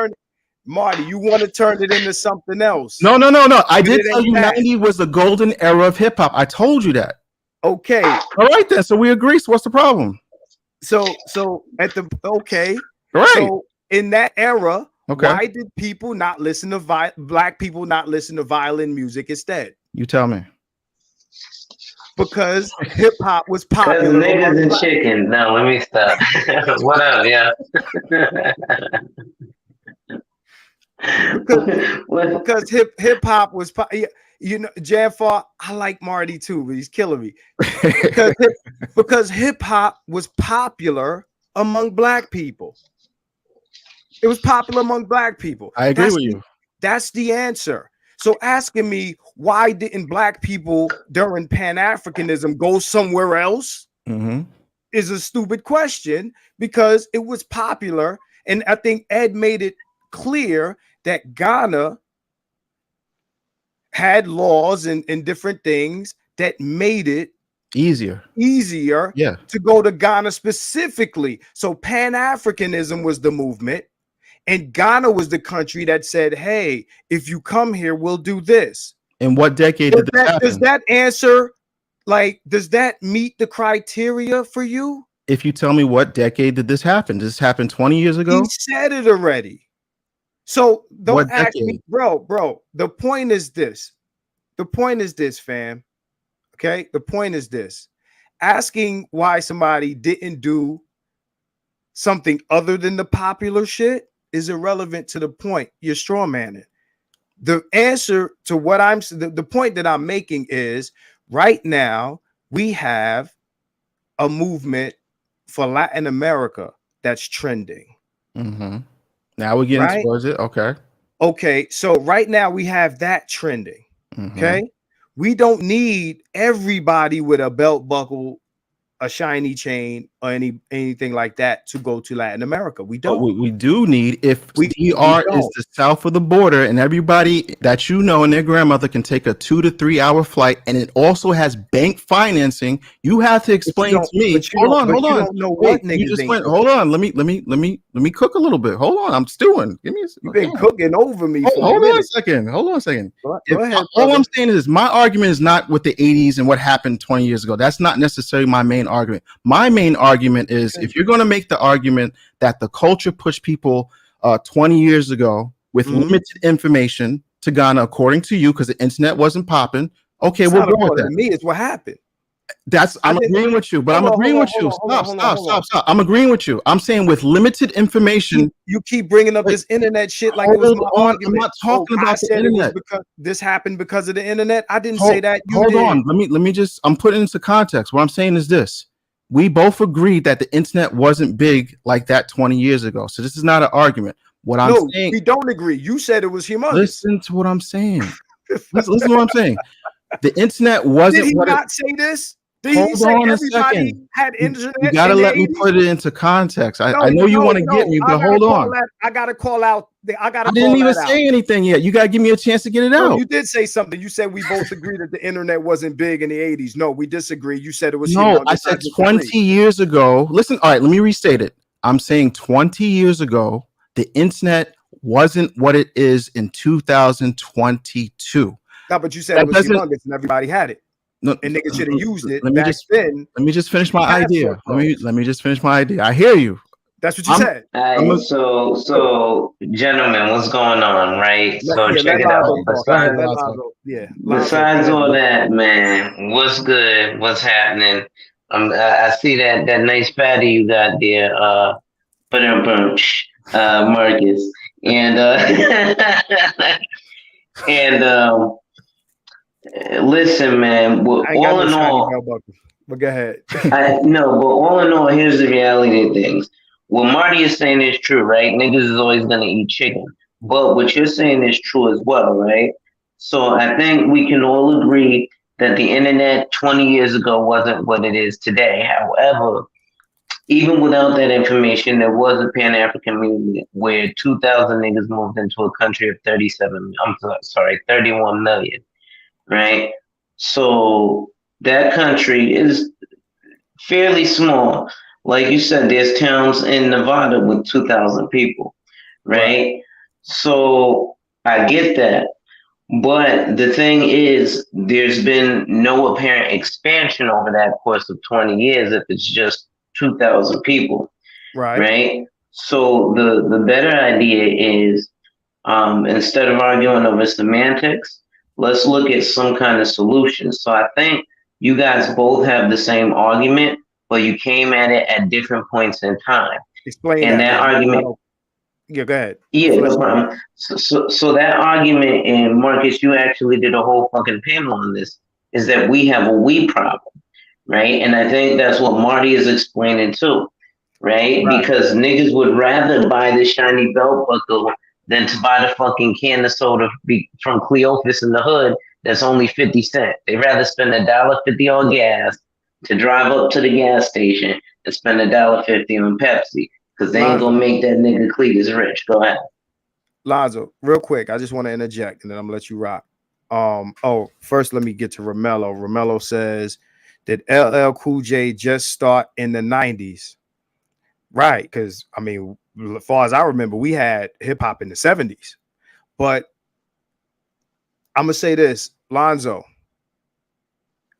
Marty, you want to turn it into something else. No. I But did it tell ain't you that. 90 was the golden era of hip hop. I told you that. Okay. All right then. So we agree. So what's the problem? So at the okay. All right. So in that era, Okay. why did people not listen to black people not listen to violin music instead? You tell me. Because hip hop was Cause popular. niggas and chicken. No, let me stop. What up, yeah? because hip hop was, you know, Janfar, I like Marty too, but he's killing me. Because hip hop was popular among black people. It was popular among black people. I agree with you. That's the answer. So asking me why didn't black people during Pan-Africanism go somewhere else is a stupid question, because it was popular. And I think Ed made it clear that Ghana had laws and different things that made it easier to go to Ghana specifically. So Pan-Africanism was the movement, and Ghana was the country that said, hey, if you come here, we'll do this. In what decade did this happen? Does that answer, like, does that meet the criteria for you? If you tell me what decade did this happen? Did this happen 20 years ago? He said it already. So don't ask me, bro. The point is this. The point is this, fam. Okay? The point is this. Asking why somebody didn't do something other than the popular shit is irrelevant to the point. You're straw manning. The answer to what the point that I'm making is, right now we have a movement for Latin America that's trending. Now we're getting towards it. Okay. So right now we have that trending. Okay. We don't need everybody with a belt buckle, a shiny chain, or anything like that to go to Latin America. We don't. But we do need, if DR is the south of the border, and everybody that you know and their grandmother can take a 2 to 3 hour flight, and it also has bank financing, you have to explain to me. Hold on. Hold on. Let me cook a little bit. Hold on. I'm stewing. Give me. You've been cooking over me. Hold on a second. Go ahead. All I'm saying is, my argument is not with the 80s and what happened 20 years ago. That's not necessarily my main argument. My main argument is, if you're going to make the argument that the culture pushed people 20 years ago with limited information to Ghana, according to you, because the internet wasn't popping. Okay, we'll go with that. Me, it's what happened. I'm agreeing with you, but I'm agreeing with you. Stop. I'm agreeing with you. I'm saying with limited information. You keep bringing up this internet shit like it was my argument. I'm not talking about the internet. This happened because of the internet. I didn't say that. Hold on. Let me just, I'm putting into context. What I'm saying is this. We both agreed that the internet wasn't big like that 20 years ago. So this is not an argument. What I'm saying, we don't agree. You said it was humongous. Listen to what I'm saying. Listen to what I'm saying. The internet wasn't. Did he not say this? Hold on a second. Had internet. You gotta let me put it into context. I know you want to get me, but hold on. I gotta call out. I didn't even say anything yet. You gotta give me a chance to get it out. You did say something. You said we both agreed that the internet wasn't big in the 80s. No, we disagree. You said it was. No, I said 20 years ago. Listen, all right, let me restate it. I'm saying 20 years ago, the internet wasn't what it is in 2022. No, but you said it was humongous and everybody had it. No, and niggas should have used it. Let me just finish my idea. Let me just finish my idea. I hear you. That's what you said. So gentlemen, what's going on, right? Check it out. Besides all that, man, what's good? What's happening? I see that nice fatty you got there, Marcus, and listen, man. All in all, but go ahead. But all in all, here's the reality of things. What Marty is saying is true, right? Niggas is always gonna eat chicken. But what you're saying is true as well, right? So I think we can all agree that the internet 20 years ago wasn't what it is today. However, even without that information, there was a Pan African movement where 2,000 niggas moved into a country of 31 million, right? So that country is fairly small. Like you said, there's towns in Nevada with 2,000 people, right? So I get that. But the thing is, there's been no apparent expansion over that course of 20 years if it's just 2,000 people, Right. right? So the better idea is instead of arguing over semantics, let's look at some kind of solution. So I think you guys both have the same argument, but you came at it at different points in time. Explain And that, that because argument, yeah, go ahead. yeah, Flesh no it out. problem. So that argument, and Marcus, you actually did a whole fucking panel on this, is that we have a we problem, right? And I think that's what Marty is explaining too, right? Right. Because niggas would rather buy the shiny belt buckle than to buy the fucking can of soda from Cleophas in the hood that's only 50 cents. They'd rather spend $1.50 on gas to drive up to the gas station and spend $1.50 on Pepsi because they ain't gonna Lonzo, make that nigga Cletus rich. Go ahead. Lonzo, real quick, I just want to interject and then I'm gonna let you rock. First let me get to Romello. Romello says, did LL Cool J just start in the 90s? Right, because I mean, as far as I remember, we had hip hop in the 70s. But I'm gonna say this, Lonzo.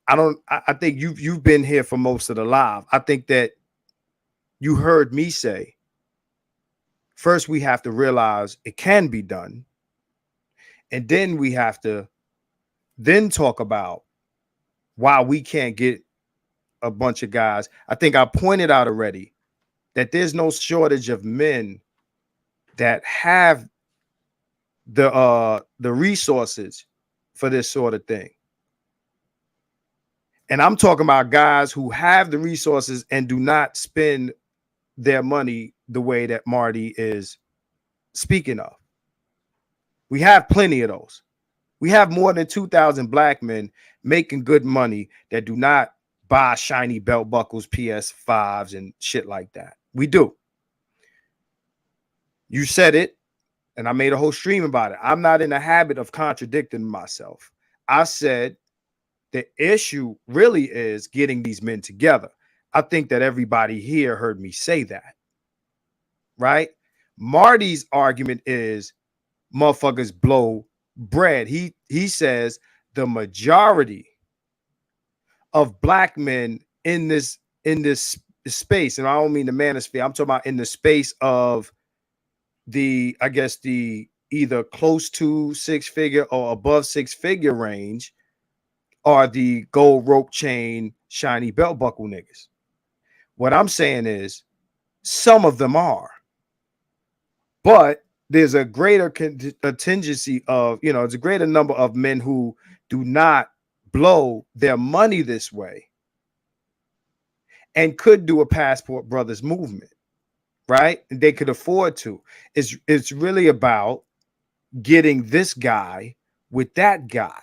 I think you've been here for most of the live. I think that you heard me say, first we have to realize it can be done, and then we have to then talk about why we can't get a bunch of guys. I think I pointed out already that there's no shortage of men that have the resources for this sort of thing. And I'm talking about guys who have the resources and do not spend their money the way that Marty is speaking of. We have plenty of those. We have more than 2,000 black men making good money that do not buy shiny belt buckles, PS5s, and shit like that. We do. You said it, and I made a whole stream about it. I'm not in the habit of contradicting myself. I said the issue really is getting these men together. I think that everybody here heard me say that, right? Marty's argument is motherfuckers blow bread. He says the majority of black men in this space, and I don't mean the manosphere, I'm talking about in the space of the, I guess, the either close to 6-figure or above 6-figure range, are the gold rope chain, shiny belt buckle niggas. What I'm saying is some of them are, but there's a greater contingency of, it's a greater number of men who do not blow their money this way and could do a Passport Brothers movement, right? And they could afford to. It's really about getting this guy with that guy.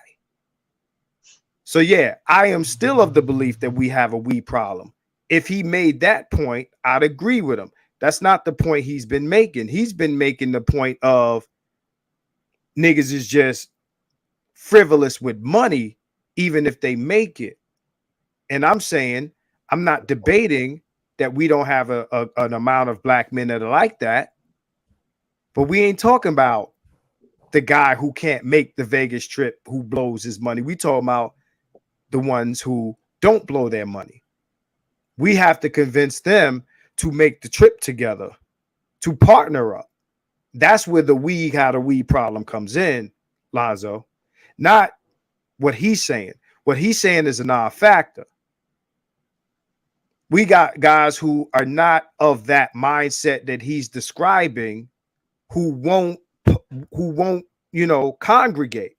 So yeah, I am still of the belief that we have a we problem. If he made that point, I'd agree with him. That's not the point he's been making. He's been making the point of niggas is just frivolous with money, even if they make it. And I'm saying, I'm not debating that we don't have an amount of black men that are like that, but we ain't talking about the guy who can't make the Vegas trip, who blows his money. We talking about the ones who don't blow their money. We have to convince them to make the trip together, to partner up. That's where the we got a we problem comes in, Lonzo. Not what he's saying. What he's saying is a non-factor. We got guys who are not of that mindset that he's describing, who won't, congregate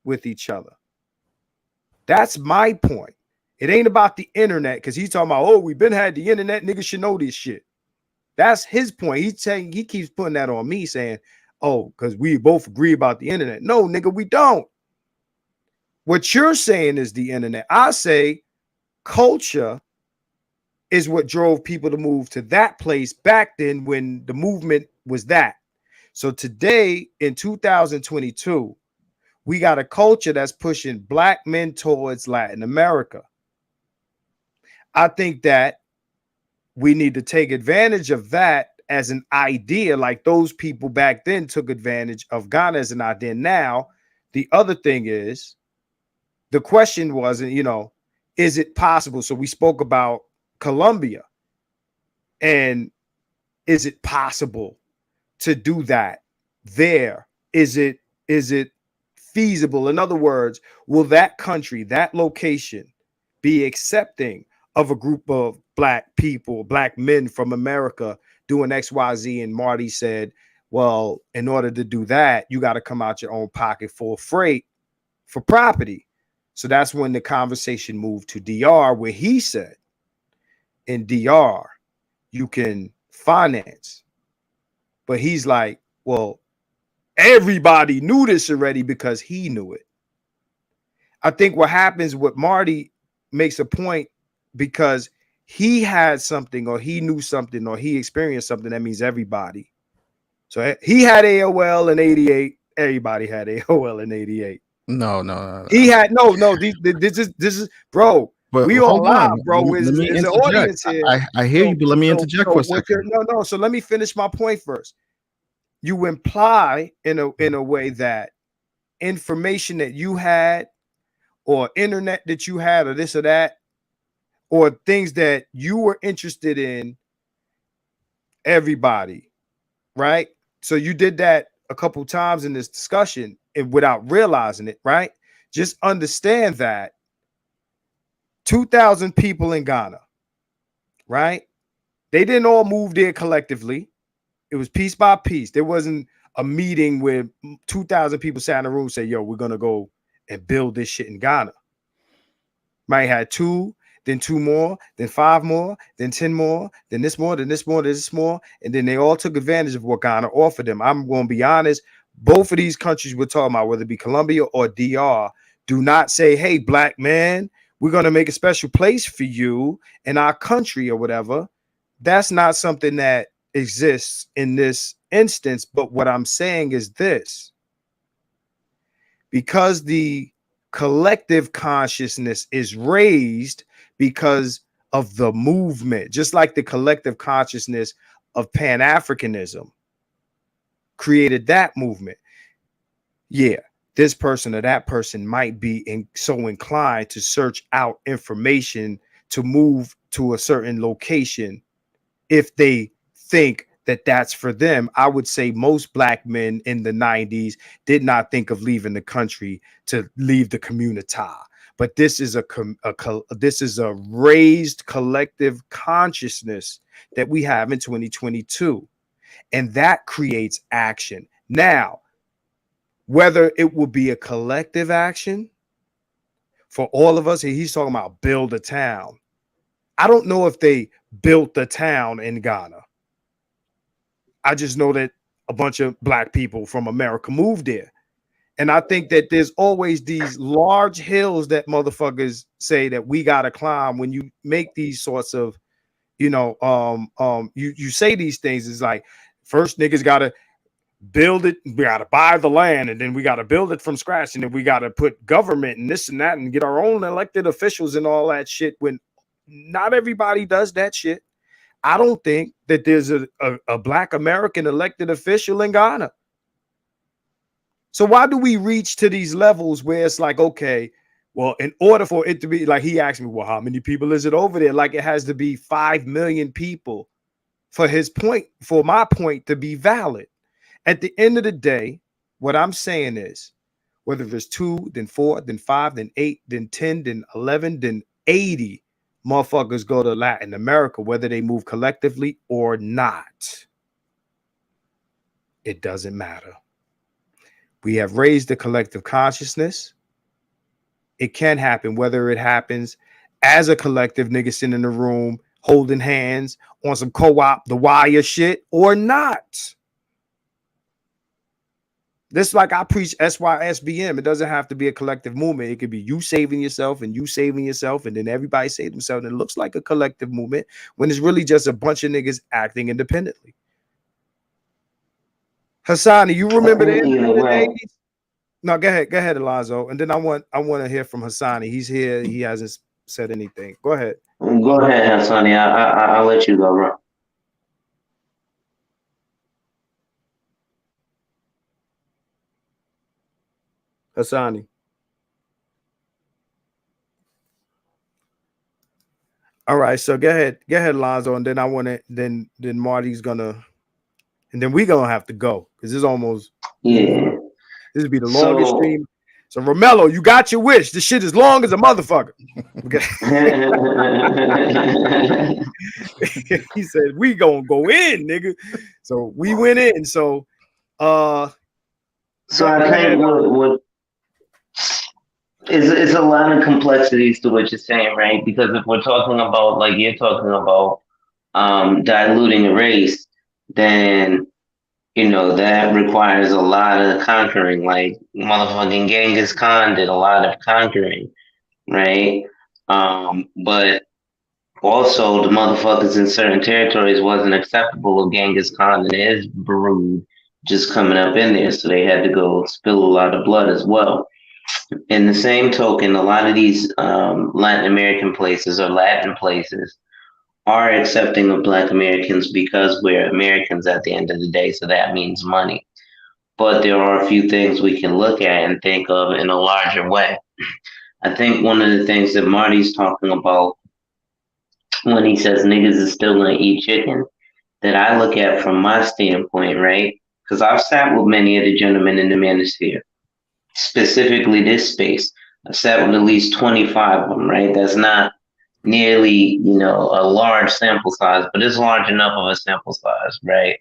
with each other. That's my point. It ain't about the internet, because he's talking about, we've been had the internet, niggas should know this shit. That's his point. He's saying, he keeps putting that on me, saying, because we both agree about the internet. No, nigga, we don't. What you're saying is the internet. I say culture is what drove people to move to that place back then when the movement was that. So today in 2022, we got a culture that's pushing black men towards Latin America. I think that we need to take advantage of that as an idea, like those people back then took advantage of Ghana as an idea. Now, the other thing is, the question wasn't, is it possible? So we spoke about Colombia, and is it possible to do that there? Is it feasible? In other words, will that country, that location, be accepting of a group of black people, black men from America doing XYZ? And Marty said, well, in order to do that, you got to come out your own pocket for freight, for property. So that's when the conversation moved to DR, where he said, in DR, you can finance. But he's like, well, everybody knew this already because he knew it. I think what happens with Marty makes a point because he had something, or he knew something, or he experienced something. That means everybody. So he had AOL in 88. Everybody had AOL in 88. No. He had no. This is bro. But We all hold on. live, bro. Let me Is an interject. audience here. I hear you, but let me interject for a second. No. So let me finish my point first. You imply in a way that information that you had, or internet that you had, or this or that, or things that you were interested in, everybody, right? So you did that a couple times in this discussion and without realizing it, right? Just understand that 2,000 people in Ghana, right? They didn't all move there collectively. It was piece by piece. There wasn't a meeting where 2,000 people sat in a room and said, yo, we're going to go and build this shit in Ghana. Might have 2, then 2 more, then 5 more, then 10 more, then this more, then this more, then this more. And then they all took advantage of what Ghana offered them. I'm going to be honest. Both of these countries we're talking about, whether it be Colombia or DR, do not say, hey, black man, we're going to make a special place for you in our country or whatever. That's not something that exists in this instance. But what I'm saying is this: because the collective consciousness is raised because of the movement, just like the collective consciousness of Pan-Africanism created that movement. Yeah, this person or that person might be so inclined to search out information to move to a certain location if they think that that's for them. I would say most black men in the 90s did not think of leaving the country to leave the community. But this is this is a raised collective consciousness that we have in 2022, and that creates action. Now, whether it will be a collective action for all of us, he's talking about build a town. I don't know if they built the town in Ghana. I just know that a bunch of black people from America moved there. And I think that there's always these large hills that motherfuckers say that we got to climb when you make these sorts of, you say these things. It's like, first niggas got to build it. We got to buy the land, and then we got to build it from scratch. And then we got to put government and this and that and get our own elected officials and all that shit, when not everybody does that shit. I don't think that there's a black American elected official in Ghana. So why do we reach to these levels where it's like, okay, well, in order for it to be, like, he asked me, well, how many people is it over there? Like, it has to be 5 million people for his point, for my point to be valid. At the end of the day, what I'm saying is, whether it's 2, then 4, then 5, then 8, then 10, then 11, then 80 motherfuckers go to Latin America, whether they move collectively or not. It doesn't matter. We have raised the collective consciousness. It can happen, whether it happens as a collective, nigga sitting in the room holding hands on some co-op, the wire shit, or not. This like I preach SYSBM. It doesn't have to be a collective movement. It could be you saving yourself and you saving yourself, and then everybody save themselves. And it looks like a collective movement when it's really just a bunch of niggas acting independently. Hassani, you remember the end of the 80s? No, go ahead, Alonzo. And then I want to hear from Hassani. He's here. He hasn't said anything. Go ahead. Go ahead, Sonny. I'll let you go, bro. Hassani. All right, so go ahead, Lonzo, and then I want to, then Marty's gonna, and then we're gonna have to go because this is almost, Yeah. this would be the longest stream. So Romello, you got your wish. This shit is long as a motherfucker. Okay. He said we gonna go in, nigga. So we went in. So I think what it's a lot of complexities to what you're saying, right? Because if we're talking about, like you're talking about, diluting a race, then that requires a lot of conquering. Like motherfucking Genghis Khan did a lot of conquering, right? But also the motherfuckers in certain territories wasn't acceptable of Genghis Khan and his brood just coming up in there, so they had to go spill a lot of blood as well. In the same token, a lot of these Latin American places or Latin places are accepting of Black Americans because we're Americans at the end of the day, so that means money. But there are a few things we can look at and think of in a larger way. I think one of the things that Marty's talking about when he says niggas is still gonna eat chicken, that I look at from my standpoint, right? Because I've sat with many of the gentlemen in the manosphere, specifically this space. I've sat with at least 25 of them, right? That's not nearly, a large sample size, but it's large enough of a sample size, right?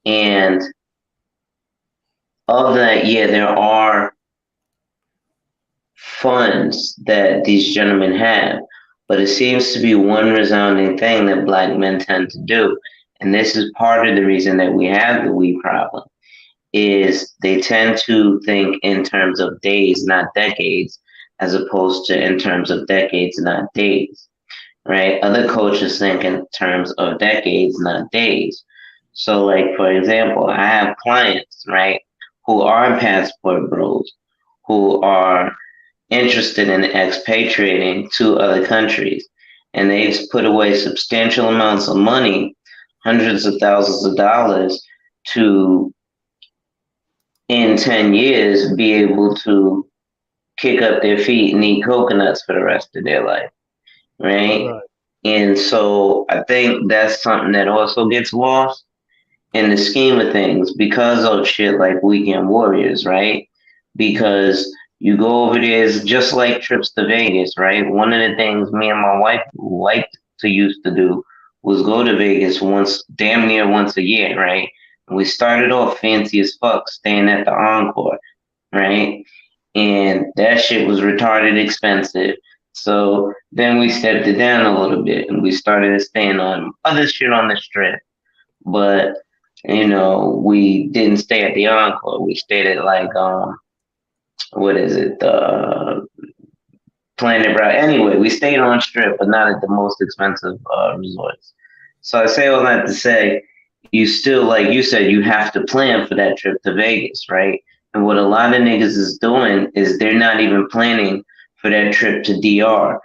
And of that, yeah, there are funds that these gentlemen have, but it seems to be one resounding thing that Black men tend to do. And this is part of the reason that we have the weed problem, is they tend to think in terms of days, not decades, as opposed to in terms of decades, not days, right? Other coaches think in terms of decades, not days. So, like, for example, I have clients, right, who are passport bros, who are interested in expatriating to other countries, and they've put away substantial amounts of money, hundreds of thousands of dollars, to in 10 years be able to kick up their feet and eat coconuts for the rest of their life, right? And so I think that's something that also gets lost in the scheme of things because of shit like Weekend Warriors, right? Because you go over there, it's just like trips to Vegas, right? One of the things me and my wife liked to used to do was go to Vegas damn near once a year, right? And we started off fancy as fuck, staying at the Encore, right? And that shit was retarded expensive. So then we stepped it down a little bit and we started staying on other shit on the strip. But, we didn't stay at the Encore. We stayed at like, what is it? Planet Brown. Anyway, we stayed on strip, but not at the most expensive resorts. So I say all that to say, you still, like you said, you have to plan for that trip to Vegas, right? And what a lot of niggas is doing is they're not even planning for that trip to DR.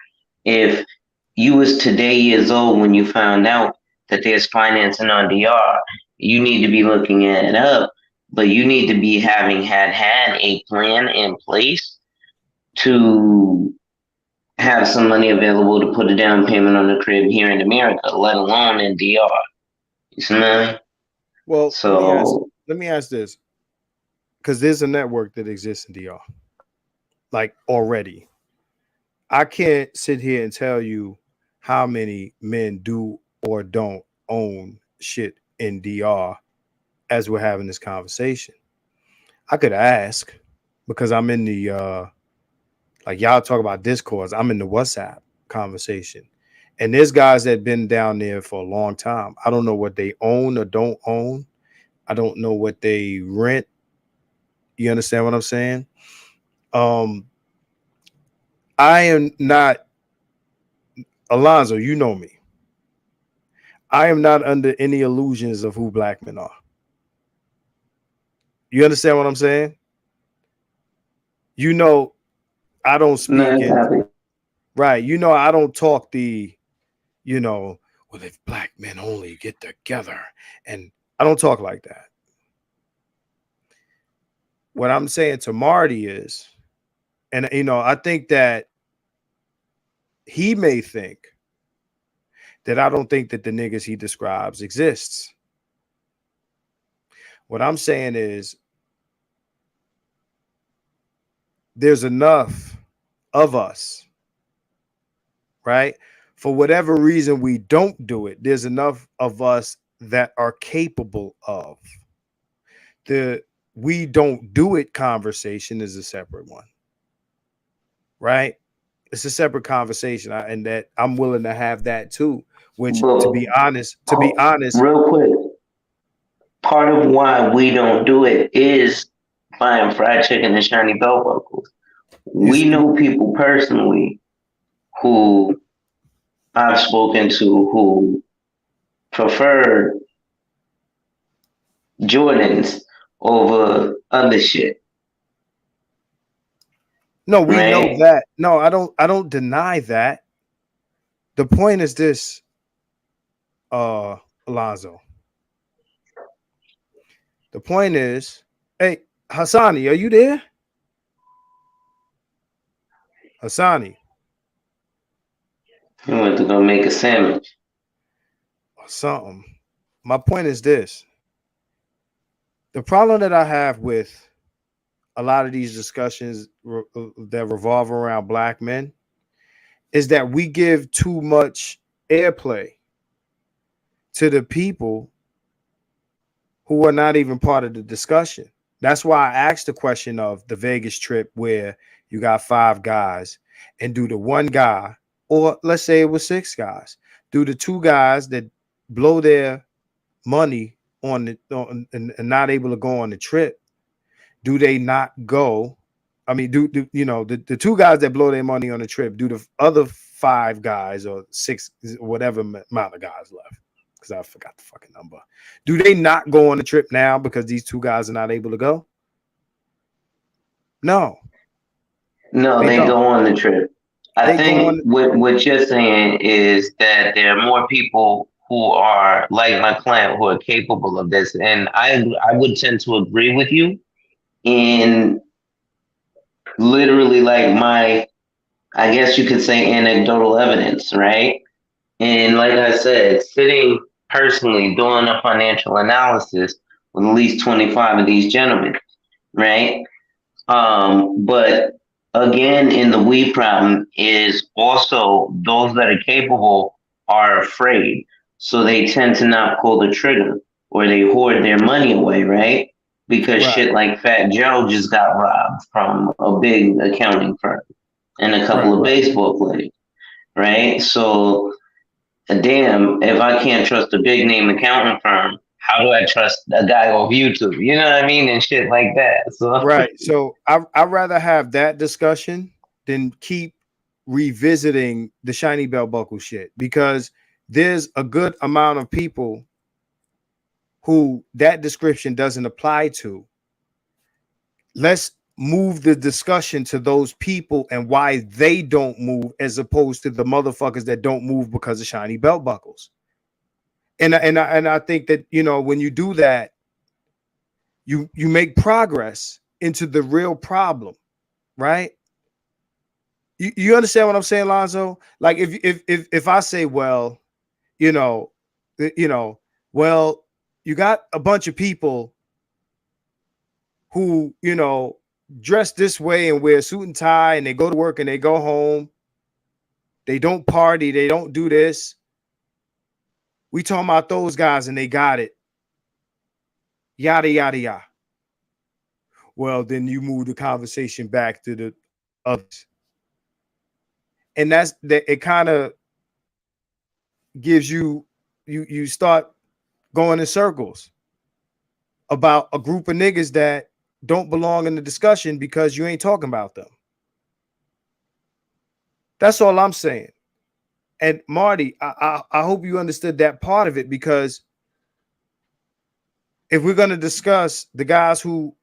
If you was today years old when you found out that there's financing on DR, you need to be looking it up, but you need to be having had a plan in place to have some money available to put a down payment on the crib here in America, let alone in DR. You see what I mean? Well, so let me ask this, because there's a network that exists in DR, like already. I can't sit here and tell you how many men do or don't own shit in DR as we're having this conversation. I could ask because I'm in the like y'all talk about discourse. I'm in the WhatsApp conversation. And there's guys that been down there for a long time. I don't know what they own or don't own. I don't know what they rent. You understand what I'm saying? Um, I am not Alonzo. You know me. I am not under any illusions of who black men are. You understand what I'm saying? You know, I don't No, speak in exactly. right. You know, I don't talk the, you know, well, if black men only get together, and I don't talk like that. What I'm saying to Marty is, and you know, I think that he may think that I don't think that the niggas he describes exists. What I'm saying is there's enough of us, right? For whatever reason we don't do it, there's enough of us that are capable of. The we don't do it conversation is a separate one, right? It's a separate conversation, and that I'm willing to have that too. Which, But to be honest, real quick, part of why we don't do it is buying fried chicken and shiny belt buckles. We is know people personally who I've spoken to who prefer Jordans over other shit, no, we know right? that. No, I don't deny that. The point is this, uh, Alonzo. The point is, hey, Hassani, are you there? Hassani, He went to go make a sandwich. or something. My point is this: the problem that I have with a lot of these discussions that revolve around black men is that we give too much airplay to the people who are not even part of the discussion. That's why I asked the question of the Vegas trip where you got 5 guys, and do the one guy, or let's say it was 6 guys, do the 2 guys that blow their money and not able to go on the trip, do they not go? I mean, do you know the 2 guys that blow their money on the trip, do the other 5 guys or 6, whatever amount of guys left, because I forgot the fucking number, do they not go on the trip now because these 2 guys are not able to go? No, No, they they don't. go on the trip. I They go think on. what you're saying is that there are more people who are like my client who are capable of this, and I would tend to agree with you in literally like my, I guess you could say, anecdotal evidence, right? And like I said, sitting personally doing a financial analysis with at least 25 of these gentlemen, right? But again, in the we problem is also those that are capable are afraid. So they tend to not pull the trigger or they hoard their money away, right? Because Right, shit like Fat Joe just got robbed from a big accounting firm and a couple of right. baseball players, right? So, damn, if I can't trust a big name accounting firm, how do I trust a guy off YouTube? You know what I mean? And shit like that. So, Right. So I'd rather have that discussion than keep revisiting the shiny belt buckle shit, because there's a good amount of people who that description doesn't apply to. Let's move the discussion to those people and why they don't move, as opposed to the motherfuckers that don't move because of shiny belt buckles. And I think that, you know, when you do that, you make progress into the real problem, right? You understand what I'm saying, Lonzo? Like if I say, well, you know, you know, well, you got a bunch of people who, you know, dress this way and wear a suit and tie and they go to work and they go home. They don't party, they don't do this. We talking about those guys and they got it. Yada yada yada. Well, then you move the conversation back to the others. And that's that, it kind of gives you start going in circles about a group of niggas that don't belong in the discussion because you ain't talking about them. That's all I'm saying. And Marty, I hope you understood that part of it, because if we're going to discuss the guys who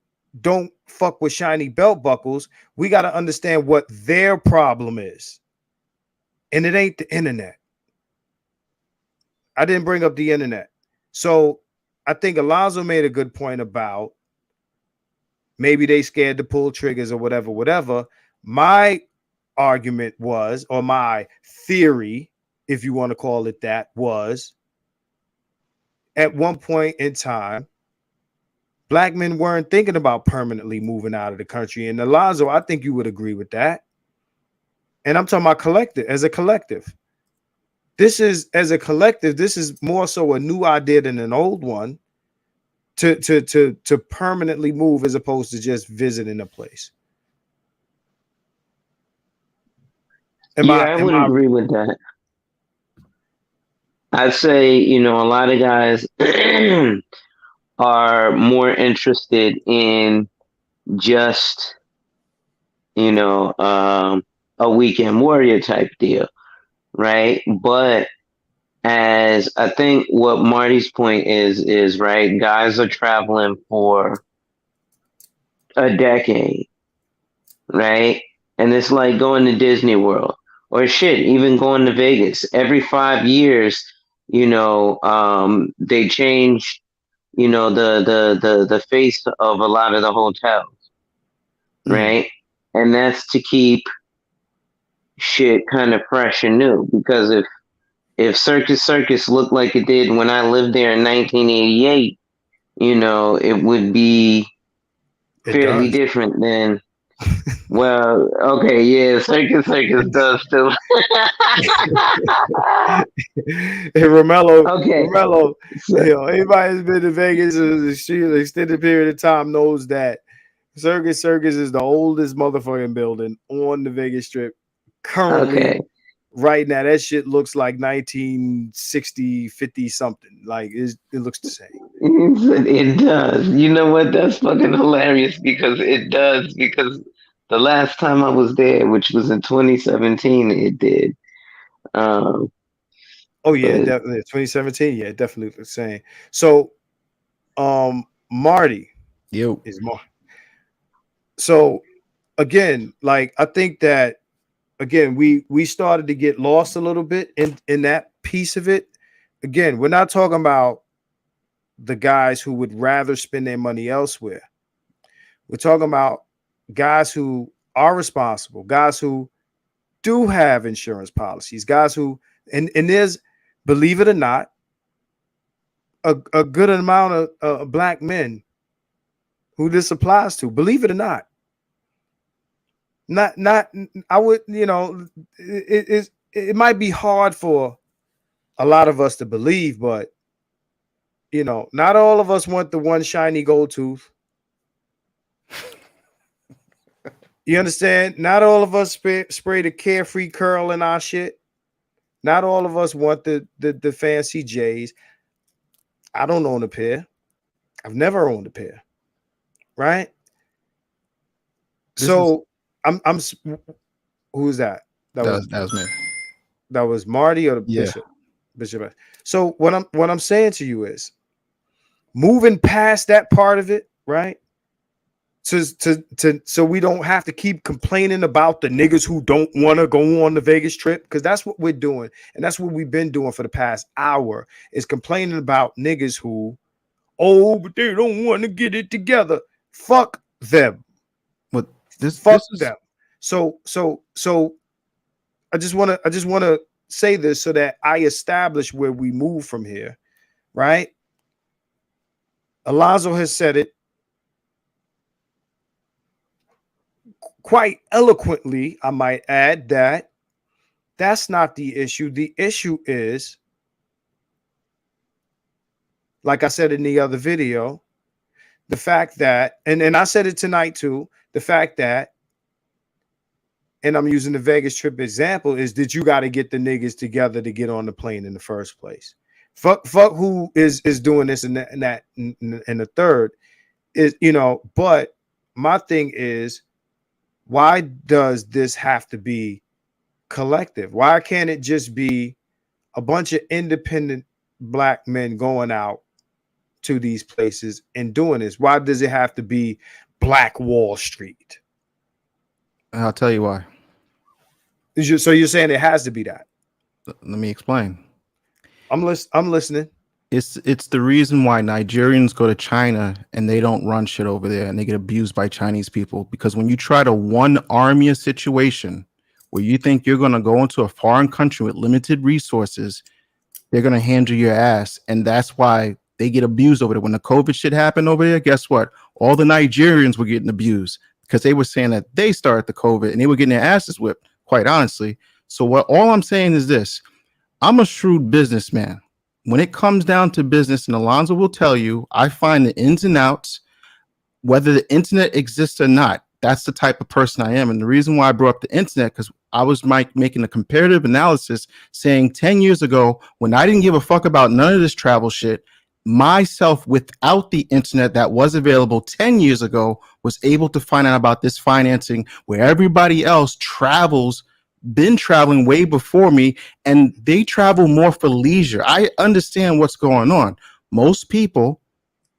don't fuck with shiny belt buckles, we got to understand what their problem is. And it ain't the internet. I didn't bring up the internet. So I think Alonzo made a good point about maybe they scared to pull triggers or whatever. My argument was, or my theory, if you want to call it that, was at one point in time, black men weren't thinking about permanently moving out of the country. And Alonzo, I think you would agree with that. And I'm talking about collective, as a collective. This is, as a collective, this is more so a new idea than an old one to permanently move as opposed to just visiting a place. I would agree with that. I'd say, you know, a lot of guys are more interested in just, you know, a weekend warrior type deal, right? But as I think what Marty's point is right, guys are traveling for a decade, right? And it's like going to Disney World or shit, even going to Vegas. Every 5 years, you know, they change, you know, the face of a lot of the hotels, right? And that's to keep shit kind of fresh and new. Because if Circus looked like it did when I lived there in 1988, you know, it would be fairly different than. Well, okay, yeah, Circus does too. Hey, Romello, you know, anybody who's been to Vegas an extended period of time knows that Circus is the oldest motherfucking building on the Vegas Strip currently. Okay. Right now, that shit looks like 1960, 50 something. Like it looks the same. It does. You know what? That's fucking hilarious because it does. Because the last time I was there, which was in 2017, it did. Oh yeah, but definitely 2017. Yeah, definitely the same. So, Marty, is more. So again, like I think that again we started to get lost a little bit in that piece of it. Again, we're not talking about the guys who would rather spend their money elsewhere. We're talking about guys who are responsible, guys who do have insurance policies, guys who and there's, believe it or not, a good amount of black men who this applies to, believe it or not. Not I would, you know, it might be hard for a lot of us to believe, but you know, not all of us want the one shiny gold tooth. You understand? Not all of us spray the carefree curl in our shit. Not all of us want the fancy J's. I don't own a pair. I've never owned a pair. Right? I'm who's that? That was me. That was Marty or the Bishop. So what I'm saying to you is moving past that part of it, right? So we don't have to keep complaining about the niggas who don't want to go on the Vegas trip, because that's what we're doing, and that's what we've been doing for the past hour, is complaining about niggas who, but they don't want to get it together. Fuck them. But fuck them. So I just want to say this so that I establish where we move from here, right? Alonzo has said it quite eloquently, I might add, that that's not the issue. The issue is, like I said in the other video, the fact that, and I said it tonight too, the fact that, and I'm using the Vegas trip example, is that you got to get the niggas together to get on the plane in the first place. Fuck who is doing this and that and the third is, you know, but my thing is, why does this have to be collective? Why can't it just be a bunch of independent black men going out to these places and doing this? Why does it have to be Black Wall Street? I'll tell you why. So you're saying it has to be that? Let me explain. I'm listening. It's the reason why Nigerians go to China and they don't run shit over there and they get abused by Chinese people, because when you try to one-arm a situation where you think you're going to go into a foreign country with limited resources, they're going to handle your ass, and that's why they get abused over there. When the COVID shit happened over there, guess what? All the Nigerians were getting abused because they were saying that they started the COVID and they were getting their asses whipped, quite honestly. So all I'm saying is this: I'm a shrewd businessman. When it comes down to business, and Alonzo will tell you, I find the ins and outs, whether the internet exists or not. That's the type of person I am. And the reason why I brought up the internet, because I was making a comparative analysis saying 10 years ago, when I didn't give a fuck about none of this travel shit, myself without the internet that was available 10 years ago was able to find out about this financing where everybody else been traveling way before me, and they travel more for leisure. I understand what's going on. Most people,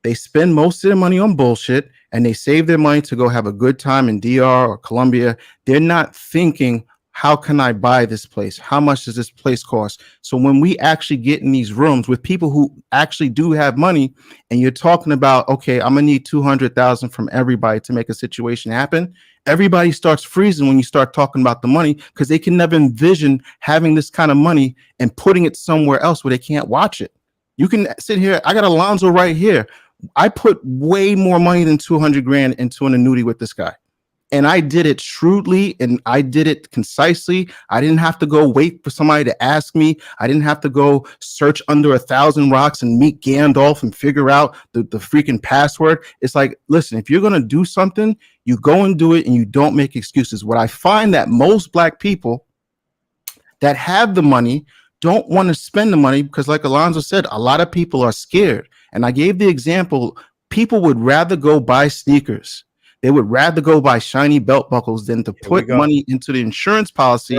they spend most of their money on bullshit and they save their money to go have a good time in DR or Colombia. They're not thinking, how can I buy this place? How much does this place cost? So when we actually get in these rooms with people who actually do have money, and you're talking about, okay, I'm gonna need 200,000 from everybody to make a situation happen, everybody starts freezing when you start talking about the money, because they can never envision having this kind of money and putting it somewhere else where they can't watch it. You can sit here. I got Alonzo right here. I put way more money than 200 grand into an annuity with this guy. And I did it shrewdly and I did it concisely. I didn't have to go wait for somebody to ask me. I didn't have to go search under 1,000 rocks and meet Gandalf and figure out the freaking password. It's like, listen, if you're going to do something, you go and do it and you don't make excuses. What I find that most black people that have the money don't want to spend the money because, like Alonzo said, a lot of people are scared. And I gave the example, people would rather go buy sneakers. They would rather go buy shiny belt buckles than to put money into the insurance policy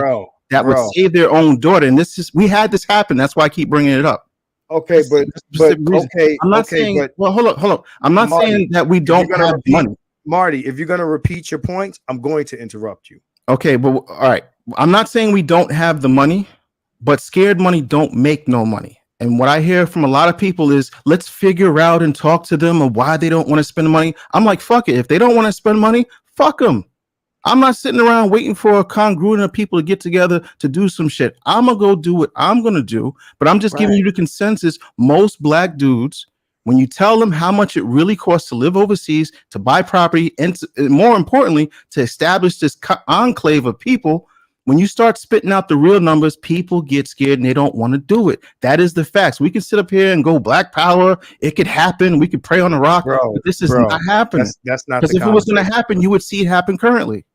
that would save their own daughter. And we had this happen. That's why I keep bringing it up. Okay, but I'm not saying. But, well, hold on. I'm not saying that we don't have money, Marty. If you're gonna repeat your points, I'm going to interrupt you. Okay, but all right. I'm not saying we don't have the money, but scared money don't make no money. And what I hear from a lot of people is, let's figure out and talk to them of why they don't want to spend the money. I'm like, fuck it. If they don't want to spend money, fuck them. I'm not sitting around waiting for a congruent of people to get together to do some shit. I'm going to go do what I'm going to do. But I'm just giving you the consensus. Most black dudes, when you tell them how much it really costs to live overseas, to buy property, and more importantly, to establish this enclave of people, when you start spitting out the real numbers, people get scared and they don't want to do it. That is the facts. We can sit up here and go black power. It could happen. We could pray on the rock. But this is not happening. That's not, because if it was going to happen, you would see it happen currently.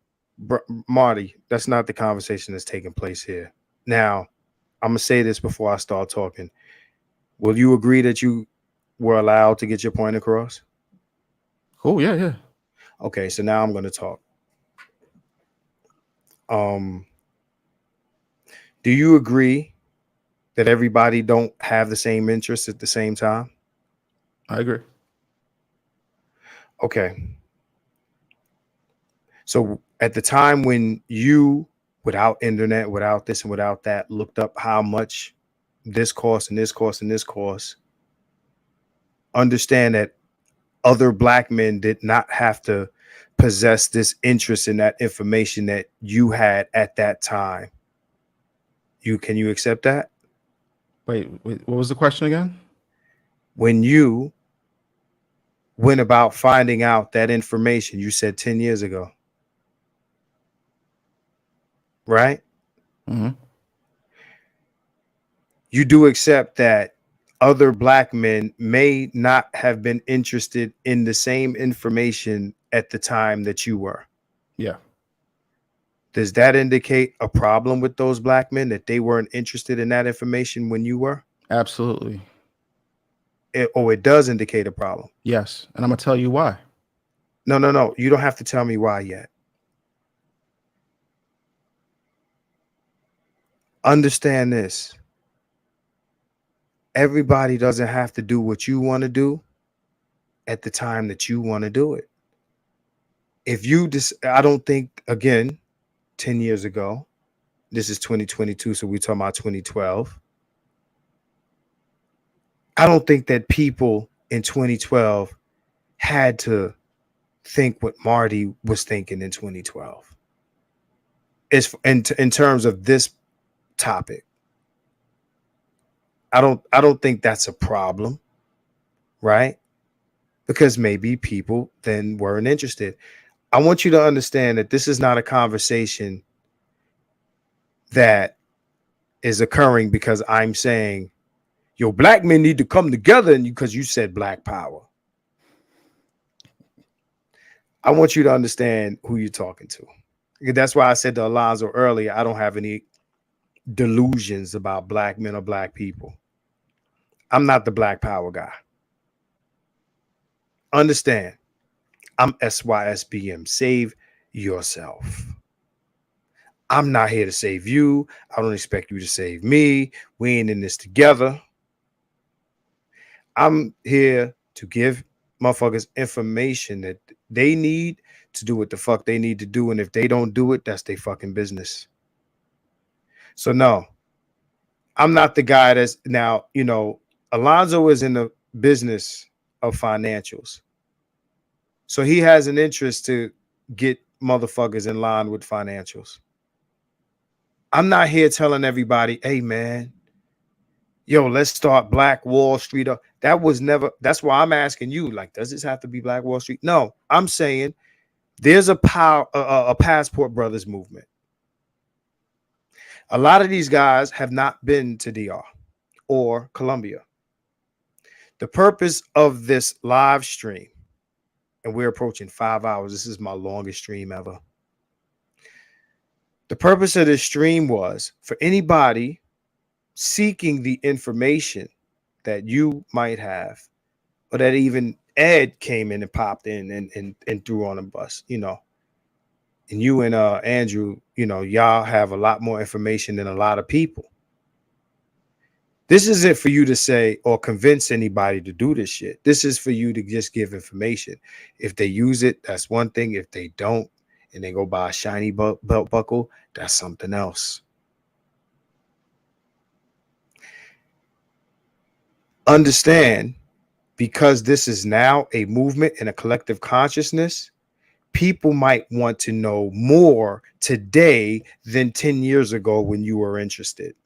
Marty, that's not the conversation that's taking place here. Now, I'm going to say this before I start talking. Will you agree that you were allowed to get your point across? Oh, yeah. Okay, so now I'm going to talk. Do you agree that everybody don't have the same interests at the same time? I agree. Okay. So at the time when you, without internet, without this and without that, looked up how much this costs and this costs and this costs, understand that other black men did not have to possess this interest in that information that you had at that time. Can you accept that? Wait, what was the question again? When you went about finding out that information, you said 10 years ago, right? Mm-hmm. You do accept that other black men may not have been interested in the same information at the time that you were. Yeah. Does that indicate a problem with those black men, that they weren't interested in that information when you were? Absolutely. It does indicate a problem. Yes. And I'm going to tell you why. No. You don't have to tell me why yet. Understand this. Everybody doesn't have to do what you want to do at the time that you want to do it. If you I don't think, again, 10 years ago, this is 2022, so we're talking about 2012. I don't think that people in 2012 had to think what Marty was thinking in 2012. It's in terms of this topic. I don't think that's a problem, right? Because maybe people then weren't interested. I want you to understand that this is not a conversation that is occurring because I'm saying, yo, black men need to come together, and because you said black power. I want you to understand who you're talking to. That's why I said to Alonzo earlier, I don't have any delusions about black men or black people. I'm not the black power guy. Understand, I'm SYSBM. Save yourself. I'm not here to save you. I don't expect you to save me. We ain't in this together. I'm here to give motherfuckers information that they need to do what the fuck they need to do. And if they don't do it, that's their fucking business. So no, I'm not the guy that's now, Alonzo is in the business of financials. So he has an interest to get motherfuckers in line with financials. I'm not here telling everybody, hey man, yo, let's start Black Wall Street. That was never, that's why I'm asking you, like, does this have to be Black Wall Street? No, I'm saying there's a Passport Brothers movement. A lot of these guys have not been to DR or Colombia. The purpose of this live stream, and we're approaching 5 hours. This is my longest stream ever. The purpose of this stream was for anybody seeking the information that you might have, or that even Ed came in and popped in and threw on a bus, and you and Andrew, y'all have a lot more information than a lot of people. This isn't for you to say or convince anybody to do this shit. This is for you to just give information. If they use it, that's one thing. If they don't, and they go buy a shiny belt buckle, that's something else. Understand, because this is now a movement and a collective consciousness, people might want to know more today than 10 years ago when you were interested.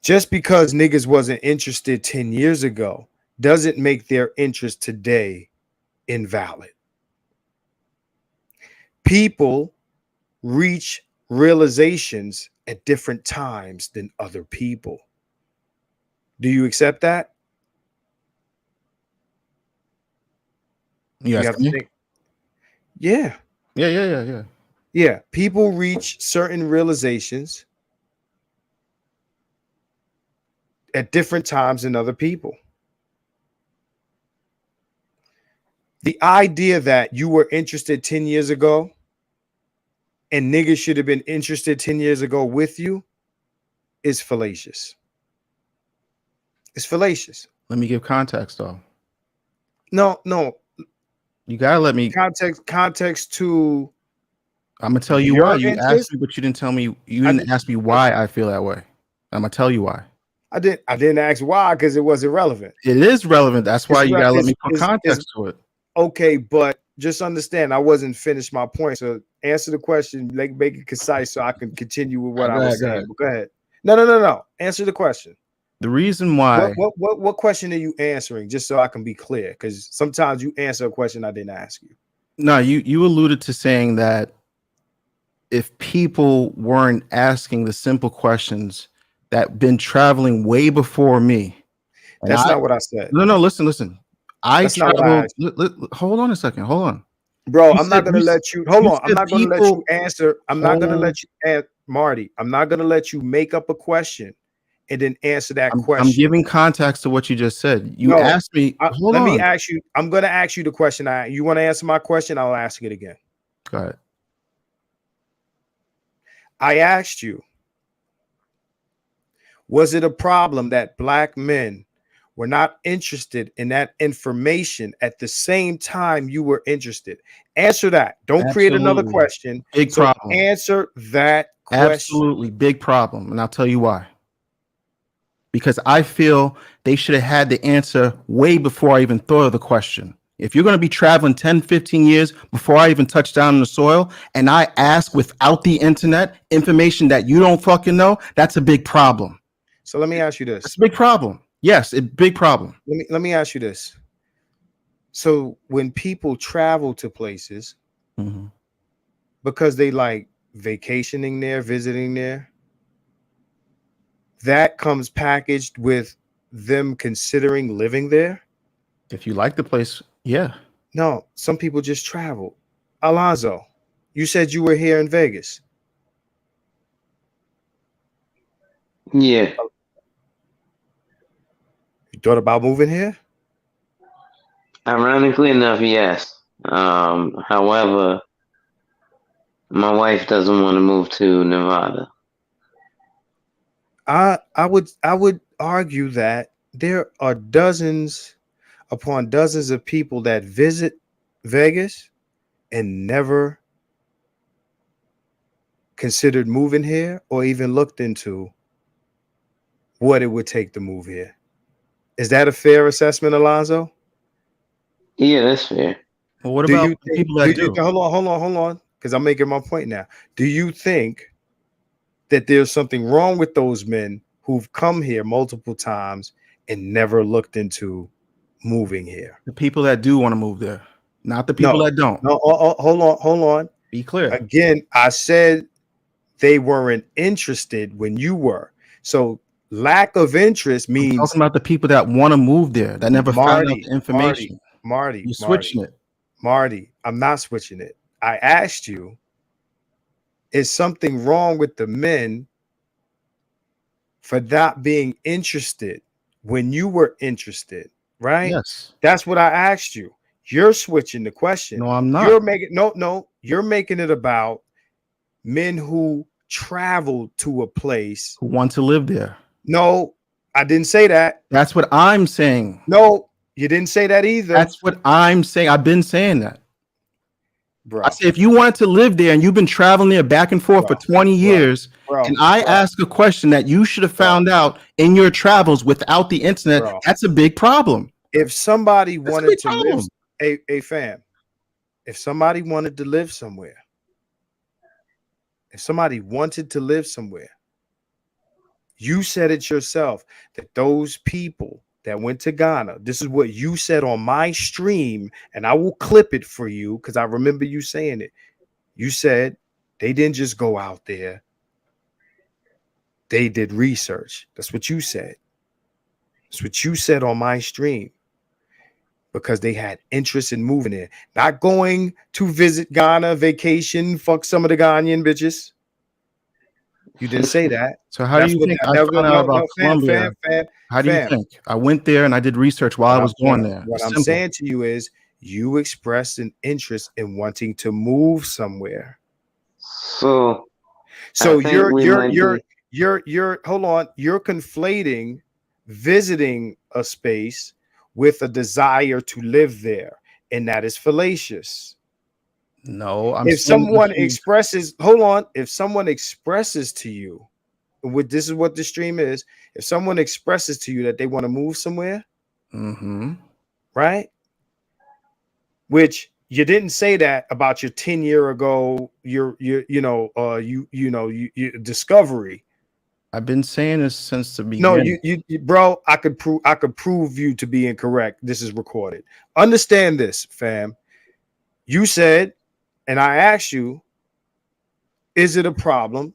Just because niggas wasn't interested 10 years ago doesn't make their interest today invalid. People reach realizations at different times than other people. Do you accept that? You have to think. Yeah. Yeah. People reach certain realizations at different times than other people. The idea that you were interested 10 years ago and niggas should have been interested 10 years ago with you is fallacious. It's fallacious. Let me give context, though. No. You gotta let me context to. I'm gonna tell you why. You asked me, but you didn't tell me. You didn't ask me why I feel that way. I'm gonna tell you why. I didn't ask why because it wasn't relevant. It is relevant. That's why you gotta let me put context to it. Okay, but just understand, I wasn't finished my point. So answer the question, make it concise, so I can continue with what I was saying. Go ahead. No. Answer the question. The reason why. What question are you answering? Just so I can be clear, because sometimes you answer a question I didn't ask you. No, you alluded to saying that if people weren't asking the simple questions that been traveling way before me. That's not what I said. No, listen. Hold on a second. Hold on. Bro, I'm not going to let you. Hold on. I'm not going to let you answer. I'm not going to let you, Marty, I'm not going to let you make up a question and then answer that I'm question. giving context to what you just said. You No, asked me. Hold let on. me ask you. I'm going to ask you the question. You want to answer my question? I'll ask it again. Go ahead. I asked you, was it a problem that black men were not interested in that information at the same time you were interested? Answer that. Don't create another Absolutely. question. Big So problem. answer that question. Absolutely big problem. And I'll tell you why. Because I feel they should have had the answer way before I even thought of the question. If you're going to be traveling 10, 15 years before I even touch down in the soil, and I ask without the internet information that you don't fucking know, that's a big problem. So let me ask you this. It's a big problem. Yes, a big problem. Let me ask you this. So when people travel to places because they like vacationing there, visiting there, that comes packaged with them considering living there? If you like the place, yeah. No, some people just travel. Alonzo, you said you were here in Vegas. Yeah. You thought about moving here? Ironically enough, yes. However, my wife doesn't want to move to Nevada. I would argue that there are dozens upon dozens of people that visit Vegas and never considered moving here or even looked into what it would take to move here. Is that a fair assessment, Alonzo? Yeah, that's fair. Well, what Do about you think, people that do? hold on, because I'm making my point now. Do you think that there's something wrong with those men who've come here multiple times and never looked into moving here? The people that do want to move there, not the people that don't. No, hold on. Be clear. Again, I said they weren't interested when you were. So lack of interest means I'm talking about the people that want to move there that never found out the information. Marty, You're switching it. Marty, I'm not switching it. I asked you, is something wrong with the men for not being interested when you were interested? Right? Yes. That's what I asked you. You're switching the question. No, I'm not. You're making it about men who travel to a place Who want to live there. No, I didn't say that. That's what I'm saying. No, you didn't say that either. That's what I'm saying. I've been saying that. Bro. I say if you wanted to live there and you've been traveling there back and forth for 20 years, and I ask a question that you should have found out in your travels without the internet, that's a big problem. If somebody wanted to live, a fam, if somebody wanted to live somewhere, you said it yourself that those people that went to Ghana, this is what you said on my stream, and I will clip it for you because I remember you saying it. You said they didn't just go out there. They did research. That's what you said. That's what you said on my stream because they had interest in moving there, not going to visit Ghana, vacation, fuck some of the Ghanaian bitches. You didn't say that. So how do you think I found out about Colombia? How do you think? I went there and I did research while I was going there. What I'm saying to you is you expressed an interest in wanting to move somewhere. So you're hold on, you're conflating visiting a space with a desire to live there, and that is fallacious. No, if someone expresses to you, this is what the stream is. If someone expresses to you that they want to move somewhere, right? Which you didn't say that about your 10-year ago, your discovery. I've been saying this since the beginning. No, you bro, I could prove you to be incorrect. This is recorded. Understand this, fam. You said, and I asked you, is it a problem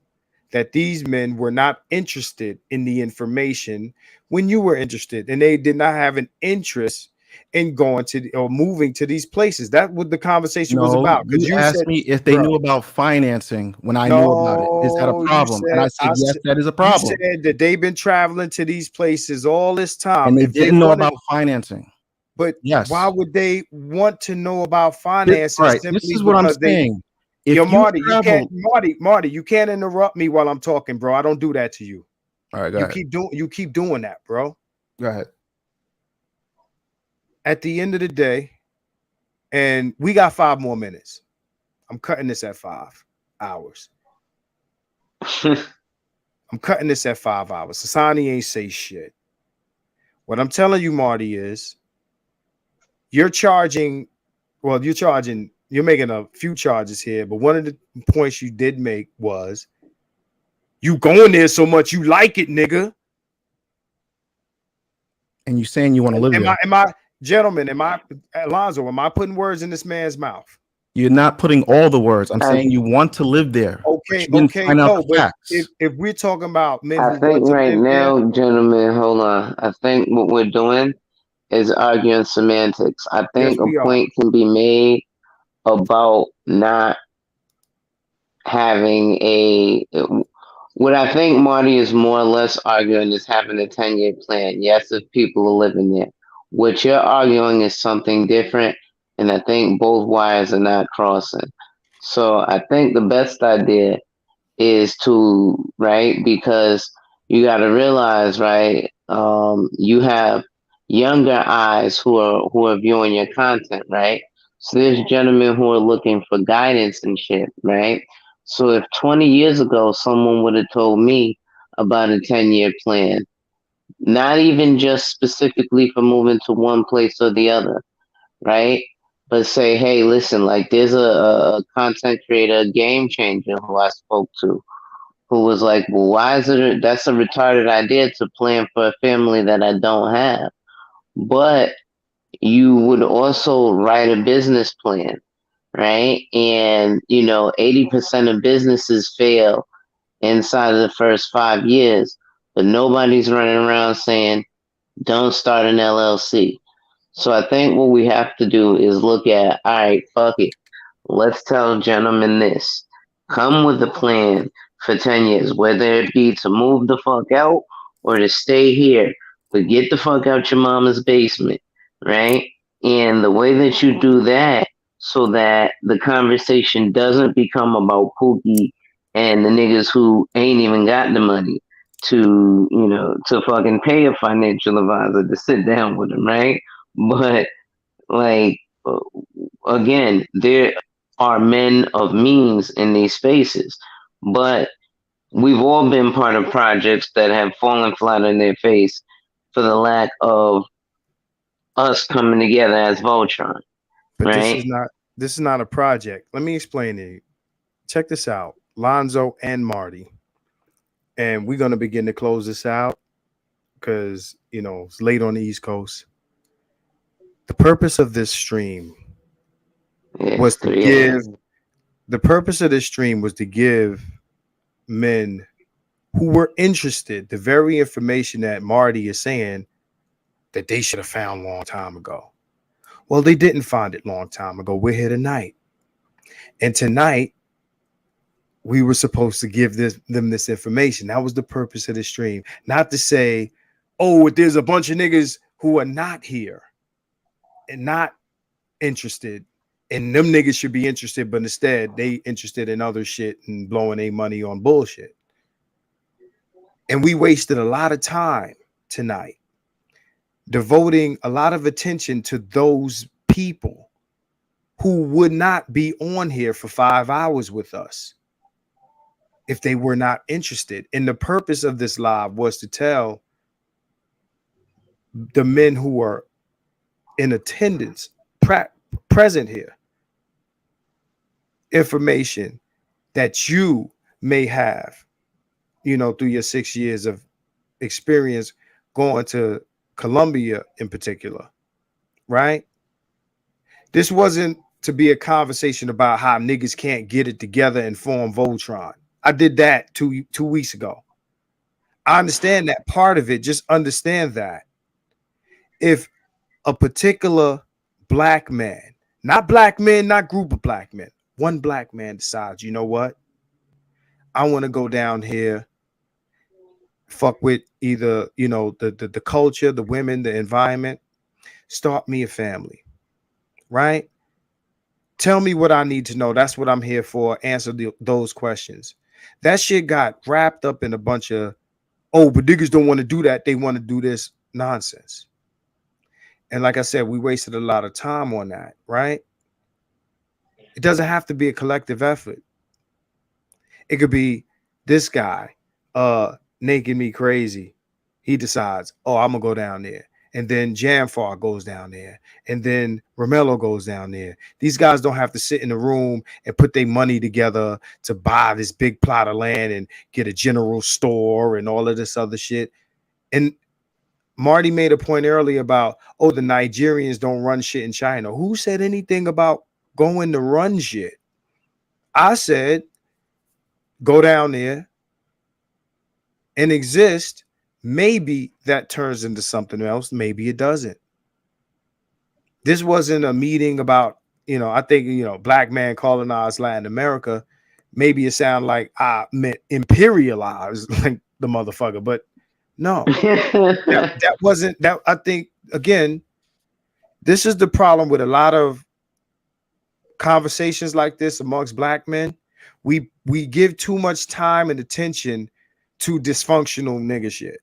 that these men were not interested in the information when you were interested, and they did not have an interest and going to or moving to these places. That's what the conversation was No, about. Because you you asked said, me if they bro, knew about financing when I knew about it. Is that a no, you problem? And said I said, yes, that is a you problem. said that they've been traveling to these places all this time. And they If they didn't know wanted, about financing. but Yes. why would they want to know about All financing right, simply this is what I'm because they saying. If Yo, you Marty, you can't, travel, Marty, you can't interrupt me while I'm talking, bro. I don't do that to you. all right, go ahead. You keep doing that, bro. Go ahead. At the end of the day, and we got 5 more minutes. I'm cutting this at 5 hours. I'm cutting this at 5 hours. Sasani ain't say shit. What I'm telling you, Marty, is you're making a few charges here, but one of the points you did make was you going there so much you like it, nigga. And you saying you want to live there. Alonzo, am I putting words in this man's mouth? You're not putting all the words. I'm saying you want to live there. Okay, but you didn't find out the facts. If we're talking about men I who think want to right live now, there, gentlemen, hold on. I think what we're doing is arguing semantics. I yes, think a we are. point can be made about not having a. What I think Marty is more or less arguing is having a 10-year plan. Yes, if people are living there. What you're arguing is something different, and I think both wires are not crossing. So I think the best idea is to, right, because you got to realize, right, you have younger eyes who are viewing your content, right? So there's gentlemen who are looking for guidance and shit, right? So if 20 years ago someone would have told me about a 10-year plan, not even just specifically for moving to one place or the other, right? But say, hey, listen, like there's a content creator, a game changer who I spoke to, who was like, well, why is it that's a retarded idea to plan for a family that I don't have? But you would also write a business plan, right? And, 80% of businesses fail inside of the first 5 years, but nobody's running around saying, don't start an LLC. So I think what we have to do is look at, all right, fuck it. Let's tell gentlemen this. Come with a plan for 10 years, whether it be to move the fuck out or to stay here, but get the fuck out your mama's basement, right? And the way that you do that so that the conversation doesn't become about Pookie and the niggas who ain't even got the money to fucking pay a financial advisor to sit down with them, right? But like again, there are men of means in these spaces, but we've all been part of projects that have fallen flat on their face for the lack of us coming together as Voltron, but right? this is not a project. Let me explain to you. Check this out, Lonzo and Marty, and we're gonna begin to close this out because it's late on the East Coast. The purpose of this stream was Yes, to 3 give a.m. the purpose of this stream was to give men who were interested the very information that Marty is saying that they should have found a long time ago. Well, they didn't find it long time ago. We're here tonight. And tonight, we were supposed to give them this information. That was the purpose of the stream. Not to say, oh, there's a bunch of niggas who are not here and not interested. And them niggas should be interested, but instead they interested in other shit and blowing their money on bullshit. And we wasted a lot of time tonight devoting a lot of attention to those people who would not be on here for 5 hours with us if they were not interested. And the purpose of this live was to tell the men who are in attendance, present here, information that you may have, through your 6 years of experience going to Colombia in particular, right? This wasn't to be a conversation about how niggas can't get it together and form Voltron. I did that two weeks ago. I understand that part of it. Just understand that if a particular black man, not black men, not group of black men, one black man decides, you know what? I want to go down here, fuck with either, the culture, the women, the environment, start me a family, right? Tell me what I need to know. That's what I'm here for. Answer those questions. That shit got wrapped up in a bunch of, oh, but niggas don't want to do that. They want to do this nonsense. And like I said, we wasted a lot of time on that, right? It doesn't have to be a collective effort. It could be this guy, making me crazy. He decides, oh, I'm gonna go down there. And then Jamfar goes down there. And then Romello goes down there. These guys don't have to sit in the room and put their money together to buy this big plot of land and get a general store and all of this other shit. And Marty made a point earlier about, oh, the Nigerians don't run shit in China. Who said anything about going to run shit? I said, go down there and exist. Maybe that turns into something else. Maybe it doesn't. This wasn't a meeting about, I think, black man colonized Latin America. Maybe it sounded like I meant imperialized like the motherfucker, but no, that wasn't that. I think, again, this is the problem with a lot of conversations like this amongst black men. We give too much time and attention to dysfunctional nigga shit.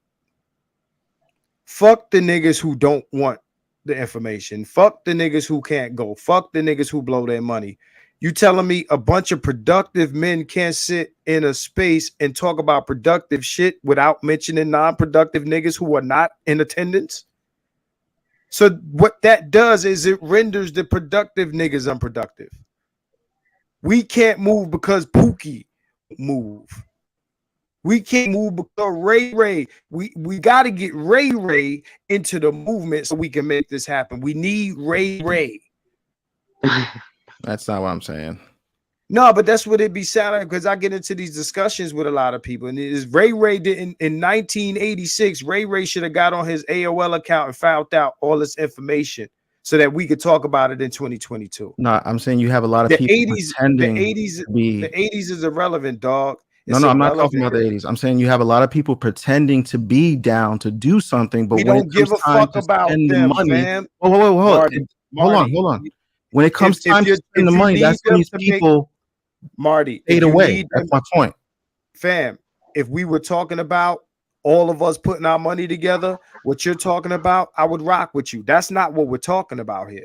Fuck the niggas who don't want the information. Fuck the niggas who can't go. Fuck the niggas who blow their money. You telling me a bunch of productive men can't sit in a space and talk about productive shit without mentioning non-productive niggas who are not in attendance? So what that does is it renders the productive niggas unproductive. We can't move because Pookie move. We can't move because Ray. We got to get Ray into the movement so we can make this happen. We need Ray. That's not what I'm saying. No, but that's what it be sounding, because I get into these discussions with a lot of people, and it is Ray didn't in 1986. Ray should have got on his AOL account and found out all this information so that we could talk about it in 2022. No, I'm saying you have a lot of The people 80s, pretending the 80s, to be. the 80s is irrelevant, dog. No, I'm not talking about the 80s. I'm saying you have a lot of people pretending to be down to do something, but we when don't give a fuck about them, fam. Hold on. When it comes time to spend the money, that's when these people, Marty, fade away. That's my point, fam. If we were talking about all of us putting our money together, what you're talking about, I would rock with you. That's not what we're talking about here.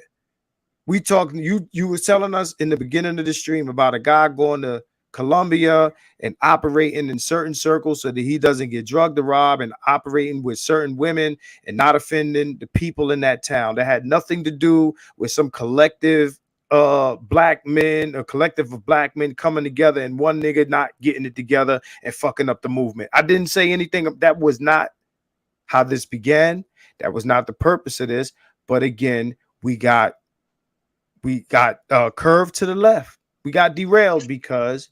We talking. You were telling us in the beginning of the stream about a guy going to Colombia and operating in certain circles so that he doesn't get drugged or robbed, and operating with certain women and not offending the people in that town. That had nothing to do with some collective black men, a collective of black men coming together and one nigga not getting it together and fucking up the movement. I didn't say anything. That was not how this began. That was not the purpose of this. But again, we got curved to the left. We got derailed because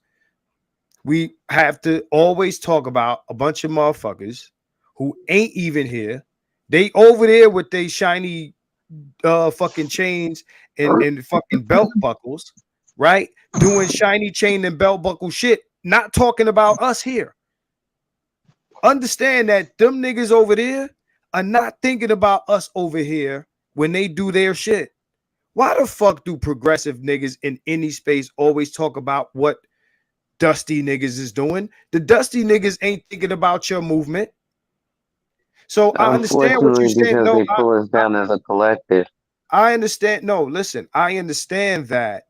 we have to always talk about a bunch of motherfuckers who ain't even here. They over there with they shiny fucking chains and fucking belt buckles, right? Doing shiny chain and belt buckle shit, not talking about us here. Understand that them niggas over there are not thinking about us over here when they do their shit. Why the fuck do progressive niggas in any space always talk about what dusty niggas is doing? The dusty niggas ain't thinking about your movement. So I understand what you're saying. No, they pull us down as a collective. I understand. No, listen, I understand that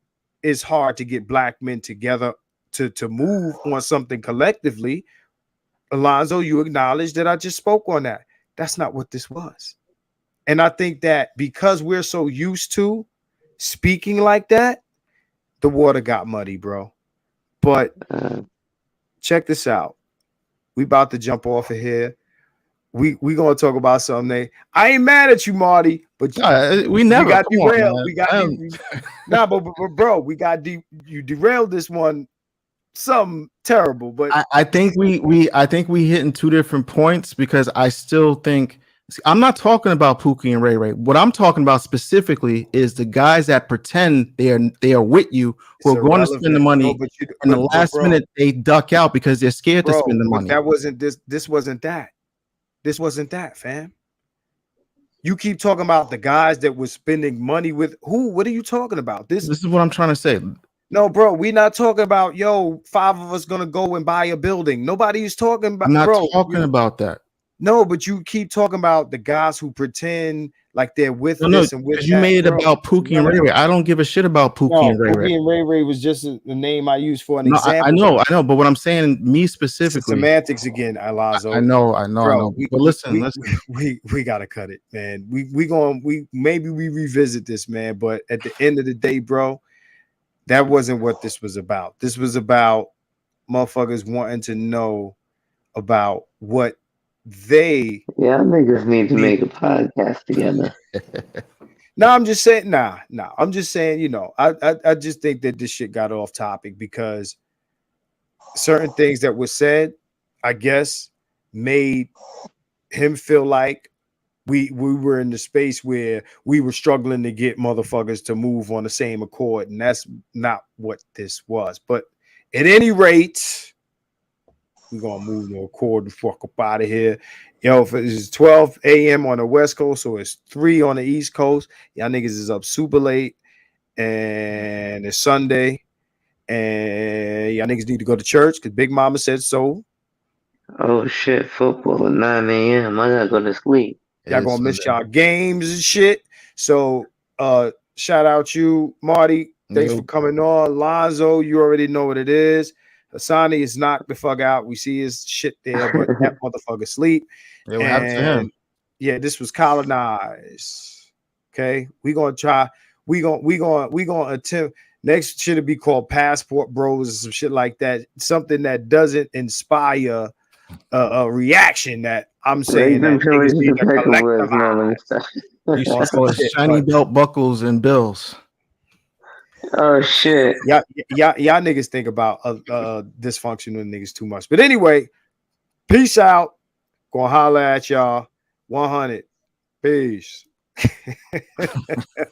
it's hard to get black men together to move on something collectively. Alonzo, you acknowledge that I just spoke on that. That's not what this was. And I think that because we're so used to speaking like that, the water got muddy, bro. But check this out. We about to jump off of here. We gonna talk about something. I ain't mad at you, Marty, but we never got derailed. But bro, you derailed this one. Something terrible, but I think we hitting two different points, because I still think I'm not talking about Pookie and Ray Ray. What I'm talking about specifically is the guys that pretend they are with you, who It's are going to spend the irrelevant. money, No, but you, and the but last bro, minute they duck out because they're scared to bro, spend the but money. that wasn't this. This wasn't that. This wasn't that, fam. You keep talking about the guys that was spending money with who? What are you talking about? This is what I'm trying to say. No, bro, we not talking about 5 of us gonna go and buy a building. Nobody is talking about. I'm not bro, talking about that. No, but you keep talking about the guys who pretend like they're with No, this and with because that. you made it bro. about Pookie and Ray Ray. I don't give a shit about Pookie No, and Ray Ray. Pookie and Ray Ray was just the name I used for an No, example. I know, but what I'm saying, me specifically, semantics again, Alonzo. I know. Bro, but listen. We gotta cut it, man. We maybe we revisit this, man. But at the end of the day, bro, that wasn't what this was about. This was about motherfuckers wanting to know about what they. Yeah, niggas need to make a podcast together. No, I'm just saying. I'm just saying. I just think that this shit got off topic because certain things that were said, I guess, made him feel like we were in the space where we were struggling to get motherfuckers to move on the same accord, and that's not what this was. But at any rate, we're gonna move the accord the fuck up out of here. If it's 12 a.m. on the West Coast, so it's 3 on the East Coast. Y'all niggas is up super late, and it's Sunday, and y'all niggas need to go to church because Big Mama said so. Oh shit, football at 9 a.m. I gotta go to sleep. Y'all gonna miss y'all games and shit. So shout out you, Marty. Thanks for coming on. Lonzo, you already know what it is. Hassani is knocked the fuck out. We see his shit there, but that motherfucker sleep. Yeah, what happened to him? Yeah, this was Colonize. Okay, we gonna try. We gonna attempt. Next should be called Passport Bros or some shit like that. Something that doesn't inspire a reaction that I'm saying that niggas need to collectivize. You should call it shiny belt buckles and bills. Oh shit. Y'all niggas think about dysfunctional niggas too much. But anyway, peace out. Gonna holler at y'all. 100. Peace.